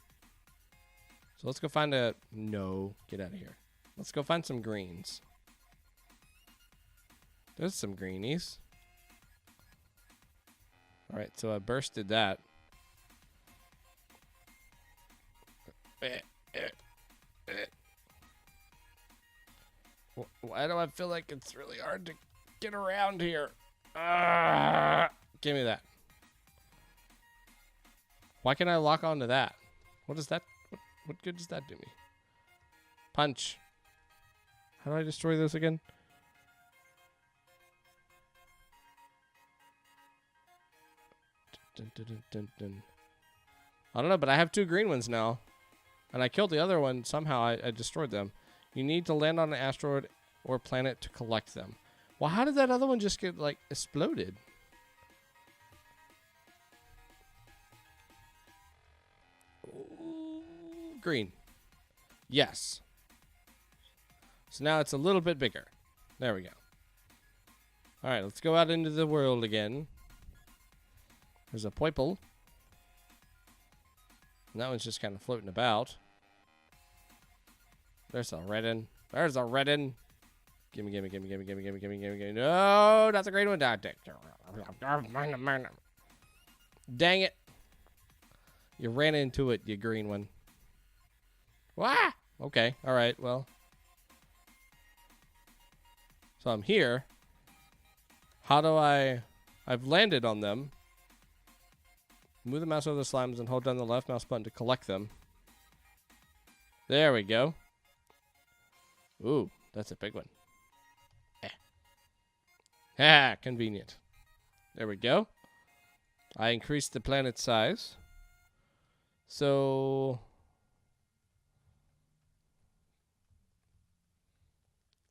A: So let's go find a... No, get out of here. Let's go find some greens. There's some greenies. All right, so I bursted that. Why do I feel like it's really hard to get around here? Give me that. Why can't I lock onto that? What is that? What good does that do me? Punch. How do I destroy this again? Dun, dun, dun, dun, dun. I don't know, but I have 2 green ones now. And I killed the other one. Somehow I destroyed them. You need to land on an asteroid or planet to collect them. Well, how did that other one just get, like, exploded? Ooh, green. Yes. So now it's a little bit bigger. There we go. All right, let's go out into the world again. There's a purple. And that one's just kind of floating about. There's a red one. There's a red one. Gimme, gimme, gimme, gimme, gimme, gimme, gimme, gimme, gimme. No, that's a green one. Dang it. You ran into it, you green one. Wah! Okay, all right, well. So I'm here. How do I've landed on them. Move the mouse over the slimes and hold down the left mouse button to collect them. There we go. Ooh, that's a big one. Ah, convenient. There we go. I increased the planet size. So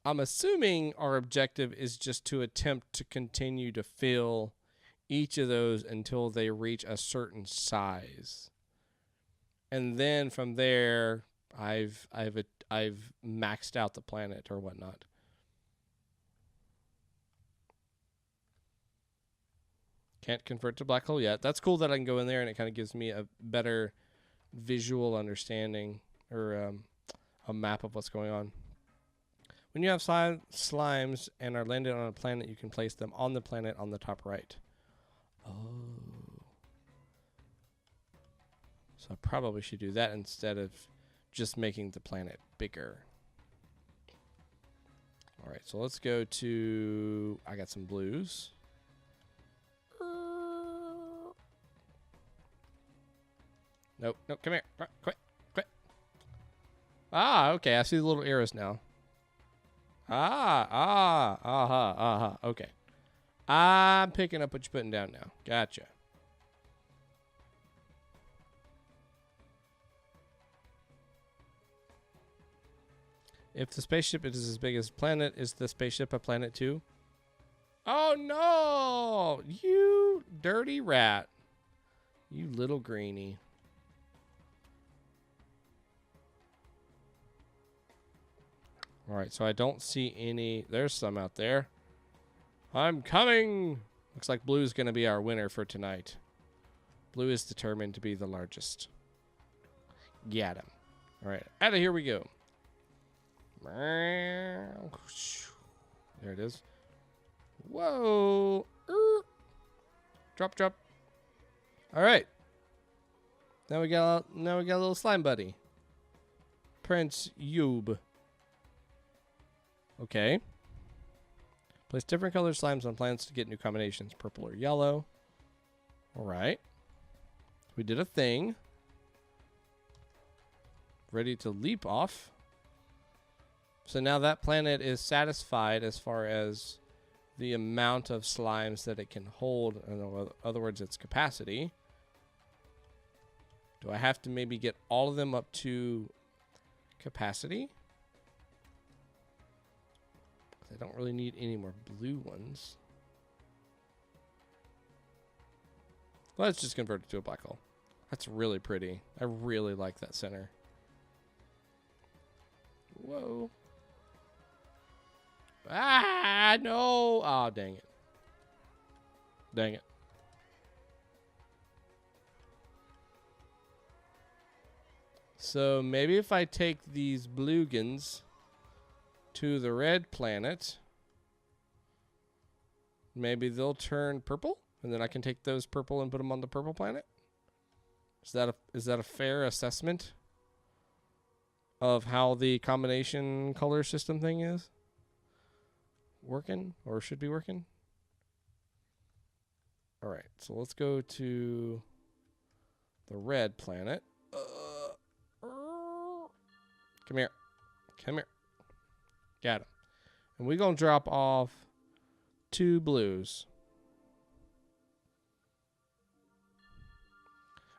A: I'm assuming our objective is just to attempt to continue to fill each of those until they reach a certain size. And then from there, I've maxed out the planet or whatnot. Can't convert to black hole yet. That's cool that I can go in there and it kind of gives me a better visual understanding or a map of what's going on. When you have slimes and are landed on a planet, you can place them on the planet on the top right. Oh. So I probably should do that instead of just making the planet bigger. All right, so let's go to... I got some blues. Nope, nope, come here. Quit. Ah, okay, I see the little arrows now. Okay. I'm picking up what you're putting down now. Gotcha. If the spaceship is as big as the planet, is the spaceship a planet too? Oh no! You dirty rat. You little greenie. Alright, so I don't see any. There's some out there. I'm coming! Looks like blue's going to be our winner for tonight. Blue is determined to be the largest. Got him. Alright, out of here we go. There it is. Whoa! Drop. Alright. Now we got a little slime buddy. Prince YaHUB. Okay. Place different colored slimes on planets to get new combinations. Purple or yellow. Alright. We did a thing. Ready to leap off. So now that planet is satisfied as far as the amount of slimes that it can hold. In other words, its capacity. Do I have to maybe get all of them up to capacity? I don't really need any more blue ones. Let's just convert it to a black hole. That's really pretty. I really like that center. Whoa. Ah, no. Oh, dang it. Dang it. So maybe if I take these blugans to the red planet, maybe they'll turn purple, and then I can take those purple and put them on the purple planet. Is that a fair assessment of how the combination color system thing is working, or should be working? All right, so let's go to the red planet. Come here. Got him. And we're going to drop off 2 blues.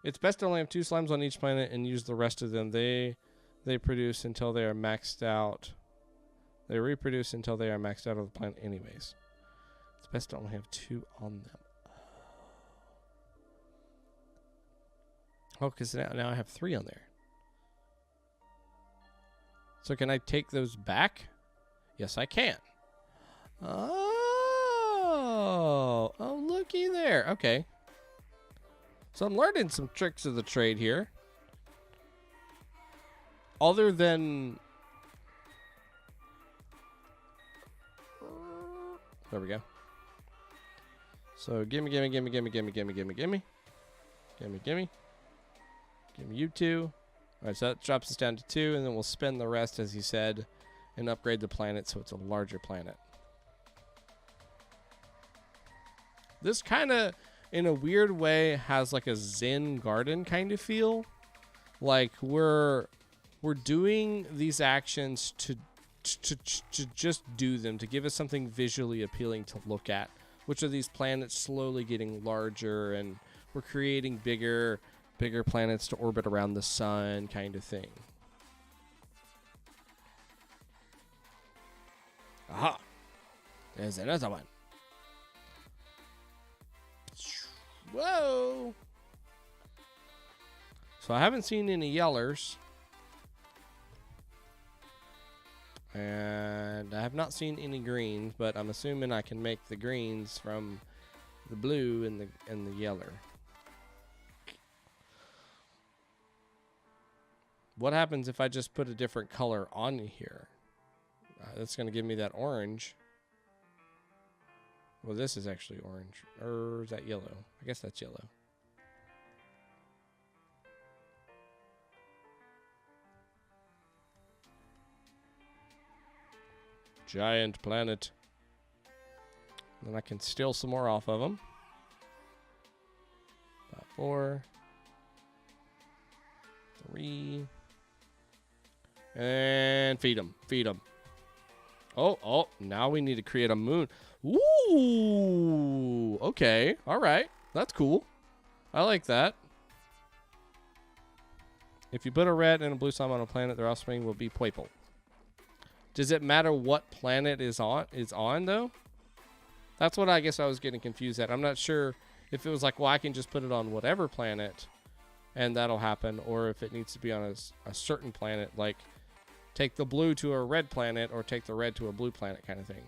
A: It's best to only have 2 slimes on each planet and use the rest of them. They produce until they are maxed out. They reproduce until they are maxed out of the planet anyways. It's best to only have 2 on them. Oh, because now I have 3 on there. So can I take those back? Yes, I can. Oh, looky there. Okay. So I'm learning some tricks of the trade here. Other than... There we go. So gimme. Gimme you 2. All right, so that drops us down to 2, and then we'll spend the rest, as he said, and upgrade the planet so it's a larger planet. This kind of, in a weird way, has like a Zen garden kind of feel. Like we're doing these actions to just do them, to give us something visually appealing to look at, which are these planets slowly getting larger, and we're creating bigger planets to orbit around the sun kind of thing. Aha! There's another one. Whoa! So I haven't seen any yellers. And I have not seen any greens, but I'm assuming I can make the greens from the blue and the yellow. What happens if I just put a different color on here? That's going to give me that orange. Well, this is actually orange. Or is that yellow? I guess that's yellow. Giant planet. Then I can steal some more off of them. About 4. 3. And feed them. Feed them. Oh, now we need to create a moon. Ooh. Okay. All right. That's cool. I like that. If you put a red and a blue slime on a planet, their offspring will be purple. Does it matter what planet is on though? That's what I guess I was getting confused at. I'm not sure if it was like, well, I can just put it on whatever planet and that'll happen, or if it needs to be on a certain planet, like take the blue to a red planet or take the red to a blue planet kind of thing.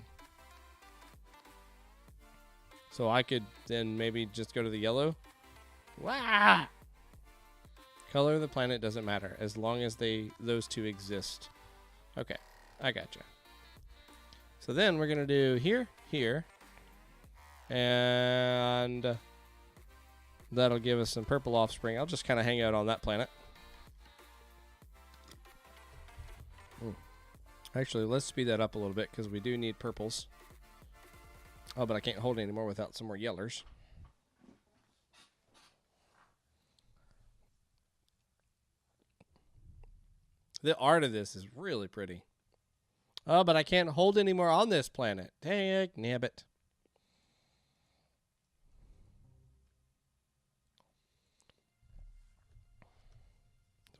A: So I could then maybe just go to the yellow. Wow. Color of the planet doesn't matter as long as those two exist. Okay, I gotcha. So then we're gonna do here, and that'll give us some purple offspring. I'll just kind of hang out on that planet. Actually, let's speed that up a little bit because we do need purples. Oh, but I can't hold it anymore without some more yellers. The art of this is really pretty. Oh, but I can't hold anymore on this planet. Dang nabbit.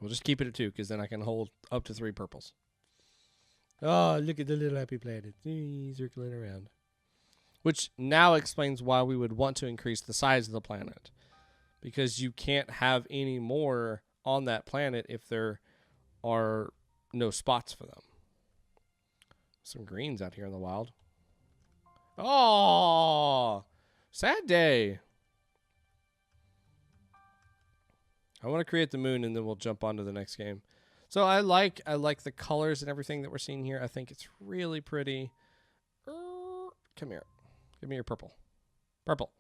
A: We'll just keep it at 2 because then I can hold up to 3 purples. Oh, look at the little happy planet. Circling around. Which now explains why we would want to increase the size of the planet. Because you can't have any more on that planet if there are no spots for them. Some greens out here in the wild. Oh, sad day. I want to create the moon and then we'll jump on to the next game. So I like the colors and everything that we're seeing here. I think it's really pretty. Come here. Give me your purple. Purple.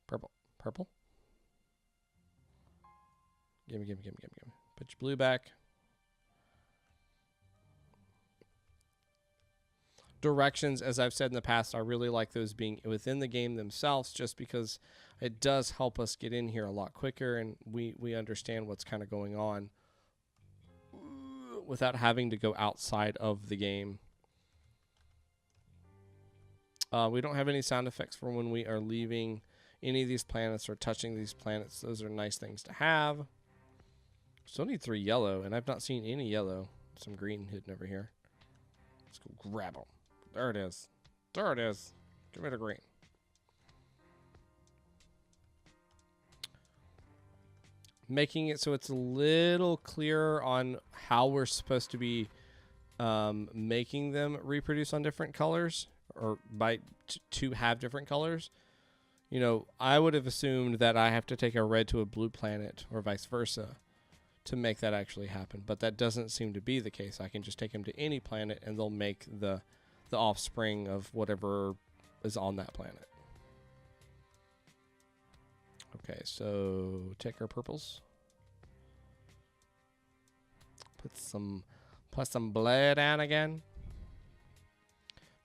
A: Purple. Purple. Gimme. Put your blue back. Directions, as I've said in the past, I really like those being within the game themselves just because it does help us get in here a lot quicker and we understand what's kind of going on without having to go outside of the game. We don't have any sound effects for when we are leaving any of these planets or touching these planets. Those are nice things to have. Still need 3 yellow, and I've not seen any yellow. Some green hidden over here. Let's go grab them. There it is. There it is. Give me the green. Making it so it's a little clearer on how we're supposed to be making them reproduce on different colors or to have different colors. You know, I would have assumed that I have to take a red to a blue planet or vice versa to make that actually happen, but that doesn't seem to be the case. I can just take them to any planet and they'll make the offspring of whatever is on that planet. Okay, so take our purples. Put some blue down again.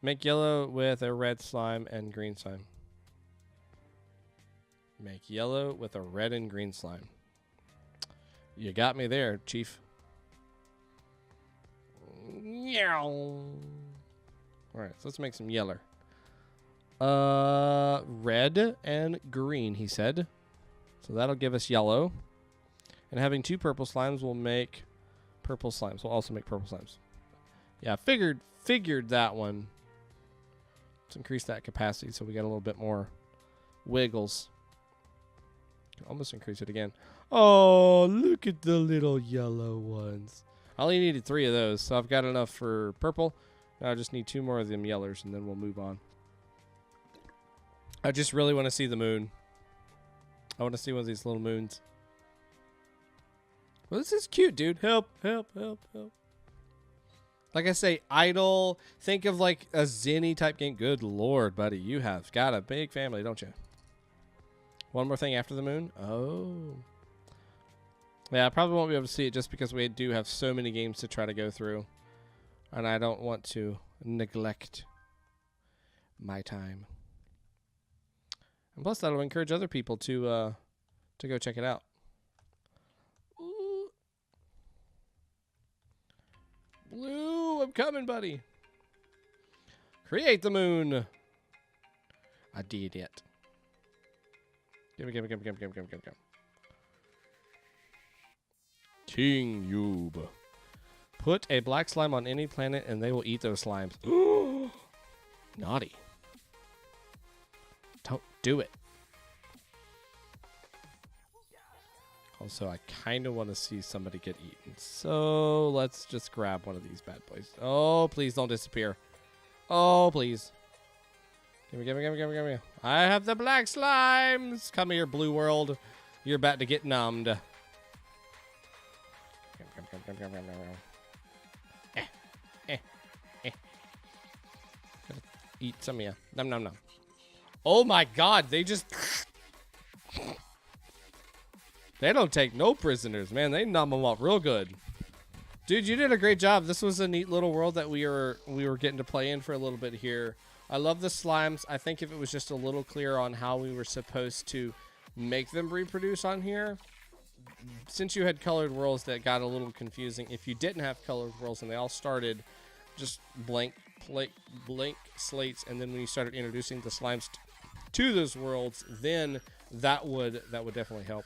A: Make yellow with a red slime and green slime. Make yellow with a red and green slime. You got me there, Chief. Alright, so let's make some yeller. Red and green, he said. So that'll give us yellow. And having 2 purple slimes will make purple slimes. We'll also make purple slimes. Yeah, figured that one. Let's increase that capacity so we got a little bit more wiggles. Almost increase it again. Oh, look at the little yellow ones. I only needed 3 of those, so I've got enough for purple. Now I just need 2 more of them yellers, and then we'll move on. I just really want to see the moon. I want to see one of these little moons. Well, this is cute, dude. Help, help, help, help. Like I say, idle. Think of like a Zinni type game. Good lord, buddy. You have got a big family, don't you? One more thing after the moon. Oh. Yeah, I probably won't be able to see it just because we do have so many games to try to go through. And I don't want to neglect my time. And plus, that'll encourage other people to go check it out. Ooh. Blue, I'm coming, buddy. Create the moon. I did it. Gimme. King YaHUB. Put a black slime on any planet and they will eat those slimes. Naughty. Don't do it. Also, I kind of want to see somebody get eaten. So let's just grab one of these bad boys. Oh, please don't disappear. Oh, please. Gimme. I have the black slimes. Come here, blue world. You're about to get numbed. Come. Eat some of you. Nom. Oh my god, they just... They don't take no prisoners, man. They numb them up real good. Dude, you did a great job. This was a neat little world that we were getting to play in for a little bit here. I love the slimes. I think if it was just a little clearer on how we were supposed to make them reproduce on here, since you had colored worlds, that got a little confusing. If you didn't have colored worlds and they all started just blank slates, and then when you started introducing the slimes to those worlds, then that would definitely help.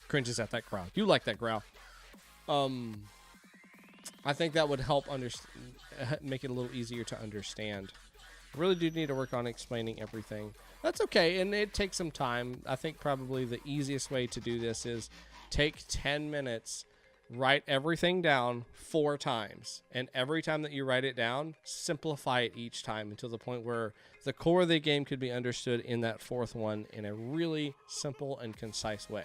A: Cringes at that growl. You like that growl. I think that would help make it a little easier to understand. I really do need to work on explaining everything. That's okay, and it takes some time. I think probably the easiest way to do this is take 10 minutes, write everything down 4 times, and every time that you write it down, simplify it each time until the point where the core of the game could be understood in that 4th one in a really simple and concise way.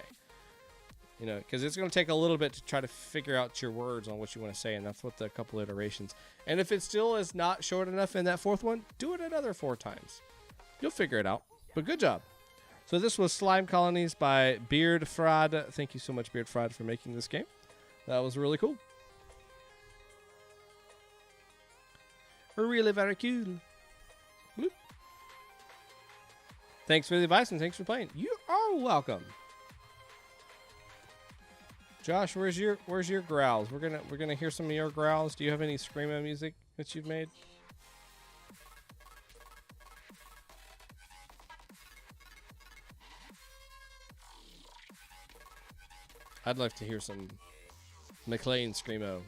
A: You know, because it's going to take a little bit to try to figure out your words on what you want to say, and that's what the couple iterations. And if it still is not short enough in that 4th one, do it another 4 times. You'll figure it out. But good job. So this was Slime Colonies by BeardFrod. Thank you so much, BeardFrod, for making this game. That was really cool. Really very cool. Bloop. Thanks for the advice and thanks for playing. You are welcome. Josh, where's your growls? We're gonna hear some of your growls. Do you have any screamo music that you've made? I'd like to hear some McLean screamo.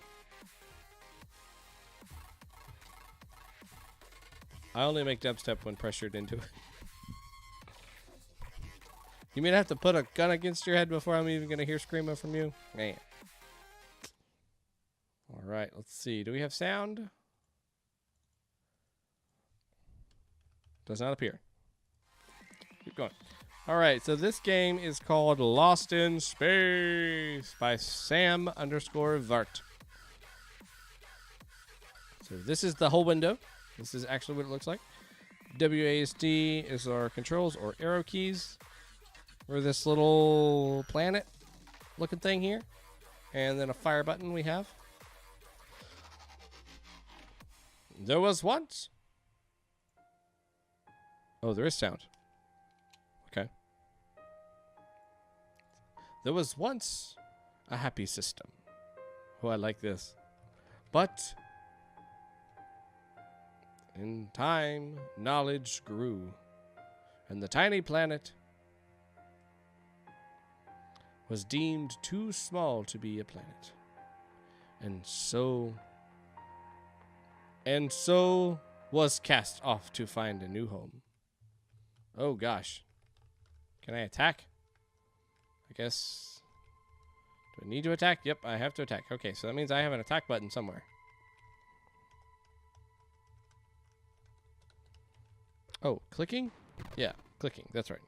A: I only make dubstep when pressured into it. You mean I have to put a gun against your head before I'm even going to hear screamo from you? Man. All right, let's see. Do we have sound? Does not appear. Keep going. All right, so this game is called Lost in Space by Sam_Vart. So this is the whole window. This is actually what it looks like. WASD is our controls or arrow keys. We're this little planet looking thing here. And then a fire button we have. There was once. Oh, there is sound. Okay. There was once a happy system. Oh, I like this. But in time, knowledge grew. And the tiny planet was deemed too small to be a planet. And so was cast off to find a new home. Oh gosh. Can I attack? I guess. Do I need to attack? Yep, I have to attack. Okay, so that means I have an attack button somewhere. Oh, clicking? Yeah, clicking. That's right.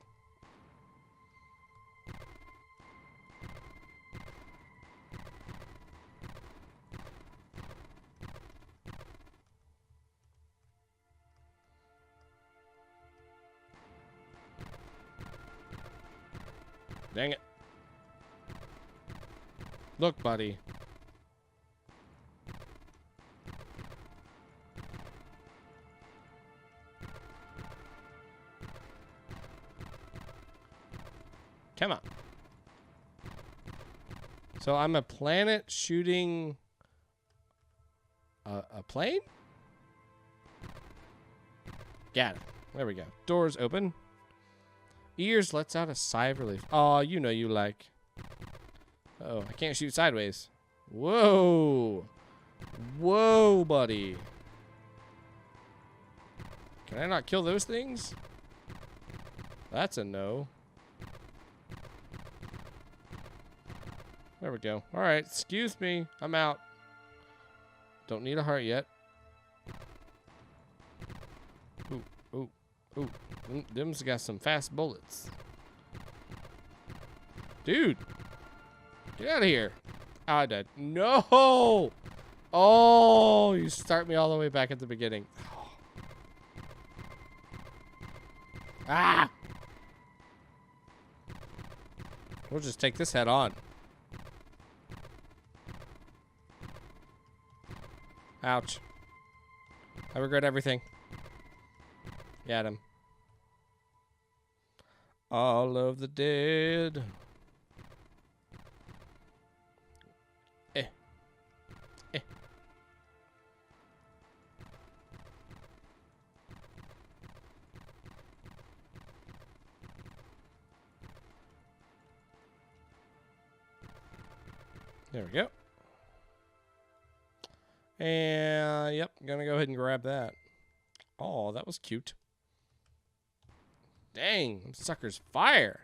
A: Dang it. Look, buddy. Come on. So I'm a planet shooting a plane? Got it. There we go. Doors open. Ears lets out a sigh of relief. Oh, you know you like. Oh, I can't shoot sideways. Whoa. Whoa, buddy. Can I not kill those things? That's a no. There we go. All right, excuse me. I'm out. Don't need a heart yet. Ooh, ooh, ooh. Them's got some fast bullets. Dude. Get out of here. Oh, I died. No! Oh, you start me all the way back at the beginning. Ah! We'll just take this head on. Ouch. I regret everything. Got him. All of the dead. Eh. Eh. There we go. And, yep, gonna go ahead and grab that. Oh, that was cute. Dang, them suckers fire.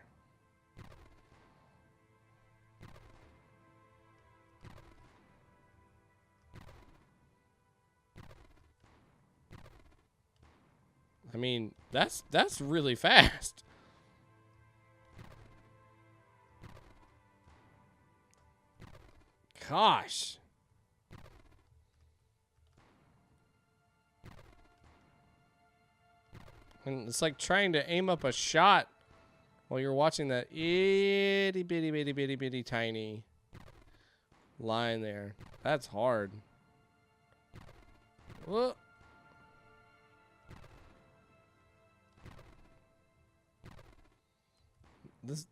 A: I mean, that's really fast. Gosh. And it's like trying to aim up a shot while you're watching that itty bitty bitty bitty bitty tiny line there. That's hard. Whoa.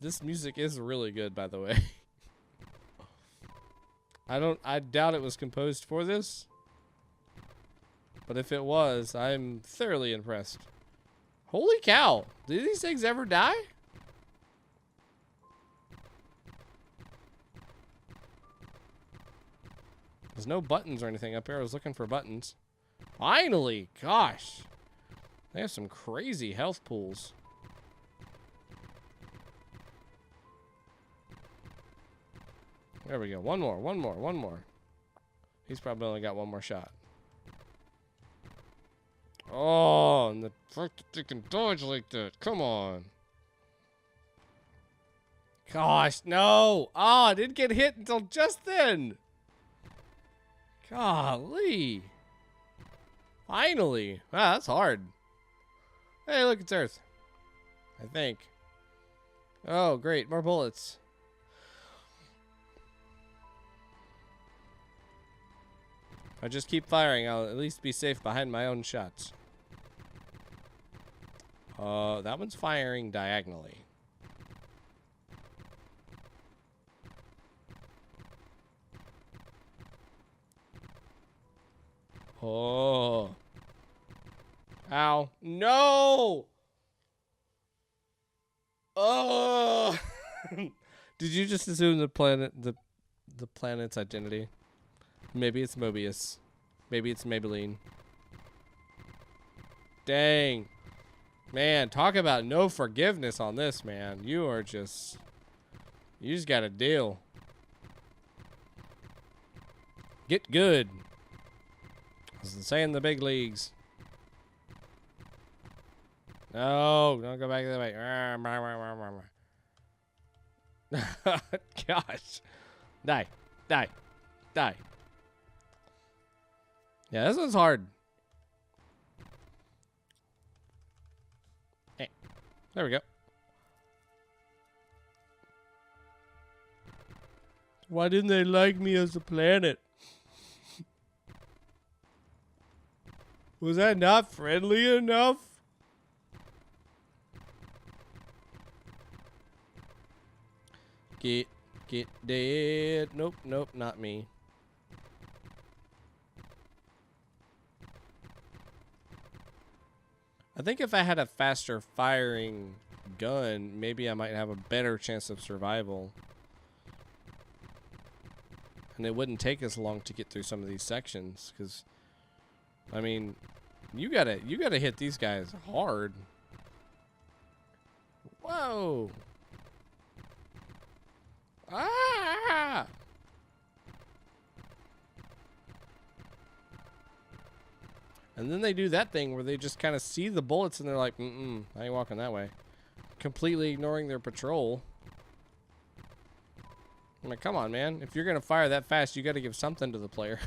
A: This music is really good, by the way. I doubt it was composed for this. But if it was, I'm thoroughly impressed. Holy cow. Did these things ever die? There's no buttons or anything up here. I was looking for buttons. Finally. Gosh. They have some crazy health pools. There we go. One more. One more. One more. He's probably only got one more shot. Oh, and the fact that they can dodge like that. Come on. Gosh, no. Oh, I didn't get hit until just then. Golly. Finally. Wow, that's hard. Hey, look, it's Earth. I think. Oh, great. More bullets. If I just keep firing, I'll at least be safe behind my own shots. That one's firing diagonally. Oh. Ow. No! Oh! Did you just assume the planet's identity? Maybe it's Mobius. Maybe it's Maybelline. Dang. Man, talk about no forgiveness on this, man. You just got a deal. Get good. As they say in the big leagues. No, don't go back that way. Gosh. Die. Die. Die. Yeah, this one's hard. Hey. There we go. Why didn't they like me as a planet? Was that not friendly enough? Get dead. Nope, nope, not me. I think if I had a faster firing gun, maybe I might have a better chance of survival. And it wouldn't take as long to get through some of these sections, because I mean, you gotta hit these guys hard. Whoa! Ah! And then they do that thing where they just kind of see the bullets and they're like, I ain't walking that way. Completely ignoring their patrol. I'm like, come on, man. If you're going to fire that fast, you got to give something to the player.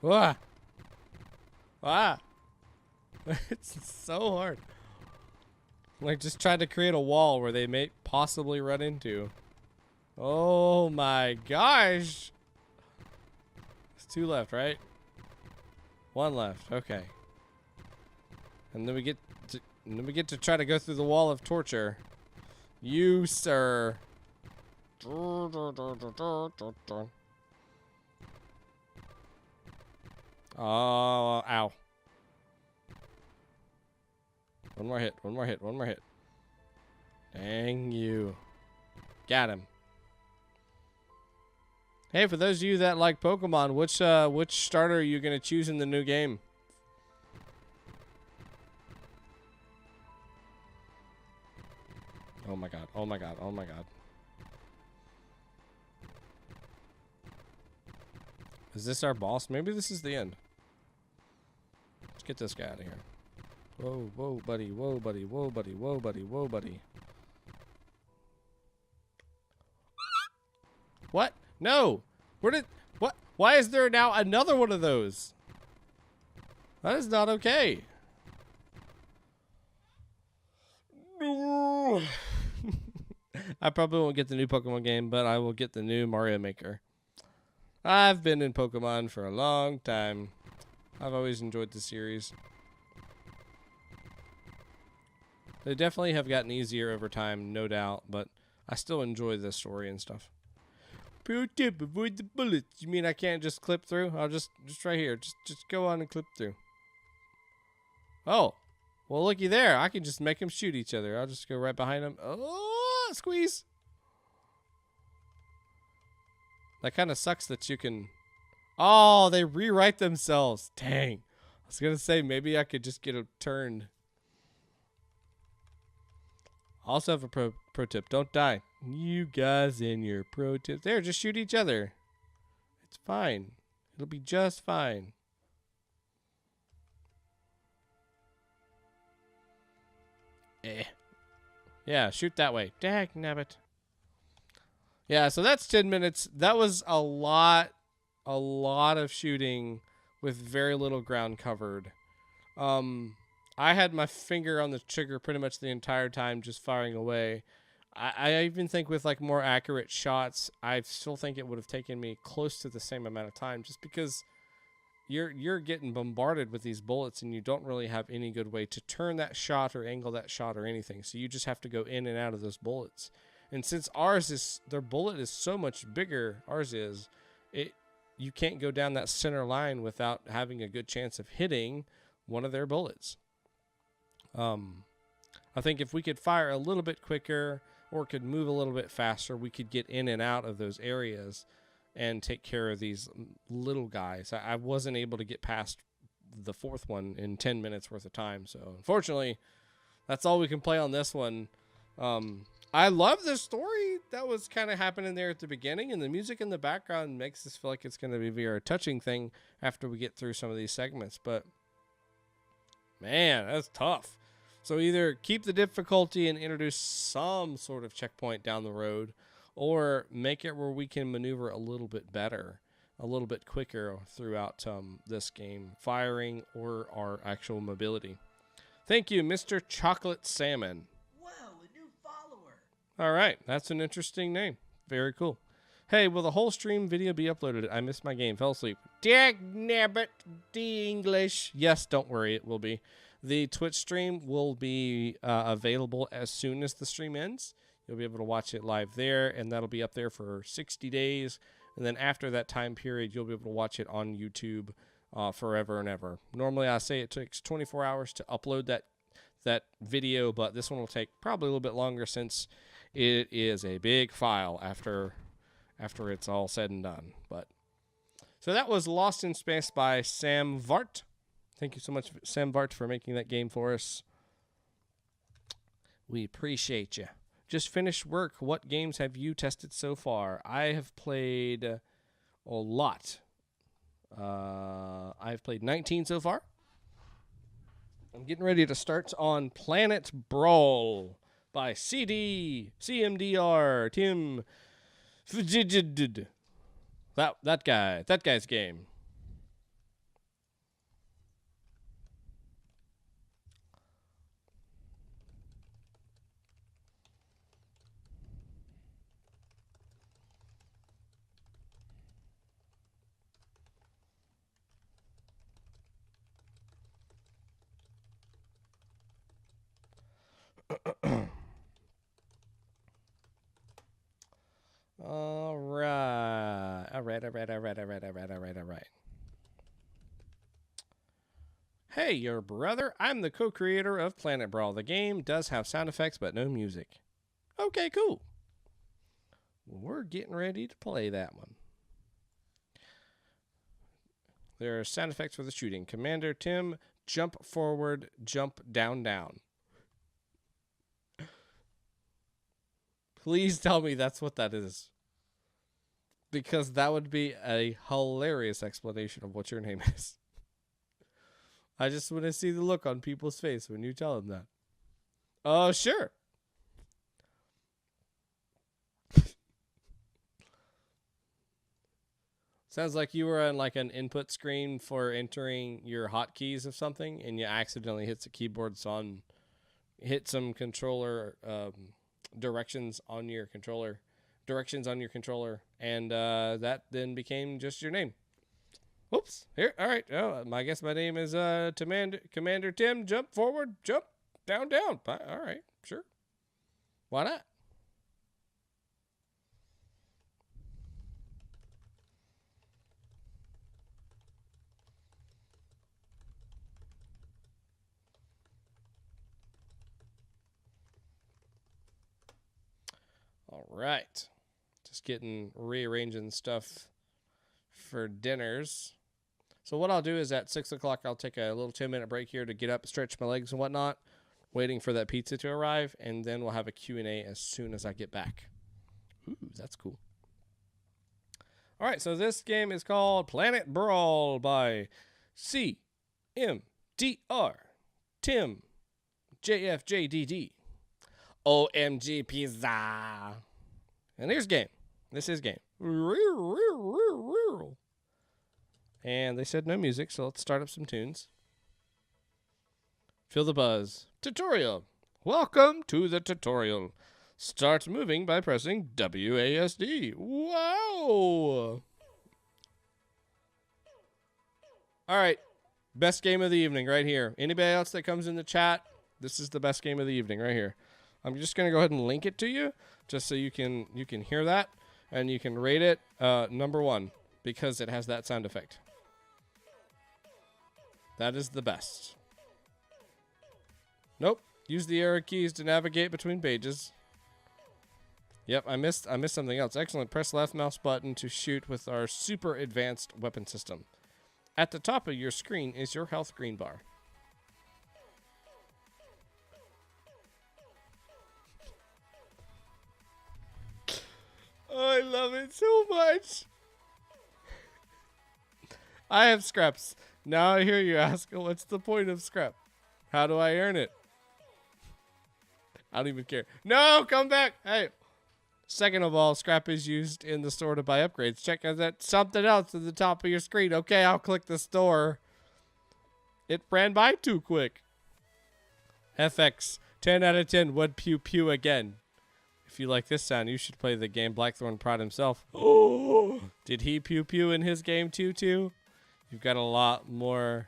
A: Ah! Ah! It's so hard. Like, just trying to create a wall where they may possibly run into. Oh my gosh! It's 2 left, right? 1 left. Okay. And then we get to try to go through the wall of torture. You, sir. Oh, ow. One more hit, one more hit, one more hit. Dang you. Got him. Hey, for those of you that like Pokemon, which starter are you going to choose in the new game? Oh my god, oh my god, oh my god. Is this our boss? Maybe this is the end. Let's get this guy out of here. Whoa, whoa, buddy, whoa, buddy, whoa, buddy, whoa, buddy, whoa, buddy. What? No! Where did... What? Why is there now another one of those? That is not okay. No. I probably won't get the new Pokemon game, but I will get the new Mario Maker. I've been in Pokemon for a long time. I've always enjoyed the series. They definitely have gotten easier over time, no doubt, but I still enjoy the story and stuff. Pro tip, avoid the bullets. You mean I can't just clip through? I'll just right here. Just go on and clip through. Oh. Well, looky there. I can just make them shoot each other. I'll just go right behind them. Oh, squeeze. That kind of sucks that you can... Oh, they rewrite themselves. Dang. I was going to say, maybe I could just get a turn. Also have a pro tip. Don't die. You guys and your pro tips. There, just shoot each other. It's fine. It'll be just fine. Yeah, shoot that way. Dagnabbit. Yeah, so that's 10 minutes. That was a lot of shooting with very little ground covered. I had my finger on the trigger pretty much the entire time, just firing away. I even think with like more accurate shots, I still think it would have taken me close to the same amount of time, just because you're getting bombarded with these bullets and you don't really have any good way to turn that shot or angle that shot or anything. So you just have to go in and out of those bullets. And since their bullet is so much bigger, you can't go down that center line without having a good chance of hitting one of their bullets. I think if we could fire a little bit quicker or could move a little bit faster, we could get in and out of those areas and take care of these little guys. I wasn't able to get past the 4th one in 10 minutes worth of time. So unfortunately, that's all we can play on this one. I love the story that was kind of happening there at the beginning, and the music in the background makes us feel like it's going to be a very touching thing after we get through some of these segments. But man, that's tough. So either keep the difficulty and introduce some sort of checkpoint down the road, or make it where we can maneuver a little bit better, a little bit quicker throughout this game, firing or our actual mobility. Thank you, Mr. Chocolate Salmon. All right, that's an interesting name. Very cool. Hey, will the whole stream video be uploaded? I missed my game. Fell asleep. Dagnabbit, the English. Yes, don't worry, it will be. The Twitch stream will be available as soon as the stream ends. You'll be able to watch it live there, and that'll be up there for 60 days. And then after that time period, you'll be able to watch it on YouTube forever and ever. Normally, I say it takes 24 hours to upload that video, but this one will take probably a little bit longer since it is a big file after it's all said and done. But so that was Lost in Space by Sam Vart. Thank you so much, Sam Vart, for making that game for us. We appreciate you. Just finished work. What games have you tested so far? I have played a lot. I've played 19 so far. I'm getting ready to start on Planet Brawl by CMDR Tim. That guy's game. All right. Hey, your brother. I'm the co-creator of Planet Brawl. The game does have sound effects, but no music. Okay, cool. We're getting ready to play that one. There are sound effects for the shooting. Commander Tim, jump forward, jump down, down. Please tell me that's what that is. Because that would be a hilarious explanation of what your name is. I just want to see the look on people's face when you tell them that. Oh, sure. Sounds like you were on like an input screen for entering your hotkeys of something, and you accidentally hit the keyboard, hit some controller directions on your controller, and that then became just your name. Whoops. Here. All right. Oh, I guess my name is Commander Tim. Jump forward. Jump down, down. All right. Sure. Why not? All right. Just rearranging stuff for dinners. So what I'll do is at 6 o'clock, I'll take a little 10-minute break here to get up, stretch my legs and whatnot, waiting for that pizza to arrive, and then we'll have a Q&A as soon as I get back. Ooh, that's cool. All right, so this game is called Planet Brawl by CMDR Tim JFJDD OMG Pizza. And here's game. This is game. And they said no music, so let's start up some tunes. Feel the buzz. Tutorial. Welcome to the tutorial. Start moving by pressing WASD. Wow. All right. Best game of the evening right here. Anybody else that comes in the chat, this is the best game of the evening right here. I'm just going to go ahead and link it to you just so you can hear that, and you can rate it number 1 because it has that sound effect. That is the best. Nope. Use the arrow keys to navigate between pages. Yep, I missed something else. Excellent. Press left mouse button to shoot with our super advanced weapon system. At the top of your screen is your health green bar. Oh, I love it so much. I have scraps. Now I hear you ask, what's the point of scrap? How do I earn it? I don't even care. No, come back. Hey. Second of all, scrap is used in the store to buy upgrades. Check out that something else at the top of your screen. Okay, I'll click the store. It ran by too quick. FX, 10 out of 10 would pew pew again. If you like this sound, you should play the game BlackThornProd himself. Oh, did he pew pew in his game too? You've got a lot more.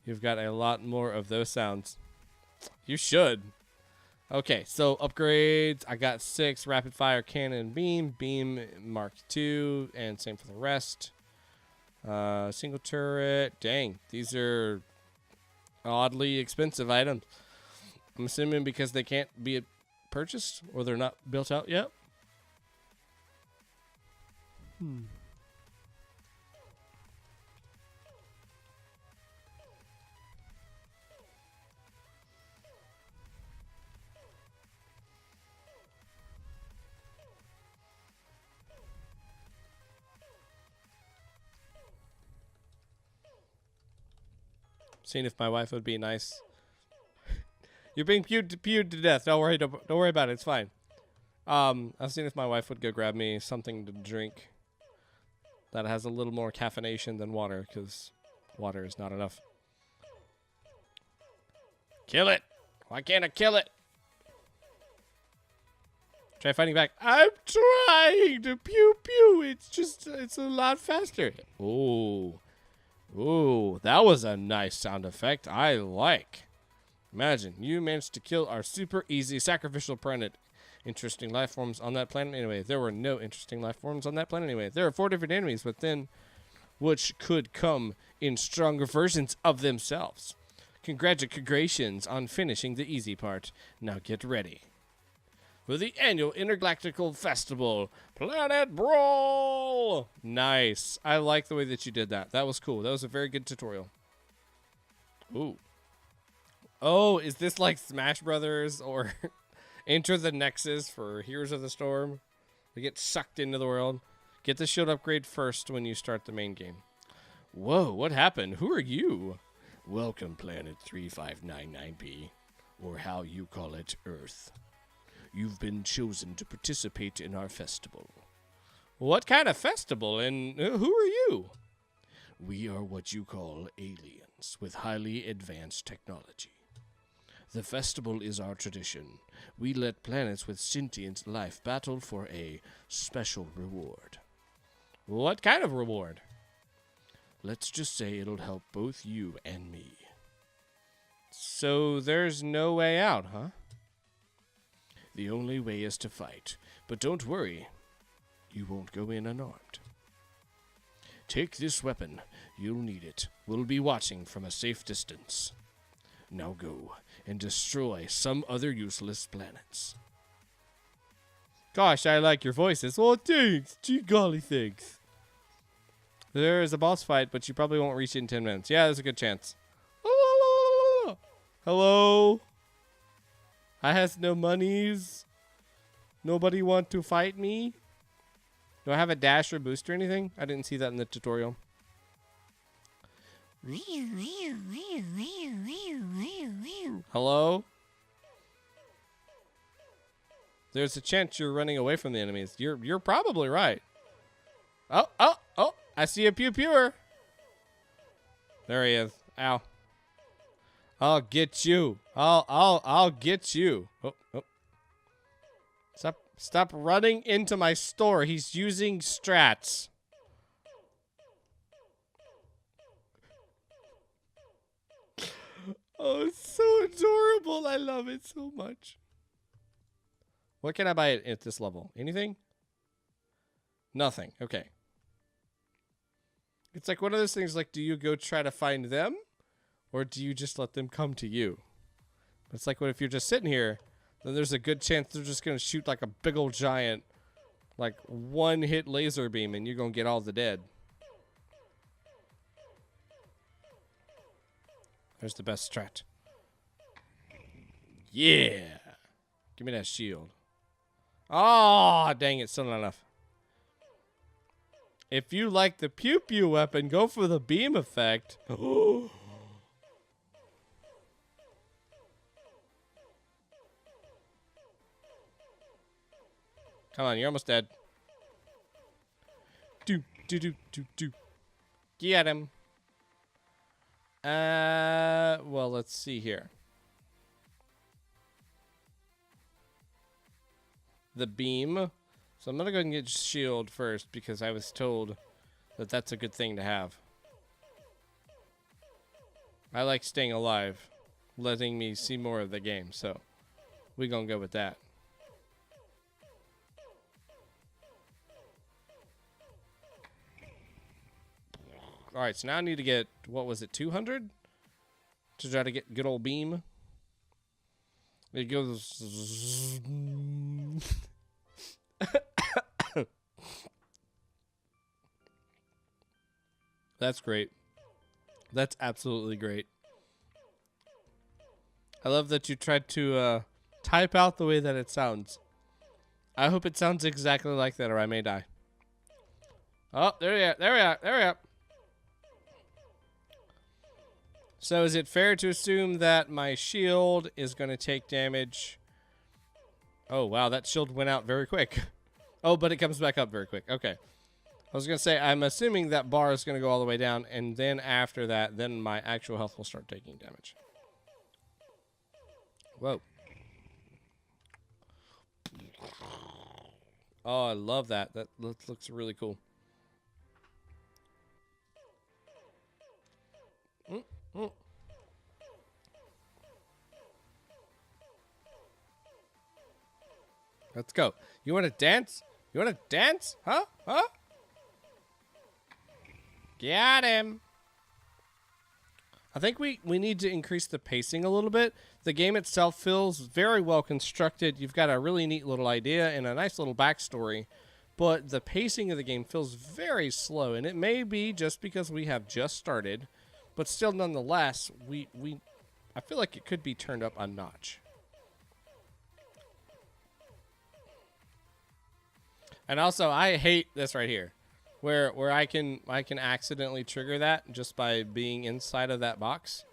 A: You've got a lot more of those sounds. You should. Okay, so upgrades. I got 6 rapid fire cannon beam Mark II, and same for the rest. Single turret. Dang, these are oddly expensive items. I'm assuming because they can't be purchased or they're not built out yet. Seeing if my wife would be nice. You're being pewed to death. Don't worry about it. It's fine. I was seeing if my wife would go grab me something to drink that has a little more caffeination than water, because water is not enough. Kill it. Why can't I kill it? Try fighting back. I'm trying to pew pew. It's a lot faster. Ooh. Ooh, that was a nice sound effect. I like. Imagine, you managed to kill our super easy sacrificial planet. Interesting life forms on that planet anyway. There were no interesting life forms on that planet anyway. There are 4 different enemies within which could come in stronger versions of themselves. Congratulations on finishing the easy part. Now get ready for the annual intergalactical festival, Planet Brawl. Nice. I like the way that you did that. That was cool. That was a very good tutorial. Ooh. Oh, is this like Smash Brothers or Enter the Nexus for Heroes of the Storm? We get sucked into the world. Get the shield upgrade first when you start the main game. Whoa, what happened? Who are you? Welcome, Planet 3599b, or how you call it, Earth. You've been chosen to participate in our festival. What kind of festival, and who are you? We are what you call aliens with highly advanced technology. The festival is our tradition. We let planets with sentient life battle for a special reward. What kind of reward? Let's just say it'll help both you and me. So there's no way out, huh? The only way is to fight. But don't worry, you won't go in unarmed. Take this weapon. You'll need it. We'll be watching from a safe distance. Now go and destroy some other useless planets. Gosh, I like your voices. Well, thanks. Gee golly, thanks. There is a boss fight, but you probably won't reach it in 10 minutes. Yeah, there's a good chance. Hello? I has no monies. Nobody want to fight me? Do I have a dash or boost or anything? I didn't see that in the tutorial. Hello? There's a chance you're running away from the enemies. You're probably right. Oh, I see a pew-pewer. There he is. Ow. I'll get you. I'll get you. Oh. Stop running into my store. He's using strats. Oh, it's so adorable. I love it so much. What can I buy at this level? Anything? Nothing. Okay. It's like one of those things like, do you go try to find them? Or do you just let them come to you? It's like, what if you're just sitting here, then there's a good chance they're just going to shoot like a big old giant, like one-hit laser beam, and you're going to get all the dead. There's the best strat. Yeah. Give me that shield. Oh, dang it. Still not enough. If you like the pew pew weapon, go for the beam effect. Come on, you're almost dead. Do. Get him. Well, let's see here. The beam. So I'm going to go and get shield first because I was told that that's a good thing to have. I like staying alive, letting me see more of the game. So we're going to go with that. All right, so now I need to get, what was it, 200? To try to get good old beam. It goes... That's great. That's absolutely great. I love that you tried to type out the way that it sounds. I hope it sounds exactly like that or I may die. Oh, there we are. There we are. There we are. So is it fair to assume that my shield is going to take damage? Oh, wow. That shield went out very quick. Oh, but it comes back up very quick. Okay. I was going to say, I'm assuming that bar is going to go all the way down, and then after that, then my actual health will start taking damage. Whoa. Oh, I love that. That looks really cool. Let's go. You want to dance? You want to dance? Huh? Huh? Got him. I think we need to increase the pacing a little bit. The game itself feels very well constructed. You've got a really neat little idea and a nice little backstory, but the pacing of the game feels very slow, and it may be just because we have just started, but still nonetheless, I feel like it could be turned up a notch. And also, I hate this right here, where I can accidentally trigger that just by being inside of that box.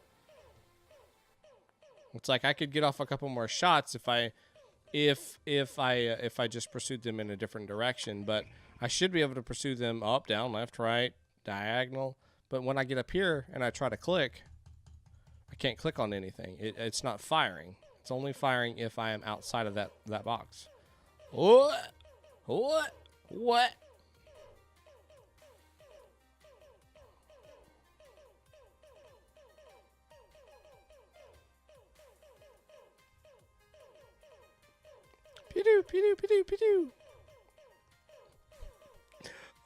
A: It's like I could get off a couple more shots if I just pursued them in a different direction, but I should be able to pursue them up, down, left, right, diagonal. But when I get up here and I try to click, I can't click on anything. It's not firing. It's only firing if I am outside of that box. What? What? What? Pidoo, pidoo, pidoo, pidoo.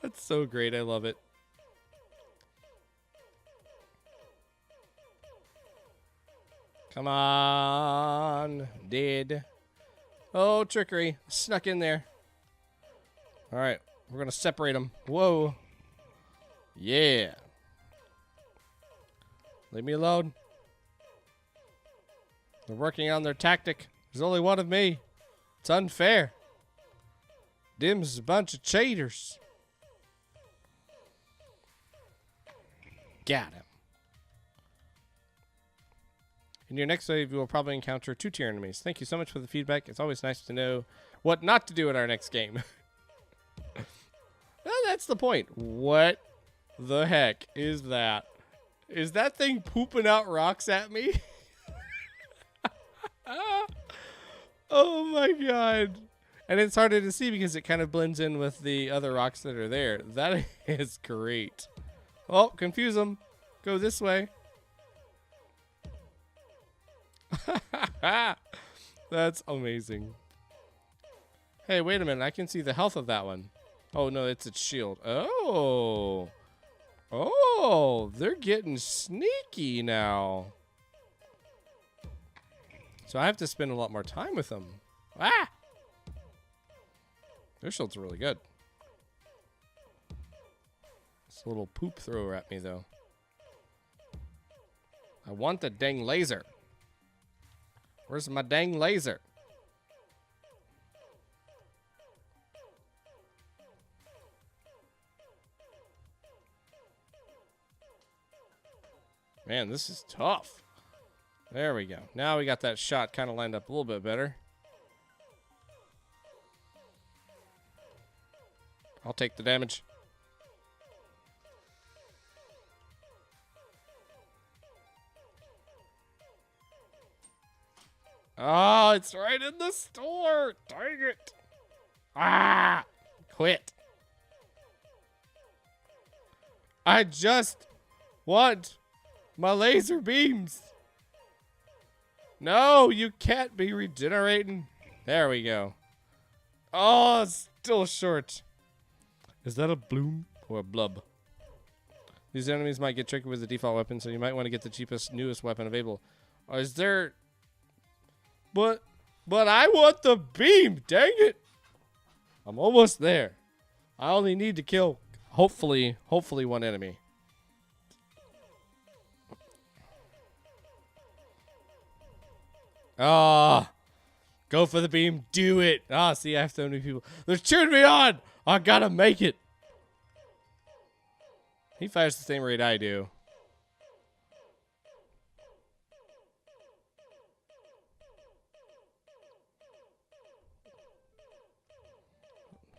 A: That's so great. I love it. Come on. Did. Oh, trickery. Snuck in there. All right. We're going to separate them. Whoa. Yeah. Leave me alone. They're working on their tactic. There's only one of me. It's unfair. Dim's a bunch of cheaters. Got him. In your next wave, you will probably encounter 2-tier enemies. Thank you so much for the feedback. It's always nice to know what not to do in our next game. Well, that's the point. What the heck is that? Is that thing pooping out rocks at me? Oh my god. And it's harder to see because it kind of blends in with the other rocks that are there. That is great. Oh, confuse them. Go this way. That's amazing. Hey, wait a minute. I can see the health of that one. Oh, no, it's its shield. Oh. Oh, they're getting sneaky now. So I have to spend a lot more time with them. Ah! Their shields are really good. It's a little poop thrower at me, though. I want the dang laser. Where's my dang laser? Man, this is tough. There we go. Now we got that shot kind of lined up a little bit better. I'll take the damage. Oh, it's right in the store. Dang it. Ah, quit. I just want my laser beams. No, you can't be regenerating. There we go. Oh, it's still short. Is that a bloom or a blub? These enemies might get tricky with the default weapon, so you might want to get the cheapest, newest weapon available. Or is there... But I want the beam, dang it. I'm almost there. I only need to kill, hopefully one enemy. Ah, go for the beam, do it. Ah, see, I have so many people. They're cheering me on. I gotta make it. He fires the same rate I do.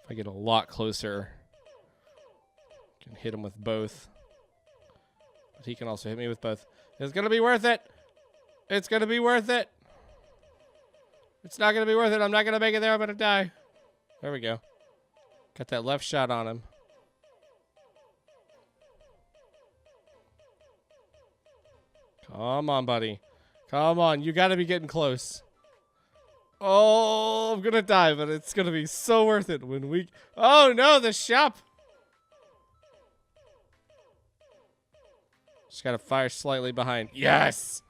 A: If I get a lot closer, I can hit him with both. But he can also hit me with both. It's gonna be worth it. It's gonna be worth it. It's not gonna be worth it. I'm not gonna make it there. I'm gonna die. There we go. Got that left shot on him. Come on, buddy. Come on. You gotta be getting close. Oh, I'm gonna die, but it's gonna be so worth it when we... Oh, no, the shop. Just gotta fire slightly behind. Yes!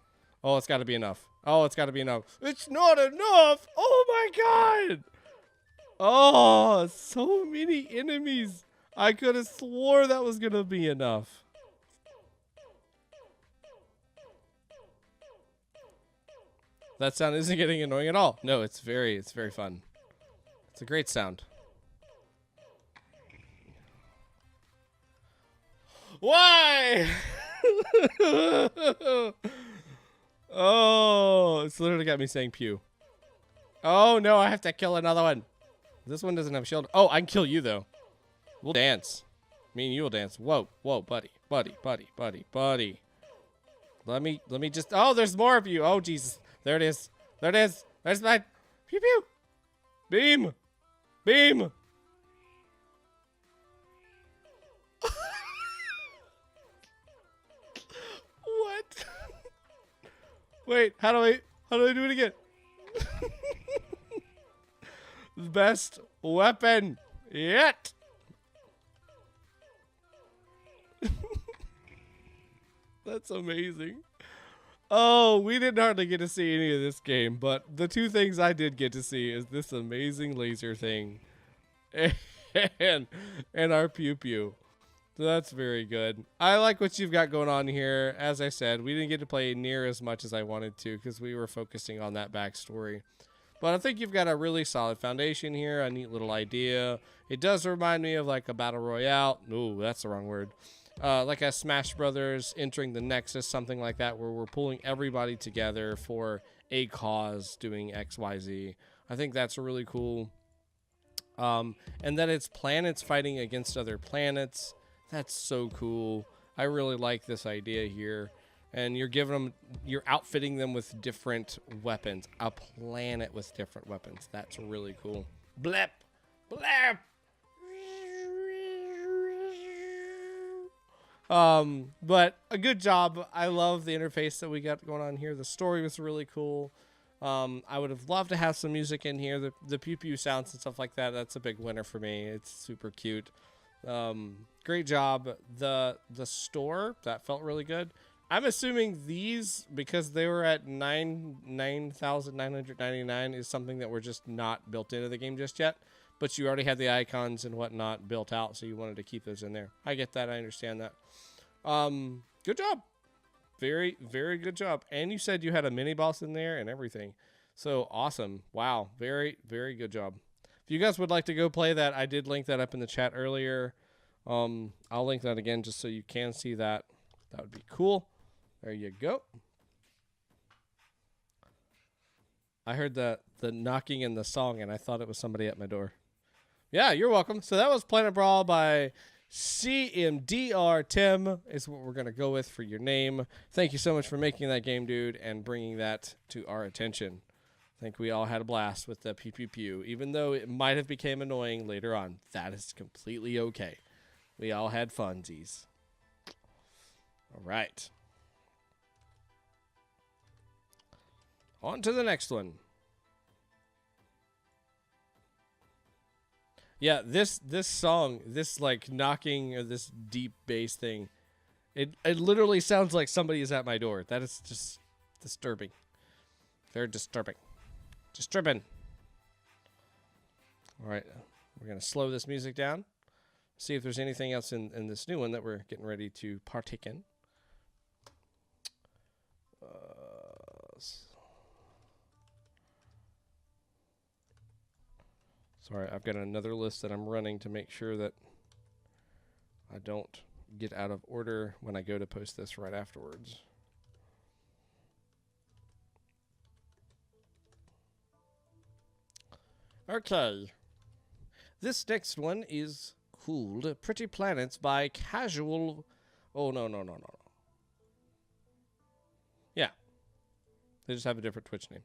A: Oh, it's gotta be enough. Oh, it's gotta be enough. It's not enough! Oh, my God! Oh, so many enemies. I could have swore that was gonna be enough. That sound isn't getting annoying at all. No, it's very fun. It's a great sound. Why? Oh, it's literally got me saying pew. Oh no, I have to kill another one. This one doesn't have a shield. Oh, I can kill you though. We'll dance. Me and you will dance. Whoa, whoa, buddy. Let me just... Oh, there's more of you. Oh, Jesus. There it is. There it is. There's my... Pew, pew. Beam. Beam. What? Wait, how do I do it again? Best weapon yet. That's amazing. Oh, we didn't hardly get to see any of this game, but the two things I did get to see is this amazing laser thing and our pew pew. So that's very good. I like what you've got going on here. As I said, we didn't get to play near as much as I wanted to because we were focusing on that backstory. But I think you've got a really solid foundation here, a neat little idea. It does remind me of like a battle royale. Ooh, that's the wrong word. Like a Smash Brothers entering the Nexus, something like that, where we're pulling everybody together for a cause doing X, Y, Z. I think that's really cool. And that it's planets fighting against other planets. That's so cool. I really like this idea here. And you're outfitting them with different weapons. A planet with different weapons. That's really cool. Blip! Blip! But a good job. I love the interface that we got going on here. The story was really cool. I would have loved to have some music in here. The pew pew sounds and stuff like that. That's a big winner for me. It's super cute. Great job. The store, that felt really good. I'm assuming these, because they were at 9,999, is something that were just not built into the game just yet. But you already had the icons and whatnot built out, so you wanted to keep those in there. I get that. I understand that. Good job. Very, very good job. And you said you had a mini boss in there and everything. So awesome. Wow. Very, very good job. If you guys would like to go play that, I did link that up in the chat earlier. I'll link that again just so you can see that. That would be cool. There you go. I heard the knocking in the song, and I thought it was somebody at my door. Yeah, you're welcome. So that was Planet Brawl by CMDR Tim is what we're going to go with for your name. Thank you so much for making that game, dude, and bringing that to our attention. I think we all had a blast with the pew pew pew, even though it might have become annoying later on. That is completely okay. We all had funsies. All right. On to the next one. Yeah, this song, this like knocking or this deep bass thing, it literally sounds like somebody is at my door. That is just disturbing. Very disturbing. Disturbing. All right, we're going to slow this music down. See if there's anything else in this new one that we're getting ready to partake in. Sorry, I've got another list that I'm running to make sure that I don't get out of order when I go to post this right afterwards. Okay. This next one is called Pretty Planets by Casual... Oh, no. Yeah. They just have a different Twitch name.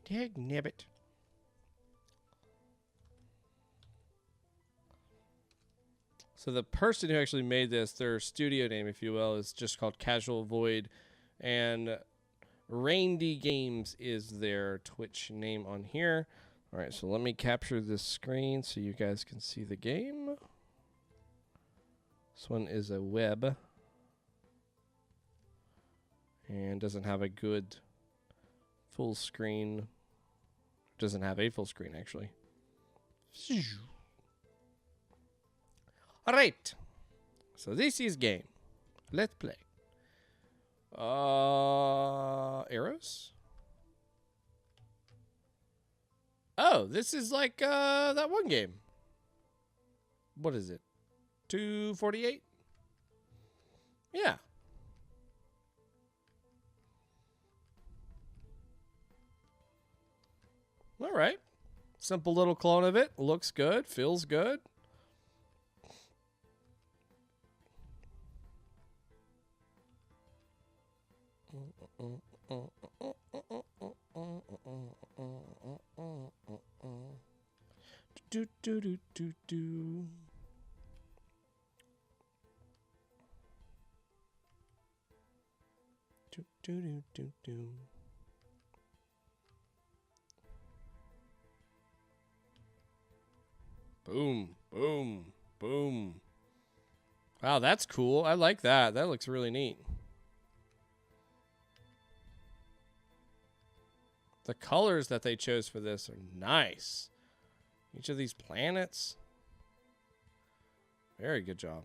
A: Dagnabbit. So the person who actually made this, their studio name, if you will, is just called Casual Void, and ReindeeGames is their Twitch name on here. All right, so let me capture this screen so you guys can see the game. This one is a web and doesn't have a good full screen. Doesn't have a full screen, actually. All right. So this is game. Let's play. Arrows? Oh, this is like that one game. What is it? 248? Yeah. All right. Simple little clone of it. Looks good. Feels good. Do do do do do. Do do do do do. Boom, boom, boom. Wow, that's cool. I like that. That looks really neat. The colors that they chose for this are nice. Each of these planets. Very good job.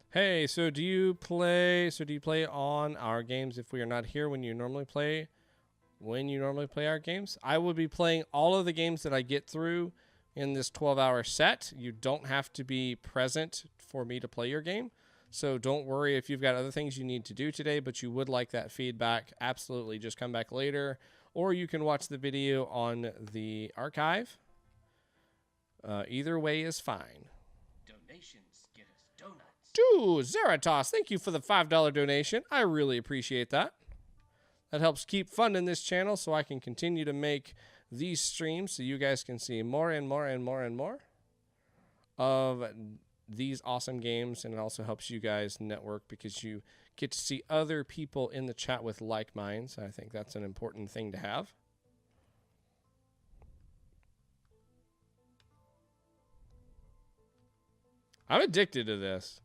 A: Hey, so do you play on our games if we are not here when you normally play our games? I will be playing all of the games that I get through in this 12-hour set. You don't have to be present for me to play your game. So don't worry if you've got other things you need to do today, but you would like that feedback. Absolutely. Just come back later, or you can watch the video on the archive. Either way is fine.
C: Donations get us donuts.
A: Dude, xeratas, thank you for the $5 donation. I really appreciate that. That helps keep funding this channel so I can continue to make these streams so you guys can see more and more and more and more of these awesome games, and it also helps you guys network because you get to see other people in the chat with like minds. I think that's an important thing to have. I'm addicted to this.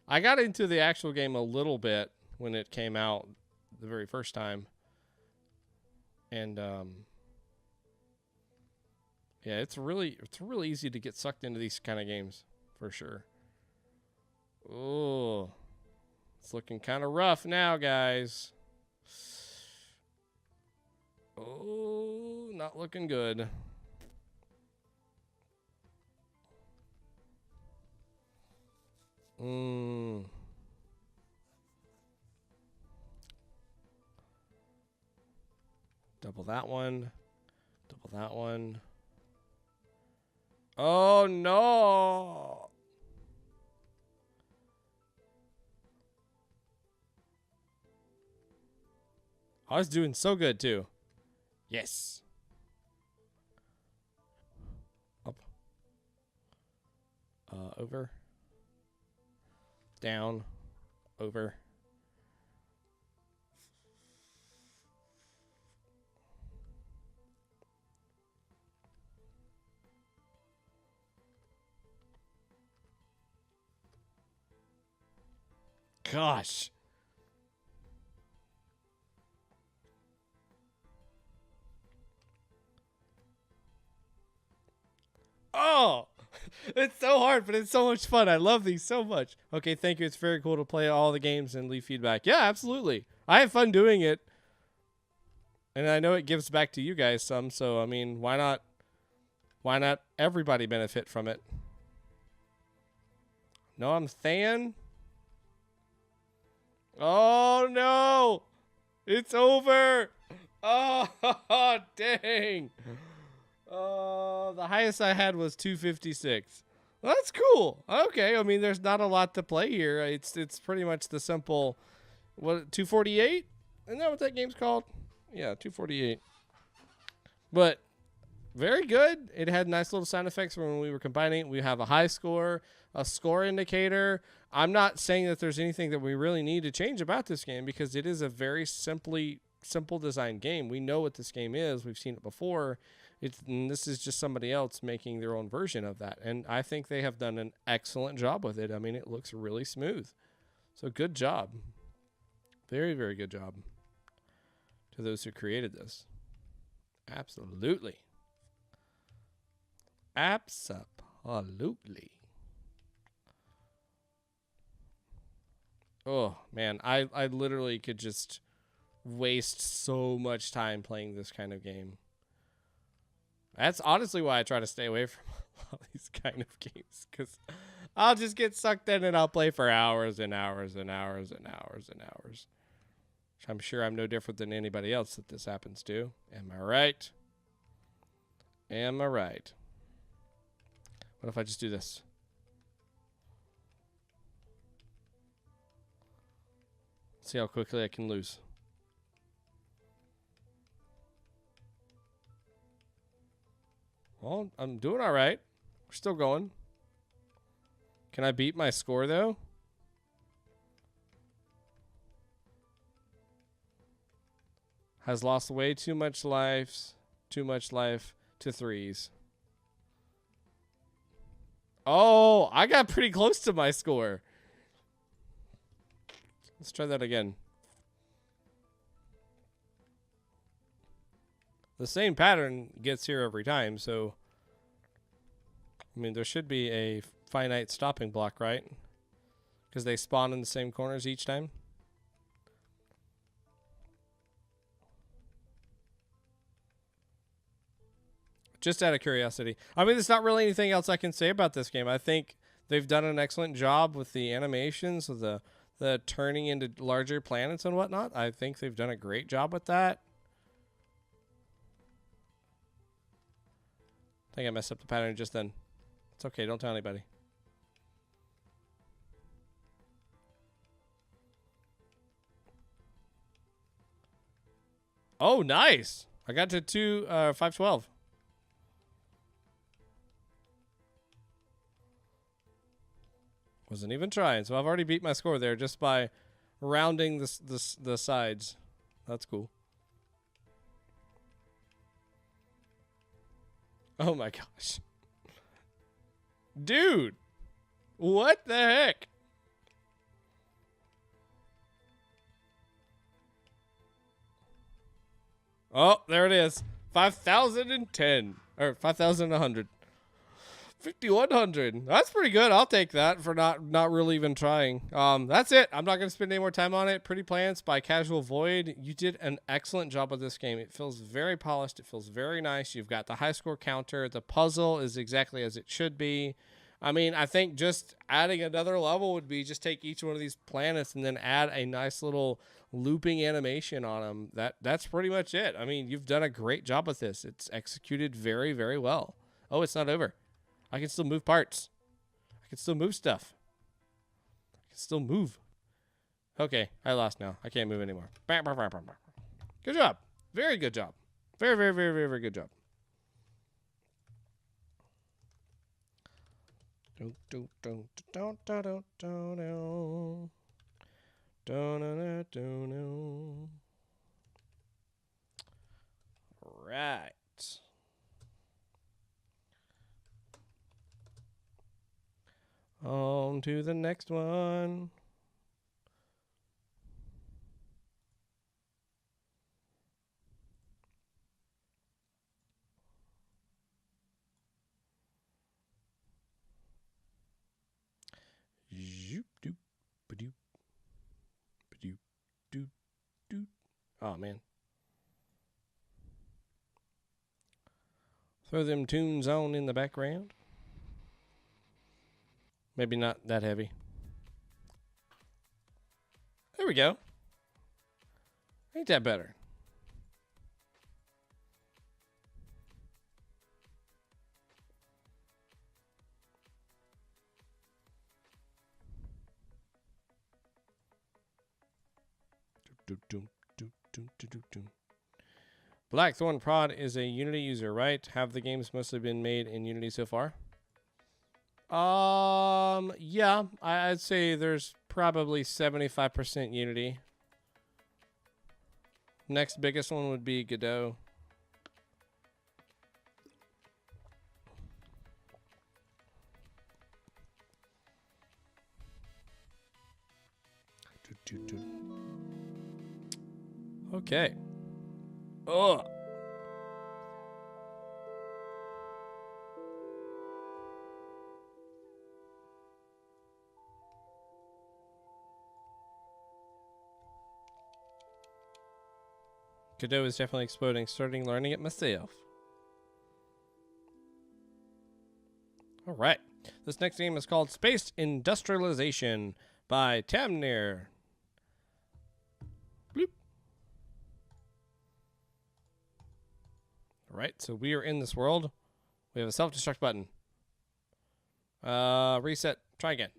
A: I got into the actual game a little bit when it came out the very first time. And yeah, it's really easy to get sucked into these kind of games. For sure. Oh, it's looking kind of rough now, guys. not looking good. Double that one. Double that one. Oh, no. I was doing so good, too. Yes. Up. Over. Down. Over. Gosh. Oh, it's so hard, but it's so much fun. I love these so much. Okay, thank you. It's very cool to play all the games and leave feedback. Yeah, absolutely. I have fun doing it. And I know it gives back to you guys some, so I mean, why not everybody benefit from it? No, I'm Than. Oh no. It's over. Oh, dang. Oh, the highest I had was 256. Well, that's cool. Okay, I mean, there's not a lot to play here. It's pretty much the simple, what, 248? Isn't that what that game's called? Yeah, 248. But very good. It had nice little sound effects when we were combining. We have a high score, a score indicator. I'm not saying that there's anything that we really need to change about this game because it is a very simple design game. We know what this game is. We've seen it before. This is just somebody else making their own version of that. And I think they have done an excellent job with it. I mean, it looks really smooth. So good job. Very, very good job to those who created this. Absolutely. Absolutely. Oh, man. I literally could just waste so much time playing this kind of game. That's honestly why I try to stay away from all these kind of games, because I'll just get sucked in and I'll play for hours and hours and hours and hours and hours. Which I'm sure I'm no different than anybody else that this happens to. Am I right? Am I right? What if I just do this? See how quickly I can lose. Well, I'm doing all right. We're still going. Can I beat my score, though? Has lost way too much life to threes. Oh, I got pretty close to my score. Let's try that again. The same pattern gets here every time, so I mean, there should be a finite stopping block, right? Because they spawn in the same corners each time. Just out of curiosity. I mean, there's not really anything else I can say about this game. I think they've done an excellent job with the animations, of the turning into larger planets and whatnot. I think they've done a great job with that. I think I messed up the pattern just then. It's okay, don't tell anybody. Oh, nice. I got to 512. Wasn't even trying, so I've already beat my score there just by rounding the sides. That's cool. Oh my gosh. Dude, what the heck? Oh, there it is. 5,010 or 5,100. 5,100. That's pretty good. I'll take that for not really even trying. That's it. I'm not going to spend any more time on it. Pretty Planets by Casual Void. You did an excellent job with this game. It feels very polished. It feels very nice. You've got the high score counter. The puzzle is exactly as it should be. I mean, I think just adding another level would be just take each one of these planets and then add a nice little looping animation on them. That's pretty much it. I mean, you've done a great job with this. It's executed very, very well. Oh, it's not over. I can still move parts. I can still move stuff. I can still move. Okay, I lost now. I can't move anymore. Good job. Very good job. Very, very, very, very, very good job. Right. On to the next one. Zoop doop ba-doop ba-doop doop doop. Oh man. Throw them tunes on in the background. Maybe not that heavy. There we go. Ain't that better? BlackThornProd is a Unity user, right? Have the games mostly been made in Unity so far? Yeah, I'd say there's probably 75% Unity. Next biggest one would be Godot. Okay. Oh. Godot is definitely exploding. Starting learning it myself. All right. This next game is called Space Industrializacion by Tamnir. Bloop. All right. So we are in this world. We have a self-destruct button. Reset. Try again.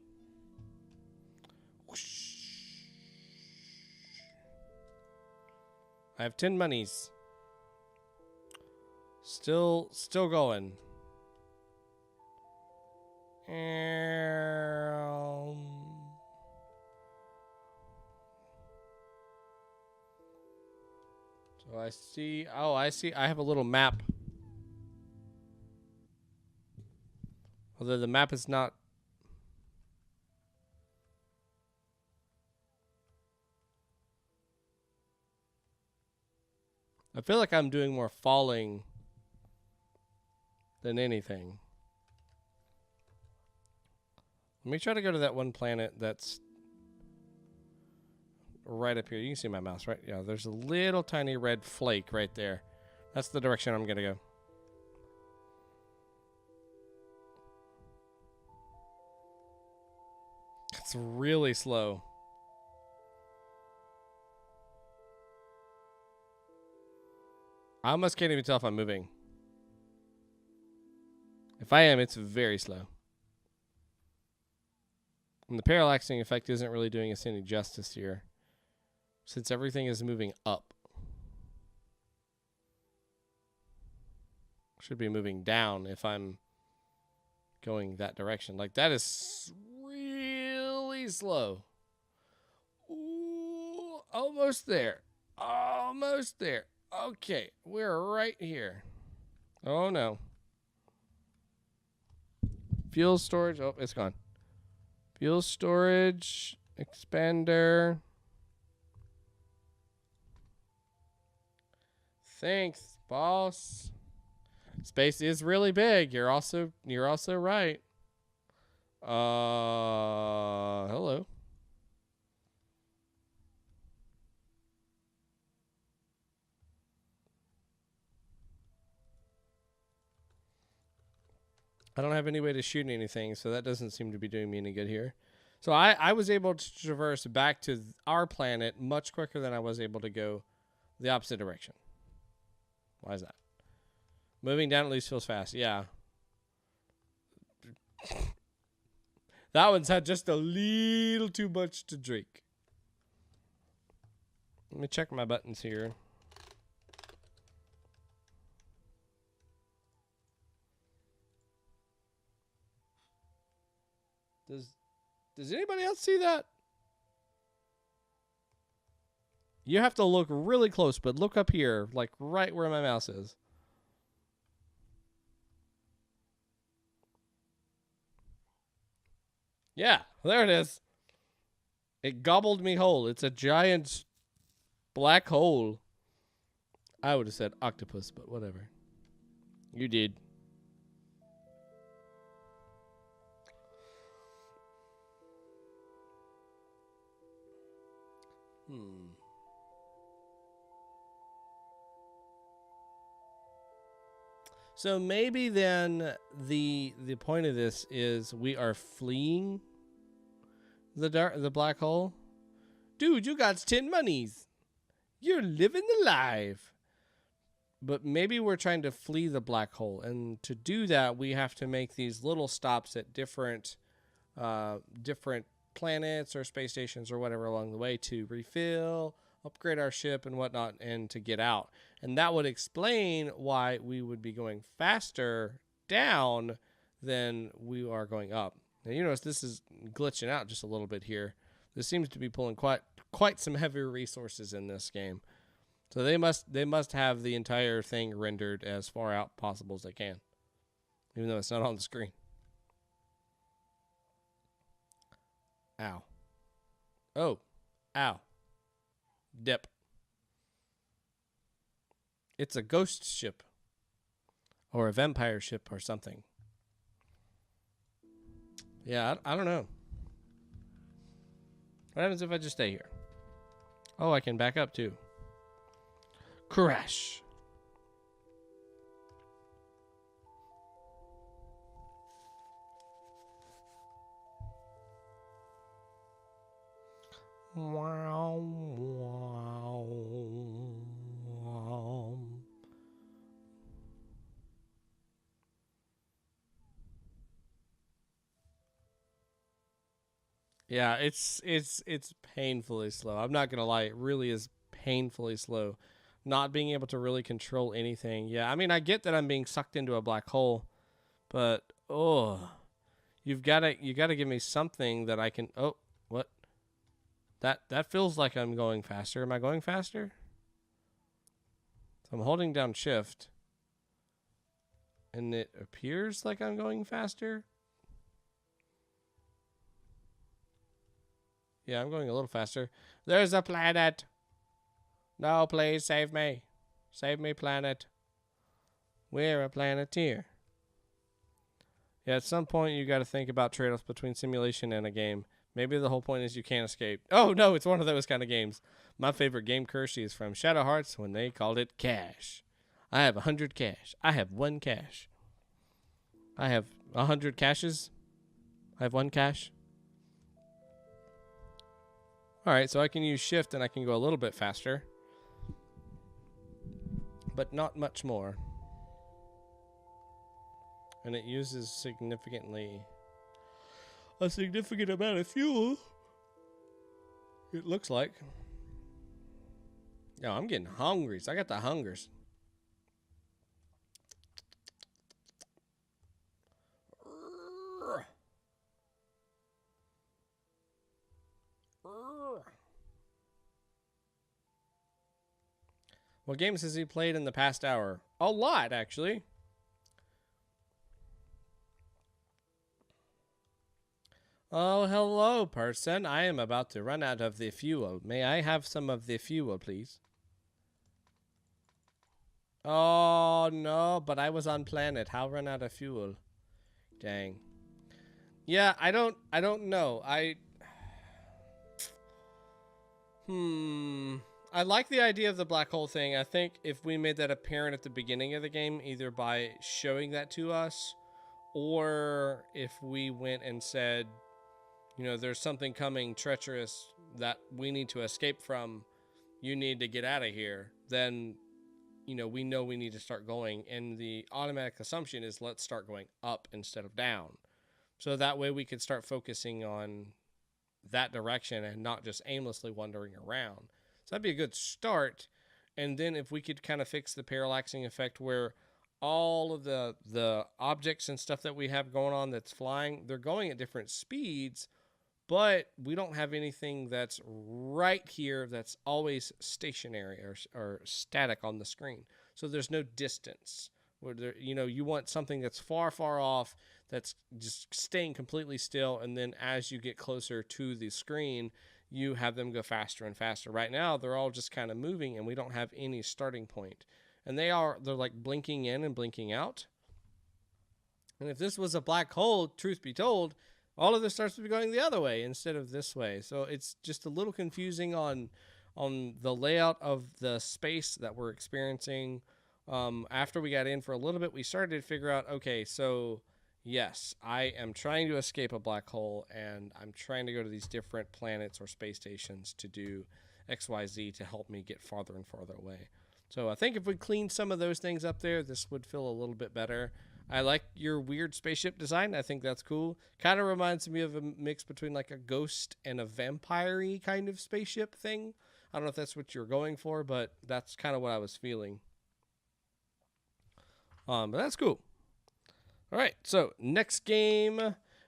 A: Whoosh. I have 10 monies. Still going. So I see. Oh, I see. I have a little map. Although the map is not. I feel like I'm doing more falling than anything. Let me try to go to that one planet that's right up here. You can see my mouse, right? Yeah, there's a little tiny red flake right there. That's the direction I'm going to go. It's really slow. I almost can't even tell if I'm moving. If I am, it's very slow. And the parallaxing effect isn't really doing us any justice here, since everything is moving up. Should be moving down if I'm going that direction. Like, that is really slow. Ooh, almost there. Almost there. Okay, we're right here. Oh, no. Fuel storage. Oh, it's gone. Fuel storage. Expander. Thanks, boss. Space is really big. You're also right. Hello. I don't have any way to shoot anything, so that doesn't seem to be doing me any good here. So I was able to traverse back to our planet much quicker than I was able to go the opposite direction. Why is that? Moving down at least feels fast. Yeah. That one's had just a little too much to drink. Let me check my buttons here. Does anybody else see that? You have to look really close, but look up here, like right where my mouse is. Yeah, there it is. It gobbled me whole. It's a giant black hole. I would have said octopus, but whatever. You did. So maybe then the point of this is we are fleeing the black hole. Dude, you got 10 monies. You're living the life. But maybe we're trying to flee the black hole, and to do that we have to make these little stops at different planets or space stations or whatever along the way to refill, upgrade our ship and whatnot, and to get out. And that would explain why we would be going faster down than we are going up. Now you notice this is glitching out just a little bit here. This seems to be pulling quite some heavy resources in this game. So they must have the entire thing rendered as far out possible as they can, even though it's not on the screen. Ow. Oh. Ow. Dip. It's a ghost ship. Or a vampire ship or something. Yeah, I don't know. What happens if I just stay here? Oh, I can back up too. Crash. Wow, wow, wow. Yeah, it's painfully slow. I'm not gonna lie, it really is painfully slow. Not being able to really control anything. Yeah, I mean, I get that I'm being sucked into a black hole, but you gotta give me something that I can. Oh, what? That feels like I'm going faster. Am I going faster? So I'm holding down shift, and it appears like I'm going faster. Yeah, I'm going a little faster. There's a planet. No, please save me. Save me, planet. We're a planeteer. Yeah, at some point you got to think about trade-offs between simulation and a game. Maybe the whole point is you can't escape. Oh, no, it's one of those kind of games. My favorite game curse is from Shadow Hearts when they called it cash. I have 100 cash. I have 1 cash. I have 100 caches. I have 1 cash. All right, so I can use shift and I can go a little bit faster. But not much more. And it uses a significant amount of fuel. It looks like. Yo, I'm getting hungry. So I got the hungers. What games has he played in the past hour? A lot, actually. Oh, hello, person. I am about to run out of the fuel. May I have some of the fuel, please? Oh, Oh no, but I was on planet. How run out of fuel? Dang. Yeah, I don't know. I like the idea of the black hole thing. I think if we made that apparent at the beginning of the game, either by showing that to us, or if we went and said, you know, there's something coming treacherous that we need to escape from, you need to get out of here, then, you know we need to start going. And the automatic assumption is let's start going up instead of down. So that way we could start focusing on that direction and not just aimlessly wandering around. So that'd be a good start. And then if we could kind of fix the parallaxing effect where all of the objects and stuff that we have going on that's flying, they're going at different speeds, but we don't have anything that's right here that's always stationary or static on the screen. So there's no distance. Where there, you know, you want something that's far, far off, that's just staying completely still, and then as you get closer to the screen, you have them go faster and faster. Right now, they're all just kind of moving, and we don't have any starting point. And they're like blinking in and blinking out. And if this was a black hole, truth be told, all of this starts to be going the other way instead of this way. So it's just a little confusing on the layout of the space that we're experiencing. After we got in for a little bit, we started to figure out, okay, so yes, I am trying to escape a black hole, and I'm trying to go to these different planets or space stations to do XYZ to help me get farther and farther away. So I think if we clean some of those things up there, this would feel a little bit better. I like your weird spaceship design. I think that's cool. Kind of reminds me of a mix between like a ghost and a vampire-y kind of spaceship thing. I don't know if that's what you're going for, but that's kind of what I was feeling. But that's cool. All right, so next game.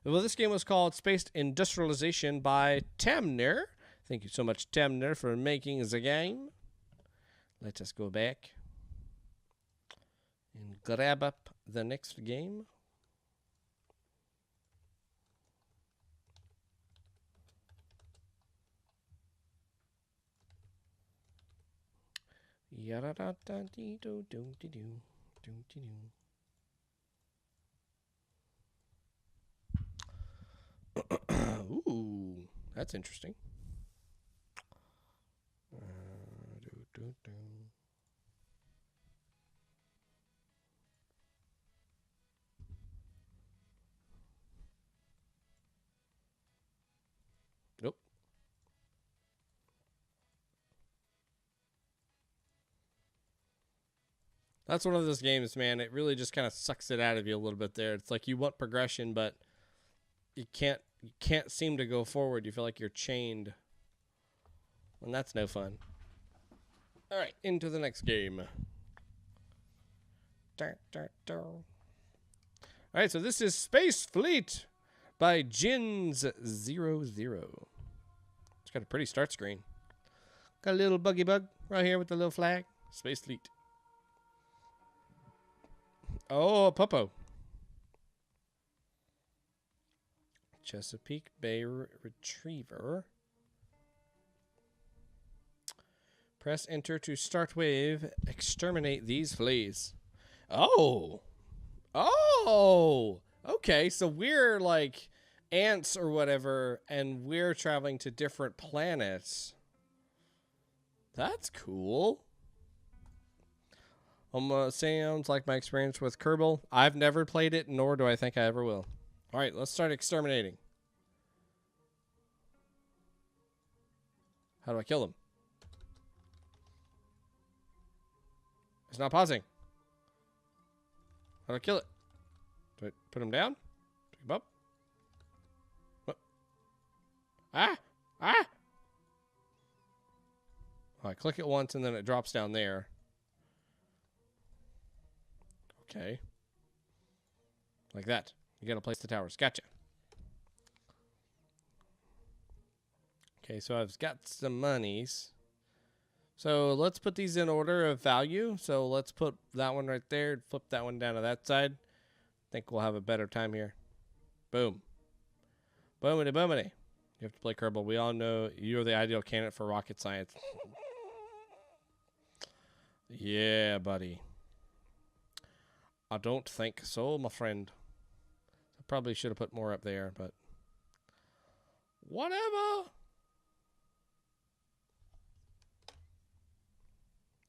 A: Well, this game was called Space Industrializacion by Tamnir. Thank you so much, Tamnir, for making the game. Let us go back and grab up the next game. Ooh, that's interesting. Nope. That's one of those games, man. It really just kind of sucks it out of you a little bit there. It's like you want progression, but you can't seem to go forward. You feel like you're chained. And that's no fun. All right, into the next game. All right, so this is Space Fleat by Jins00. It's got a pretty start screen. Got a little buggy bug right here with the little flag. Space Fleat. Oh, a Popo. Chesapeake Bay Retriever. Press enter to start wave. Exterminate these fleas. Oh. Oh. Okay, so we're like ants or whatever, and we're traveling to different planets. That's cool. Sounds like my experience with Kerbal. I've never played it, nor do I think I ever will. All right, let's start exterminating. How do I kill them? It's not pausing. How do I kill it? Do I put him down? Pick him up? What? Ah! Ah! Oh, I click it once and then it drops down there. Okay. Like that. You gotta place the towers. Gotcha. Okay, so I've got some monies. So let's put these in order of value. So let's put that one right there. Flip that one down to that side. I think we'll have a better time here. Boom. Boomity boomity. You have to play Kerbal. We all know you're the ideal candidate for rocket science. Yeah, buddy. I don't think so, my friend. I probably should have put more up there, but whatever.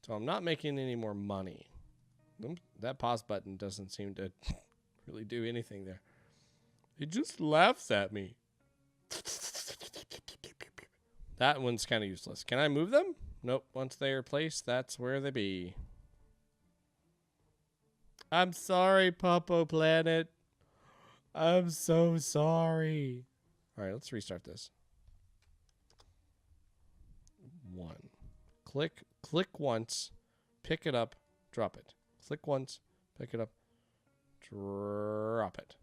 A: So I'm not making any more money. That pause button doesn't seem to really do anything there. It just laughs at me. That one's kind of useless. Can I move them? Nope. Once they are placed, that's where they be. I'm sorry, Popo Planet. I'm so sorry. All right, let's restart this. 1. Click once, pick it up, drop it. Click once, pick it up, drop it.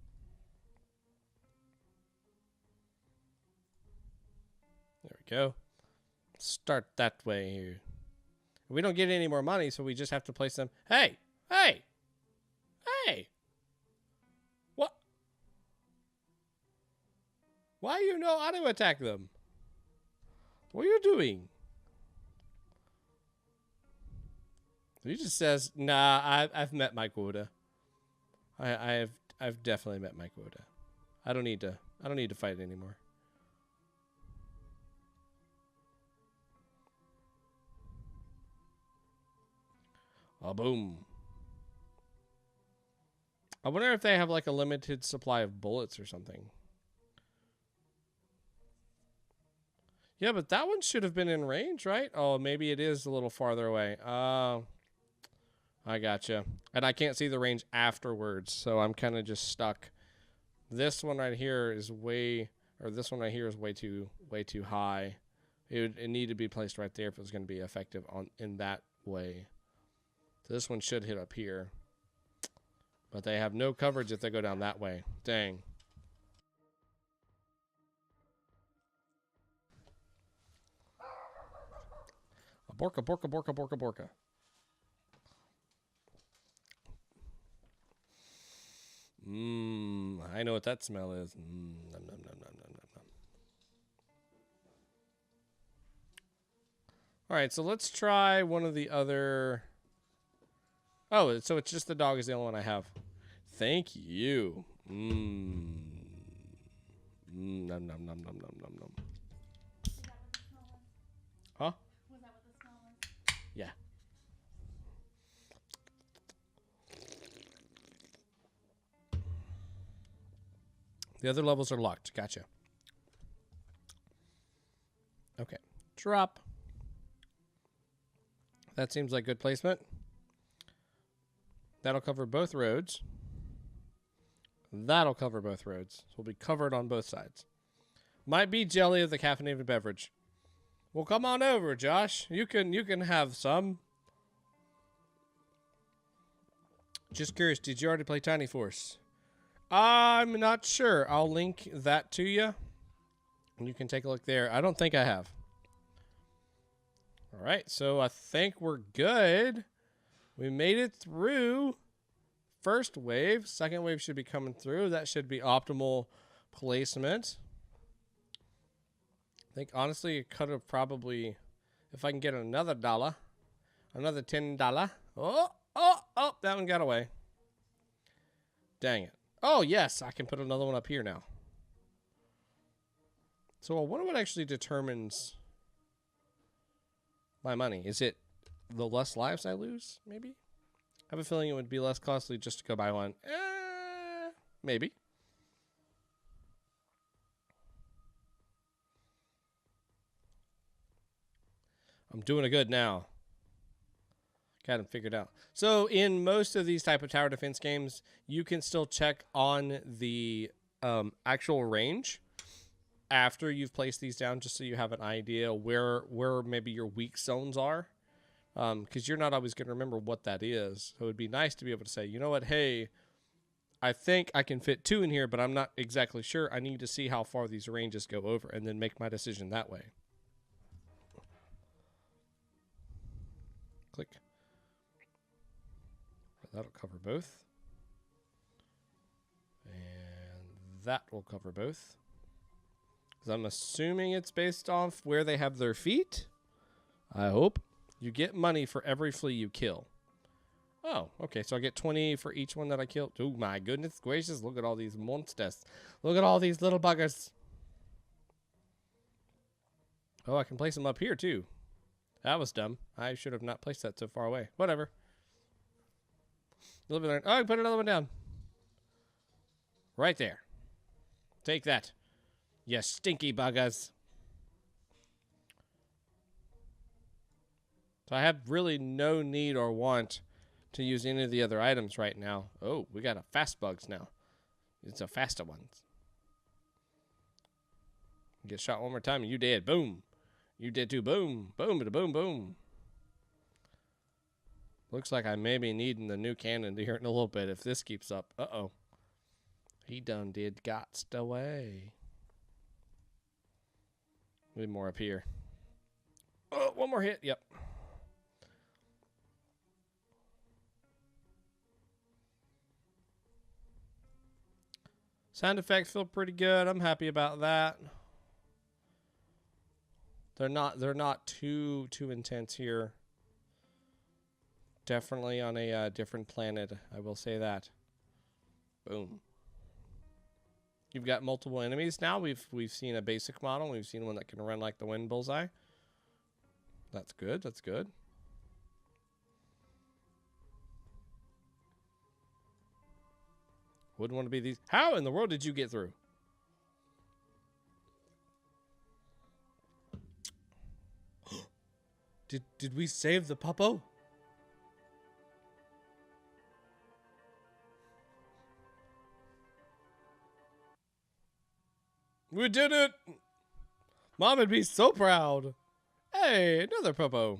A: There we go. Start that way here. We don't get any more money, so we just have to place them. Hey! Hey! Hey! What? Why you no auto attack them? What are you doing? He just says, "Nah, I've met my quota. I've definitely met my quota. I don't need to fight anymore." Oh, boom. I wonder if they have like a limited supply of bullets or something. Yeah, but that one should have been in range, right? Oh, maybe it is a little farther away. I gotcha. And I can't see the range afterwards, so I'm kind of just stuck. This one right here is this one right here is way too high. It need to be placed right there if it was going to be effective in that way. So this one should hit up here. But they have no coverage if they go down that way. Dang. Borka, borka, borka, borka, borka. I know what that smell is. Nom, nom, nom, nom, nom, nom, nom. All right, so let's try one of the other. Oh, so it's just the dog is the only one I have. Thank you. Nom, nom, nom, nom, nom, nom, nom. Huh?
D: Was that what the smell was?
A: Yeah. The other levels are locked. Gotcha. Okay. Drop. That seems like good placement. That'll cover both roads. That'll cover both roads. So we'll be covered on both sides. Might be jelly of the caffeinated beverage. Well, come on over, Josh. You can have some. Just curious, did you already play Tiny Force? I'm not sure. I'll link that to you. And you can take a look there. I don't think I have. All right, so I think we're good. We made it through first wave. Second wave should be coming through. That should be optimal placement. I think, honestly, it could have probably, if I can get another $1, another $10. Oh, that one got away. Dang it. Oh, yes, I can put another one up here now. So I wonder what actually determines my money. Is it the less lives I lose, maybe? I have a feeling it would be less costly just to go buy one. Maybe. I'm doing it good now. Got it figured out. So in most of these type of tower defense games, you can still check on the actual range after you've placed these down, just so you have an idea where maybe your weak zones are. Because you're not always going to remember what that is. So it would be nice to be able to say, you know what, hey, I think I can fit 2 in here, but I'm not exactly sure. I need to see how far these ranges go over and then make my decision that way. Click. That'll cover both. And that will cover both. Because I'm assuming it's based off where they have their feet. I hope. You get money for every flea you kill. Oh, okay. So I get 20 for each one that I killed. Oh, my goodness gracious. Look at all these monsters. Look at all these little buggers. Oh, I can place them up here, too. That was dumb. I should have not placed that so far away. Whatever. Live and learn. Oh, I put another one down. Right there. Take that. You stinky buggers. So I have really no need or want to use any of the other items right now. Oh, we got a fast bugs now. It's a faster ones. Get shot one more time and you dead. Boom. You did too. Boom. Boom. Boom. Boom. Looks like I may be needing the new cannon here in a little bit if this keeps up. Uh-oh. He done did got away. Need more up here. Oh, one more hit. Yep. Sound effects feel pretty good. I'm happy about that. They're not too intense here. Definitely on a different planet, I will say that. Boom. You've got multiple enemies now. We've seen a basic model. We've seen one that can run like the wind bullseye. That's good. That's good. Wouldn't want to be these. How in the world did you get through? Did we save the puppo? We did it! Mom would be so proud. Hey, another puppo.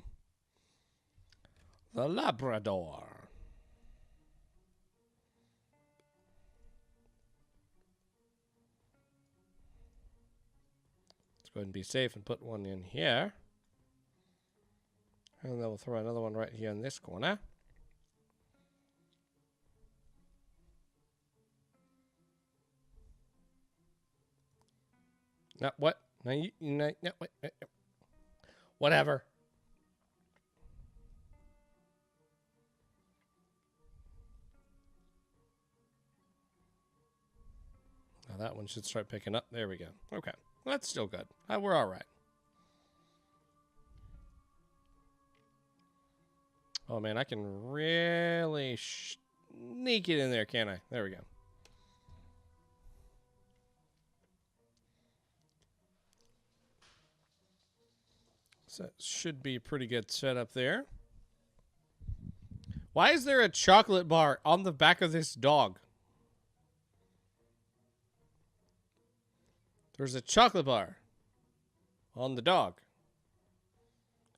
A: The Labrador. Let's go ahead and be safe and put one in here. And then we'll throw another one right here in this corner. No, what? No, no, wait. Whatever. Now that one should start picking up. There we go. Okay. Well, that's still good. We're all right. Oh, man, I can really sneak it in there, can't I? There we go. So that should be a pretty good setup there. Why is there a chocolate bar on the back of this dog? There's a chocolate bar on the dog.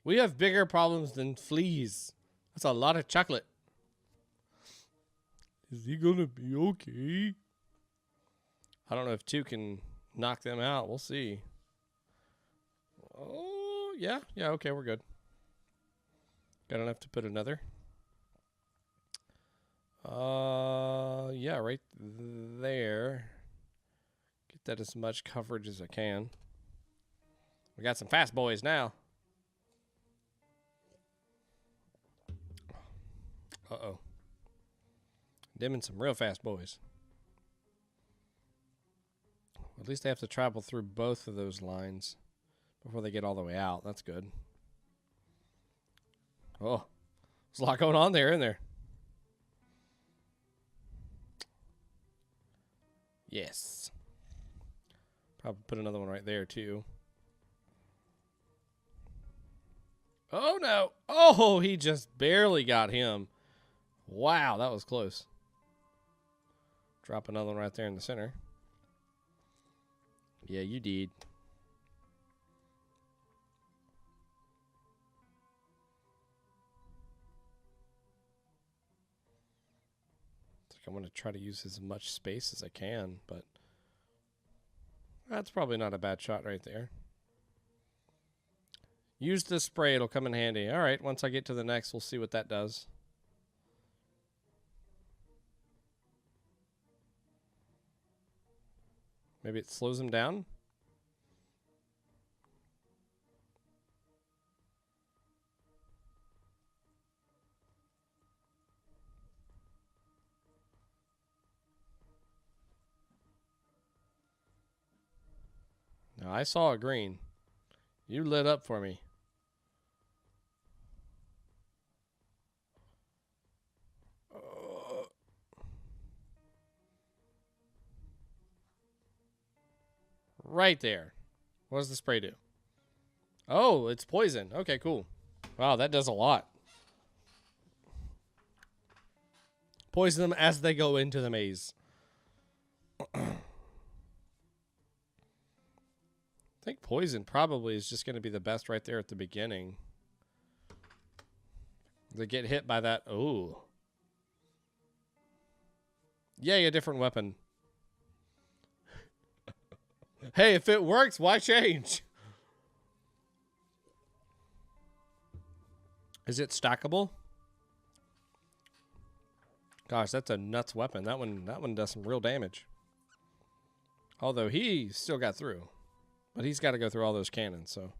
A: We have bigger problems than fleas. That's a lot of chocolate. Is he gonna be okay? I don't know if 2 can knock them out. We'll see. Oh, yeah. Yeah, okay, we're good. Got enough to put another. Yeah, right there. Get that as much coverage as I can. We got some fast boys now. Uh-oh. Them and some real fast boys. At least they have to travel through both of those lines before they get all the way out. That's good. Oh, there's a lot going on there, isn't there? Yes. Probably put another one right there, too. Oh, no. Oh, he just barely got him. Wow, that was close. Drop another one right there in the center. Yeah, you did. I'm going to try to use as much space as I can, but that's probably not a bad shot right there. Use the spray. It'll come in handy. All right, once I get to the next, we'll see what that does. Maybe it slows him down. I saw a green. You lit up for me. Right there. What does the spray do? Oh, it's poison. Okay, cool. Wow, that does a lot. Poison them as they go into the maze. I think poison probably is just going to be the best right there at the beginning. They get hit by that. Oh. Yay, a different weapon. Hey, if it works, why change? Is it stackable? Gosh, that's a nuts weapon. That one does some real damage. Although he still got through. But he's got to go through all those cannons, so.